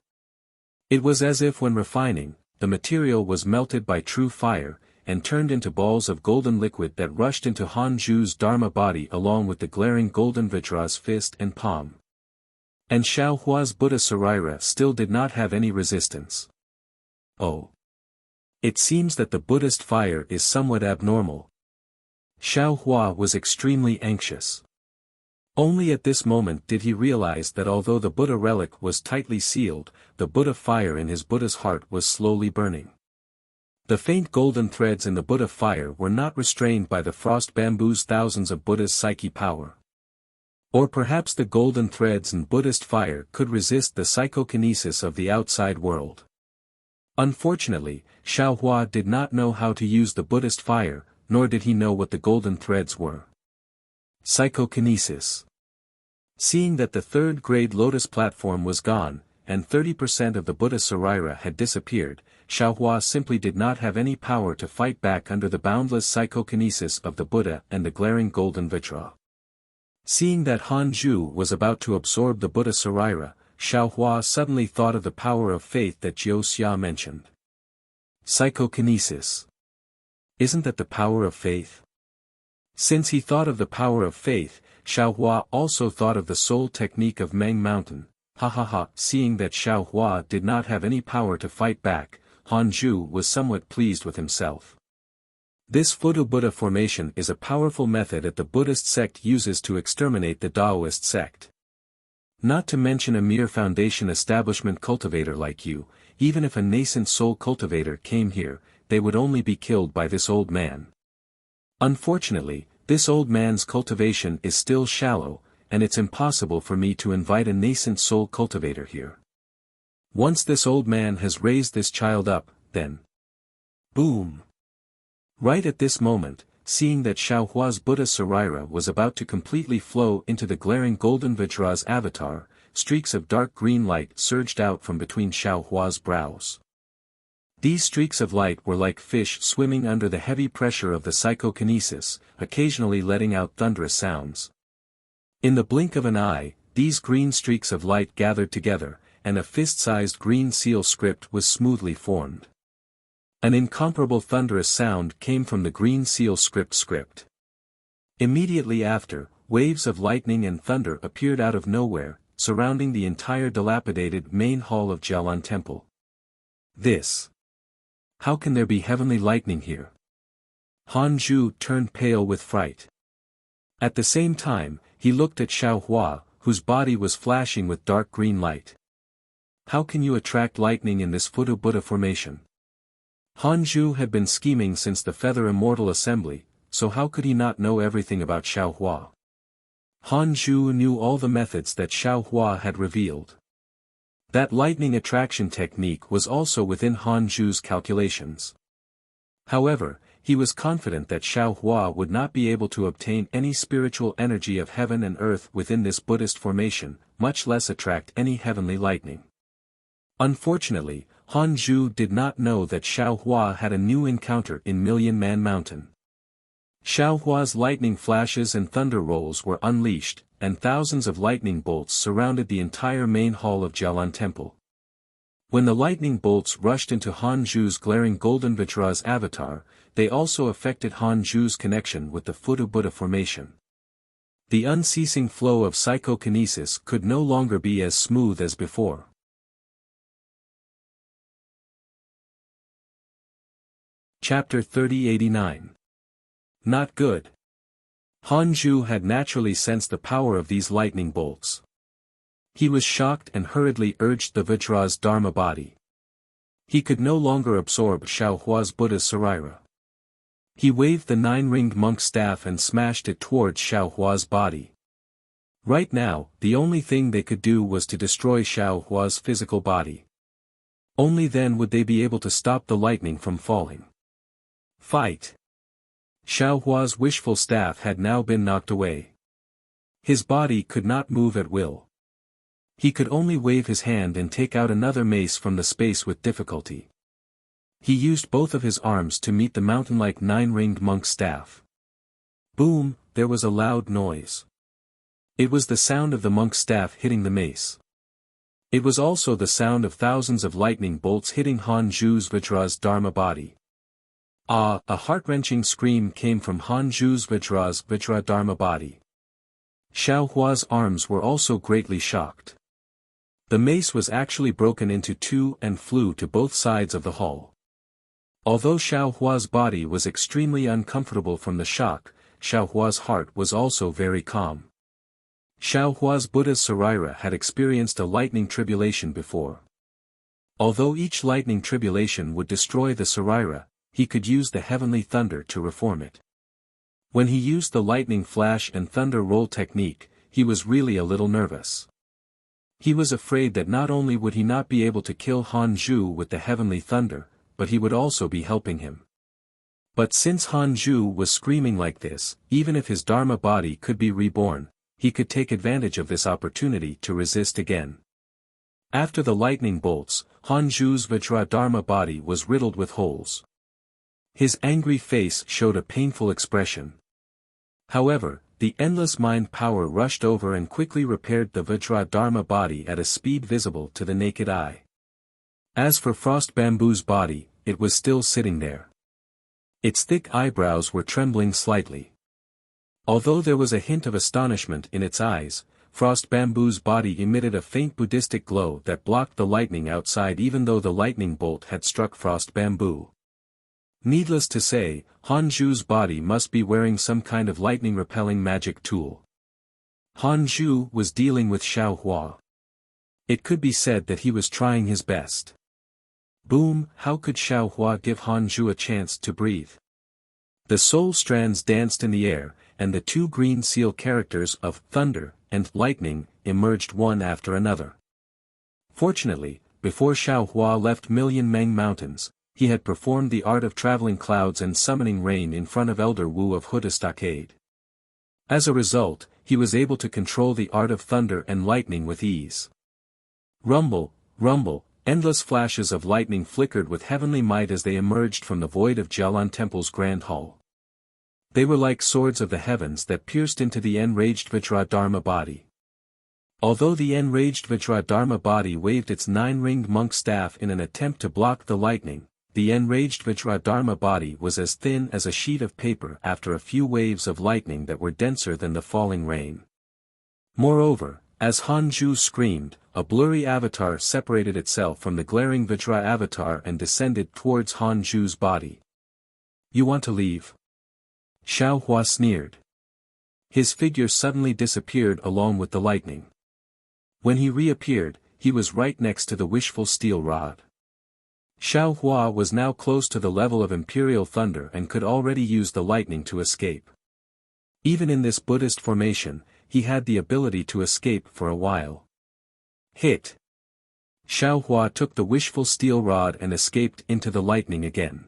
It was as if when refining, the material was melted by true fire, and turned into balls of golden liquid that rushed into Han Zhu's Dharma body along with the glaring golden Vajra's fist and palm. And Xiaohua's Buddha Sarira still did not have any resistance. Oh! It seems that the Buddhist fire is somewhat abnormal. Xiaohua was extremely anxious. Only at this moment did he realize that although the Buddha relic was tightly sealed, the Buddha fire in his Buddha's heart was slowly burning. The faint golden threads in the Buddha fire were not restrained by the frost bamboos thousands of Buddha's psyche power. Or perhaps the golden threads in Buddhist fire could resist the psychokinesis of the outside world. Unfortunately, Xiaohua did not know how to use the Buddhist fire, nor did he know what the golden threads were. Psychokinesis. Seeing that the third-grade lotus platform was gone, and 30% of the Buddha Sarira had disappeared, Xiaohua simply did not have any power to fight back under the boundless psychokinesis of the Buddha and the glaring golden Vajra. Seeing that Han Zhu was about to absorb the Buddha Sarira, Xiaohua suddenly thought of the power of faith that Jiu Xia mentioned. Psychokinesis. Isn't that the power of faith? Since he thought of the power of faith, Xiaohua also thought of the soul technique of Meng Mountain. Ha ha ha! Seeing that Xiaohua did not have any power to fight back, Han Zhu was somewhat pleased with himself. This Futu Buddha formation is a powerful method that the Buddhist sect uses to exterminate the Taoist sect. Not to mention a mere foundation establishment cultivator like you, even if a nascent soul cultivator came here, they would only be killed by this old man. Unfortunately, this old man's cultivation is still shallow, and it's impossible for me to invite a nascent soul cultivator here. Once this old man has raised this child up, then... Boom! Right at this moment, seeing that Xiaohua's Buddha Sarira was about to completely flow into the glaring golden Vajra's avatar, streaks of dark green light surged out from between Xiaohua's brows. These streaks of light were like fish swimming under the heavy pressure of the psychokinesis, occasionally letting out thunderous sounds. In the blink of an eye, these green streaks of light gathered together, and a fist-sized green seal script was smoothly formed. An incomparable thunderous sound came from the green seal script. Immediately after, waves of lightning and thunder appeared out of nowhere, surrounding the entire dilapidated main hall of Jialan Temple. This. How can there be heavenly lightning here? Han Zhu turned pale with fright. At the same time, he looked at Xiaohua, whose body was flashing with dark green light. How can you attract lightning in this Futu Buddha formation? Han Zhu had been scheming since the Feather Immortal Assembly, so how could he not know everything about Xiaohua? Han Zhu knew all the methods that Xiaohua had revealed. That lightning attraction technique was also within Han Zhu's calculations. However, he was confident that Xiaohua would not be able to obtain any spiritual energy of heaven and earth within this Buddhist formation, much less attract any heavenly lightning. Unfortunately, Han Zhu did not know that Xiaohua had a new encounter in Million Man Mountain. Xiaohua's lightning flashes and thunder rolls were unleashed, and thousands of lightning bolts surrounded the entire main hall of Jialan Temple. When the lightning bolts rushed into Han Zhu's glaring golden Vajra's avatar, they also affected Han Zhu's connection with the Futu Buddha formation. The unceasing flow of psychokinesis could no longer be as smooth as before. Chapter 3089. Not good. Han Zhu had naturally sensed the power of these lightning bolts. He was shocked and hurriedly urged the Vajra's Dharma body. He could no longer absorb Xiao Hua's Buddha's Sarira. He waved the nine-ringed monk's staff and smashed it towards Xiao Hua's body. Right now, the only thing they could do was to destroy Xiao Hua's physical body. Only then would they be able to stop the lightning from falling. Fight! Xiao Hua's wishful staff had now been knocked away. His body could not move at will. He could only wave his hand and take out another mace from the space with difficulty. He used both of his arms to meet the mountain-like nine-ringed monk's staff. Boom, there was a loud noise. It was the sound of the monk's staff hitting the mace. It was also the sound of thousands of lightning bolts hitting Han Zhu's Vajra's Dharma body. Ah! A heart-wrenching scream came from Han Zhu's Vajra's Vajra Dharma body. Xiao Hua's arms were also greatly shocked. The mace was actually broken into two and flew to both sides of the hall. Although Xiao Hua's body was extremely uncomfortable from the shock, Xiao Hua's heart was also very calm. Xiao Hua's Buddha's Sarira had experienced a lightning tribulation before. Although each lightning tribulation would destroy the Sarira, he could use the heavenly thunder to reform it. When he used the lightning flash and thunder roll technique, he was really a little nervous. He was afraid that not only would he not be able to kill Han Zhu with the heavenly thunder, but he would also be helping him. But since Han Zhu was screaming like this, even if his Dharma body could be reborn, he could take advantage of this opportunity to resist again. After the lightning bolts, Han Zhu's Vajra Dharma body was riddled with holes. His angry face showed a painful expression. However, the endless mind power rushed over and quickly repaired the Vajra Dharma body at a speed visible to the naked eye. As for Frost Bamboo's body, it was still sitting there. Its thick eyebrows were trembling slightly. Although there was a hint of astonishment in its eyes, Frost Bamboo's body emitted a faint Buddhistic glow that blocked the lightning outside even though the lightning bolt had struck Frost Bamboo. Needless to say, Han Zhu's body must be wearing some kind of lightning-repelling magic tool. Han Zhu was dealing with Xiao Hua. It could be said that he was trying his best. Boom! How could Xiao Hua give Han Zhu a chance to breathe? The soul strands danced in the air, and the two green seal characters of thunder and lightning emerged one after another. Fortunately, before Xiao Hua left Million Meng Mountains, he had performed the art of traveling clouds and summoning rain in front of Elder Wu of Huda Stockade. As a result, he was able to control the art of thunder and lightning with ease. Rumble, rumble, endless flashes of lightning flickered with heavenly might as they emerged from the void of Jialan Temple's grand hall. They were like swords of the heavens that pierced into the enraged Vajra Dharma body. Although the enraged Vajra Dharma body waved its nine-ringed monk staff in an attempt to block the lightning, the enraged Vajra Dharma body was as thin as a sheet of paper after a few waves of lightning that were denser than the falling rain. Moreover, as Han Zhu screamed, a blurry avatar separated itself from the glaring Vajra avatar and descended towards Han Zhu's body. "You want to leave?" Xiao Hua sneered. His figure suddenly disappeared along with the lightning. When he reappeared, he was right next to the wishful steel rod. Xiao Hua was now close to the level of imperial thunder and could already use the lightning to escape. Even in this Buddhist formation, he had the ability to escape for a while. Hit! Xiao Hua took the wishful steel rod and escaped into the lightning again.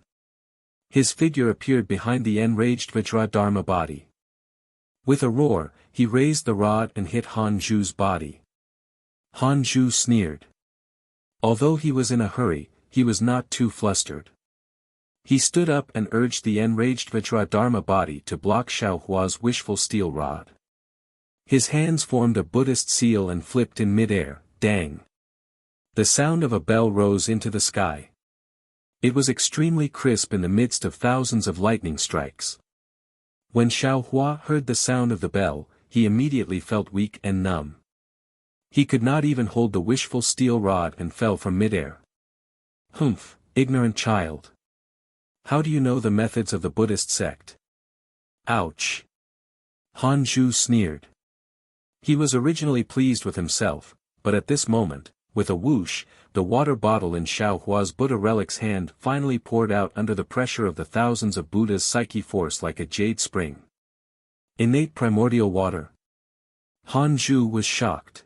His figure appeared behind the enraged Vajra Dharma body. With a roar, he raised the rod and hit Han Zhu's body. Han Zhu sneered. Although he was in a hurry, he was not too flustered. He stood up and urged the enraged Vajra Dharma body to block Xiao Hua's wishful steel rod. His hands formed a Buddhist seal and flipped in mid-air. Dang! The sound of a bell rose into the sky. It was extremely crisp in the midst of thousands of lightning strikes. When Xiao Hua heard the sound of the bell, he immediately felt weak and numb. He could not even hold the wishful steel rod and fell from mid-air. Humph, ignorant child. How do you know the methods of the Buddhist sect? Ouch! Han Zhu sneered. He was originally pleased with himself, but at this moment, with a whoosh, the water bottle in Xiao Hua's Buddha relic's hand finally poured out under the pressure of the thousands of Buddha's psyche force like a jade spring. Innate primordial water. Han Zhu was shocked.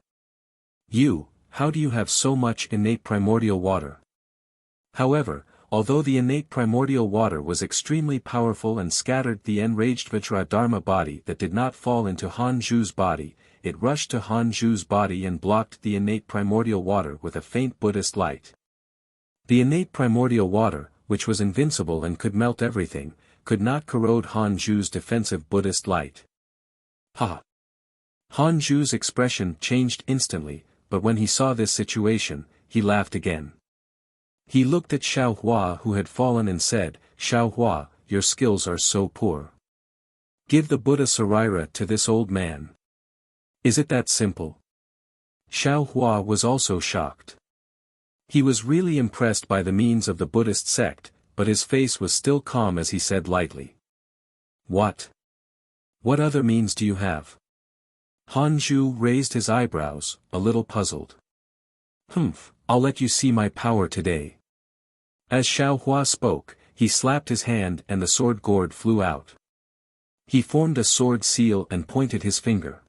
How do you have so much innate primordial water? However, although the innate primordial water was extremely powerful and scattered the enraged Vajradharma body that did not fall into Han Zhu's body, it rushed to Han Zhu's body and blocked the innate primordial water with a faint Buddhist light. The innate primordial water, which was invincible and could melt everything, could not corrode Han Zhu's defensive Buddhist light. Ha! Han Zhu's expression changed instantly, but when he saw this situation, he laughed again. He looked at Xiao Hua who had fallen and said, "Xiao Hua, your skills are so poor. Give the Buddha Sarira to this old man. Is it that simple?" Xiao Hua was also shocked. He was really impressed by the means of the Buddhist sect, but his face was still calm as he said lightly. "What? What other means do you have?" Han Zhu raised his eyebrows, a little puzzled. I'll let you see my power today." As Xiao Hua spoke, he slapped his hand and the sword gourd flew out. He formed a sword seal and pointed his finger.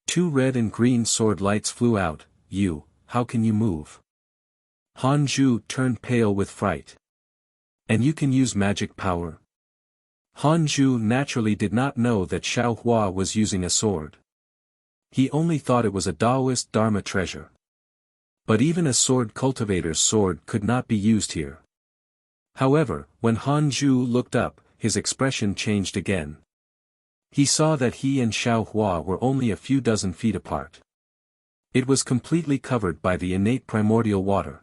2 red and green sword lights flew out. How can you move?" Han Zhu turned pale with fright. "And you can use magic power?" Han Zhu naturally did not know that Xiao Hua was using a sword. He only thought it was a Taoist Dharma treasure. But even a sword cultivator's sword could not be used here. However, when Han Zhu looked up, his expression changed again. He saw that he and Xiao Hua were only a few dozen feet apart. It was completely covered by the innate primordial water.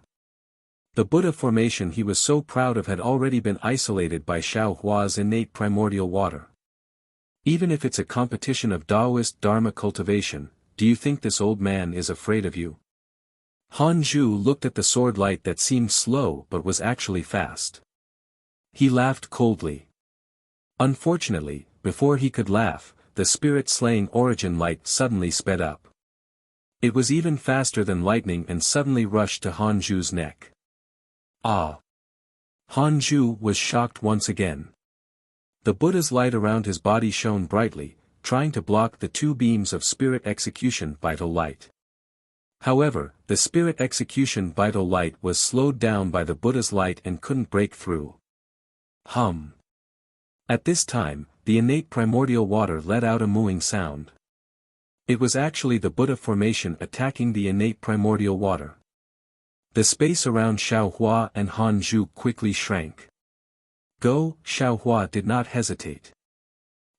The Buddha formation he was so proud of had already been isolated by Xiao Hua's innate primordial water. Even if it's a competition of Taoist Dharma cultivation, do you think this old man is afraid of you? Han Zhu looked at the sword light that seemed slow but was actually fast. He laughed coldly. Unfortunately, before he could laugh, the spirit-slaying origin light suddenly sped up. It was even faster than lightning and suddenly rushed to Han Zhu's neck. Ah! Han Zhu was shocked once again. The Buddha's light around his body shone brightly, trying to block the 2 beams of spirit execution vital light. However, the spirit execution vital light was slowed down by the Buddha's light and couldn't break through. At this time, the innate primordial water let out a mooing sound. It was actually the Buddha formation attacking the innate primordial water. The space around Xiao Hua and Han Zhu quickly shrank. "Go!" Xiao Hua did not hesitate.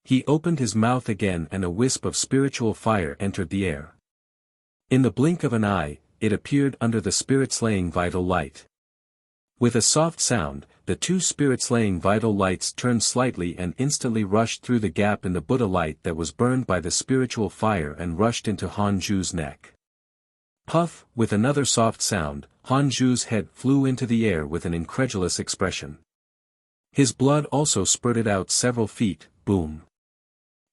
He opened his mouth again and a wisp of spiritual fire entered the air. In the blink of an eye, it appeared under the spirit-slaying vital light. With a soft sound, the 2 spirit-slaying vital lights turned slightly and instantly rushed through the gap in the Buddha light that was burned by the spiritual fire and rushed into Han Zhu's neck. Puff! With another soft sound, Han Zhu's head flew into the air with an incredulous expression. His blood also spurted out several feet, boom.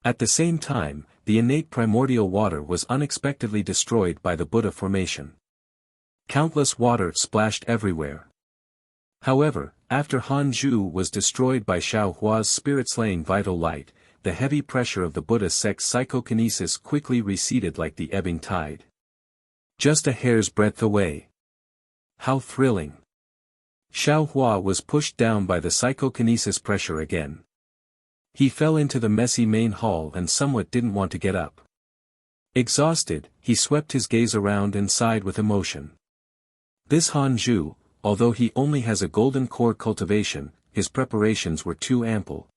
At the same time, the innate primordial water was unexpectedly destroyed by the Buddha formation. Countless water splashed everywhere. However, after Han Zhu was destroyed by Xiao Hua's spirit-slaying vital light, the heavy pressure of the Buddha sect's psychokinesis quickly receded like the ebbing tide. Just a hair's breadth away. How thrilling! Xiao Hua was pushed down by the psychokinesis pressure again. He fell into the messy main hall and somewhat didn't want to get up. Exhausted, he swept his gaze around and sighed with emotion. This Han Zhu, although he only has a golden core cultivation, his preparations were too ample.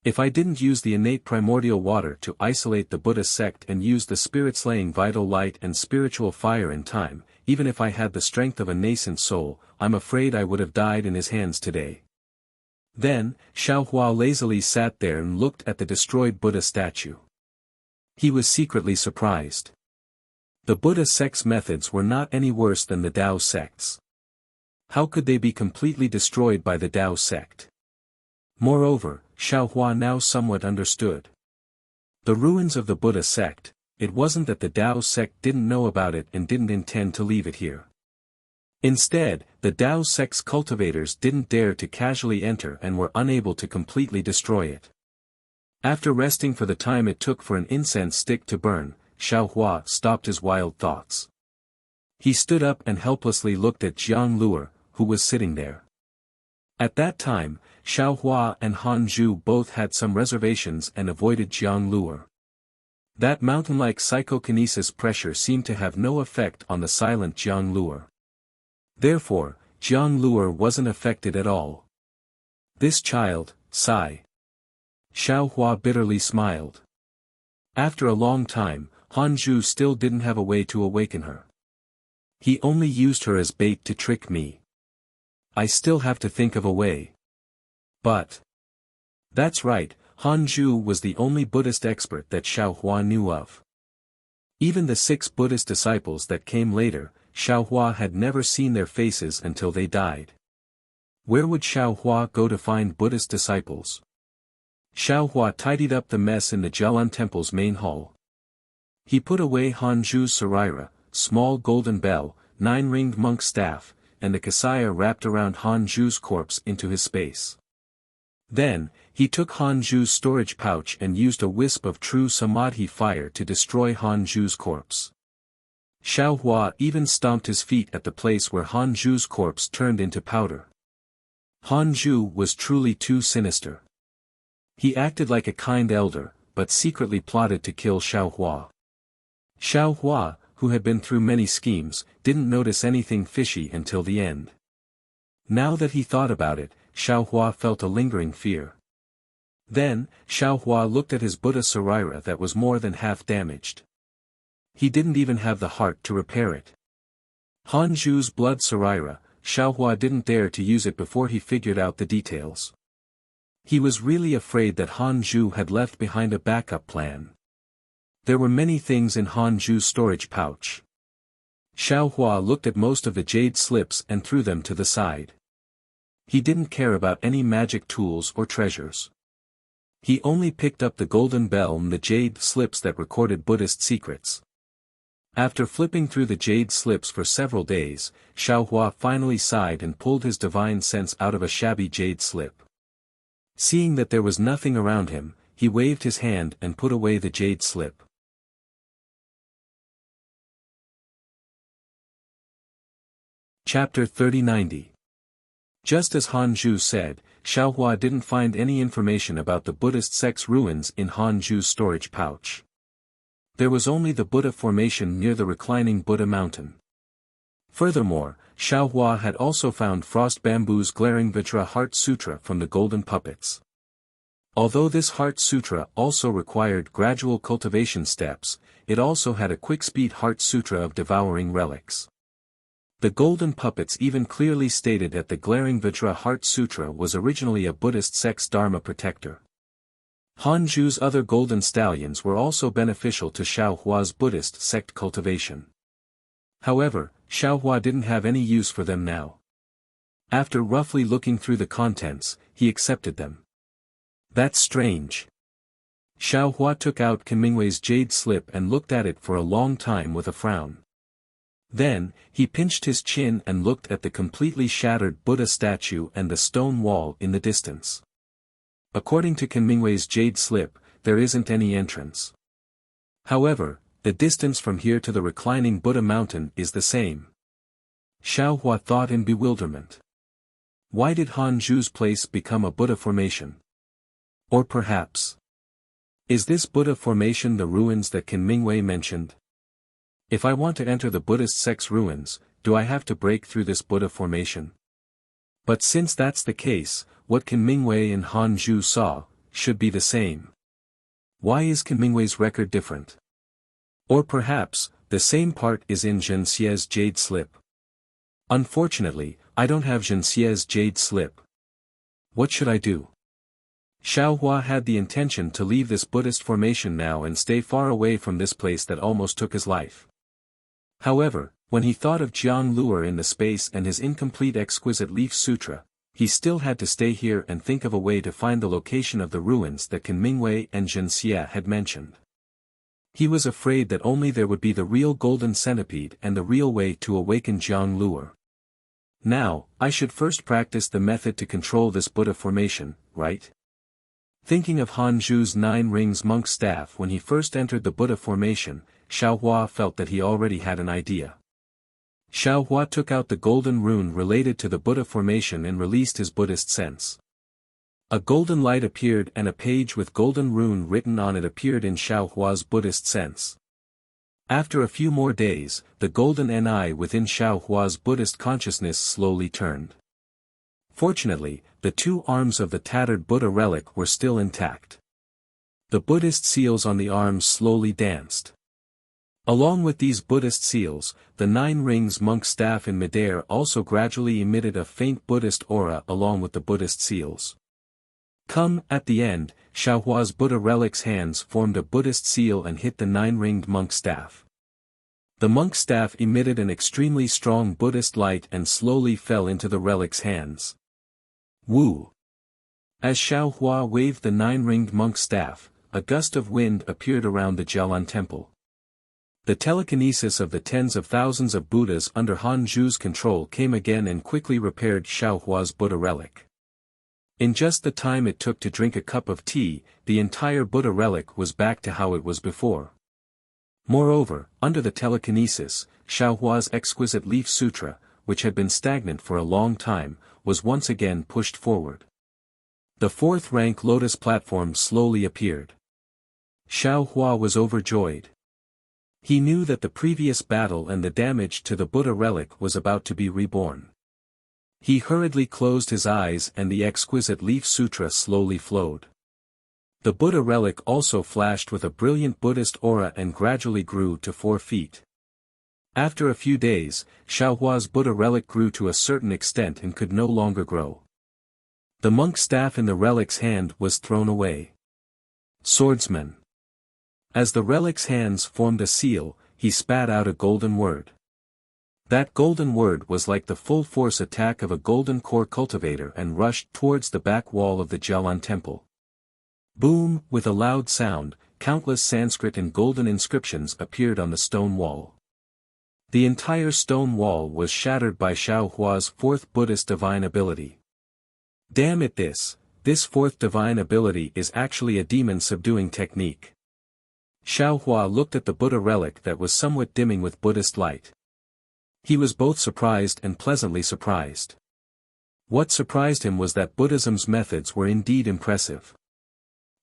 If I didn't use the innate primordial water to isolate the Buddha sect and use the spirit-slaying vital light and spiritual fire in time, even if I had the strength of a nascent soul, I'm afraid I would have died in his hands today. Then, Xiao Hua lazily sat there and looked at the destroyed Buddha statue. He was secretly surprised. The Buddha sect's methods were not any worse than the Tao sect's. How could they be completely destroyed by the Tao sect? Moreover, Xiao Hua now somewhat understood. The ruins of the Buddha sect. It wasn't that the Tao sect didn't know about it and didn't intend to leave it here. Instead, the Tao sect's cultivators didn't dare to casually enter and were unable to completely destroy it. After resting for the time it took for an incense stick to burn, Xiao Hua stopped his wild thoughts. He stood up and helplessly looked at Jiang Luer, who was sitting there. At that time, Xiao Hua and Han Zhu both had some reservations and avoided Jiang Luer. That mountain-like psychokinesis pressure seemed to have no effect on the silent Jiang Luer. Therefore, Jiang Luer wasn't affected at all. This child, sigh. Xiao Hua bitterly smiled. After a long time, Han Zhu still didn't have a way to awaken her. He only used her as bait to trick me. I still have to think of a way. But. That's right, Han Zhu was the only Buddhist expert that Xiao Hua knew of. Even the 6 Buddhist disciples that came later, Xiao Hua had never seen their faces until they died. Where would Xiao Hua go to find Buddhist disciples? Xiao Hua tidied up the mess in the Jialan Temple's main hall. He put away Han Zhu's saraira, small golden bell, 9-ringed monk staff, and the kasaya wrapped around Han Zhu's corpse into his space. Then, he took Han Zhu's storage pouch and used a wisp of true samadhi fire to destroy Han Zhu's corpse. Xiao Hua even stomped his feet at the place where Han Zhu's corpse turned into powder. Han Zhu was truly too sinister. He acted like a kind elder, but secretly plotted to kill Xiao Hua. Xiao Hua, who had been through many schemes, didn't notice anything fishy until the end. Now that he thought about it, Xiao Hua felt a lingering fear. Then, Xiao Hua looked at his Buddha saraira that was more than half damaged. He didn't even have the heart to repair it. Han Zhu's blood saraira, Xiao Hua didn't dare to use it before he figured out the details. He was really afraid that Han Zhu had left behind a backup plan. There were many things in Han Zhu's storage pouch. Xiao Hua looked at most of the jade slips and threw them to the side. He didn't care about any magic tools or treasures. He only picked up the golden bell and the jade slips that recorded Buddhist secrets. After flipping through the jade slips for several days, Xiao Hua finally sighed and pulled his divine sense out of a shabby jade slip. Seeing that there was nothing around him, he waved his hand and put away the jade slip. Chapter 3090. Just as Han Zhu said, Xiao Hua didn't find any information about the Buddhist sect's ruins in Han Zhu's storage pouch. There was only the Buddha formation near the reclining Buddha mountain. Furthermore, Xiao Hua had also found Frost Bamboo's glaring Vajra Heart Sutra from the golden puppets. Although this Heart Sutra also required gradual cultivation steps, it also had a quick-speed Heart Sutra of devouring relics. The golden puppets even clearly stated that the glaring Vajra Heart Sutra was originally a Buddhist sect's Dharma protector. Han Zhu's other golden stallions were also beneficial to Xiao Hua's Buddhist sect cultivation. However, Xiao Hua didn't have any use for them now. After roughly looking through the contents, he accepted them. That's strange. Xiao Hua took out Kunmingwei's jade slip and looked at it for a long time with a frown. Then, he pinched his chin and looked at the completely shattered Buddha statue and the stone wall in the distance. According to Kunmingwei's jade slip, there isn't any entrance. However, the distance from here to the reclining Buddha mountain is the same. Xiao Hua thought in bewilderment. Why did Han Zhu's place become a Buddha formation? Or perhaps, is this Buddha formation the ruins that Kunmingwei mentioned? If I want to enter the Buddhist sect's ruins, do I have to break through this Buddha formation? But since that's the case, what Kunmingwei and Han Zhu saw, should be the same. Why is Kunmingwei's record different? Or perhaps, the same part is in Zhen Xie's jade slip. Unfortunately, I don't have Zhen Xie's jade slip. What should I do? Xiao Hua had the intention to leave this Buddhist formation now and stay far away from this place that almost took his life. However, when he thought of Jiang Luer in the space and his incomplete exquisite leaf sutra, he still had to stay here and think of a way to find the location of the ruins that Kan Mingwei and Jin Xie had mentioned. He was afraid that only there would be the real golden centipede and the real way to awaken Jiang Luo. Now, I should first practice the method to control this Buddha formation, right? Thinking of Han Zhu's 9 rings monk staff when he first entered the Buddha formation, Xiao Hua felt that he already had an idea. Xiao Hua took out the golden rune related to the Buddha formation and released his Buddhist sense. A golden light appeared and a page with golden rune written on it appeared in Xiao Hua's Buddhist sense. After a few more days, the golden Ni within Xiao Hua's Buddhist consciousness slowly turned. Fortunately, the 2 arms of the tattered Buddha relic were still intact. The Buddhist seals on the arms slowly danced. Along with these Buddhist seals, the 9 rings monk staff in midair also gradually emitted a faint Buddhist aura along with the Buddhist seals. At the end, Xiao Hua's Buddha relic's hands formed a Buddhist seal and hit the 9-ringed monk staff. The monk staff emitted an extremely strong Buddhist light and slowly fell into the relic's hands. Woo! As Xiao Hua waved the 9-ringed monk staff, a gust of wind appeared around the Jialan temple. The telekinesis of the tens of thousands of Buddhas under Han Zhu's control came again and quickly repaired Xiao Hua's Buddha relic. In just the time it took to drink a cup of tea, the entire Buddha relic was back to how it was before. Moreover, under the telekinesis, Xiao Hua's exquisite leaf sutra, which had been stagnant for a long time, was once again pushed forward. The 4th-rank lotus platform slowly appeared. Xiao Hua was overjoyed. He knew that the previous battle and the damage to the Buddha relic was about to be reborn. He hurriedly closed his eyes and the exquisite leaf sutra slowly flowed. The Buddha relic also flashed with a brilliant Buddhist aura and gradually grew to 4 feet. After a few days, Xiao Hua's Buddha relic grew to a certain extent and could no longer grow. The monk staff in the relic's hand was thrown away. Swordsman. As the relic's hands formed a seal, he spat out a golden word. That golden word was like the full-force attack of a golden core cultivator and rushed towards the back wall of the Jialan temple. Boom! With a loud sound, countless Sanskrit and golden inscriptions appeared on the stone wall. The entire stone wall was shattered by Xiao Hua's 4th Buddhist divine ability. Damn it, this 4th divine ability is actually a demon subduing technique. Xiao Hua looked at the Buddha relic that was somewhat dimming with Buddhist light. He was both surprised and pleasantly surprised. What surprised him was that Buddhism's methods were indeed impressive.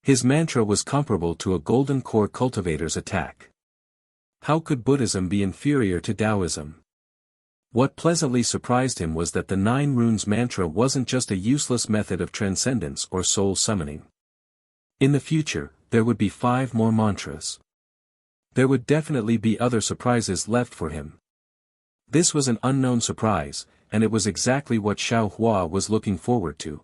His mantra was comparable to a golden core cultivator's attack. How could Buddhism be inferior to Taoism? What pleasantly surprised him was that the 9 runes mantra wasn't just a useless method of transcendence or soul summoning. In the future, there would be 5 more mantras. There would definitely be other surprises left for him. This was an unknown surprise, and it was exactly what Xiao Hua was looking forward to.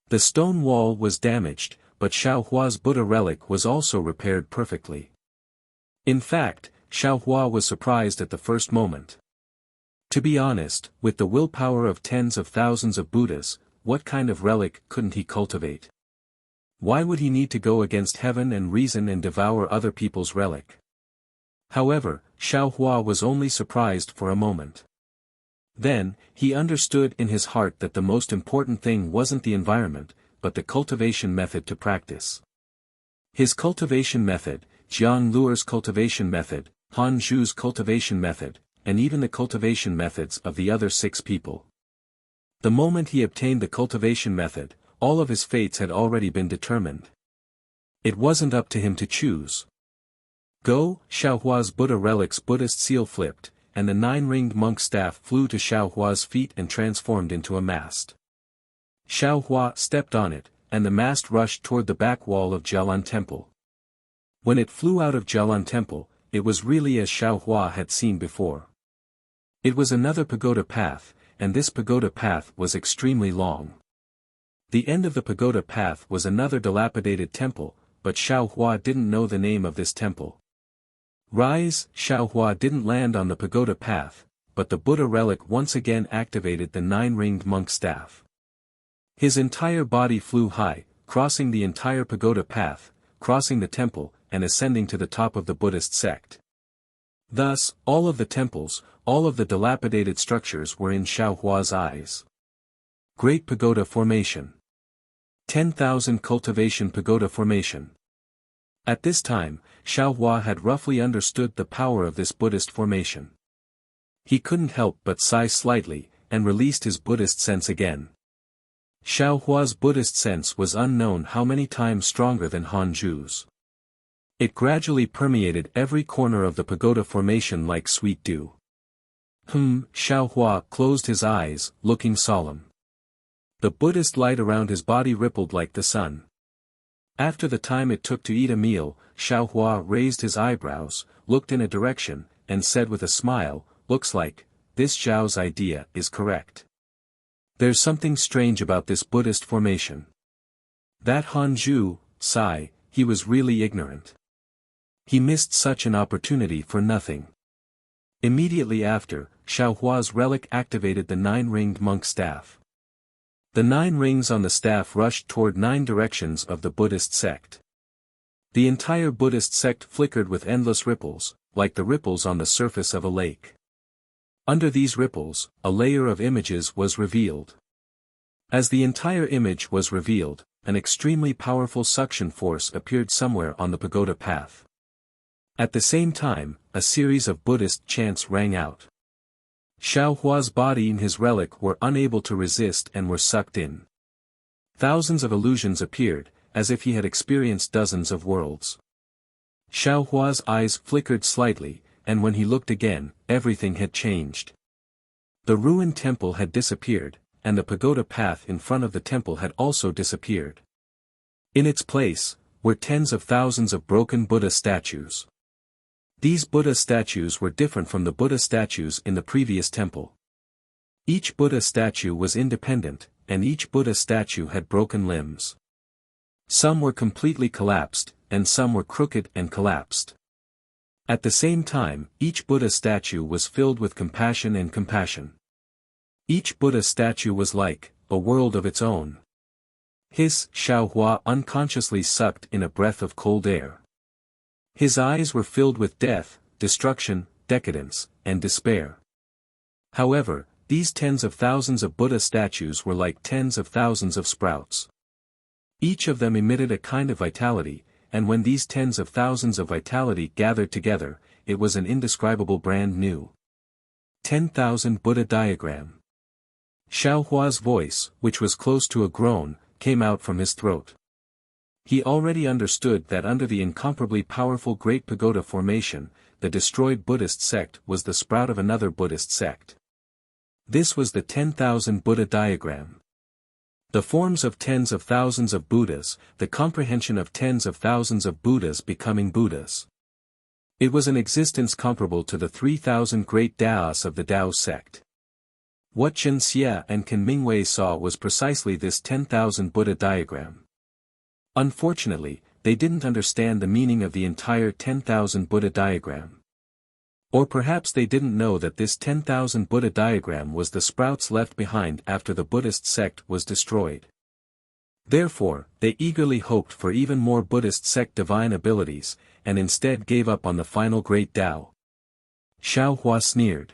The stone wall was damaged, but Xiao Hua's Buddha relic was also repaired perfectly. In fact, Xiao Hua was surprised at the first moment. To be honest, with the willpower of tens of thousands of Buddhas, what kind of relic couldn't he cultivate? Why would he need to go against heaven and reason and devour other people's relic? However, Xiao Hua was only surprised for a moment. Then, he understood in his heart that the most important thing wasn't the environment, but the cultivation method to practice. His cultivation method, Jiang Luo's cultivation method, Han Zhu's cultivation method, and even the cultivation methods of the other 6 people. The moment he obtained the cultivation method, all of his fates had already been determined. It wasn't up to him to choose. Go! Xiao Hua's Buddha relic's Buddhist seal flipped, and the 9-ringed monk staff flew to Xiao Hua's feet and transformed into a mast. Xiao Hua stepped on it, and the mast rushed toward the back wall of Jialan Temple. When it flew out of Jialan Temple, it was really as Xiao Hua had seen before. It was another pagoda path, and this pagoda path was extremely long. The end of the pagoda path was another dilapidated temple, but Xiao Hua didn't know the name of this temple. Rise! Xiao Hua didn't land on the pagoda path, but the Buddha relic once again activated the 9-ringed monk staff. His entire body flew high, crossing the entire pagoda path, crossing the temple, and ascending to the top of the Buddhist sect. Thus, all of the temples, all of the dilapidated structures were in Xiaohua's eyes. Great Pagoda Formation. 10,000 Cultivation Pagoda Formation. At this time, Xiaohua had roughly understood the power of this Buddhist formation. He couldn't help but sigh slightly, and released his Buddhist sense again. Xiaohua's Buddhist sense was unknown how many times stronger than Hanju's. It gradually permeated every corner of the pagoda formation like sweet dew. Xiaohua closed his eyes, looking solemn. The Buddhist light around his body rippled like the sun. After the time it took to eat a meal, Xiaohua raised his eyebrows, looked in a direction, and said with a smile, "Looks like, this Zhao's idea is correct. There's something strange about this Buddhist formation." That Hanju, sigh, he was really ignorant. He missed such an opportunity for nothing. Immediately after, Xiaohua's relic activated the 9-ringed monk staff. The 9 rings on the staff rushed toward 9 directions of the Buddhist sect. The entire Buddhist sect flickered with endless ripples, like the ripples on the surface of a lake. Under these ripples, a layer of images was revealed. As the entire image was revealed, an extremely powerful suction force appeared somewhere on the pagoda path. At the same time, a series of Buddhist chants rang out. Xiaohua's body and his relic were unable to resist and were sucked in. Thousands of illusions appeared, as if he had experienced dozens of worlds. Xiaohua's eyes flickered slightly, and when he looked again, everything had changed. The ruined temple had disappeared, and the pagoda path in front of the temple had also disappeared. In its place, were tens of thousands of broken Buddha statues. These Buddha statues were different from the Buddha statues in the previous temple. Each Buddha statue was independent, and each Buddha statue had broken limbs. Some were completely collapsed, and some were crooked and collapsed. At the same time, each Buddha statue was filled with compassion and compassion. Each Buddha statue was like a world of its own. Xiaohua unconsciously sucked in a breath of cold air. His eyes were filled with death, destruction, decadence, and despair. However, these tens of thousands of Buddha statues were like tens of thousands of sprouts. Each of them emitted a kind of vitality, and when these tens of thousands of vitality gathered together, it was an indescribable brand new 10,000 Buddha diagram. Xiaohua's voice, which was close to a groan, came out from his throat. He already understood that under the incomparably powerful Great Pagoda formation, the destroyed Buddhist sect was the sprout of another Buddhist sect. This was the 10,000 Buddha diagram. The forms of tens of thousands of Buddhas, the comprehension of tens of thousands of Buddhas becoming Buddhas. It was an existence comparable to the 3,000 great Taoists of the Tao sect. What Chen Xie and Can Mingwei saw was precisely this 10,000 Buddha diagram. Unfortunately, they didn't understand the meaning of the entire 10,000 Buddha diagram. Or perhaps they didn't know that this 10,000 Buddha diagram was the sprouts left behind after the Buddhist sect was destroyed. Therefore, they eagerly hoped for even more Buddhist sect divine abilities, and instead gave up on the final great Tao. Xiaohua sneered.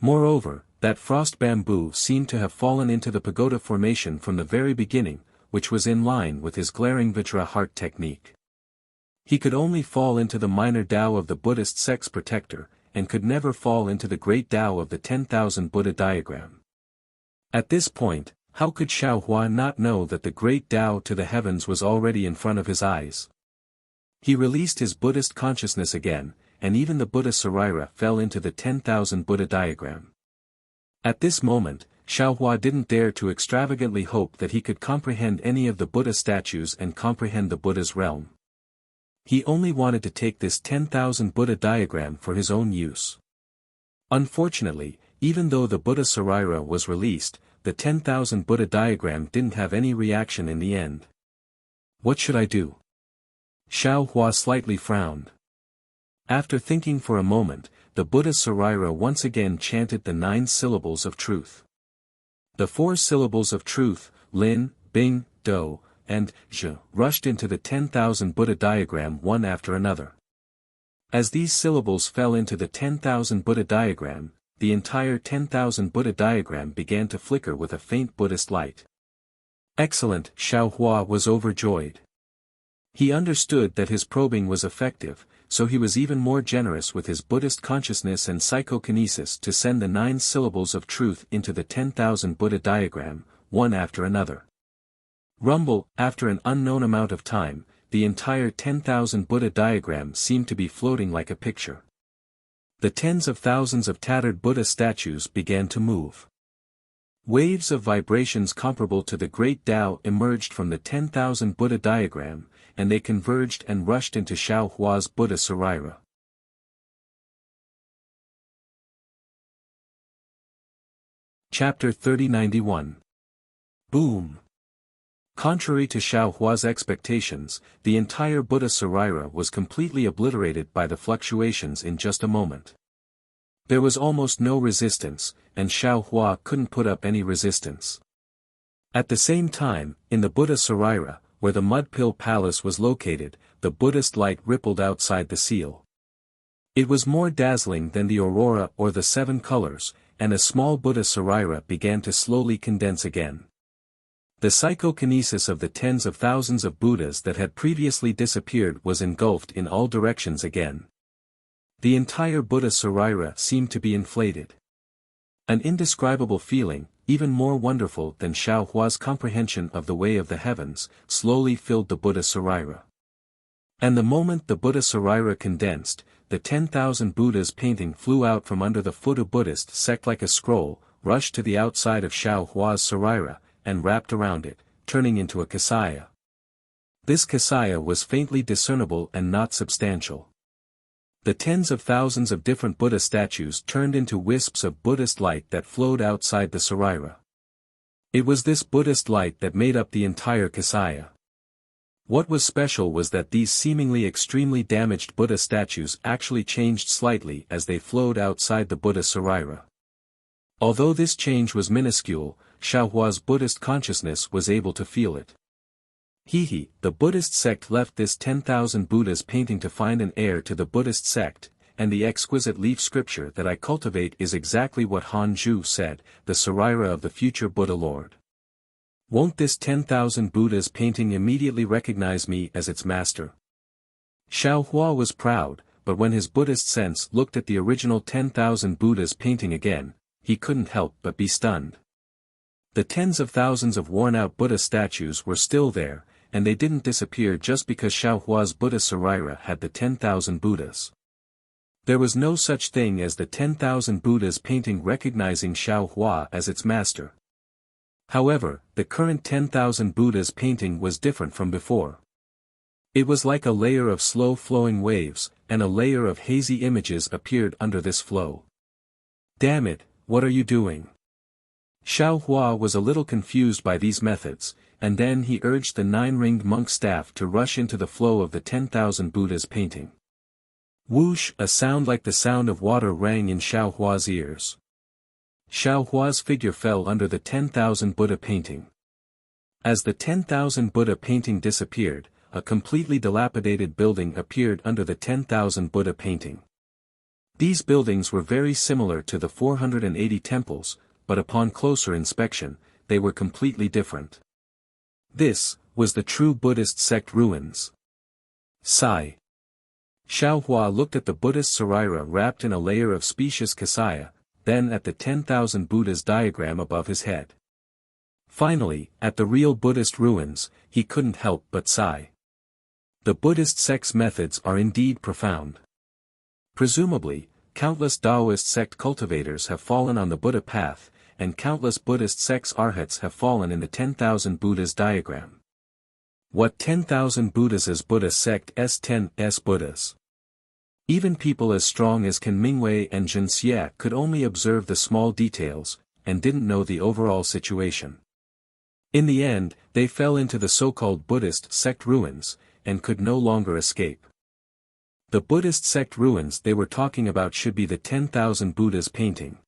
Moreover, that frost bamboo seemed to have fallen into the pagoda formation from the very beginning, which was in line with his glaring Vajra heart technique. He could only fall into the minor Tao of the Buddhist sect's protector, and could never fall into the great Tao of the 10,000 Buddha diagram. At this point, how could Xiaohua not know that the great Tao to the heavens was already in front of his eyes? He released his Buddhist consciousness again, and even the Buddha Sarira fell into the 10,000 Buddha diagram. At this moment, Xiaohua didn't dare to extravagantly hope that he could comprehend any of the Buddha statues and comprehend the Buddha's realm. He only wanted to take this 10,000 Buddha diagram for his own use. Unfortunately, even though the Buddha Sarira was released, the 10,000 Buddha diagram didn't have any reaction in the end. What should I do? Xiaohua slightly frowned. After thinking for a moment, the Buddha Sarira once again chanted the 9 syllables of truth. The 4 syllables of truth, Lin, Bing, Do, and Zhe rushed into the 10,000 Buddha diagram one after another. As these syllables fell into the 10,000 Buddha diagram, the entire 10,000 Buddha diagram began to flicker with a faint Buddhist light. Excellent, Xiao Hua was overjoyed. He understood that his probing was effective, so he was even more generous with his Buddhist consciousness and psychokinesis to send the 9 syllables of truth into the 10,000 Buddha diagram, one after another. Rumble, after an unknown amount of time, the entire 10,000 Buddha diagram seemed to be floating like a picture. The tens of thousands of tattered Buddha statues began to move. Waves of vibrations comparable to the great Tao emerged from the 10,000 Buddha diagram, and they converged and rushed into Xiao Hua's Buddha Sarira. Chapter 3091. Boom! Contrary to Xiao Hua's expectations, the entire Buddha Sarira was completely obliterated by the fluctuations in just a moment. There was almost no resistance, and Xiao Hua couldn't put up any resistance. At the same time, in the Buddha Sarira, where the mud pill palace was located, the Buddhist light rippled outside the seal. It was more dazzling than the aurora or the 7 colors, and a small Buddha Sarira began to slowly condense again. The psychokinesis of the tens of thousands of Buddhas that had previously disappeared was engulfed in all directions again. The entire Buddha Sarira seemed to be inflated. An indescribable feeling, even more wonderful than Xiao Hua's comprehension of the way of the heavens, slowly filled the Buddha Sarira. And the moment the Buddha Sarira condensed, the 10,000 Buddhas painting flew out from under the foot of Buddhist sect like a scroll, rushed to the outside of Xiao Hua's Sarira, and wrapped around it, turning into a kasaya. This kasaya was faintly discernible and not substantial. The tens of thousands of different Buddha statues turned into wisps of Buddhist light that flowed outside the Sarira. It was this Buddhist light that made up the entire kasaya. What was special was that these seemingly extremely damaged Buddha statues actually changed slightly as they flowed outside the Buddha Sarira. Although this change was minuscule, Xiao Hua's Buddhist consciousness was able to feel it. The Buddhist sect left this 10,000 Buddhas painting to find an heir to the Buddhist sect, and the exquisite leaf scripture that I cultivate is exactly what Han Zhu said, the Sarira of the future Buddha Lord. Won't this 10,000 Buddhas painting immediately recognize me as its master? Xiao Hua was proud, but when his Buddhist sense looked at the original 10,000 Buddhas painting again, he couldn't help but be stunned. The tens of thousands of worn-out Buddha statues were still there, and they didn't disappear just because Xiao Hua's Buddha Sarira had the 10,000 Buddhas. There was no such thing as the 10,000 Buddhas painting recognizing Xiao Hua as its master. However, the current 10,000 Buddhas painting was different from before. It was like a layer of slow-flowing waves, and a layer of hazy images appeared under this flow. Damn it, what are you doing? Xiao Hua was a little confused by these methods, and then he urged the 9-ringed monk staff to rush into the flow of the 10,000 Buddhas painting. Whoosh! A sound like the sound of water rang in Xiao Hua's ears. Xiao Hua's figure fell under the 10,000 Buddha painting. As the 10,000 Buddha painting disappeared, a completely dilapidated building appeared under the 10,000 Buddha painting. These buildings were very similar to the 480 temples, but upon closer inspection, they were completely different. This was the true Buddhist sect ruins. Sigh. Xiao Hua looked at the Buddhist Sarira wrapped in a layer of specious kasaya, then at the 10,000 Buddhas diagram above his head. Finally, at the real Buddhist ruins, he couldn't help but sigh. The Buddhist sect's methods are indeed profound. Presumably, countless Taoist sect cultivators have fallen on the Buddha path, and countless Buddhist sects arhats have fallen in the 10,000 Buddhas diagram. What 10,000 Buddhas as Buddha sect S10 Buddhas? Even people as strong as Kan Mingwei and Zhen Xie could only observe the small details, and didn't know the overall situation. In the end, they fell into the so-called Buddhist sect ruins, and could no longer escape. The Buddhist sect ruins they were talking about should be the 10,000 Buddhas painting.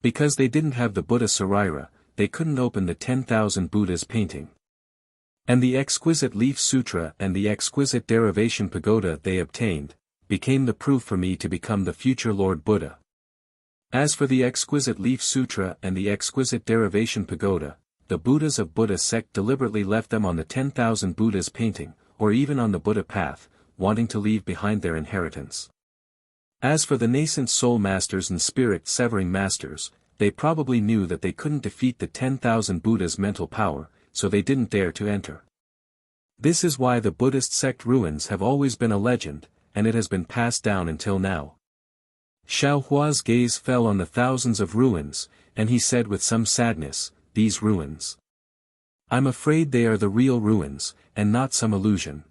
Because they didn't have the Buddha Sarira, they couldn't open the 10,000 Buddhas painting. And the exquisite Leaf Sutra and the exquisite Derivation Pagoda they obtained, became the proof for me to become the future Lord Buddha. As for the exquisite Leaf Sutra and the exquisite Derivation Pagoda, the Buddhas of Buddha sect deliberately left them on the 10,000 Buddhas painting, or even on the Buddha path, wanting to leave behind their inheritance. As for the nascent soul masters and spirit-severing masters, they probably knew that they couldn't defeat the 10,000 Buddhas' mental power, so they didn't dare to enter. This is why the Buddhist sect ruins have always been a legend, and it has been passed down until now. Xiao Hua's gaze fell on the thousands of ruins, and he said with some sadness, "These ruins. I'm afraid they are the real ruins, and not some illusion."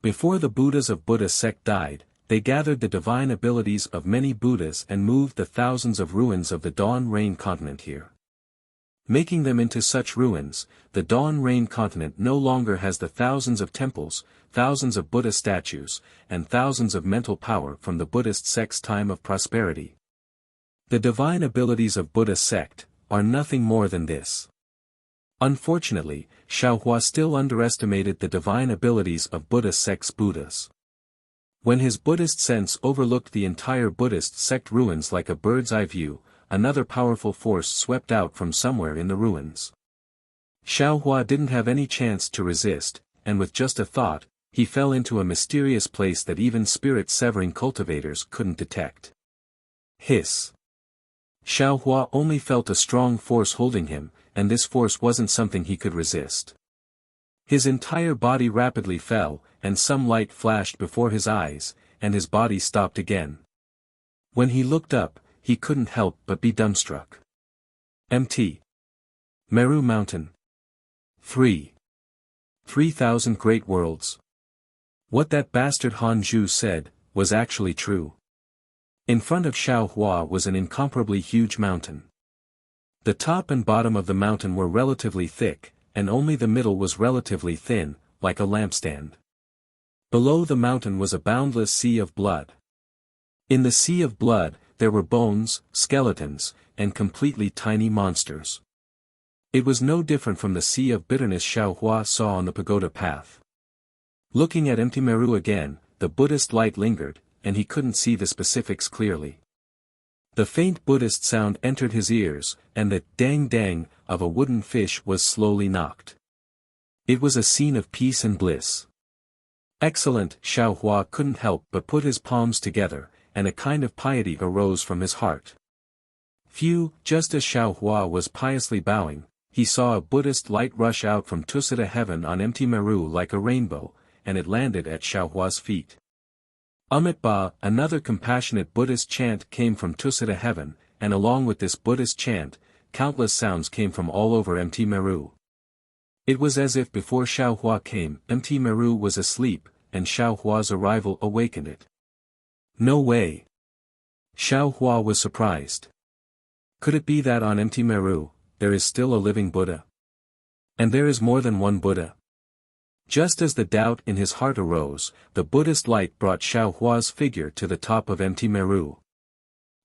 Before the Buddhas of Buddha sect died, they gathered the divine abilities of many Buddhas and moved the thousands of ruins of the Dawn Rain continent here. Making them into such ruins, the Dawn Rain continent no longer has the thousands of temples, thousands of Buddha statues, and thousands of mental power from the Buddhist sect's time of prosperity. The divine abilities of Buddha sect are nothing more than this. Unfortunately, Xiao Hua still underestimated the divine abilities of Buddha sect's Buddhas. When his Buddhist sense overlooked the entire Buddhist sect ruins like a bird's eye view, another powerful force swept out from somewhere in the ruins. Xiao Hua didn't have any chance to resist, and with just a thought, he fell into a mysterious place that even spirit-severing cultivators couldn't detect. Hiss. Xiao Hua only felt a strong force holding him, and this force wasn't something he could resist. His entire body rapidly fell, and some light flashed before his eyes, and his body stopped again. When he looked up, he couldn't help but be dumbstruck. Mt. Meru Mountain. 3,000 Great Worlds. What that bastard Han Zhu said, was actually true. In front of Xiao Hua was an incomparably huge mountain. The top and bottom of the mountain were relatively thick, and only the middle was relatively thin, like a lampstand. Below the mountain was a boundless sea of blood. In the sea of blood, there were bones, skeletons, and completely tiny monsters. It was no different from the sea of bitterness Xiao Hua saw on the pagoda path. Looking at empty Meru again, the Buddhist light lingered, and he couldn't see the specifics clearly. The faint Buddhist sound entered his ears, and the dang-dang of a wooden fish was slowly knocked. It was a scene of peace and bliss. Excellent, Xiao Hua couldn't help but put his palms together, and a kind of piety arose from his heart. Phew, just as Xiao Hua was piously bowing, he saw a Buddhist light rush out from Tusita heaven on empty Meru like a rainbow, and it landed at Xiao Hua's feet. Ba, another compassionate Buddhist chant came from Tusita heaven, and along with this Buddhist chant, countless sounds came from all over empty Meru. It was as if before Xiao Hua came, empty Meru was asleep, and Xiao Hua's arrival awakened it. No way. Xiao Hua was surprised. Could it be that on empty Meru, there is still a living Buddha? And there is more than one Buddha? Just as the doubt in his heart arose, the Buddhist light brought Xiao Hua's figure to the top of empty Meru.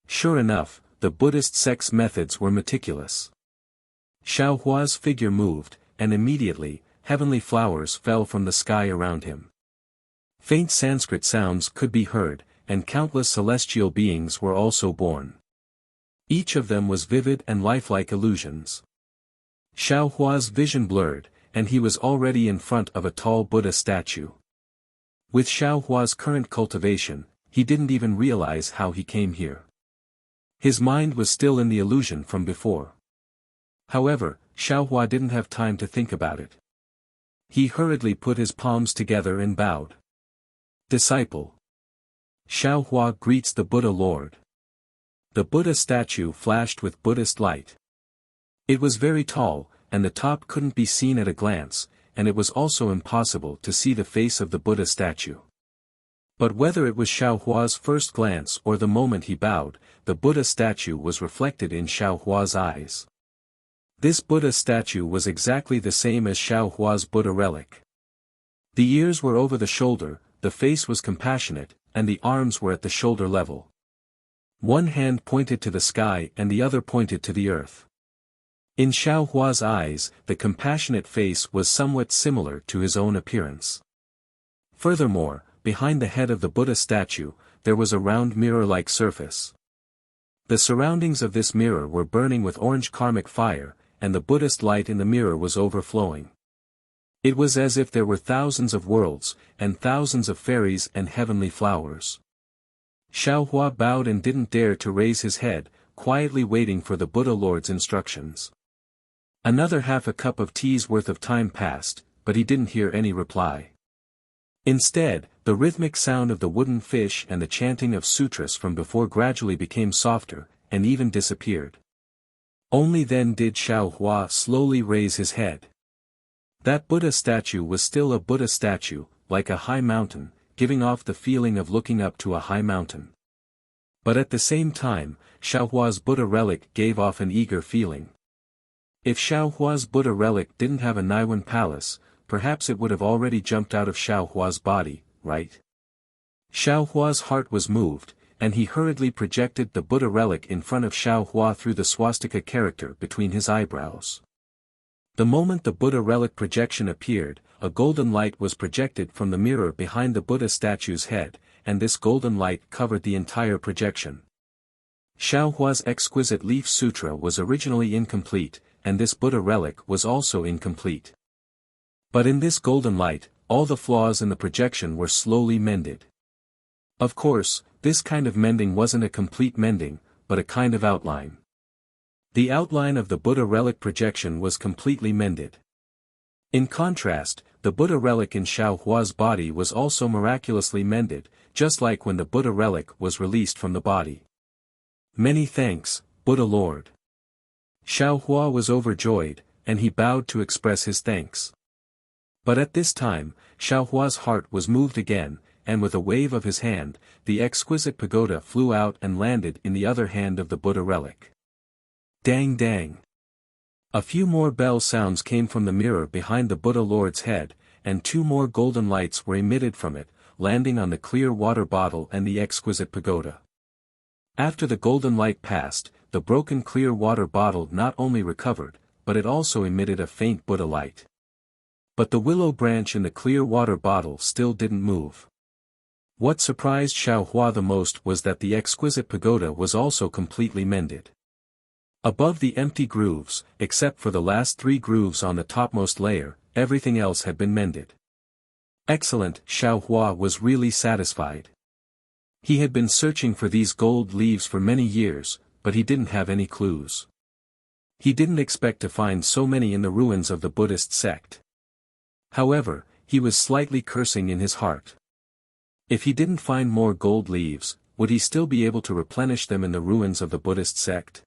Sure enough, the Buddhist sect's methods were meticulous. Xiao Hua's figure moved, and immediately, heavenly flowers fell from the sky around him. Faint Sanskrit sounds could be heard, and countless celestial beings were also born. Each of them was vivid and lifelike illusions. Xiao Hua's vision blurred, and he was already in front of a tall Buddha statue. With Xiao Hua's current cultivation, he didn't even realize how he came here. His mind was still in the illusion from before. However, Xiao Hua didn't have time to think about it. He hurriedly put his palms together and bowed. Disciple. Xiao Hua greets the Buddha Lord. The Buddha statue flashed with Buddhist light. It was very tall, and the top couldn't be seen at a glance, and it was also impossible to see the face of the Buddha statue. But whether it was Xiao Hua's first glance or the moment he bowed, the Buddha statue was reflected in Xiao Hua's eyes. This Buddha statue was exactly the same as Xiao Hua's Buddha relic. The ears were over the shoulder, the face was compassionate, and the arms were at the shoulder level. One hand pointed to the sky and the other pointed to the earth. In Xiao Hua's eyes, the compassionate face was somewhat similar to his own appearance. Furthermore, behind the head of the Buddha statue, there was a round mirror-like surface. The surroundings of this mirror were burning with orange karmic fire, and the Buddhist light in the mirror was overflowing. It was as if there were thousands of worlds, and thousands of fairies and heavenly flowers. Xiao Hua bowed and didn't dare to raise his head, quietly waiting for the Buddha Lord's instructions. Another half a cup of tea's worth of time passed, but he didn't hear any reply. Instead, the rhythmic sound of the wooden fish and the chanting of sutras from before gradually became softer, and even disappeared. Only then did Xiao Hua slowly raise his head. That Buddha statue was still a Buddha statue, like a high mountain, giving off the feeling of looking up to a high mountain. But at the same time, Xiao Hua's Buddha relic gave off an eager feeling. If Xiao Hua's Buddha relic didn't have a Naiwan palace, perhaps it would have already jumped out of Xiao Hua's body, right? Xiao Hua's heart was moved, and he hurriedly projected the Buddha relic in front of Xiao Hua through the swastika character between his eyebrows. The moment the Buddha relic projection appeared, a golden light was projected from the mirror behind the Buddha statue's head, and this golden light covered the entire projection. Xiao Hua's exquisite leaf sutra was originally incomplete, and this Buddha relic was also incomplete. But in this golden light, all the flaws in the projection were slowly mended. Of course, this kind of mending wasn't a complete mending, but a kind of outline. The outline of the Buddha relic projection was completely mended. In contrast, the Buddha relic in Xiao Hua's body was also miraculously mended, just like when the Buddha relic was released from the body. Many thanks, Buddha Lord. Xiao Hua was overjoyed, and he bowed to express his thanks. But at this time, Xiao Hua's heart was moved again, and with a wave of his hand, the exquisite pagoda flew out and landed in the other hand of the Buddha relic. Dang dang. A few more bell sounds came from the mirror behind the Buddha Lord's head, and 2 more golden lights were emitted from it, landing on the clear water bottle and the exquisite pagoda. After the golden light passed, the broken clear water bottle not only recovered, but it also emitted a faint Buddha light. But the willow branch in the clear water bottle still didn't move. What surprised Xiao Hua the most was that the exquisite pagoda was also completely mended. Above the empty grooves, except for the last 3 grooves on the topmost layer, everything else had been mended. Excellent, Xiao Hua was really satisfied. He had been searching for these gold leaves for many years, but he didn't have any clues. He didn't expect to find so many in the ruins of the Buddhist sect. However, he was slightly cursing in his heart. If he didn't find more gold leaves, would he still be able to replenish them in the ruins of the Buddhist sect?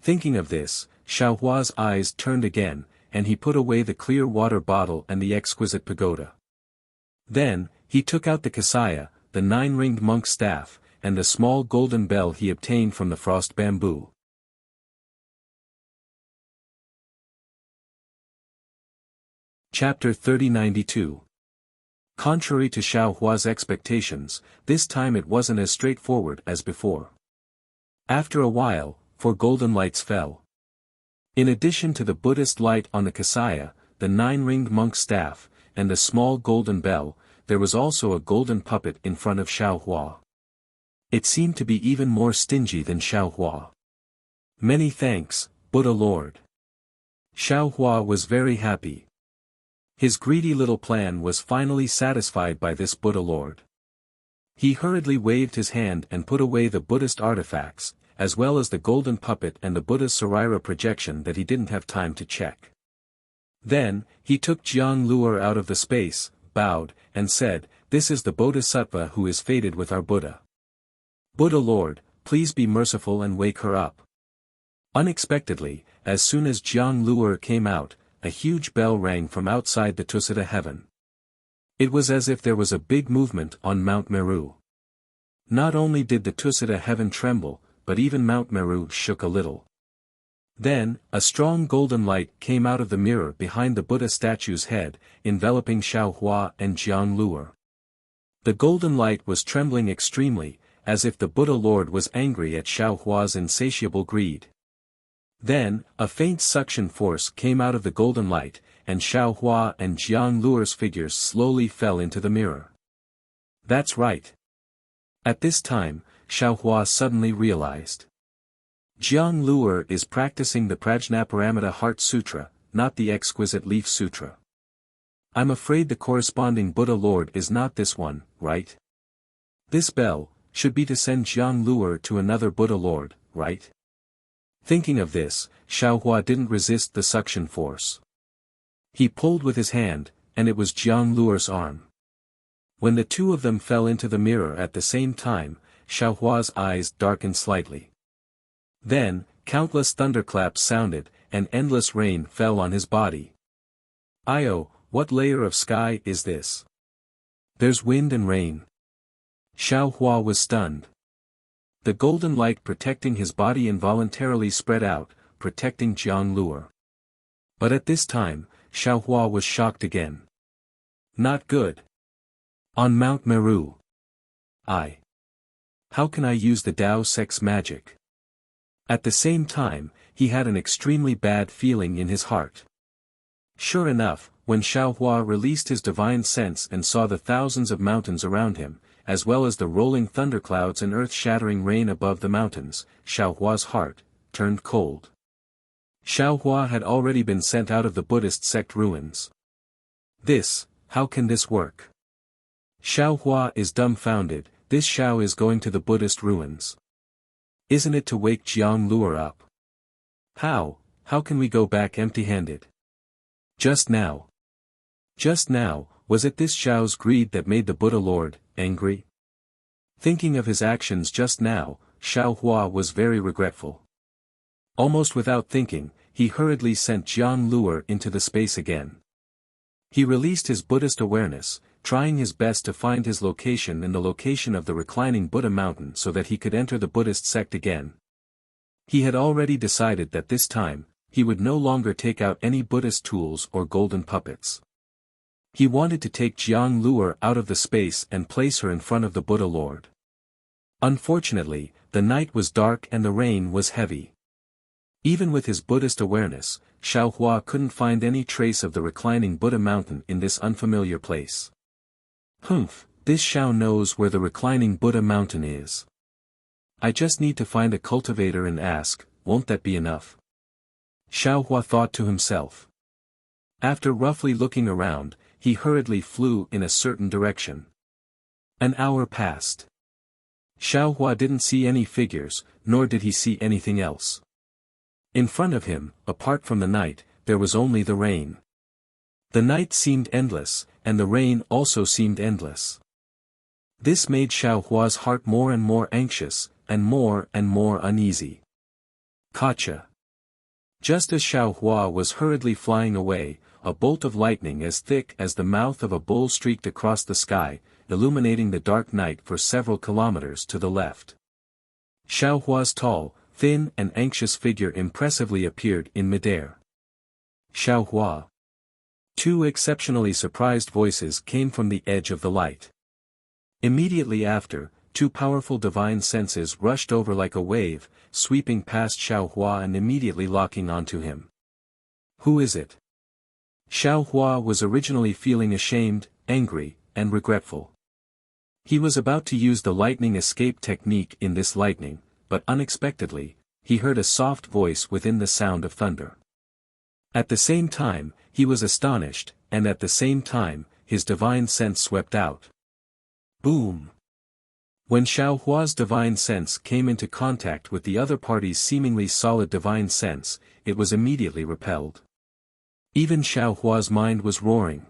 Thinking of this, Xiao Hua's eyes turned again, and he put away the clear water bottle and the exquisite pagoda. Then, he took out the kasaya, the 9-ringed monk's staff, and the small golden bell he obtained from the frost bamboo. Chapter 3092. Contrary to Xiao Hua's expectations, this time it wasn't as straightforward as before. After a while, 4 golden lights fell. In addition to the Buddhist light on the kasaya, the 9-ringed monk's staff, and the small golden bell, there was also a golden puppet in front of Xiao Hua. It seemed to be even more stingy than Xiao Hua. Many thanks, Buddha Lord. Xiao Hua was very happy. His greedy little plan was finally satisfied by this Buddha Lord. He hurriedly waved his hand and put away the Buddhist artifacts, as well as the golden puppet and the Buddha's Sarira projection that he didn't have time to check. Then, he took Jiang Luer out of the space, bowed, and said, "This is the Bodhisattva who is fated with our Buddha. Buddha Lord, please be merciful and wake her up." Unexpectedly, as soon as Jiang Luer came out, a huge bell rang from outside the Tusita heaven. It was as if there was a big movement on Mount Meru. Not only did the Tusita heaven tremble, but even Mount Meru shook a little. Then, a strong golden light came out of the mirror behind the Buddha statue's head, enveloping Xiao Hua and Jiang Luer. The golden light was trembling extremely, as if the Buddha Lord was angry at Xiao Hua's insatiable greed. Then, a faint suction force came out of the golden light, and Xiao Hua and Jiang Luer's figures slowly fell into the mirror. That's right. At this time, Xiao Hua suddenly realized. Jiang Luer is practicing the Prajnaparamita Heart Sutra, not the Exquisite Leaf Sutra. I'm afraid the corresponding Buddha Lord is not this one, right? This bell should be to send Jiang Luer to another Buddha Lord, right? Thinking of this, Xiao Hua didn't resist the suction force. He pulled with his hand, and it was Jiang Luer's arm. When the two of them fell into the mirror at the same time, Xiao Hua's eyes darkened slightly. Then, countless thunderclaps sounded, and endless rain fell on his body. Io, what layer of sky is this? There's wind and rain. Xiao Hua was stunned. The golden light protecting his body involuntarily spread out, protecting Jiang Luer. But at this time, Xiao Hua was shocked again. Not good. On Mount Meru. How can I use the Tao sex magic? At the same time, he had an extremely bad feeling in his heart. Sure enough, when Xiao Hua released his divine sense and saw the thousands of mountains around him, as well as the rolling thunderclouds and earth-shattering rain above the mountains, Xiao Hua's heart turned cold. Xiao Hua had already been sent out of the Buddhist sect ruins. How can this work? Xiao Hua is dumbfounded. This Xiao is going to the Buddhist ruins. Isn't it to wake Jiang Luer up? How can we go back empty-handed? Just now, was it this Xiao's greed that made the Buddha Lord angry? Thinking of his actions just now, Xiao Hua was very regretful. Almost without thinking, he hurriedly sent Jiang Luer into the space again. He released his Buddhist awareness, trying his best to find his location and the location of the reclining Buddha mountain so that he could enter the Buddhist sect again. He had already decided that this time, he would no longer take out any Buddhist tools or golden puppets. He wanted to take Jiang Luer out of the space and place her in front of the Buddha Lord. Unfortunately, the night was dark and the rain was heavy. Even with his Buddhist awareness, Xiao Hua couldn't find any trace of the reclining Buddha mountain in this unfamiliar place. This Xiao knows where the reclining Buddha mountain is. I just need to find a cultivator and ask, won't that be enough? Xiao Hua thought to himself. After roughly looking around, he hurriedly flew in a certain direction. An hour passed. Xiao Hua didn't see any figures, nor did he see anything else. In front of him, apart from the night, there was only the rain. The night seemed endless, and the rain also seemed endless. This made Xiao Hua's heart more and more anxious, and more uneasy. Gotcha. Just as Xiao Hua was hurriedly flying away, a bolt of lightning as thick as the mouth of a bull streaked across the sky, illuminating the dark night for several kilometers to the left. Xiao Hua's tall, thin and anxious figure impressively appeared in midair. Xiao Hua. Two exceptionally surprised voices came from the edge of the light. Immediately after, two powerful divine senses rushed over like a wave, sweeping past Xiao Hua and immediately locking onto him. Who is it? Xiao Hua was originally feeling ashamed, angry, and regretful. He was about to use the lightning escape technique in this lightning, but unexpectedly, he heard a soft voice within the sound of thunder. At the same time, he was astonished, and at the same time, his divine sense swept out. Boom! When Xiao Hua's divine sense came into contact with the other party's seemingly solid divine sense, it was immediately repelled. Even Xiao Hua's mind was roaring.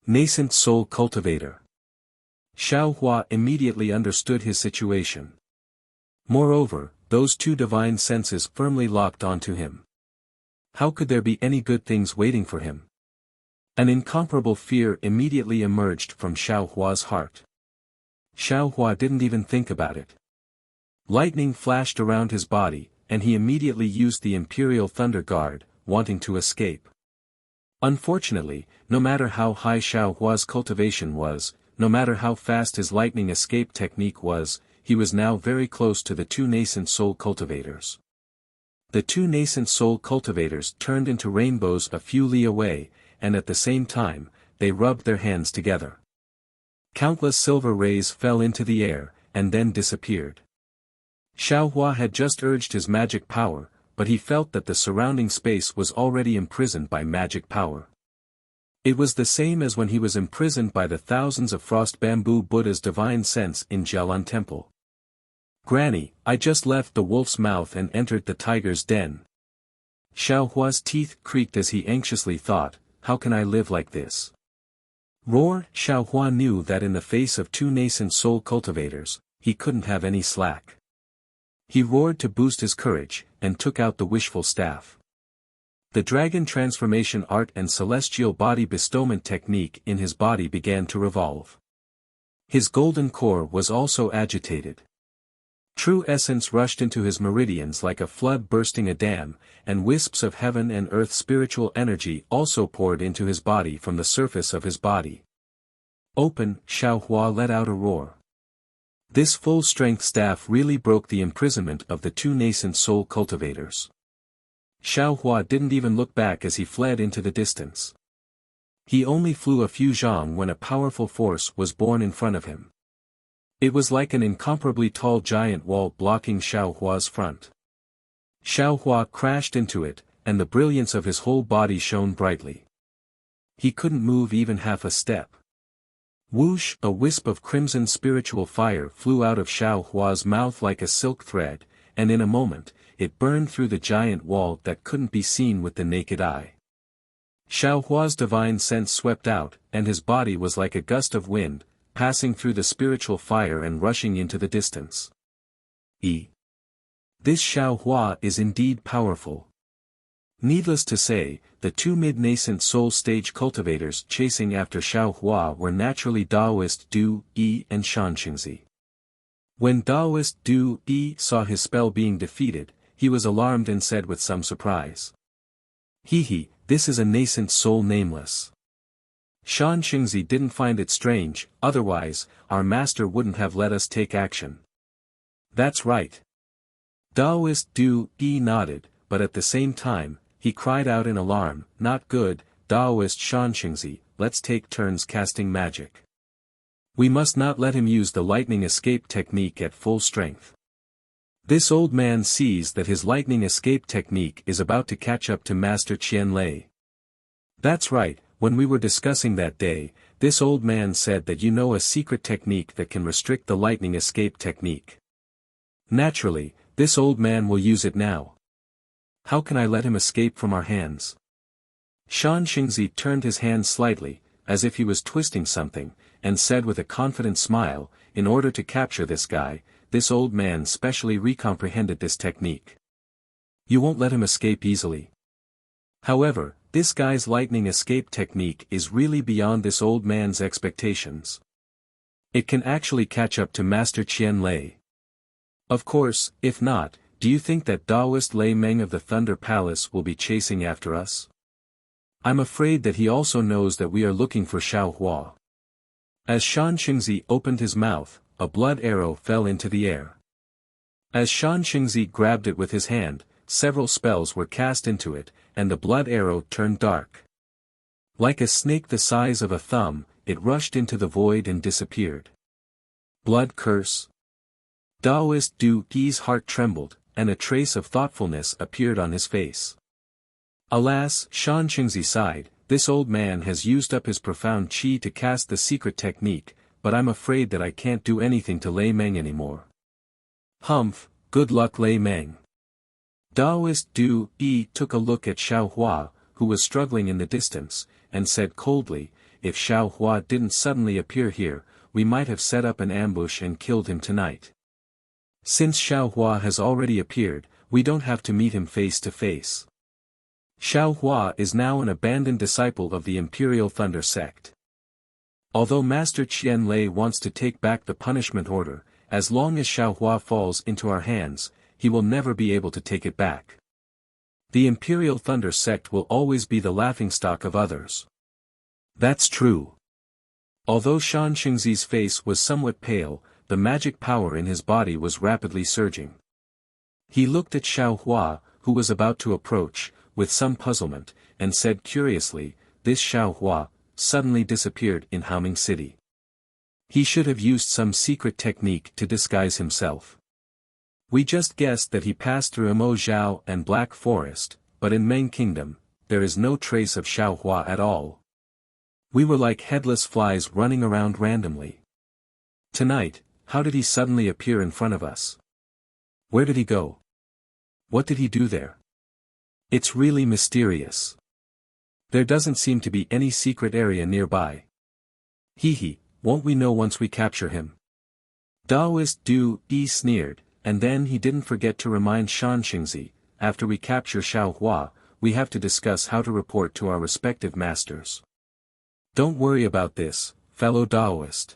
Nascent soul cultivator. Xiao Hua immediately understood his situation. Moreover, those two divine senses firmly locked onto him. How could there be any good things waiting for him? An incomparable fear immediately emerged from Xiao Hua's heart. Xiao Hua didn't even think about it. Lightning flashed around his body, and he immediately used the Imperial Thunder Guard, wanting to escape. Unfortunately, no matter how high Xiao Hua's cultivation was, no matter how fast his lightning escape technique was, he was now very close to the two nascent soul cultivators. The two nascent soul cultivators turned into rainbows a few li away, and at the same time, they rubbed their hands together. Countless silver rays fell into the air, and then disappeared. Xiaohua had just urged his magic power, but he felt that the surrounding space was already imprisoned by magic power. It was the same as when he was imprisoned by the thousands of frost bamboo Buddha's divine sense in Jialan Temple. "Granny, I just left the wolf's mouth and entered the tiger's den." Xiaohua's teeth creaked as he anxiously thought, how can I live like this? Roar! Xiaohua knew that in the face of two nascent soul cultivators, he couldn't have any slack. He roared to boost his courage, and took out the wishful staff. The dragon transformation art and celestial body bestowment technique in his body began to revolve. His golden core was also agitated. True essence rushed into his meridians like a flood bursting a dam, and wisps of heaven and earth spiritual energy also poured into his body from the surface of his body. "Open!" Xiaohua let out a roar. This full-strength staff really broke the imprisonment of the two nascent soul cultivators. Xiaohua didn't even look back as he fled into the distance. He only flew a few zhang when a powerful force was born in front of him. It was like an incomparably tall giant wall blocking Xiaohua's front. Xiaohua crashed into it, and the brilliance of his whole body shone brightly. He couldn't move even half a step. Whoosh! A wisp of crimson spiritual fire flew out of Xiaohua's mouth like a silk thread, and in a moment, it burned through the giant wall that couldn't be seen with the naked eye. Xiaohua's divine sense swept out, and his body was like a gust of wind, passing through the spiritual fire and rushing into the distance. This Xiaohua is indeed powerful. Needless to say, the two mid-nascent soul stage cultivators chasing after Xiaohua were naturally Daoist Du Yi and Shanxingzi. When Daoist Du Yi saw his spell being defeated, he was alarmed and said with some surprise, "Hehe, this is a nascent soul nameless." Shanxingzi didn't find it strange, otherwise, our master wouldn't have let us take action. "That's right." Daoist Du Yi nodded, but at the same time, he cried out in alarm, "Not good, Daoist Shanxingzi, let's take turns casting magic. We must not let him use the lightning escape technique at full strength. This old man sees that his lightning escape technique is about to catch up to Master Qianlei." "That's right, when we were discussing that day, this old man said that you know a secret technique that can restrict the lightning escape technique. Naturally, this old man will use it now. How can I let him escape from our hands?" Shanxingzi turned his hand slightly, as if he was twisting something, and said with a confident smile, "In order to capture this guy, this old man specially recomprehended this technique. You won't let him escape easily. However, this guy's lightning escape technique is really beyond this old man's expectations. It can actually catch up to Master Qianlei. Of course, if not, do you think that Daoist Lei Meng of the Thunder Palace will be chasing after us? I'm afraid that he also knows that we are looking for Xiaohua." As Shanxingzi opened his mouth, a blood arrow fell into the air. As Shanxingzi grabbed it with his hand, several spells were cast into it, and the blood arrow turned dark. Like a snake the size of a thumb, it rushed into the void and disappeared. Blood curse. Daoist Du Yi's heart trembled, and a trace of thoughtfulness appeared on his face. "Alas," Shanxingzi sighed, "this old man has used up his profound qi to cast the secret technique, but I'm afraid that I can't do anything to Lei Meng anymore." "Humph, good luck Lei Meng." Daoist Du Yi took a look at Xiaohua, who was struggling in the distance, and said coldly, "If Xiaohua didn't suddenly appear here, we might have set up an ambush and killed him tonight. Since Xiaohua has already appeared, we don't have to meet him face to face. Xiaohua is now an abandoned disciple of the Imperial Thunder sect. Although Master Qianlei wants to take back the punishment order, as long as Xiaohua falls into our hands, he will never be able to take it back. The Imperial Thunder sect will always be the laughingstock of others." "That's true." Although Shanxingzi's face was somewhat pale, the magic power in his body was rapidly surging. He looked at Xiaohua, who was about to approach, with some puzzlement, and said curiously, "This Xiao Hua suddenly disappeared in Haoming City. He should have used some secret technique to disguise himself. We just guessed that he passed through Mo Zhao and Black Forest, but in Meng Kingdom, there is no trace of Xiao Hua at all. We were like headless flies running around randomly. Tonight, how did he suddenly appear in front of us? Where did he go? What did he do there? It's really mysterious. There doesn't seem to be any secret area nearby. Hee, won't we know once we capture him?" Daoist Du Yi sneered, and then he didn't forget to remind Shan Xingzi, "After we capture Xiao Hua, we have to discuss how to report to our respective masters. Don't worry about this, fellow Daoist."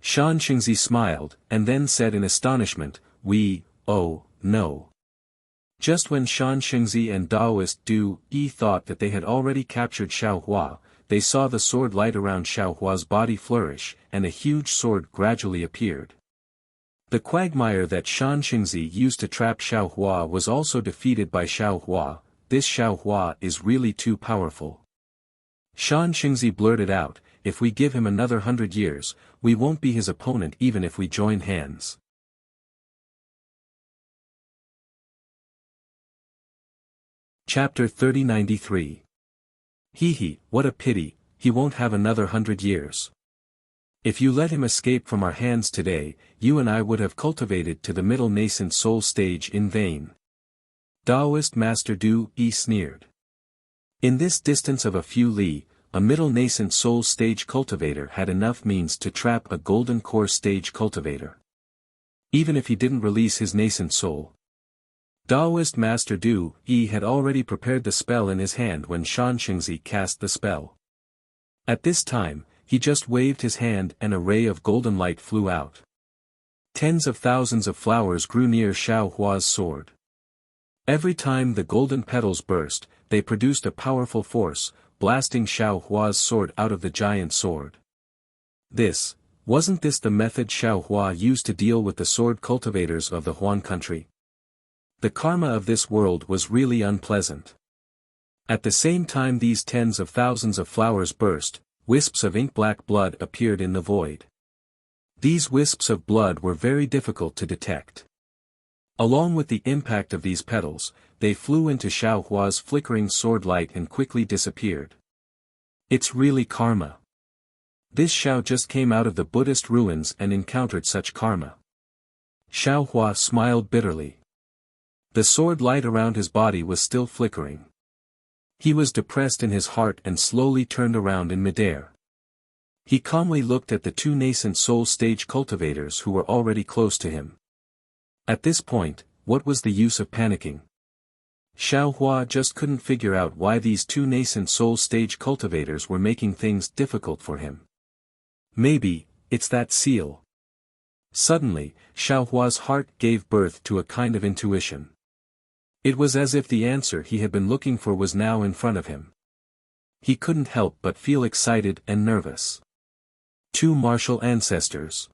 Shan Xingzi smiled, and then said in astonishment, "Oh, no." Just when Shan Xingzi and Daoist Du Yi thought that they had already captured Xiao Hua, they saw the sword light around Xiao Hua's body flourish, and a huge sword gradually appeared. The quagmire that Shan Xingzi used to trap Xiao Hua was also defeated by Xiao Hua. "This Xiao Hua is really too powerful." Shan Xingzi blurted out, "If we give him another 100 years, we won't be his opponent even if we join hands." Chapter 3093. Hee, what a pity, he won't have another 100 years. If you let him escape from our hands today, you and I would have cultivated to the middle nascent soul stage in vain. Daoist Master Du Yi sneered. In this distance of a few li, a middle nascent soul stage cultivator had enough means to trap a golden core stage cultivator. Even if he didn't release his nascent soul. Daoist Master Du Yi had already prepared the spell in his hand when Shan Xingzi cast the spell. At this time, he just waved his hand and a ray of golden light flew out. Tens of thousands of flowers grew near Xiao Hua's sword. Every time the golden petals burst, they produced a powerful force, blasting Xiao Hua's sword out of the giant sword. Wasn't this the method Xiao Hua used to deal with the sword cultivators of the Huan country? The karma of this world was really unpleasant. At the same time these tens of thousands of flowers burst, wisps of ink-black blood appeared in the void. These wisps of blood were very difficult to detect. Along with the impact of these petals, they flew into Xiao Hua's flickering sword light and quickly disappeared. It's really karma. This Xiao just came out of the Buddhist ruins and encountered such karma. Xiao Hua smiled bitterly. The sword light around his body was still flickering. He was depressed in his heart and slowly turned around in midair. He calmly looked at the two nascent soul stage cultivators who were already close to him. At this point, what was the use of panicking? Xiao Hua just couldn't figure out why these two nascent soul stage cultivators were making things difficult for him. Maybe, it's that seal. Suddenly, Xiao Hua's heart gave birth to a kind of intuition. It was as if the answer he had been looking for was now in front of him. He couldn't help but feel excited and nervous. Two martial ancestors.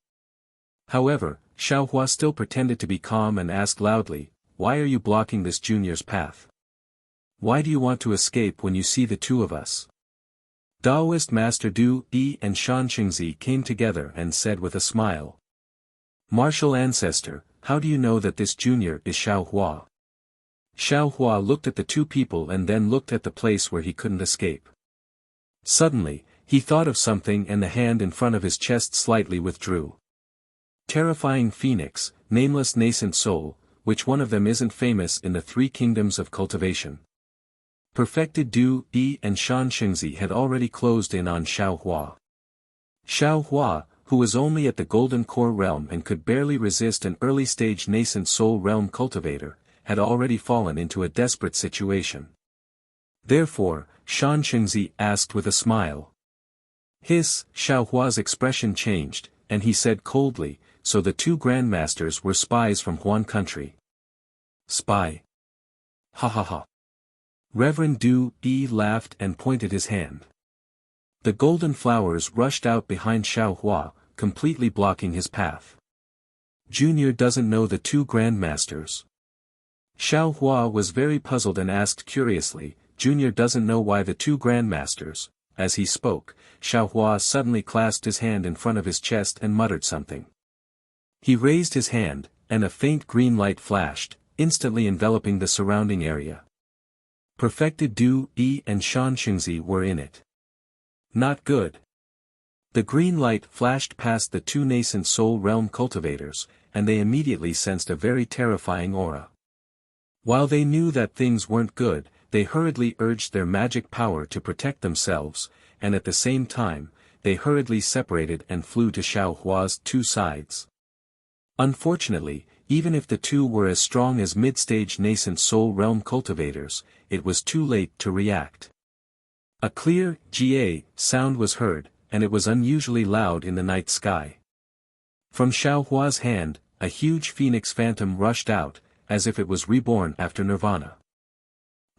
However, Xiao Hua still pretended to be calm and asked loudly, "Why are you blocking this junior's path? Why do you want to escape when you see the two of us?" Daoist Master Du Yi and Shan Xingzi came together and said with a smile. "Martial ancestor, how do you know that this junior is Xiao Hua?" Xiao Hua looked at the two people and then looked at the place where he couldn't escape. Suddenly, he thought of something and the hand in front of his chest slightly withdrew. Terrifying Phoenix, nameless nascent soul, which one of them isn't famous in the three kingdoms of cultivation? Perfected Du Yi and Shan Xingzi had already closed in on Xiao Hua. Xiao Hua, who was only at the Golden Core realm and could barely resist an early-stage nascent soul realm cultivator, had already fallen into a desperate situation. Therefore, Shan Xingzi asked with a smile. Xiao Hua's expression changed, and he said coldly, "So the two grandmasters were spies from Huan country." "Spy? Ha ha ha." Reverend Du Yi laughed and pointed his hand. The golden flowers rushed out behind Xiao Hua, completely blocking his path. Junior doesn't know the two grandmasters. Xiao Hua was very puzzled and asked curiously, Junior doesn't know why the two grandmasters. As he spoke, Xiao Hua suddenly clasped his hand in front of his chest and muttered something. He raised his hand, and a faint green light flashed, instantly enveloping the surrounding area. Perfected Du, Yi and Shan Xingzi were in it. Not good. The green light flashed past the two nascent soul realm cultivators, and they immediately sensed a very terrifying aura. While they knew that things weren't good, they hurriedly urged their magic power to protect themselves, and at the same time, they hurriedly separated and flew to Xiao Hua's two sides. Unfortunately, even if the two were as strong as mid-stage nascent soul realm cultivators, it was too late to react. A clear, "ga" sound was heard, and it was unusually loud in the night sky. From Xiao Hua's hand, a huge phoenix phantom rushed out, as if it was reborn after nirvana.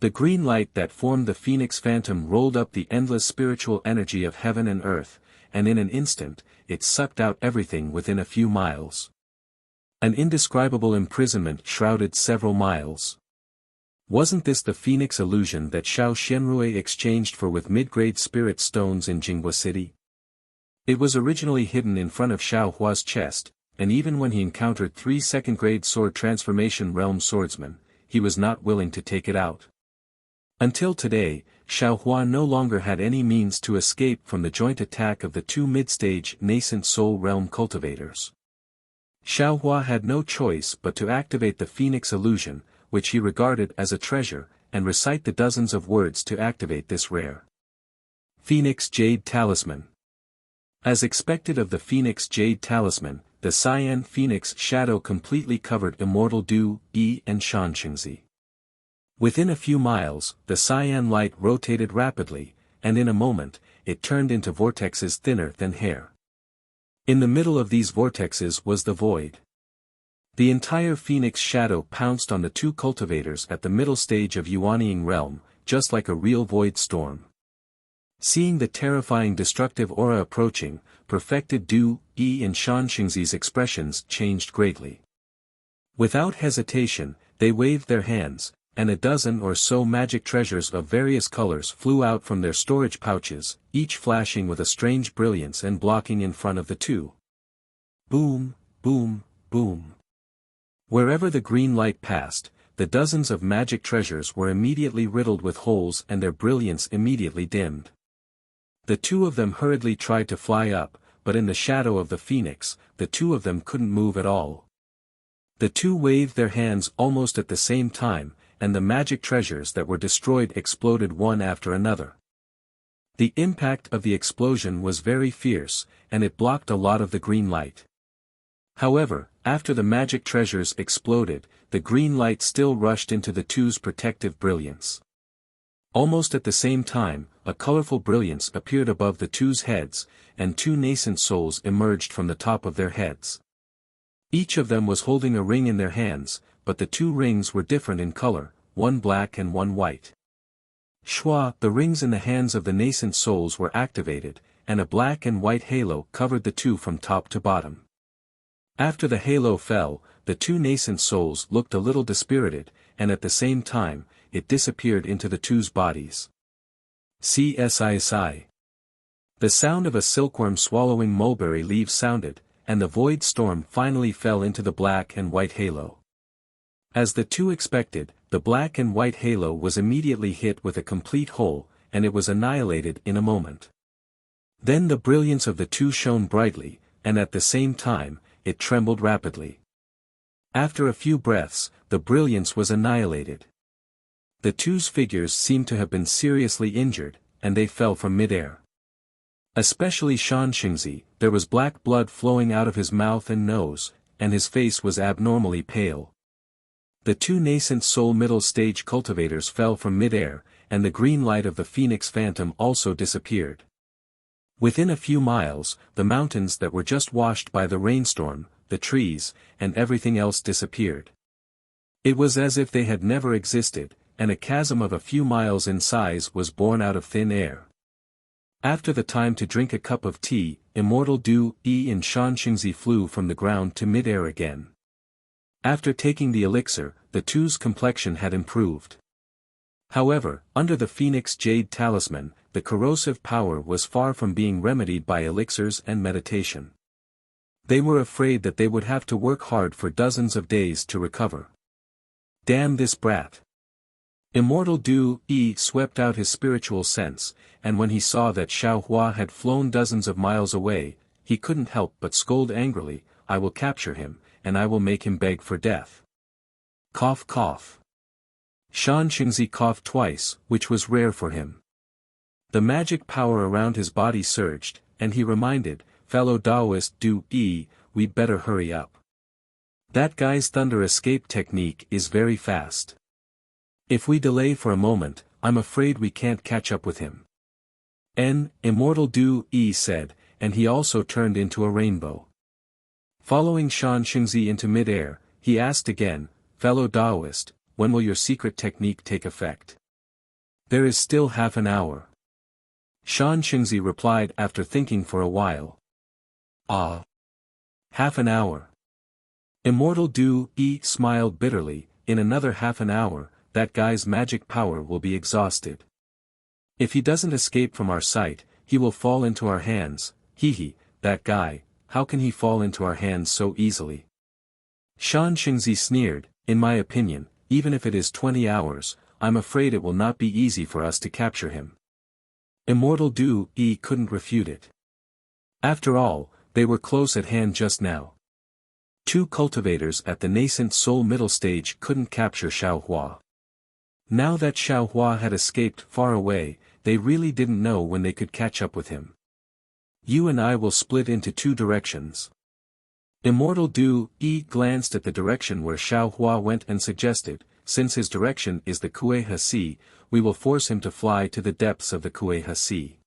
The green light that formed the phoenix phantom rolled up the endless spiritual energy of heaven and earth, and in an instant, it sucked out everything within a few miles. An indescribable imprisonment shrouded several miles. Wasn't this the phoenix illusion that Xiao Xianrui exchanged for with mid-grade spirit stones in Jinghua City? It was originally hidden in front of Xiao Hua's chest, and even when he encountered 3 second-grade sword transformation realm swordsmen, he was not willing to take it out. Until today, Xiao Hua no longer had any means to escape from the joint attack of the two mid-stage nascent soul realm cultivators. Xiao Hua had no choice but to activate the phoenix illusion, which he regarded as a treasure, and recite the dozens of words to activate this rare Phoenix Jade Talisman. As expected of the Phoenix Jade Talisman, the Cyan Phoenix shadow completely covered immortal Du, Yi and Shan Xingzi. Within a few miles, the cyan light rotated rapidly, and in a moment, it turned into vortexes thinner than hair. In the middle of these vortexes was the void. The entire phoenix shadow pounced on the two cultivators at the middle stage of Yuanying realm, just like a real void storm. Seeing the terrifying destructive aura approaching, perfected Du, Yi and Shan Xingzi's expressions changed greatly. Without hesitation, they waved their hands, and a dozen or so magic treasures of various colors flew out from their storage pouches, each flashing with a strange brilliance and blocking in front of the two. Boom, boom, boom. Wherever the green light passed, the dozens of magic treasures were immediately riddled with holes and their brilliance immediately dimmed. The two of them hurriedly tried to fly up, but in the shadow of the phoenix, the two of them couldn't move at all. The two waved their hands almost at the same time, and the magic treasures that were destroyed exploded one after another. The impact of the explosion was very fierce, and it blocked a lot of the green light. However, after the magic treasures exploded, the green light still rushed into the two's protective brilliance. Almost at the same time, a colorful brilliance appeared above the two's heads, and two nascent souls emerged from the top of their heads. Each of them was holding a ring in their hands, but the two rings were different in color, one black and one white. Shua, the rings in the hands of the nascent souls were activated, and a black and white halo covered the two from top to bottom. After the halo fell, the two nascent souls looked a little dispirited, and at the same time, it disappeared into the two's bodies. CSISI. The sound of a silkworm swallowing mulberry leaves sounded, and the void storm finally fell into the black and white halo. As the two expected, the black and white halo was immediately hit with a complete hole, and it was annihilated in a moment. Then the brilliance of the two shone brightly, and at the same time, it trembled rapidly. After a few breaths, the brilliance was annihilated. The two's figures seemed to have been seriously injured, and they fell from midair. Especially Shan Xingzi, there was black blood flowing out of his mouth and nose, and his face was abnormally pale. The two nascent soul middle stage cultivators fell from midair, and the green light of the Phoenix Phantom also disappeared. Within a few miles, the mountains that were just washed by the rainstorm, the trees, and everything else disappeared. It was as if they had never existed, and a chasm of a few miles in size was born out of thin air. After the time to drink a cup of tea, immortal Du, Yi and Shan Xingzi flew from the ground to midair again. After taking the elixir, the two's complexion had improved. However, under the Phoenix Jade Talisman, the corrosive power was far from being remedied by elixirs and meditation. They were afraid that they would have to work hard for dozens of days to recover. Damn this brat. Immortal Du Yi swept out his spiritual sense, and when he saw that Xiaohua had flown dozens of miles away, he couldn't help but scold angrily, I will capture him, and I will make him beg for death. Cough cough. Shan Xingzi coughed twice, which was rare for him. The magic power around his body surged, and he reminded, fellow Taoist Du Yi, we'd better hurry up. That guy's thunder escape technique is very fast. If we delay for a moment, I'm afraid we can't catch up with him. Immortal Du Yi said, and he also turned into a rainbow. Following Shan Xingzi into mid-air, he asked again, fellow Taoist, when will your secret technique take effect? There is still half an hour. Shan Xingzi replied after thinking for a while. Ah. Half an hour. Immortal Du Yi smiled bitterly, in another half an hour, that guy's magic power will be exhausted. If he doesn't escape from our sight, he will fall into our hands, that guy, how can he fall into our hands so easily? Shan Xingzi sneered, in my opinion, even if it is 20 hours, I'm afraid it will not be easy for us to capture him. Immortal Du Yi couldn't refute it. After all, they were close at hand just now. Two cultivators at the nascent soul middle stage couldn't capture Xiaohua. Now that Xiaohua had escaped far away, they really didn't know when they could catch up with him. You and I will split into two directions. Immortal Du Yi glanced at the direction where Xiaohua went and suggested, since his direction is the Kuei-he Sea, we will force him to fly to the depths of the Kuei-he Sea.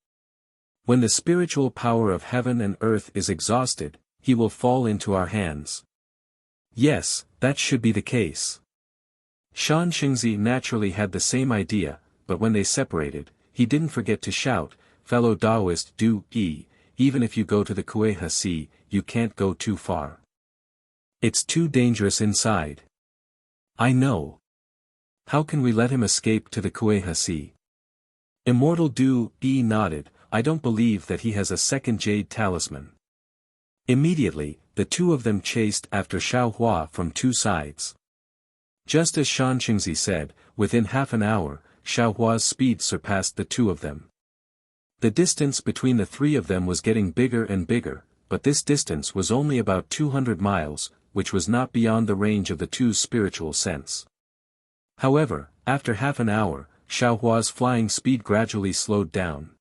When the spiritual power of heaven and earth is exhausted, he will fall into our hands. Yes, that should be the case. Shan Xingzi naturally had the same idea, but when they separated, he didn't forget to shout, fellow Taoist Du Yi, even if you go to the Kuei-he Sea, you can't go too far. It's too dangerous inside. I know. How can we let him escape to the Kuei-he Sea? Immortal Du Yi nodded, I don't believe that he has a second jade talisman. Immediately, the two of them chased after Xiaohua from two sides. Just as Shan Xingzi said, within half an hour, Xiaohua's speed surpassed the two of them. The distance between the three of them was getting bigger and bigger, but this distance was only about 200 miles, which was not beyond the range of the two's spiritual sense. However, after half an hour, Xiaohua's flying speed gradually slowed down.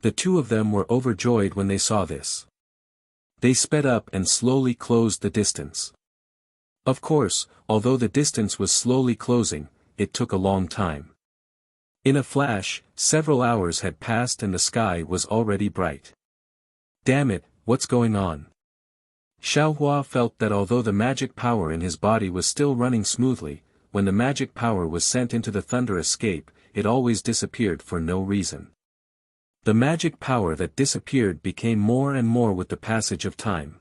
The two of them were overjoyed when they saw this. They sped up and slowly closed the distance. Of course, although the distance was slowly closing, it took a long time. In a flash, several hours had passed and the sky was already bright. Damn it, what's going on? Xiaohua felt that although the magic power in his body was still running smoothly, when the magic power was sent into the thunder escape, it always disappeared for no reason. The magic power that disappeared became more and more with the passage of time.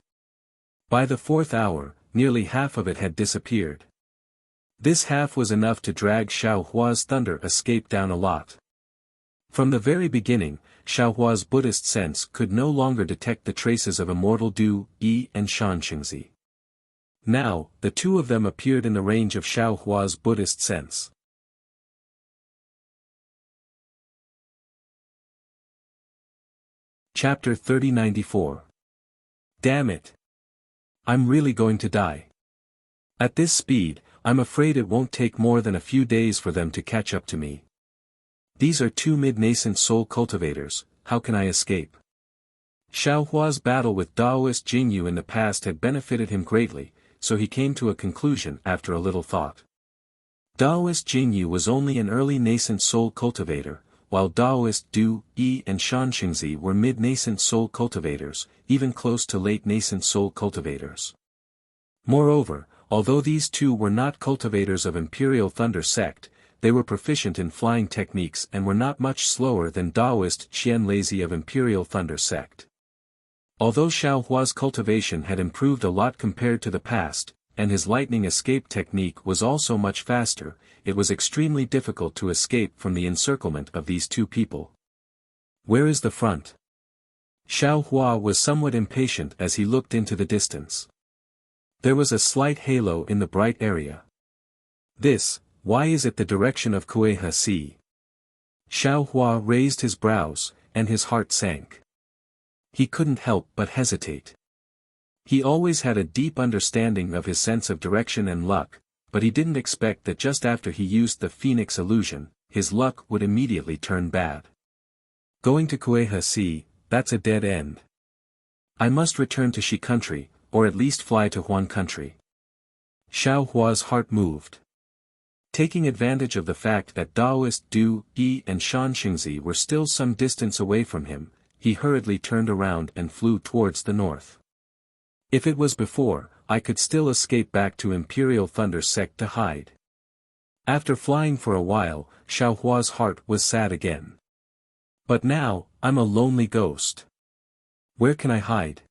By the fourth hour, nearly half of it had disappeared. This half was enough to drag Xiaohua's thunder escape down a lot. From the very beginning, Xiaohua's Buddhist sense could no longer detect the traces of Immortal Du Yi and Shan Xingzi. Now, the two of them appeared in the range of Xiaohua's Buddhist sense. Chapter 3094. Damn it! I'm really going to die. At this speed, I'm afraid it won't take more than a few days for them to catch up to me. These are two mid-nascent soul cultivators, how can I escape? Xiaohua's battle with Taoist Jingyu in the past had benefited him greatly, so he came to a conclusion after a little thought. Taoist Jingyu was only an early nascent soul cultivator, while Taoist Du Yi and Shan Xingzi were mid-nascent soul cultivators, even close to late nascent soul cultivators. Moreover, although these two were not cultivators of Imperial Thunder sect, they were proficient in flying techniques and were not much slower than Taoist Qian Lazy of Imperial Thunder sect. Although Xiaohua's cultivation had improved a lot compared to the past, and his lightning escape technique was also much faster. It was extremely difficult to escape from the encirclement of these two people. Where is the front? Xiao Hua was somewhat impatient as he looked into the distance. There was a slight halo in the bright area. Why is it the direction of Kuei Sea? Xiao Hua raised his brows, and his heart sank. He couldn't help but hesitate. He always had a deep understanding of his sense of direction and luck, but he didn't expect that just after he used the Phoenix illusion, his luck would immediately turn bad. Going to Kuei Sea, that's a dead end. I must return to Shi country, or at least fly to Huan country. Xiao Hua's heart moved. Taking advantage of the fact that Daoist Du, Yi and Shan Xingzi were still some distance away from him, he hurriedly turned around and flew towards the north. If it was before, I could still escape back to Imperial Thunder Sect to hide. After flying for a while, Xiao Hua's heart was sad again. But now, I'm a lonely ghost. Where can I hide?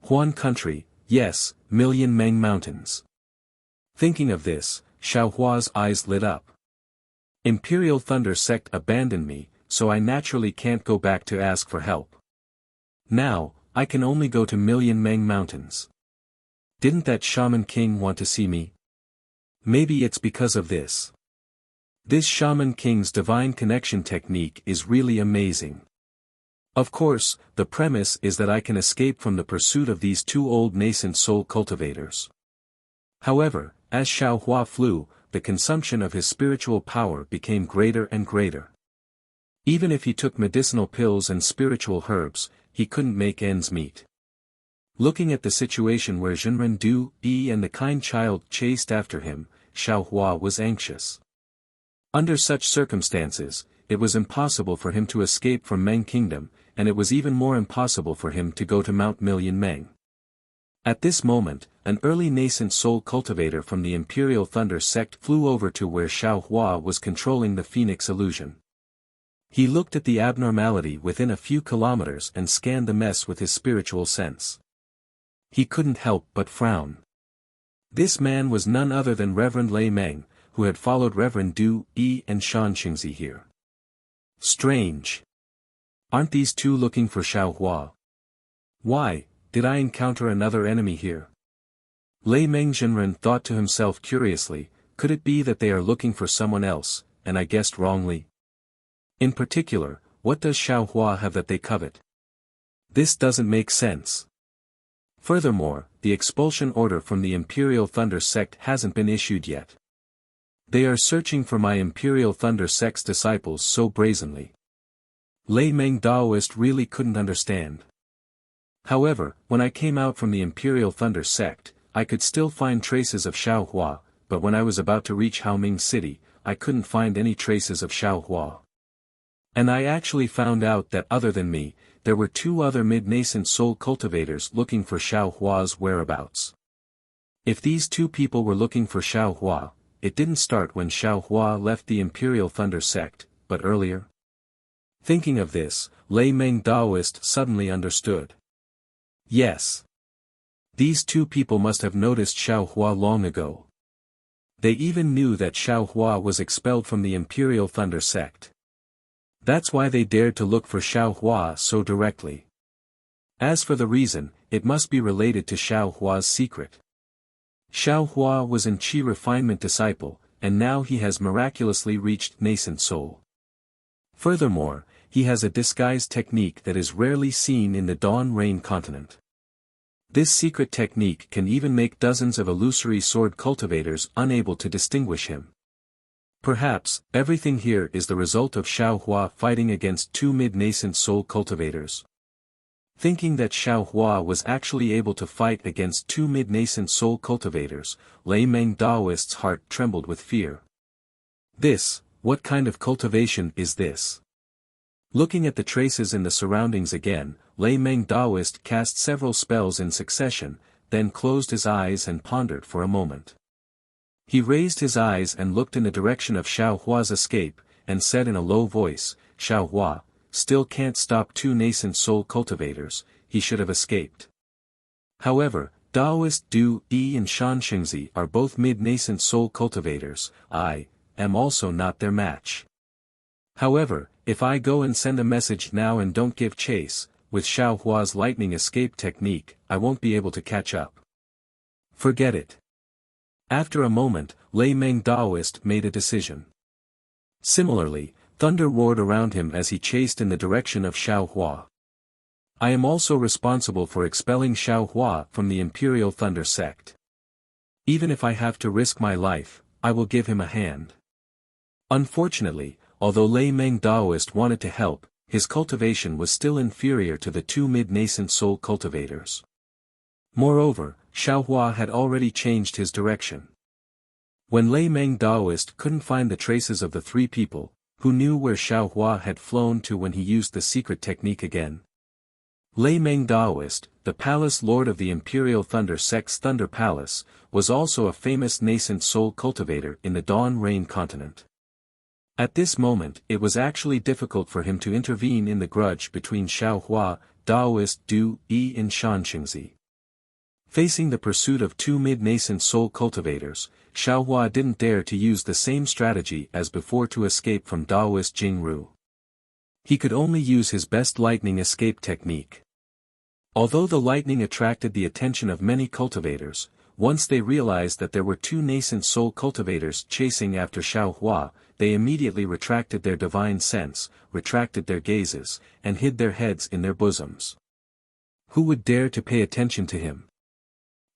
Huan country, yes, Million Meng Mountains. Thinking of this, Xiao Hua's eyes lit up. Imperial Thunder Sect abandoned me, so I naturally can't go back to ask for help. Now, I can only go to Million Meng Mountains. Didn't that Shaman King want to see me? Maybe it's because of this. This Shaman King's divine connection technique is really amazing. Of course, the premise is that I can escape from the pursuit of these two old nascent soul cultivators. However, as Xiao Hua flew, the consumption of his spiritual power became greater and greater. Even if he took medicinal pills and spiritual herbs, he couldn't make ends meet. Looking at the situation where Zhenren Du, Yi and the kind child chased after him, Xiao Hua was anxious. Under such circumstances, it was impossible for him to escape from Meng Kingdom, and it was even more impossible for him to go to Mount Million Meng. At this moment, an early nascent soul cultivator from the Imperial Thunder Sect flew over to where Xiao Hua was controlling the Phoenix illusion. He looked at the abnormality within a few kilometers and scanned the mess with his spiritual sense. He couldn't help but frown. This man was none other than Reverend Lei Meng, who had followed Reverend Du, Yi and Shan Xingzi here. Strange. Aren't these two looking for Xiao Hua? Why, did I encounter another enemy here? Lei Meng Zhenren thought to himself curiously, could it be that they are looking for someone else, and I guessed wrongly? In particular, what does Xiao Hua have that they covet? This doesn't make sense. Furthermore, the expulsion order from the Imperial Thunder Sect hasn't been issued yet. They are searching for my Imperial Thunder Sect's disciples so brazenly. Lei Meng Daoist really couldn't understand. However, when I came out from the Imperial Thunder Sect, I could still find traces of Xiao Hua, but when I was about to reach Haoming City, I couldn't find any traces of Xiao Hua. And I actually found out that other than me, there were two other mid-nascent soul cultivators looking for Xiao Hua's whereabouts. If these two people were looking for Xiao Hua, it didn't start when Xiao Hua left the Imperial Thunder Sect, but earlier. Thinking of this, Lei Meng Daoist suddenly understood. Yes. These two people must have noticed Xiao Hua long ago. They even knew that Xiao Hua was expelled from the Imperial Thunder Sect. That's why they dared to look for Xiao Hua so directly. As for the reason, it must be related to Xiao Hua's secret. Xiao Hua was an Qi refinement disciple, and now he has miraculously reached nascent soul. Furthermore, he has a disguise technique that is rarely seen in the Dawn Rain continent. This secret technique can even make dozens of illusory sword cultivators unable to distinguish him. Perhaps, everything here is the result of Xiao Hua fighting against two mid-nascent soul cultivators. Thinking that Xiao Hua was actually able to fight against two mid-nascent soul cultivators, Lei Meng Daoist's heart trembled with fear. What kind of cultivation is this? Looking at the traces in the surroundings again, Lei Meng Daoist cast several spells in succession, then closed his eyes and pondered for a moment. He raised his eyes and looked in the direction of Xiao Hua's escape, and said in a low voice, Xiao Hua, still can't stop two nascent soul cultivators, he should have escaped. However, Daoist Du Yi and Shan Xingzi are both mid-nascent soul cultivators. I am also not their match. However, if I go and send a message now and don't give chase, with Xiao Hua's lightning escape technique, I won't be able to catch up. Forget it. After a moment, Lei Meng Daoist made a decision. Similarly, thunder roared around him as he chased in the direction of Xiao Hua. I am also responsible for expelling Xiao Hua from the Imperial Thunder sect. Even if I have to risk my life, I will give him a hand. Unfortunately, although Lei Meng Daoist wanted to help, his cultivation was still inferior to the two mid-nascent soul cultivators. Moreover, Xiao Hua had already changed his direction. When Lei Meng Daoist couldn't find the traces of the three people, who knew where Xiao Hua had flown to when he used the secret technique again? Lei Meng Daoist, the palace lord of the Imperial Thunder sect's Thunder Palace, was also a famous nascent soul cultivator in the Dawn Rain continent. At this moment it was actually difficult for him to intervene in the grudge between Xiao Hua, Daoist Du Yi and Shan Xingzi. Facing the pursuit of two mid-nascent soul cultivators, Xiao Hua didn't dare to use the same strategy as before to escape from Daoist Jingru. He could only use his best lightning escape technique. Although the lightning attracted the attention of many cultivators, once they realized that there were two nascent soul cultivators chasing after Xiao Hua, they immediately retracted their divine sense, retracted their gazes, and hid their heads in their bosoms. Who would dare to pay attention to him?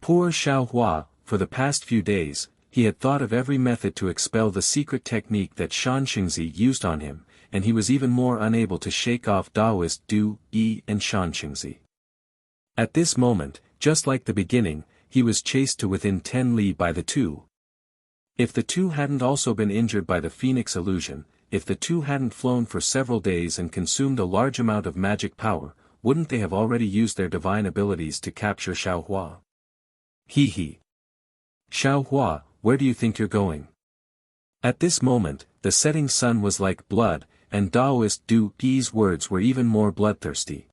Poor Xiao Hua, for the past few days, he had thought of every method to expel the secret technique that Shan Xingzi used on him, and he was even more unable to shake off Daoist Du Yi and Shan Xingzi. At this moment, just like the beginning, he was chased to within 10 li by the two. If the two hadn't also been injured by the Phoenix illusion, if the two hadn't flown for several days and consumed a large amount of magic power, wouldn't they have already used their divine abilities to capture Xiao Hua? He. Xiao Hua, where do you think you're going? At this moment, the setting sun was like blood, and Daoist Du Yi's words were even more bloodthirsty.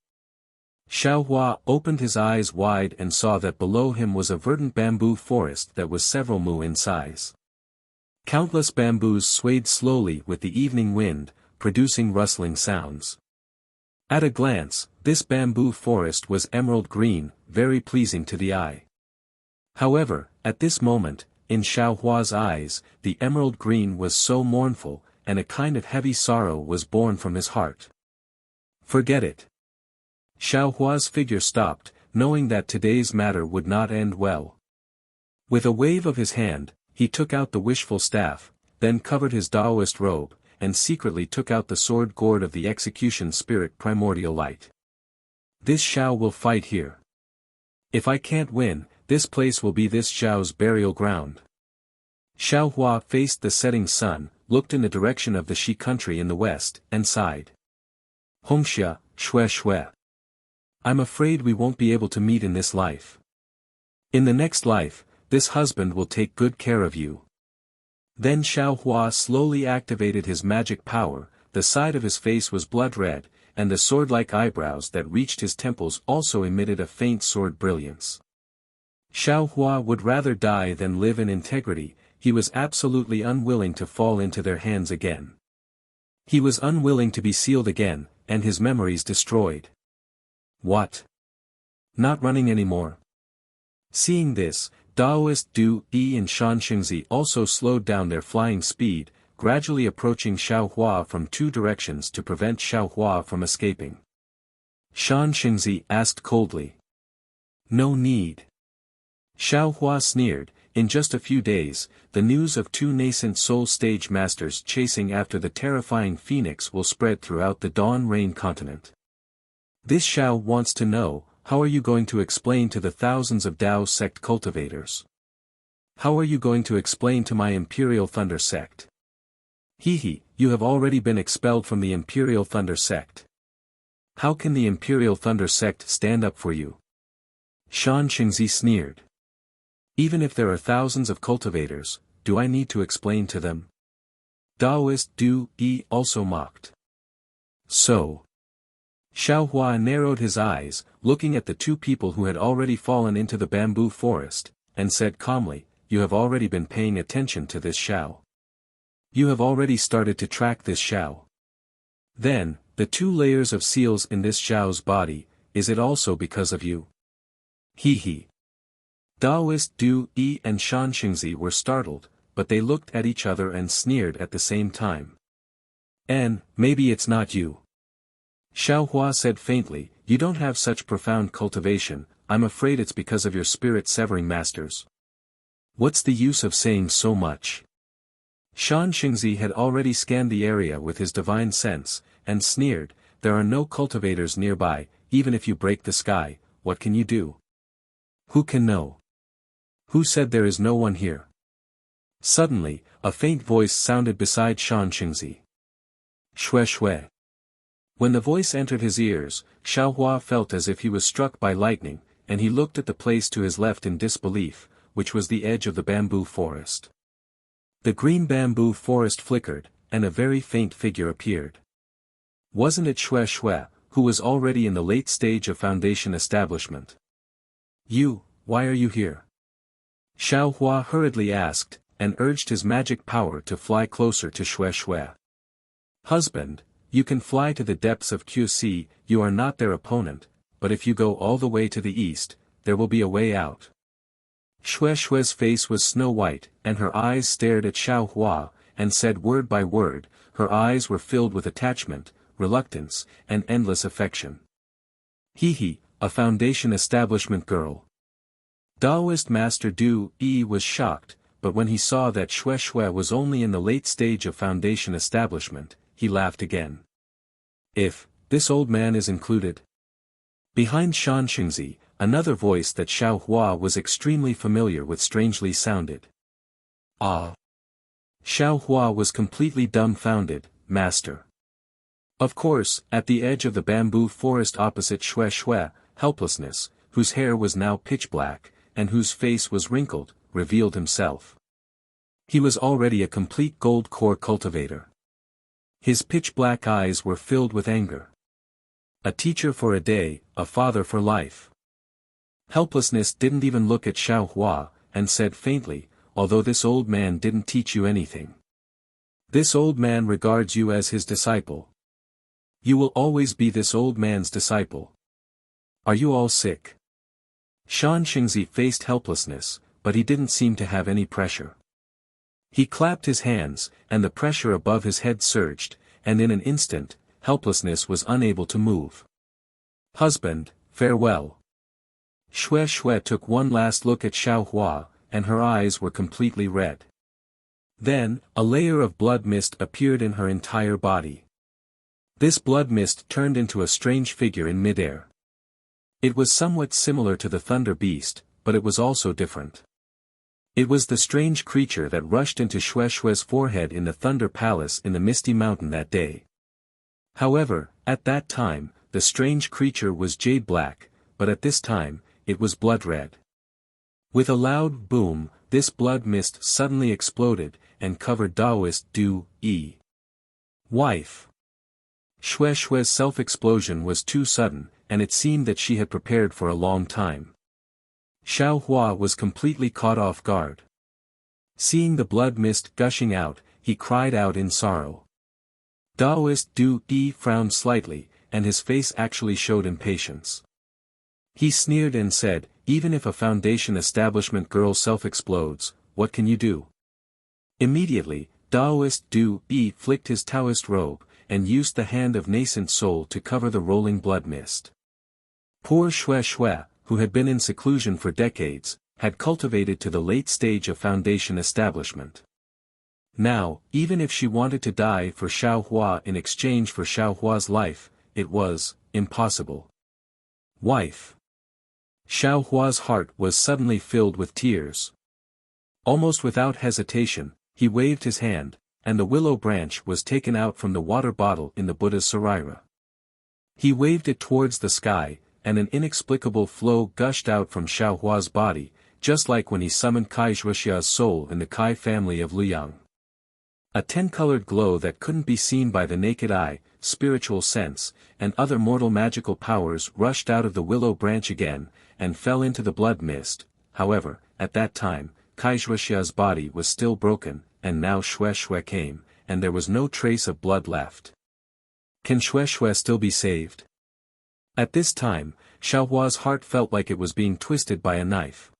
Xiao Hua opened his eyes wide and saw that below him was a verdant bamboo forest that was several mu in size. Countless bamboos swayed slowly with the evening wind, producing rustling sounds. At a glance, this bamboo forest was emerald green, very pleasing to the eye. However, at this moment, in Xiao Hua's eyes, the emerald green was so mournful, and a kind of heavy sorrow was born from his heart. Forget it. Xiao Hua's figure stopped, knowing that today's matter would not end well. With a wave of his hand, he took out the wishful staff, then covered his Daoist robe, and secretly took out the sword gourd of the execution spirit primordial light. This Xiao will fight here. If I can't win, this place will be this Xiao's burial ground. Xiao Hua faced the setting sun, looked in the direction of the Shi country in the west, and sighed. Hongxia, Shui. I'm afraid we won't be able to meet in this life. In the next life, this husband will take good care of you. Then Xiao Hua slowly activated his magic power, the side of his face was blood red, and the sword-like eyebrows that reached his temples also emitted a faint sword brilliance. Xiao Hua would rather die than live in integrity, he was absolutely unwilling to fall into their hands again. He was unwilling to be sealed again, and his memories destroyed. What? Not running anymore? Seeing this, Daoist Du Yi and Shan Xingzi also slowed down their flying speed, gradually approaching Xiao Hua from two directions to prevent Xiao Hua from escaping. Shan Xingzi asked coldly. No need. Xiao Hua sneered. In just a few days, the news of two nascent soul stage masters chasing after the terrifying phoenix will spread throughout the Dawn Rain continent. This Xiao wants to know, how are you going to explain to the thousands of Dao sect cultivators? How are you going to explain to my Imperial Thunder sect? You have already been expelled from the Imperial Thunder sect. How can the Imperial Thunder sect stand up for you? Shan Xingzi sneered. Even if there are thousands of cultivators, do I need to explain to them? Daoist Du Yi also mocked. So. Xiao Hua narrowed his eyes, looking at the two people who had already fallen into the bamboo forest, and said calmly, "You have already been paying attention to this Xiao. You have already started to track this Xiao. Then, the 2 layers of seals in this Xiao's body, is it also because of you?" He he. Daoist Du Yi and Shan Xingzi were startled, but they looked at each other and sneered at the same time. "And, maybe it's not you." Xiao Hua said faintly, "You don't have such profound cultivation, I'm afraid it's because of your spirit-severing masters. What's the use of saying so much?" Shan Xingzi had already scanned the area with his divine sense, and sneered, "There are no cultivators nearby, even if you break the sky, what can you do? Who can know? Who said there is no one here?" Suddenly, a faint voice sounded beside Shan Xingzi. "Shui shui." When the voice entered his ears, Xiao Hua felt as if he was struck by lightning, and he looked at the place to his left in disbelief, which was the edge of the bamboo forest. The green bamboo forest flickered, and a very faint figure appeared. Wasn't it Shui Shui, who was already in the late stage of foundation establishment? "You, why are you here?" Xiao Hua hurriedly asked, and urged his magic power to fly closer to Shui Shui. "Husband, you can fly to the depths of QC, you are not their opponent, but if you go all the way to the east, there will be a way out." Shui Shui's face was snow-white, and her eyes stared at Xiao Hua, and said word by word, her eyes were filled with attachment, reluctance, and endless affection. He, a foundation establishment girl. Daoist Master Du Yi was shocked, but when he saw that Shui Shui was only in the late stage of foundation establishment, he laughed again. "If this old man is included?" Behind Shan Xingzi, another voice that Xiao Hua was extremely familiar with strangely sounded. "Ah." Xiao Hua was completely dumbfounded, "Master." Of course, at the edge of the bamboo forest opposite Shui Shui, Helplessness, whose hair was now pitch black, and whose face was wrinkled, revealed himself. He was already a complete gold core cultivator. His pitch-black eyes were filled with anger. A teacher for a day, a father for life. Helplessness didn't even look at Xiao Hua, and said faintly, "Although this old man didn't teach you anything. This old man regards you as his disciple. You will always be this old man's disciple. Are you all sick?" Shan Xingzi faced Helplessness, but he didn't seem to have any pressure. He clapped his hands, and the pressure above his head surged, and in an instant, Helplessness was unable to move. "Husband, farewell." Shui Shui took one last look at Xiao Hua, and her eyes were completely red. Then, a layer of blood mist appeared in her entire body. This blood mist turned into a strange figure in midair. It was somewhat similar to the Thunder Beast, but it was also different. It was the strange creature that rushed into Shui Shui's forehead in the Thunder Palace in the Misty Mountain that day. However, at that time, the strange creature was jade black, but at this time, it was blood red. With a loud boom, this blood mist suddenly exploded, and covered Daoist Du Yi. Wife. Shui Shui's self-explosion was too sudden, and it seemed that she had prepared for a long time. Xiao Hua was completely caught off guard. Seeing the blood mist gushing out, he cried out in sorrow. Daoist Du Yi frowned slightly, and his face actually showed impatience. He sneered and said, "Even if a foundation establishment girl self-explodes, what can you do?" Immediately, Daoist Du Yi flicked his Taoist robe, and used the hand of nascent soul to cover the rolling blood mist. Poor Shui Shui, who had been in seclusion for decades, had cultivated to the late stage of foundation establishment. Now, even if she wanted to die for Xiao Hua in exchange for Xiao Hua's life, it was impossible. Wife. Xiao Hua's heart was suddenly filled with tears. Almost without hesitation, he waved his hand, and the willow branch was taken out from the water bottle in the Buddha's saraira. He waved it towards the sky, and an inexplicable flow gushed out from Xiao Hua's body, just like when he summoned Kai Zhuxia's soul in the Kai family of Luyang. A 10-colored glow that couldn't be seen by the naked eye, spiritual sense, and other mortal magical powers rushed out of the willow branch again, and fell into the blood mist. However, at that time, Kaixuexia's body was still broken, and now Xuexue came, and there was no trace of blood left. Can Xuexue still be saved? At this time, Xiaohua's heart felt like it was being twisted by a knife.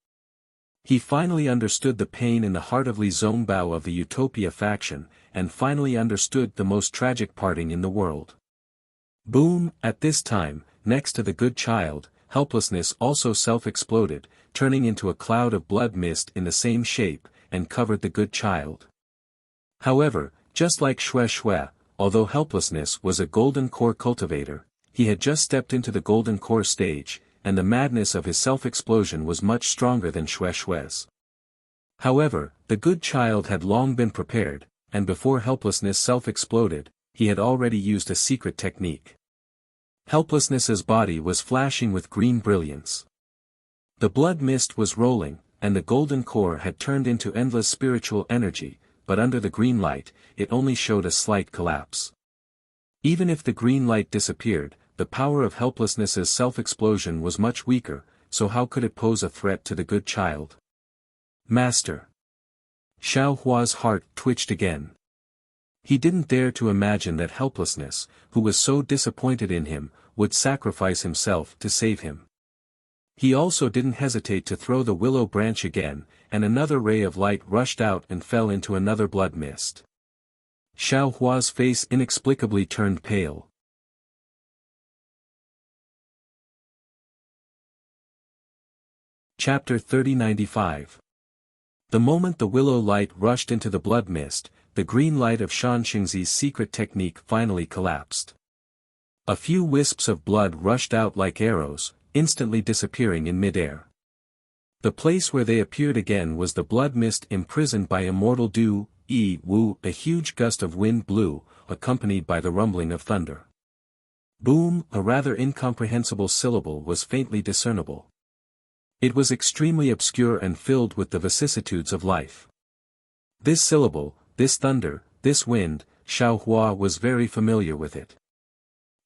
He finally understood the pain in the heart of Li Zongbao of the Utopia faction, and finally understood the most tragic parting in the world. Boom! At this time, next to the good child, helplessness also self-exploded, turning into a cloud of blood mist in the same shape, and covered the good child. However, just like Xuexue, although helplessness was a golden core cultivator, he had just stepped into the golden core stage, and the madness of his self-explosion was much stronger than Xuexue's. However, the good child had long been prepared, and before helplessness self-exploded, he had already used a secret technique. Helplessness's body was flashing with green brilliance. The blood mist was rolling, and the golden core had turned into endless spiritual energy, but under the green light, it only showed a slight collapse. Even if the green light disappeared, the power of helplessness's self-explosion was much weaker, so how could it pose a threat to the good child? Master. Xiaohua's heart twitched again. He didn't dare to imagine that helplessness, who was so disappointed in him, would sacrifice himself to save him. He also didn't hesitate to throw the willow branch again, and another ray of light rushed out and fell into another blood mist. Xiaohua's face inexplicably turned pale. Chapter 3095. The moment the willow light rushed into the blood mist, the green light of Shan Xingzi's secret technique finally collapsed. A few wisps of blood rushed out like arrows, instantly disappearing in midair. The place where they appeared again was the blood mist imprisoned by immortal Du, Yi Wu. A huge gust of wind blew, accompanied by the rumbling of thunder. Boom! A rather incomprehensible syllable was faintly discernible. It was extremely obscure and filled with the vicissitudes of life. This syllable, this thunder, this wind, Xiaohua was very familiar with it.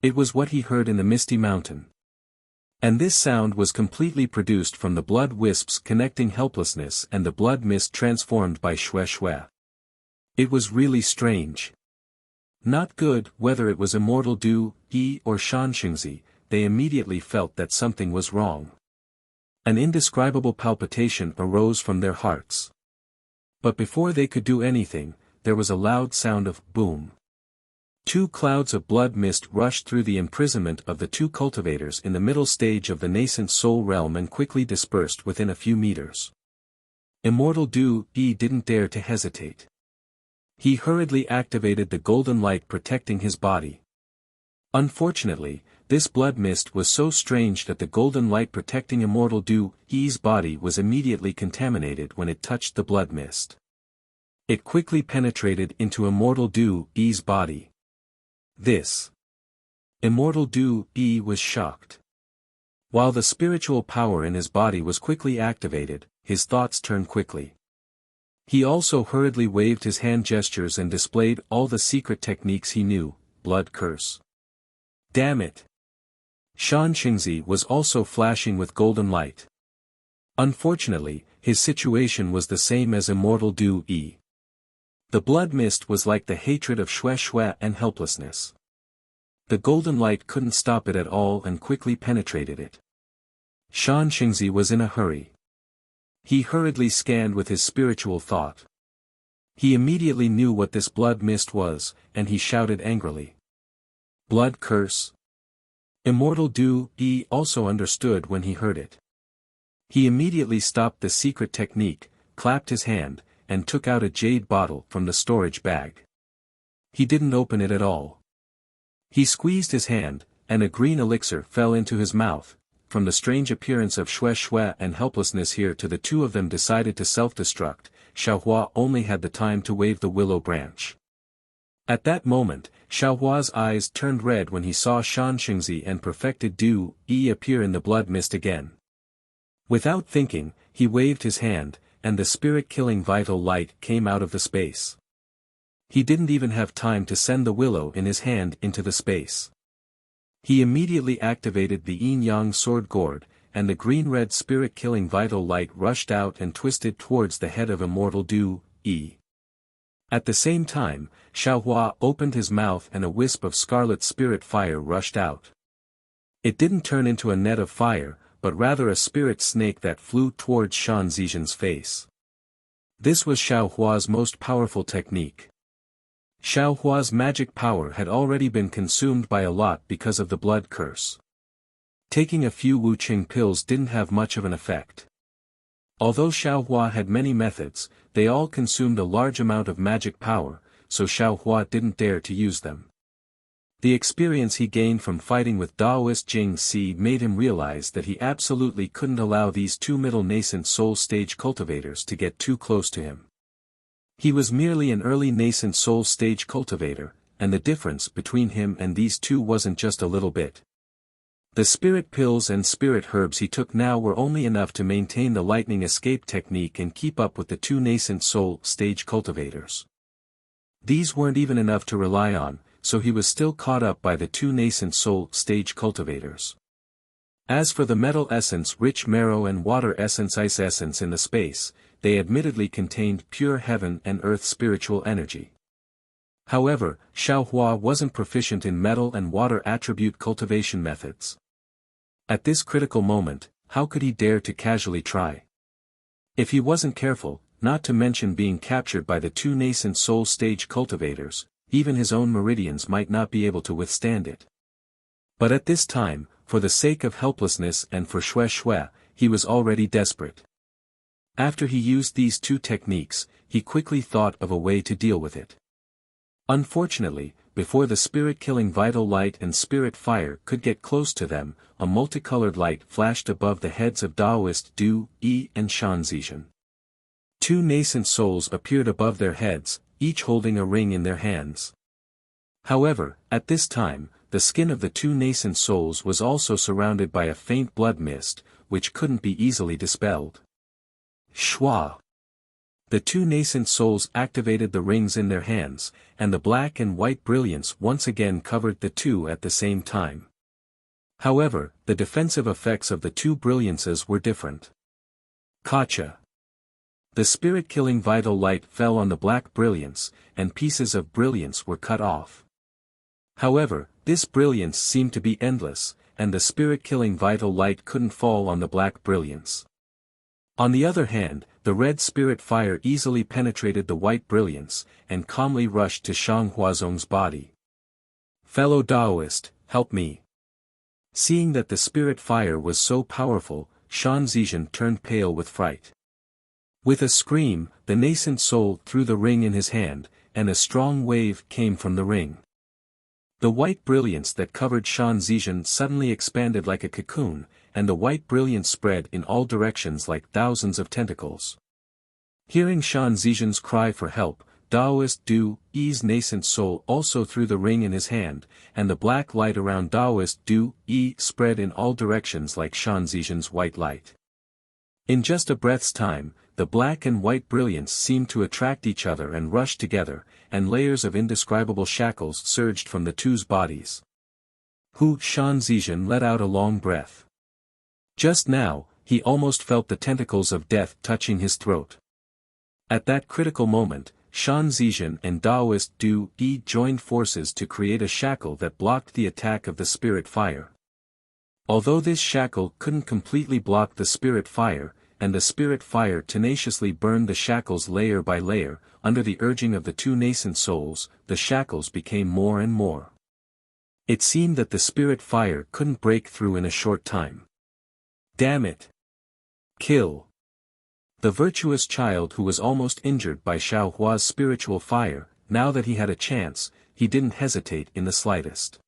It was what he heard in the misty mountain. And this sound was completely produced from the blood wisps connecting helplessness and the blood mist transformed by Xuexue. It was really strange. Not good. Whether it was immortal Du, Yi or Shan Xingzi, they immediately felt that something was wrong. An indescribable palpitation arose from their hearts. But before they could do anything, there was a loud sound of boom. Two clouds of blood mist rushed through the imprisonment of the two cultivators in the middle stage of the nascent soul realm and quickly dispersed within a few meters. Immortal Du Yi didn't dare to hesitate. He hurriedly activated the golden light protecting his body. Unfortunately, this blood mist was so strange that the golden light protecting immortal Du Yi's body was immediately contaminated when it touched the blood mist. It quickly penetrated into immortal Du Yi's body. This. Immortal Du Yi was shocked. While the spiritual power in his body was quickly activated, his thoughts turned quickly. He also hurriedly waved his hand gestures and displayed all the secret techniques he knew. Blood curse. Damn it! Shan Xingzi was also flashing with golden light. Unfortunately, his situation was the same as immortal Du Yi. The blood mist was like the hatred of Xuexue and helplessness. The golden light couldn't stop it at all and quickly penetrated it. Shan Xingzi was in a hurry. He hurriedly scanned with his spiritual thought. He immediately knew what this blood mist was, and he shouted angrily. Blood curse! Immortal Du Yi also understood when he heard it. He immediately stopped the secret technique, clapped his hand, and took out a jade bottle from the storage bag. He didn't open it at all. He squeezed his hand, and a green elixir fell into his mouth. From the strange appearance of Xuexue and helplessness here to the two of them decided to self-destruct, Xiaohua only had the time to wave the willow branch. At that moment, Xiaohua's eyes turned red when he saw Shan Xingzi and perfected Du Yi appear in the blood mist again. Without thinking, he waved his hand, and the spirit-killing vital light came out of the space. He didn't even have time to send the willow in his hand into the space. He immediately activated the yin-yang sword gourd, and the green-red spirit-killing vital light rushed out and twisted towards the head of immortal Deity. At the same time, Xiaohua opened his mouth and a wisp of scarlet spirit fire rushed out. It didn't turn into a net of fire, but rather a spirit snake that flew towards Shan Zizhen's face. This was Xiaohua's most powerful technique. Xiaohua's magic power had already been consumed by a lot because of the blood curse. Taking a few Wuqing pills didn't have much of an effect. Although Xiaohua had many methods, they all consumed a large amount of magic power, so Xiaohua didn't dare to use them. The experience he gained from fighting with Daoist Jing Si made him realize that he absolutely couldn't allow these two middle nascent soul stage cultivators to get too close to him. He was merely an early nascent soul stage cultivator, and the difference between him and these two wasn't just a little bit. The spirit pills and spirit herbs he took now were only enough to maintain the lightning escape technique and keep up with the two nascent soul stage cultivators. These weren't even enough to rely on, so he was still caught up by the two nascent soul stage cultivators. As for the metal essence rich marrow and water essence ice essence in the space, they admittedly contained pure heaven and earth spiritual energy. However, Xiaohua wasn't proficient in metal and water attribute cultivation methods. At this critical moment, how could he dare to casually try? If he wasn't careful, not to mention being captured by the two nascent soul stage cultivators, even his own meridians might not be able to withstand it. But at this time, for the sake of helplessness and for Xue, he was already desperate. After he used these two techniques, he quickly thought of a way to deal with it. Unfortunately, before the spirit-killing vital light and spirit fire could get close to them, a multicolored light flashed above the heads of Daoist Deity and Shan Zizhen. Two nascent souls appeared above their heads, each holding a ring in their hands. However, at this time, the skin of the two nascent souls was also surrounded by a faint blood mist, which couldn't be easily dispelled. Shua! The two nascent souls activated the rings in their hands, and the black and white brilliance once again covered the two at the same time. However, the defensive effects of the two brilliances were different. Kacha! The spirit-killing vital light fell on the black brilliance, and pieces of brilliance were cut off. However, this brilliance seemed to be endless, and the spirit-killing vital light couldn't fall on the black brilliance. On the other hand, the red spirit fire easily penetrated the white brilliance, and calmly rushed to Shang Huazong's body. Fellow Daoist, help me. Seeing that the spirit fire was so powerful, Shan Zizhen turned pale with fright. With a scream, the nascent soul threw the ring in his hand, and a strong wave came from the ring. The white brilliance that covered Shan Zizhen suddenly expanded like a cocoon, and the white brilliance spread in all directions like thousands of tentacles. Hearing Shan Zizhen's cry for help, Daoist Deity's nascent soul also threw the ring in his hand, and the black light around Daoist Deity spread in all directions like Shan Zizhen's white light. In just a breath's time, the black and white brilliance seemed to attract each other and rush together, and layers of indescribable shackles surged from the two's bodies. Shan Zizhen let out a long breath. Just now, he almost felt the tentacles of death touching his throat. At that critical moment, Shan Zizhen and Daoist Deity joined forces to create a shackle that blocked the attack of the spirit fire. Although this shackle couldn't completely block the spirit fire, and the spirit fire tenaciously burned the shackles layer by layer, under the urging of the two nascent souls, the shackles became more and more. It seemed that the spirit fire couldn't break through in a short time. Damn it! Kill! The virtuous child who was almost injured by Xiaohua's spiritual fire, now that he had a chance, he didn't hesitate in the slightest.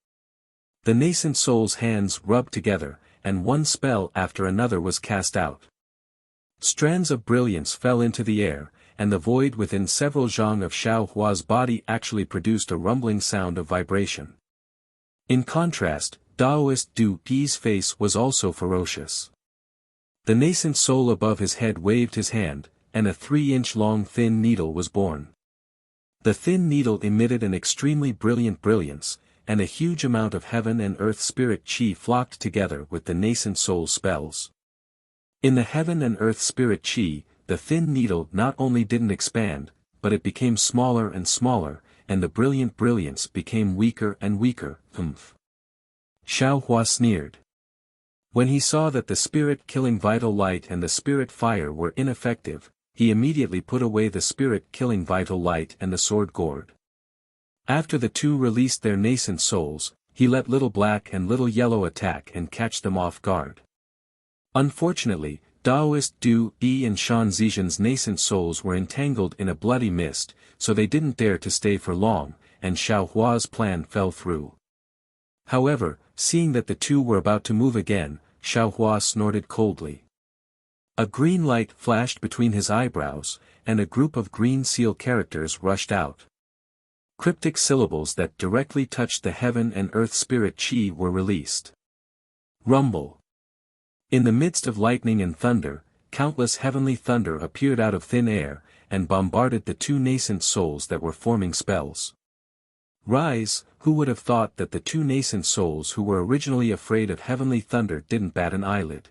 The nascent soul's hands rubbed together, and one spell after another was cast out. Strands of brilliance fell into the air, and the void within several zhang of Xiaohua's body actually produced a rumbling sound of vibration. In contrast, Daoist Deity's face was also ferocious. The nascent soul above his head waved his hand, and a 3-inch long thin needle was born. The thin needle emitted an extremely brilliant brilliance, and a huge amount of heaven and earth spirit chi flocked together with the nascent soul's spells. In the heaven and earth spirit chi, the thin needle not only didn't expand, but it became smaller and smaller, and the brilliant brilliance became weaker and weaker. Xiao Hua sneered. When he saw that the spirit-killing vital light and the spirit fire were ineffective, he immediately put away the spirit-killing vital light and the sword gourd. After the two released their nascent souls, he let Little Black and Little Yellow attack and catch them off guard. Unfortunately, Daoist Du Yi and Shan Zizhen's nascent souls were entangled in a bloody mist, so they didn't dare to stay for long, and Xiao Hua's plan fell through. However, seeing that the two were about to move again, Xiao Hua snorted coldly. A green light flashed between his eyebrows, and a group of green seal characters rushed out. Cryptic syllables that directly touched the heaven and earth spirit chi were released. Rumble. In the midst of lightning and thunder, countless heavenly thunder appeared out of thin air, and bombarded the two nascent souls that were forming spells. Rise, who would have thought that the two nascent souls who were originally afraid of heavenly thunder didn't bat an eyelid.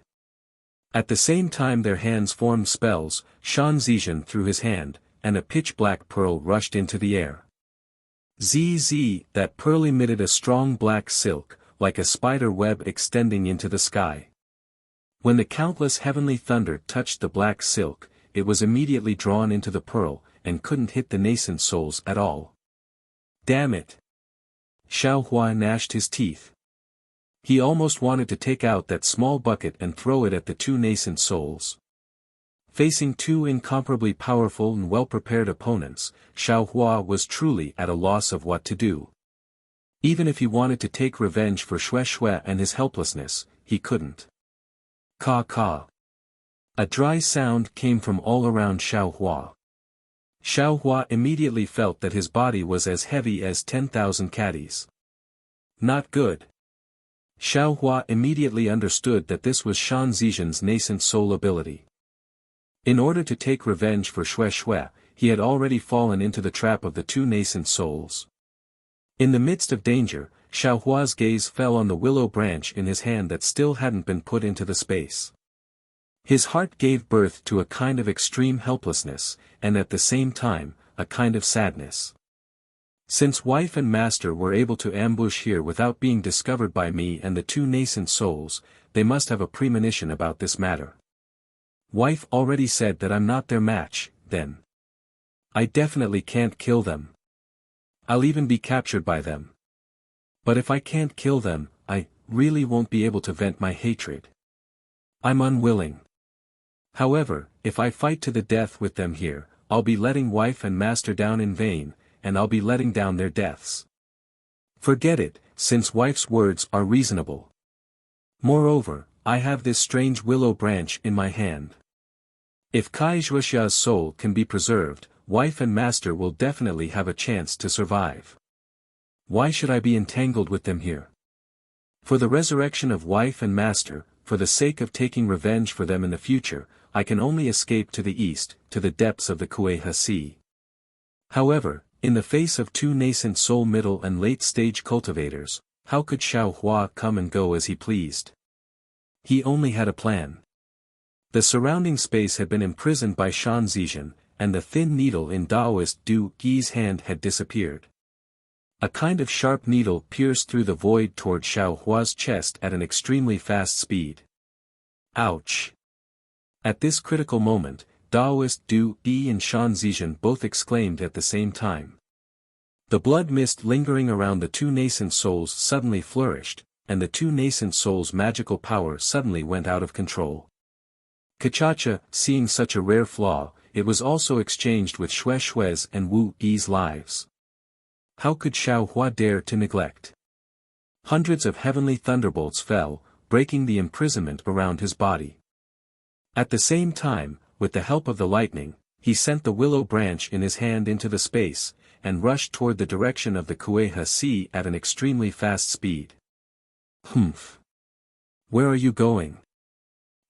At the same time their hands formed spells, Shan Zizhen threw his hand, and a pitch-black pearl rushed into the air. Zzz, that pearl emitted a strong black silk, like a spider web extending into the sky. When the countless heavenly thunder touched the black silk, it was immediately drawn into the pearl, and couldn't hit the nascent souls at all. Damn it! Xiao Hua gnashed his teeth. He almost wanted to take out that small bucket and throw it at the two nascent souls. Facing two incomparably powerful and well-prepared opponents, Xiao Hua was truly at a loss of what to do. Even if he wanted to take revenge for Xue Xue and his helplessness, he couldn't. Ka ka. A dry sound came from all around Xiao Hua. Xiao Hua immediately felt that his body was as heavy as 10,000 caddies. Not good. Xiao Hua immediately understood that this was Shan Zizhen's nascent soul ability. In order to take revenge for Xue Xue, he had already fallen into the trap of the two nascent souls. In the midst of danger, Xiao Hua's gaze fell on the willow branch in his hand that still hadn't been put into the space. His heart gave birth to a kind of extreme helplessness, and at the same time, a kind of sadness. Since wife and master were able to ambush here without being discovered by me and the two nascent souls, they must have a premonition about this matter. Wife already said that I'm not their match, then. I definitely can't kill them. I'll even be captured by them. But if I can't kill them, I really won't be able to vent my hatred. I'm unwilling. However, if I fight to the death with them here, I'll be letting wife and master down in vain, and I'll be letting down their deaths. Forget it, since wife's words are reasonable. Moreover, I have this strange willow branch in my hand. If Kai Zhuoxia's soul can be preserved, wife and master will definitely have a chance to survive. Why should I be entangled with them here? For the resurrection of wife and master, for the sake of taking revenge for them in the future, I can only escape to the east, to the depths of the Kuei-he Sea. However, in the face of two nascent soul middle and late stage cultivators, how could Xiao Hua come and go as he pleased? He only had a plan. The surrounding space had been imprisoned by Shan Zizhen, and the thin needle in Daoist Du Yi's hand had disappeared. A kind of sharp needle pierced through the void toward Xiao Hua's chest at an extremely fast speed. Ouch! At this critical moment, Daoist Du Yi and Shan Zizhen both exclaimed at the same time. The blood mist lingering around the two nascent souls suddenly flourished, and the two nascent souls' magical power suddenly went out of control. Kachacha, seeing such a rare flaw, it was also exchanged with Xue Xue's and Wu Yi's lives. How could Xiao Hua dare to neglect? Hundreds of heavenly thunderbolts fell, breaking the imprisonment around his body. At the same time, with the help of the lightning, he sent the willow branch in his hand into the space, and rushed toward the direction of the Kuei-he Sea at an extremely fast speed. Humph! Where are you going?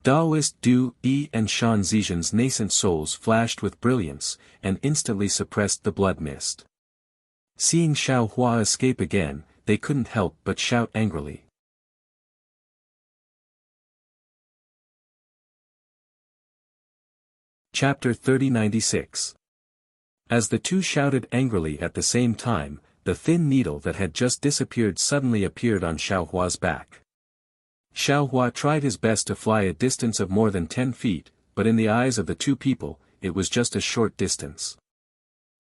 Daoist Du Yi and Shan Zizhen's nascent souls flashed with brilliance, and instantly suppressed the blood mist. Seeing Xiao Hua escape again, they couldn't help but shout angrily. Chapter 3096. As the two shouted angrily at the same time, the thin needle that had just disappeared suddenly appeared on Xiao Hua's back. Xiao Hua tried his best to fly a distance of more than 10 feet, but in the eyes of the two people, it was just a short distance.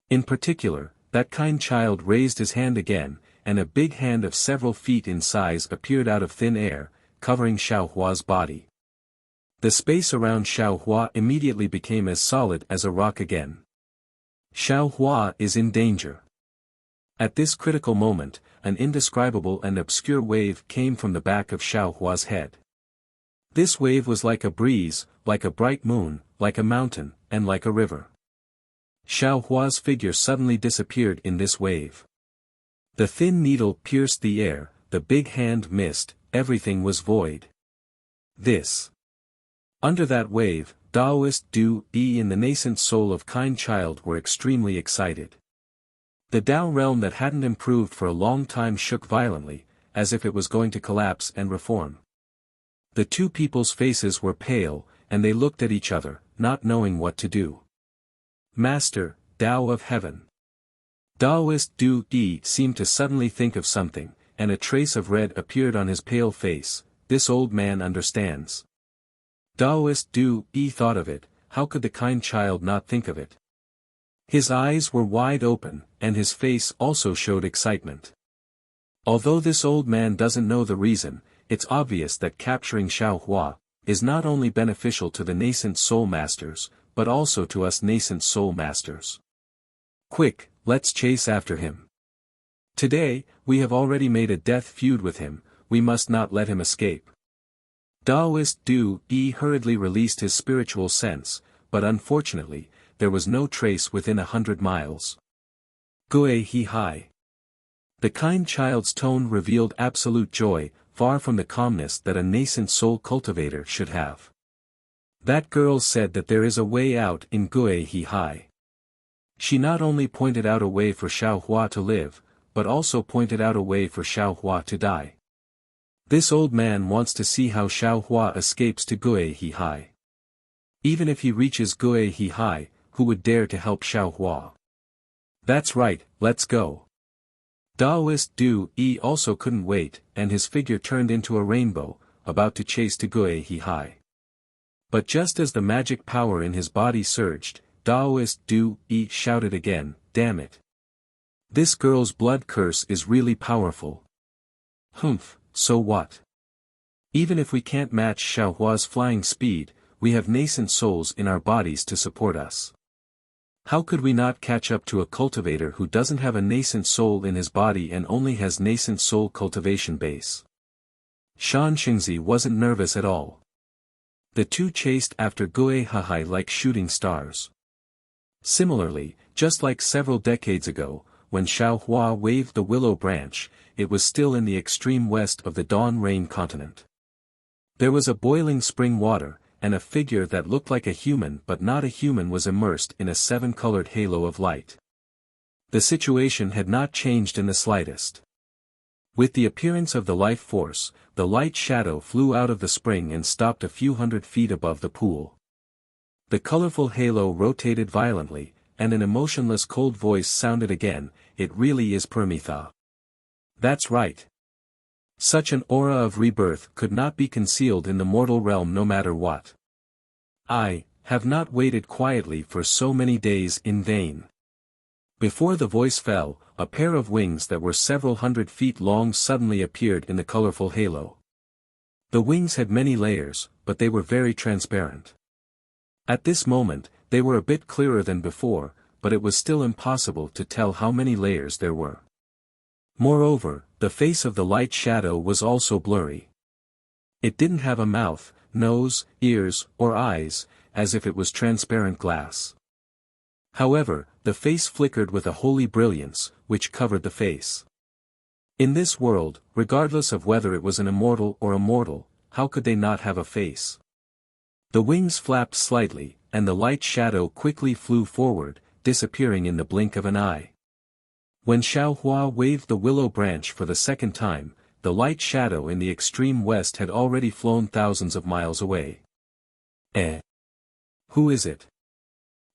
In particular, that kind child raised his hand again, and a big hand of several feet in size appeared out of thin air, covering Xiao Hua's body. The space around Xiao Hua immediately became as solid as a rock again. Xiao Hua is in danger. At this critical moment, an indescribable and obscure wave came from the back of Xiao Hua's head. This wave was like a breeze, like a bright moon, like a mountain, and like a river. Xiao Hua's figure suddenly disappeared in this wave. The thin needle pierced the air, the big hand missed, everything was void. Under that wave, Daoist Du Yi and the nascent soul of kind child were extremely excited. The Dao realm that hadn't improved for a long time shook violently, as if it was going to collapse and reform. The two people's faces were pale, and they looked at each other, not knowing what to do. Master, Dao of Heaven. Daoist Du Yi seemed to suddenly think of something, and a trace of red appeared on his pale face. This old man understands. Daoist Du Yi thought of it, how could the kind child not think of it? His eyes were wide open, and his face also showed excitement. Although this old man doesn't know the reason, it's obvious that capturing Xiao Hua is not only beneficial to the nascent soul masters, but also to us nascent soul masters. Quick, let's chase after him. Today, we have already made a death feud with him, we must not let him escape. Daoist Du Yi hurriedly released his spiritual sense, but unfortunately, there was no trace within 100 miles. Gue He Hai. The kind child's tone revealed absolute joy, far from the calmness that a nascent soul cultivator should have. That girl said that there is a way out in Gue He Hai. She not only pointed out a way for Xiao Hua to live, but also pointed out a way for Xiao Hua to die. This old man wants to see how Xiao Hua escapes to Gue He Hai. Even if he reaches Gue He Hai, who would dare to help Xiao Hua? That's right, let's go. Daoist Du Yi also couldn't wait, and his figure turned into a rainbow, about to chase to Gue He Hai. But just as the magic power in his body surged, Daoist Du Yi shouted again, damn it. This girl's blood curse is really powerful. Humph, so what? Even if we can't match Xiao Hua's flying speed, we have nascent souls in our bodies to support us. How could we not catch up to a cultivator who doesn't have a nascent soul in his body and only has nascent soul cultivation base? Shan Xingzi wasn't nervous at all. The two chased after Gue Hahai like shooting stars. Similarly, just like several decades ago, when Xiao Hua waved the willow branch, it was still in the extreme west of the Dawn Rain continent. There was a boiling spring water, and a figure that looked like a human but not a human was immersed in a 7-colored halo of light. The situation had not changed in the slightest. With the appearance of the life force, the light shadow flew out of the spring and stopped a few hundred feet above the pool. The colorful halo rotated violently, and an emotionless cold voice sounded again, it really is Permitha. That's right. Such an aura of rebirth could not be concealed in the mortal realm no matter what. I have not waited quietly for so many days in vain. Before the voice fell, a pair of wings that were several hundred feet long suddenly appeared in the colorful halo. The wings had many layers, but they were very transparent. At this moment, they were a bit clearer than before, but it was still impossible to tell how many layers there were. Moreover, the face of the light shadow was also blurry. It didn't have a mouth, nose, ears, or eyes, as if it was transparent glass. However, the face flickered with a holy brilliance, which covered the face. In this world, regardless of whether it was an immortal or a mortal, how could they not have a face? The wings flapped slightly, and the light shadow quickly flew forward, disappearing in the blink of an eye. When Xiao Hua waved the willow branch for the second time, the light shadow in the extreme west had already flown thousands of miles away. Eh? Who is it?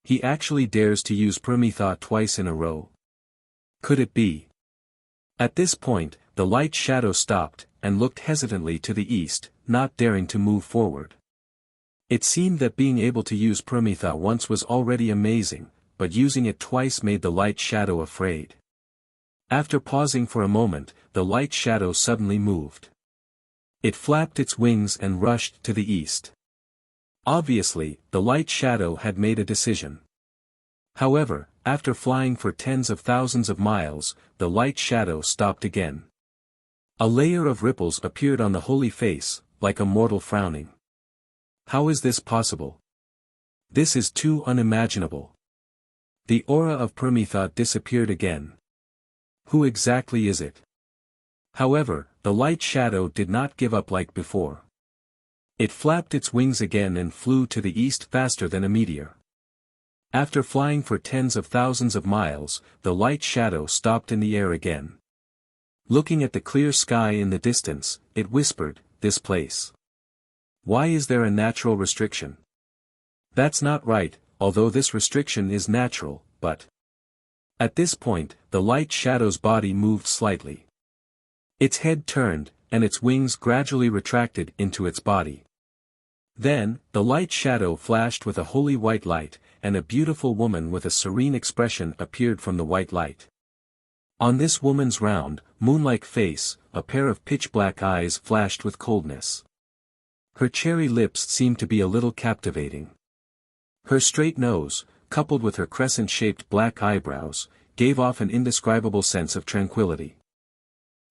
He actually dares to use Permitha twice in a row. Could it be? At this point, the light shadow stopped, and looked hesitantly to the east, not daring to move forward. It seemed that being able to use Permitha once was already amazing, but using it twice made the light shadow afraid. After pausing for a moment, the light shadow suddenly moved. It flapped its wings and rushed to the east. Obviously, the light shadow had made a decision. However, after flying for tens of thousands of miles, the light shadow stopped again. A layer of ripples appeared on the holy face, like a mortal frowning. How is this possible? This is too unimaginable. The aura of Permitha disappeared again. Who exactly is it? However, the light shadow did not give up like before. It flapped its wings again and flew to the east faster than a meteor. After flying for tens of thousands of miles, the light shadow stopped in the air again. Looking at the clear sky in the distance, it whispered, "This place. Why is there a natural restriction? That's not right, although this restriction is natural, but..." At this point, the light shadow's body moved slightly. Its head turned, and its wings gradually retracted into its body. Then, the light shadow flashed with a holy white light, and a beautiful woman with a serene expression appeared from the white light. On this woman's round, moon-like face, a pair of pitch-black eyes flashed with coldness. Her cherry lips seemed to be a little captivating. Her straight nose, coupled with her crescent-shaped black eyebrows, gave off an indescribable sense of tranquility.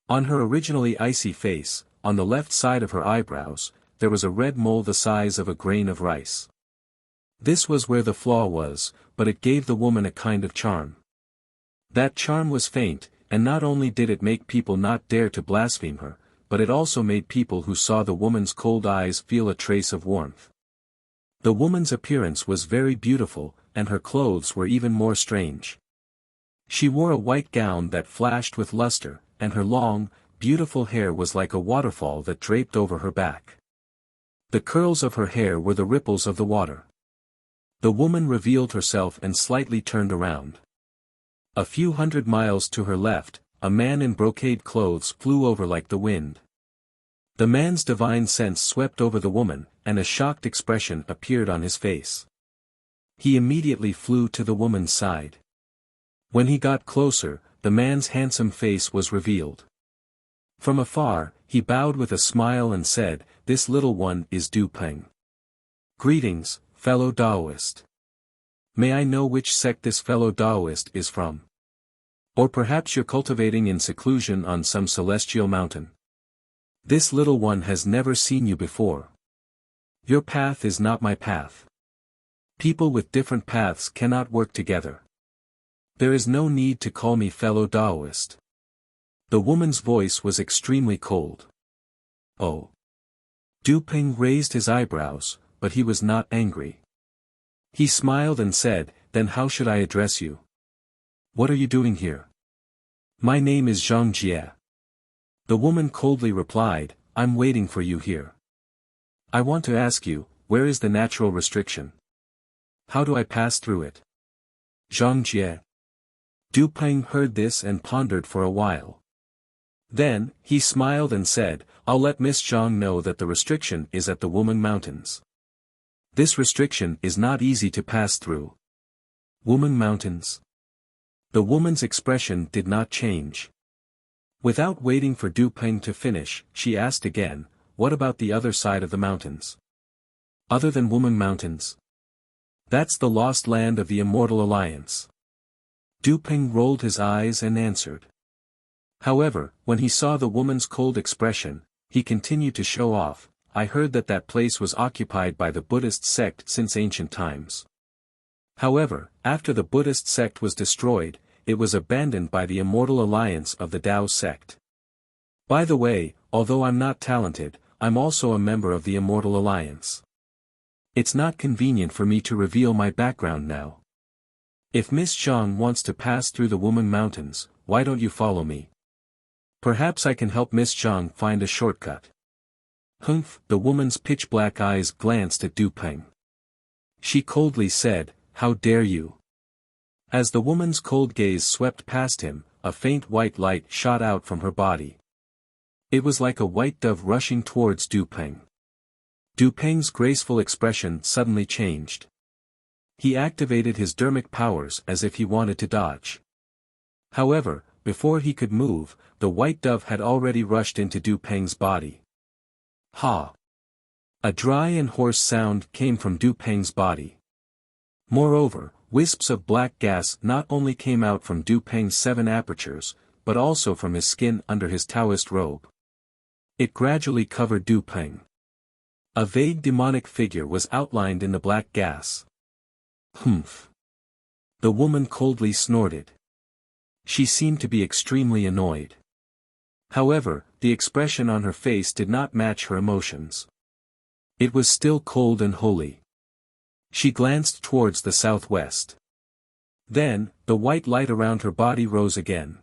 On her originally icy face, on the left side of her eyebrows, there was a red mole the size of a grain of rice. This was where the flaw was, but it gave the woman a kind of charm. That charm was faint, and not only did it make people not dare to blaspheme her, but it also made people who saw the woman's cold eyes feel a trace of warmth. The woman's appearance was very beautiful, and her clothes were even more strange. She wore a white gown that flashed with luster, and her long, beautiful hair was like a waterfall that draped over her back. The curls of her hair were the ripples of the water. The woman revealed herself and slightly turned around. A few hundred miles to her left, a man in brocade clothes flew over like the wind. The man's divine sense swept over the woman, and a shocked expression appeared on his face. He immediately flew to the woman's side. When he got closer, the man's handsome face was revealed. From afar, he bowed with a smile and said, "This little one is Du Peng. Greetings, fellow Taoist. May I know which sect this fellow Taoist is from? Or perhaps you're cultivating in seclusion on some celestial mountain. This little one has never seen you before. Your path is not my path. People with different paths cannot work together. There is no need to call me fellow Taoist." The woman's voice was extremely cold. Oh. Du Peng raised his eyebrows, but he was not angry. He smiled and said, "Then how should I address you? What are you doing here?" "My name is Zhang Jie." The woman coldly replied, "I'm waiting for you here. I want to ask you, where is the natural restriction? How do I pass through it?" Zhang Jie. Du Peng heard this and pondered for a while. Then, he smiled and said, "I'll let Miss Zhang know that the restriction is at the Wuming Mountains. This restriction is not easy to pass through." Wuming Mountains. The woman's expression did not change. Without waiting for Du Peng to finish, she asked again, "What about the other side of the mountains? Other than Wuming Mountains? That's the lost land of the Immortal Alliance." Du Peng rolled his eyes and answered. However, when he saw the woman's cold expression, he continued to show off, "I heard that that place was occupied by the Buddhist sect since ancient times. However, after the Buddhist sect was destroyed, it was abandoned by the Immortal Alliance of the Tao sect. By the way, although I'm not talented, I'm also a member of the Immortal Alliance. It's not convenient for me to reveal my background now. If Miss Zhang wants to pass through the Woman Mountains, why don't you follow me? Perhaps I can help Miss Zhang find a shortcut. Humph, the woman's pitch-black eyes glanced at Du Peng. She coldly said, "How dare you?" As the woman's cold gaze swept past him, a faint white light shot out from her body. It was like a white dove rushing towards Du Peng. Du Peng's graceful expression suddenly changed. He activated his dermic powers as if he wanted to dodge. However, before he could move, the white dove had already rushed into Du Peng's body. Ha! A dry and hoarse sound came from Du Peng's body. Moreover, wisps of black gas not only came out from Du Peng's 7 apertures, but also from his skin under his Taoist robe. It gradually covered Du Peng. A vague demonic figure was outlined in the black gas. Humph! The woman coldly snorted. She seemed to be extremely annoyed. However, the expression on her face did not match her emotions. It was still cold and holy. She glanced towards the southwest. Then, the white light around her body rose again.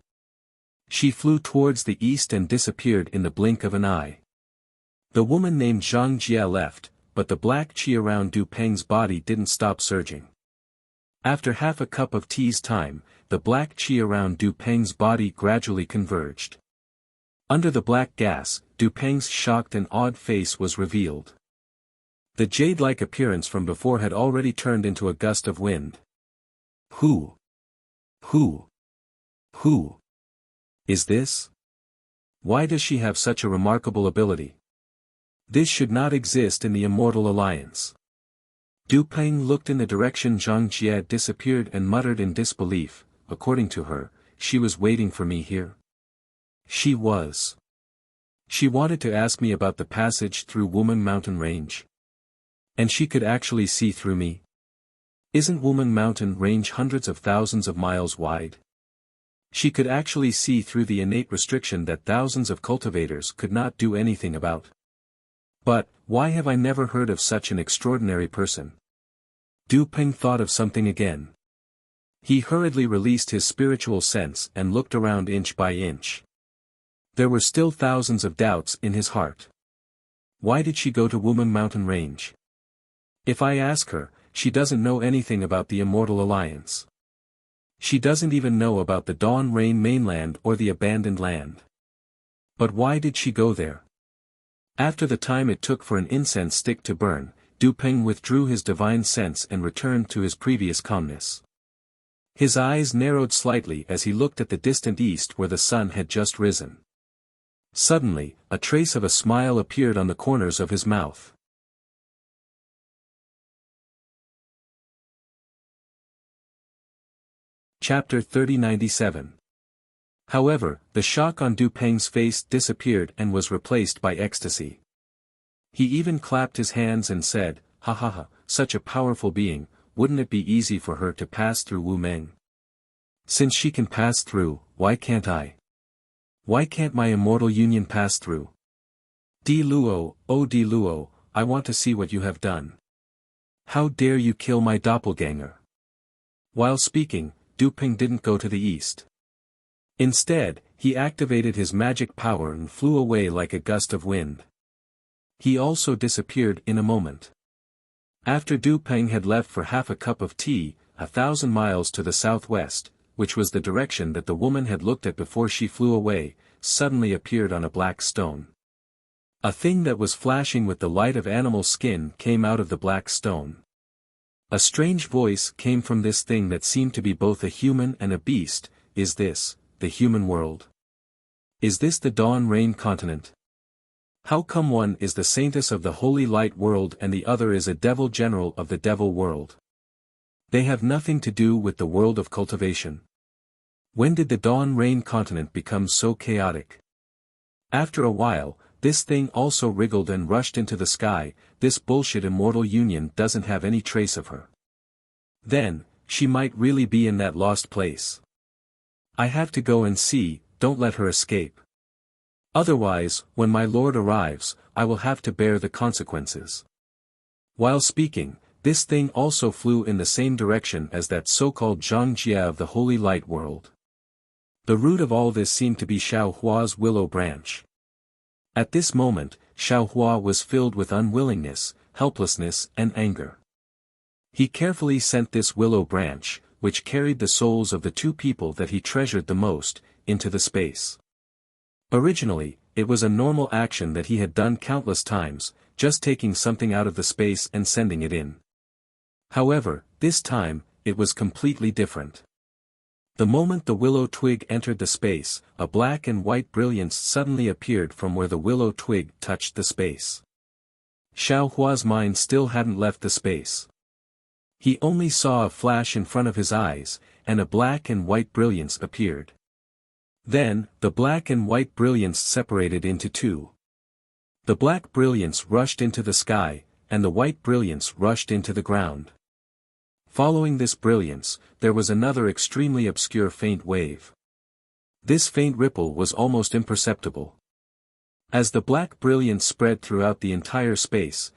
She flew towards the east and disappeared in the blink of an eye. The woman named Zhang Jie left, but the black qi around Du Peng's body didn't stop surging. After half a cup of tea's time, the black qi around Du Peng's body gradually converged. Under the black gas, Du Peng's shocked and awed face was revealed. The jade-like appearance from before had already turned into a gust of wind. Who is this? Why does she have such a remarkable ability? This should not exist in the Immortal Alliance. Du Peng looked in the direction Zhang Jie disappeared and muttered in disbelief. According to her, she was waiting for me here. She was. She wanted to ask me about the passage through Woman Mountain Range. And she could actually see through me. Isn't Woman Mountain Range hundreds of thousands of miles wide? She could actually see through the innate restriction that thousands of cultivators could not do anything about. But, why have I never heard of such an extraordinary person? Du Peng thought of something again. He hurriedly released his spiritual sense and looked around inch by inch. There were still thousands of doubts in his heart. Why did she go to Woman Mountain Range? If I ask her, she doesn't know anything about the Immortal Alliance. She doesn't even know about the Dawn Rain mainland or the abandoned land. But why did she go there? After the time it took for an incense stick to burn, Du Peng withdrew his divine sense and returned to his previous calmness. His eyes narrowed slightly as he looked at the distant east where the sun had just risen. Suddenly, a trace of a smile appeared on the corners of his mouth. Chapter 3097. However, the shock on Du Peng's face disappeared and was replaced by ecstasy. He even clapped his hands and said, "Ha ha ha, such a powerful being, wouldn't it be easy for her to pass through Wu Meng? Since she can pass through, why can't I? Why can't my immortal union pass through? Di Luo, oh Di Luo, I want to see what you have done. How dare you kill my doppelganger?" While speaking, Du Peng didn't go to the east. Instead, he activated his magic power and flew away like a gust of wind. He also disappeared in a moment. After Du Peng had left for half a cup of tea, 1,000 miles to the southwest, which was the direction that the woman had looked at before she flew away, suddenly appeared on a black stone. A thing that was flashing with the light of animal skin came out of the black stone. A strange voice came from this thing that seemed to be both a human and a beast. Is this the human world? Is this the Dawn Rain continent? How come one is the saintess of the holy light world and the other is a devil general of the devil world? They have nothing to do with the world of cultivation. When did the Dawn Rain continent become so chaotic? After a while, this thing also wriggled and rushed into the sky. This bullshit immortal union doesn't have any trace of her. Then, she might really be in that lost place. I have to go and see, don't let her escape. Otherwise, when my lord arrives, I will have to bear the consequences. While speaking, this thing also flew in the same direction as that so-called Zhangjia of the Holy Light World. The root of all this seemed to be Xiao Hua's willow branch. At this moment, Xiao Hua was filled with unwillingness, helplessness and anger. He carefully sent this willow branch, which carried the souls of the two people that he treasured the most, into the space. Originally, it was a normal action that he had done countless times, just taking something out of the space and sending it in. However, this time, it was completely different. The moment the willow twig entered the space, a black and white brilliance suddenly appeared from where the willow twig touched the space. Xiao Hua's mind still hadn't left the space. He only saw a flash in front of his eyes, and a black and white brilliance appeared. Then, the black and white brilliance separated into two. The black brilliance rushed into the sky, and the white brilliance rushed into the ground. Following this brilliance, there was another extremely obscure faint wave. This faint ripple was almost imperceptible. As the black brilliance spread throughout the entire space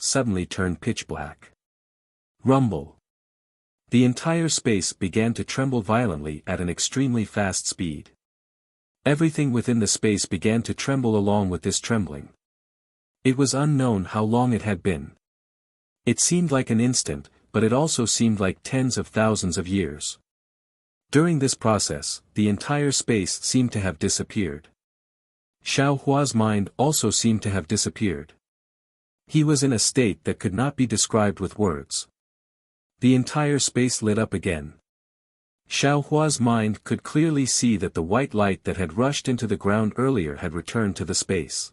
suddenly turned pitch black. Rumble. The entire space began to tremble violently at an extremely fast speed. Everything within the space began to tremble along with this trembling. It was unknown how long it had been. It seemed like an instant, but it also seemed like tens of thousands of years. During this process, the entire space seemed to have disappeared. Xiao Hua's mind also seemed to have disappeared. He was in a state that could not be described with words. The entire space lit up again. Xiao Hua's mind could clearly see that the white light that had rushed into the ground earlier had returned to the space.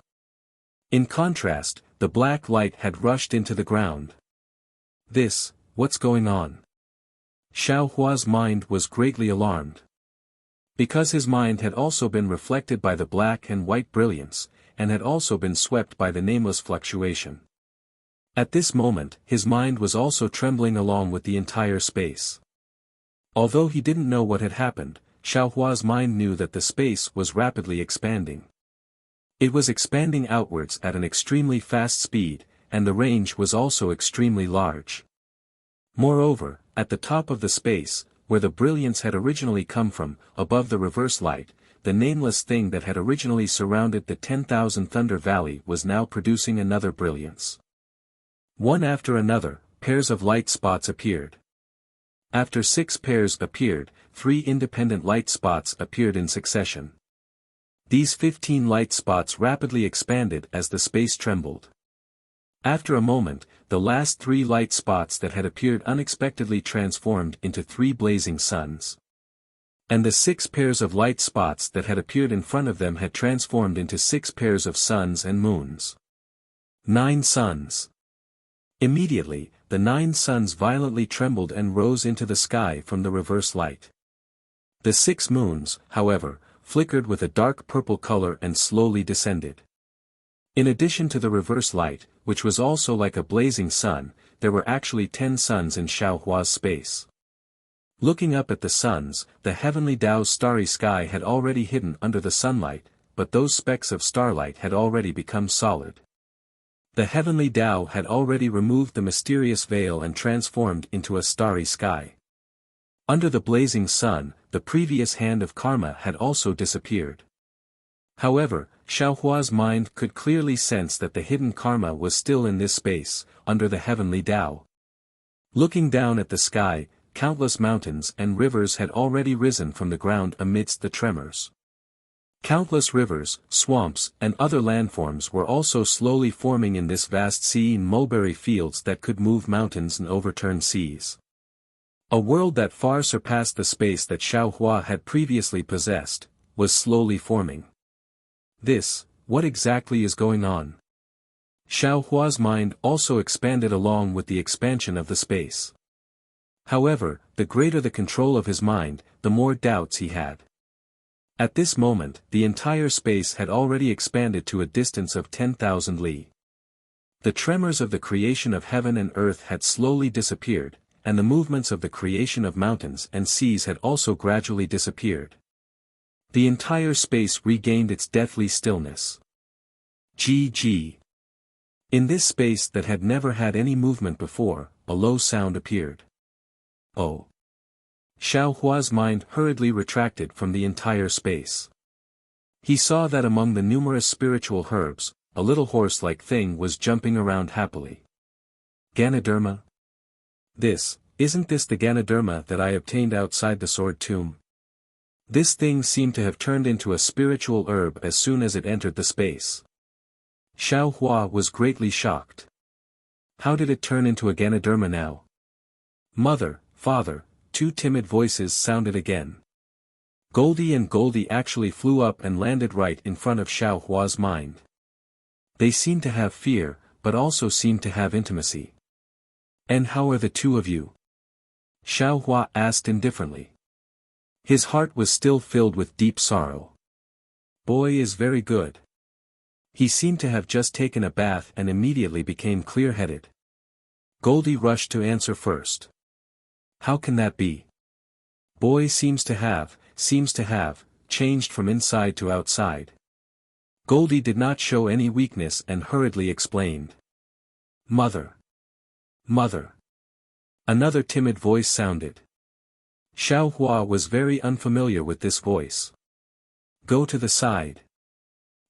In contrast, the black light had rushed into the ground. What's going on? Xiao Hua's mind was greatly alarmed. Because his mind had also been reflected by the black and white brilliance, and had also been swept by the nameless fluctuation. At this moment, his mind was also trembling along with the entire space. Although he didn't know what had happened, Xiao Hua's mind knew that the space was rapidly expanding. It was expanding outwards at an extremely fast speed, and the range was also extremely large. Moreover, at the top of the space, where the brilliance had originally come from, above the reverse light, the nameless thing that had originally surrounded the 10,000 Thunder Valley was now producing another brilliance. One after another, pairs of light spots appeared. After 6 pairs appeared, 3 independent light spots appeared in succession. These 15 light spots rapidly expanded as the space trembled. After a moment, the last 3 light spots that had appeared unexpectedly transformed into 3 blazing suns. And the 6 pairs of light spots that had appeared in front of them had transformed into 6 pairs of suns and moons. 9 suns. Immediately, the 9 suns violently trembled and rose into the sky from the reverse light. The 6 moons, however, flickered with a dark purple color and slowly descended. In addition to the reverse light, which was also like a blazing sun, there were actually 10 suns in Xiao Hua's space. Looking up at the suns, the heavenly Tao's starry sky had already hidden under the sunlight, but those specks of starlight had already become solid. The heavenly Tao had already removed the mysterious veil and transformed into a starry sky. Under the blazing sun, the previous hand of karma had also disappeared. However, Xiao Hua's mind could clearly sense that the hidden karma was still in this space, under the heavenly Tao. Looking down at the sky, countless mountains and rivers had already risen from the ground amidst the tremors. Countless rivers, swamps, and other landforms were also slowly forming in this vast sea in mulberry fields that could move mountains and overturn seas. A world that far surpassed the space that Xiao Hua had previously possessed, was slowly forming. What exactly is going on? Xiao Hua's mind also expanded along with the expansion of the space. However, the greater the control of his mind, the more doubts he had. At this moment, the entire space had already expanded to a distance of 10,000 li. The tremors of the creation of heaven and earth had slowly disappeared, and the movements of the creation of mountains and seas had also gradually disappeared. The entire space regained its deathly stillness. GG. In this space that had never had any movement before, a low sound appeared. Oh! Xiao Hua's mind hurriedly retracted from the entire space. He saw that among the numerous spiritual herbs, a little horse-like thing was jumping around happily. Ganoderma? Isn't this the Ganoderma that I obtained outside the sword tomb? This thing seemed to have turned into a spiritual herb as soon as it entered the space. Xiao Hua was greatly shocked. How did it turn into a Ganoderma now? Mother, father, two timid voices sounded again. Goldie and Goldie actually flew up and landed right in front of Xiao Hua's mind. They seemed to have fear, but also seemed to have intimacy. And how are the two of you? Xiao Hua asked indifferently. His heart was still filled with deep sorrow. Boy is very good. He seemed to have just taken a bath and immediately became clear-headed. Goldie rushed to answer first. How can that be? Boy seems to have, changed from inside to outside. Goldie did not show any weakness and hurriedly explained. Mother. Mother. Another timid voice sounded. Xiao Hua was very unfamiliar with this voice. Go to the side.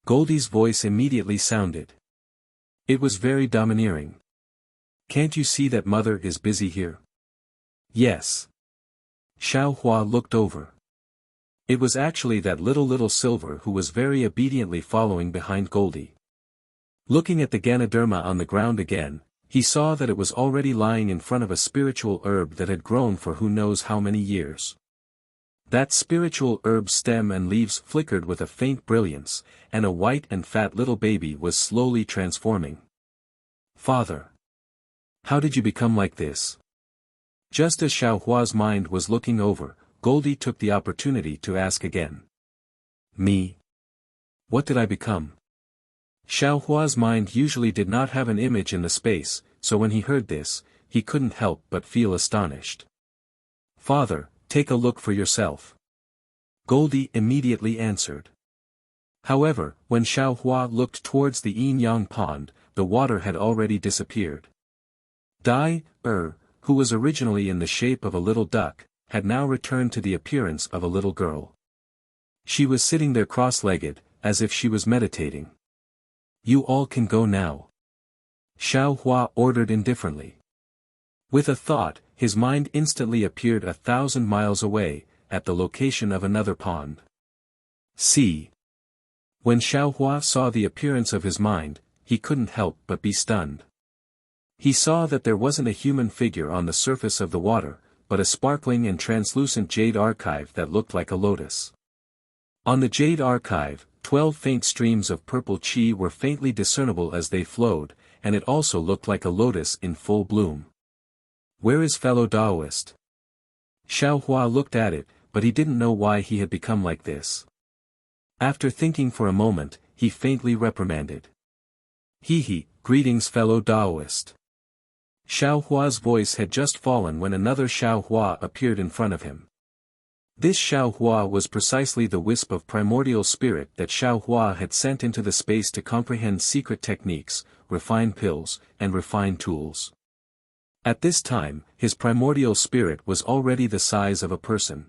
Goldie's voice immediately sounded. It was very domineering. Can't you see that mother is busy here? Yes. Xiao Hua looked over. It was actually that little Silver who was very obediently following behind Goldie. Looking at the Ganoderma on the ground again, he saw that it was already lying in front of a spiritual herb that had grown for who knows how many years. That spiritual herb's stem and leaves flickered with a faint brilliance, and a white and fat little baby was slowly transforming. Father! How did you become like this? Just as Xiao Hua's mind was looking over, Goldie took the opportunity to ask again. Me? What did I become? Xiao Hua's mind usually did not have an image in the space, so when he heard this, he couldn't help but feel astonished. Father, take a look for yourself. Goldie immediately answered. However, when Xiao Hua looked towards the yin-yang pond, the water had already disappeared. Dai, who was originally in the shape of a little duck, had now returned to the appearance of a little girl. She was sitting there cross-legged, as if she was meditating. You all can go now. Xiao Hua ordered indifferently. With a thought, his mind instantly appeared 1,000 miles away, at the location of another pond. See. When Xiao Hua saw the appearance of his mind, he couldn't help but be stunned. He saw that there wasn't a human figure on the surface of the water, but a sparkling and translucent jade archive that looked like a lotus. On the jade archive, 12 faint streams of purple qi were faintly discernible as they flowed, and it also looked like a lotus in full bloom. Where is fellow Taoist? Xiao Hua looked at it, but he didn't know why he had become like this. After thinking for a moment, he faintly reprimanded. Greetings fellow Taoist. Xiao Hua's voice had just fallen when another Xiao Hua appeared in front of him. This Xiao Hua was precisely the wisp of primordial spirit that Xiao Hua had sent into the space to comprehend secret techniques, refine pills, and refine tools. At this time, his primordial spirit was already the size of a person.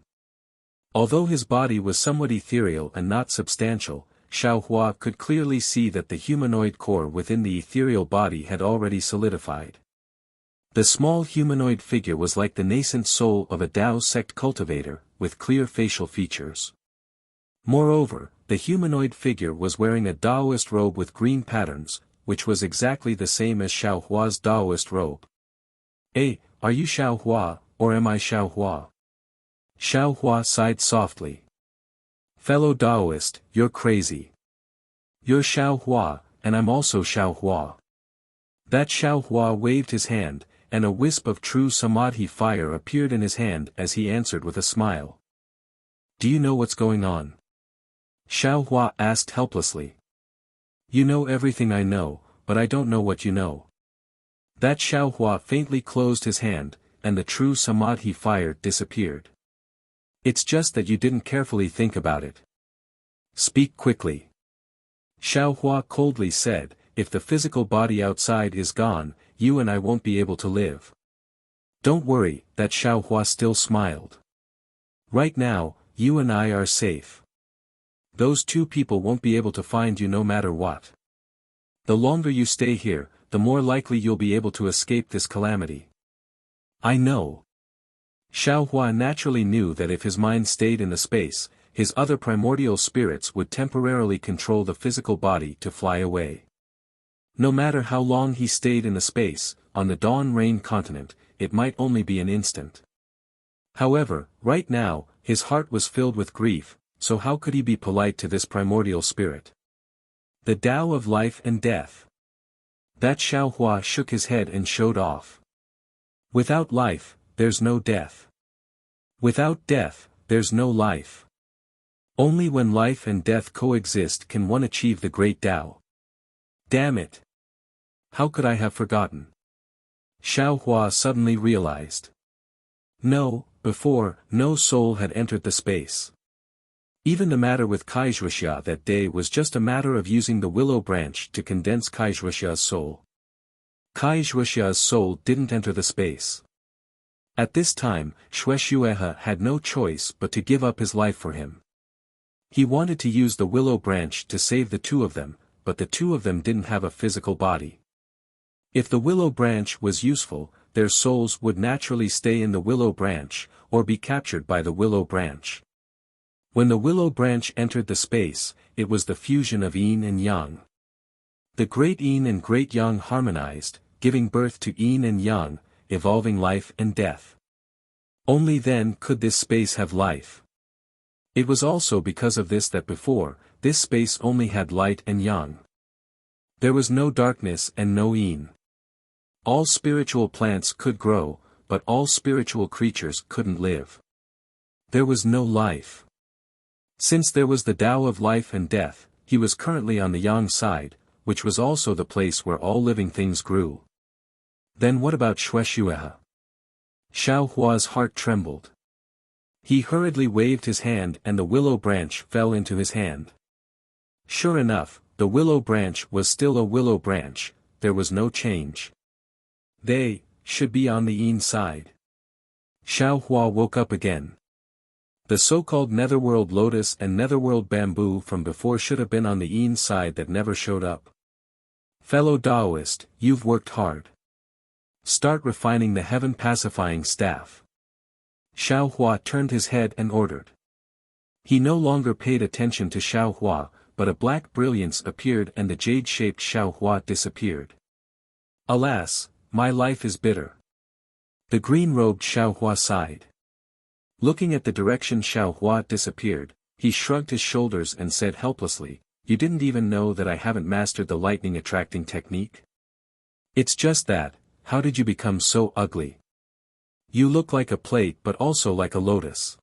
Although his body was somewhat ethereal and not substantial, Xiao Hua could clearly see that the humanoid core within the ethereal body had already solidified. The small humanoid figure was like the nascent soul of a Tao sect cultivator, with clear facial features. Moreover, the humanoid figure was wearing a Taoist robe with green patterns, which was exactly the same as Xiao Hua's Taoist robe. Are you Xiao Hua, or am I Xiao Hua? Xiao Hua sighed softly. Fellow Taoist, you're crazy. You're Xiao Hua, and I'm also Xiao Hua. That Xiao Hua waved his hand, and a wisp of true samadhi fire appeared in his hand as he answered with a smile. Do you know what's going on? Xiao Hua asked helplessly. You know everything I know, but I don't know what you know. That Xiao Hua faintly closed his hand, and the true samadhi fire disappeared. It's just that you didn't carefully think about it. Speak quickly. Xiao Hua coldly said, if the physical body outside is gone, you and I won't be able to live. Don't worry, that Xiaohua still smiled. Right now, you and I are safe. Those two people won't be able to find you no matter what. The longer you stay here, the more likely you'll be able to escape this calamity. I know. Xiaohua naturally knew that if his mind stayed in the space, his other primordial spirits would temporarily control the physical body to fly away. No matter how long he stayed in the space, on the Dawn Rain continent, it might only be an instant. However, right now, his heart was filled with grief, so how could he be polite to this primordial spirit? The Tao of life and death. That Xiaohua shook his head and showed off. Without life, there's no death. Without death, there's no life. Only when life and death coexist can one achieve the great Tao. Damn it! How could I have forgotten? Xiaohua suddenly realized. No, before, no soul had entered the space. Even the matter with Kaizhuxia that day was just a matter of using the willow branch to condense Kaizhuxia's soul. Kaizhuxia's soul didn't enter the space. At this time, Shueishuehe had no choice but to give up his life for him. He wanted to use the willow branch to save the two of them, but the two of them didn't have a physical body. If the willow branch was useful, their souls would naturally stay in the willow branch, or be captured by the willow branch. When the willow branch entered the space, it was the fusion of yin and yang. The great yin and great yang harmonized, giving birth to yin and yang, evolving life and death. Only then could this space have life. It was also because of this that before, this space only had light and yang. There was no darkness and no yin. All spiritual plants could grow, but all spiritual creatures couldn't live. There was no life. Since there was the Tao of life and death, he was currently on the yang side, which was also the place where all living things grew. Then what about Shueishuehe? Xiaohua's heart trembled. He hurriedly waved his hand and the willow branch fell into his hand. Sure enough, the willow branch was still a willow branch, there was no change. They should be on the yin side. Xiaohua woke up again. The so-called netherworld lotus and netherworld bamboo from before should have been on the yin side that never showed up. Fellow Taoist, you've worked hard. Start refining the heaven-pacifying staff. Xiaohua turned his head and ordered. He no longer paid attention to Xiaohua, but a black brilliance appeared and the jade-shaped Xiaohua disappeared. Alas, my life is bitter. The green-robed Xiaohua sighed. Looking at the direction Xiaohua disappeared, he shrugged his shoulders and said helplessly, "You didn't even know that I haven't mastered the lightning-attracting technique? It's just that, how did you become so ugly? You look like a plate but also like a lotus.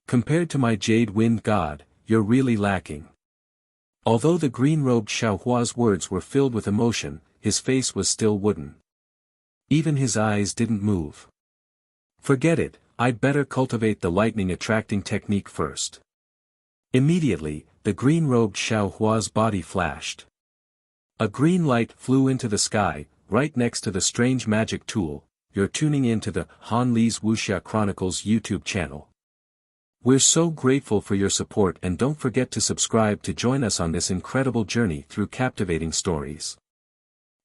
Compared to my jade wind god, you're really lacking." Although the green-robed Xiaohua's words were filled with emotion, his face was still wooden. Even his eyes didn't move. Forget it, I'd better cultivate the lightning-attracting technique first. Immediately, the green-robed Xiaohua's body flashed. A green light flew into the sky, right next to the strange magic tool. You're tuning in to the Han Li's Wuxia Chronicles YouTube channel. We're so grateful for your support and don't forget to subscribe to join us on this incredible journey through captivating stories.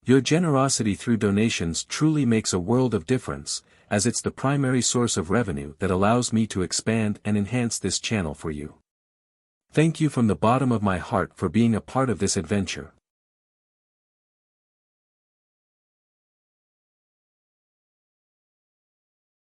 Your generosity through donations truly makes a world of difference, as it's the primary source of revenue that allows me to expand and enhance this channel for you. Thank you from the bottom of my heart for being a part of this adventure.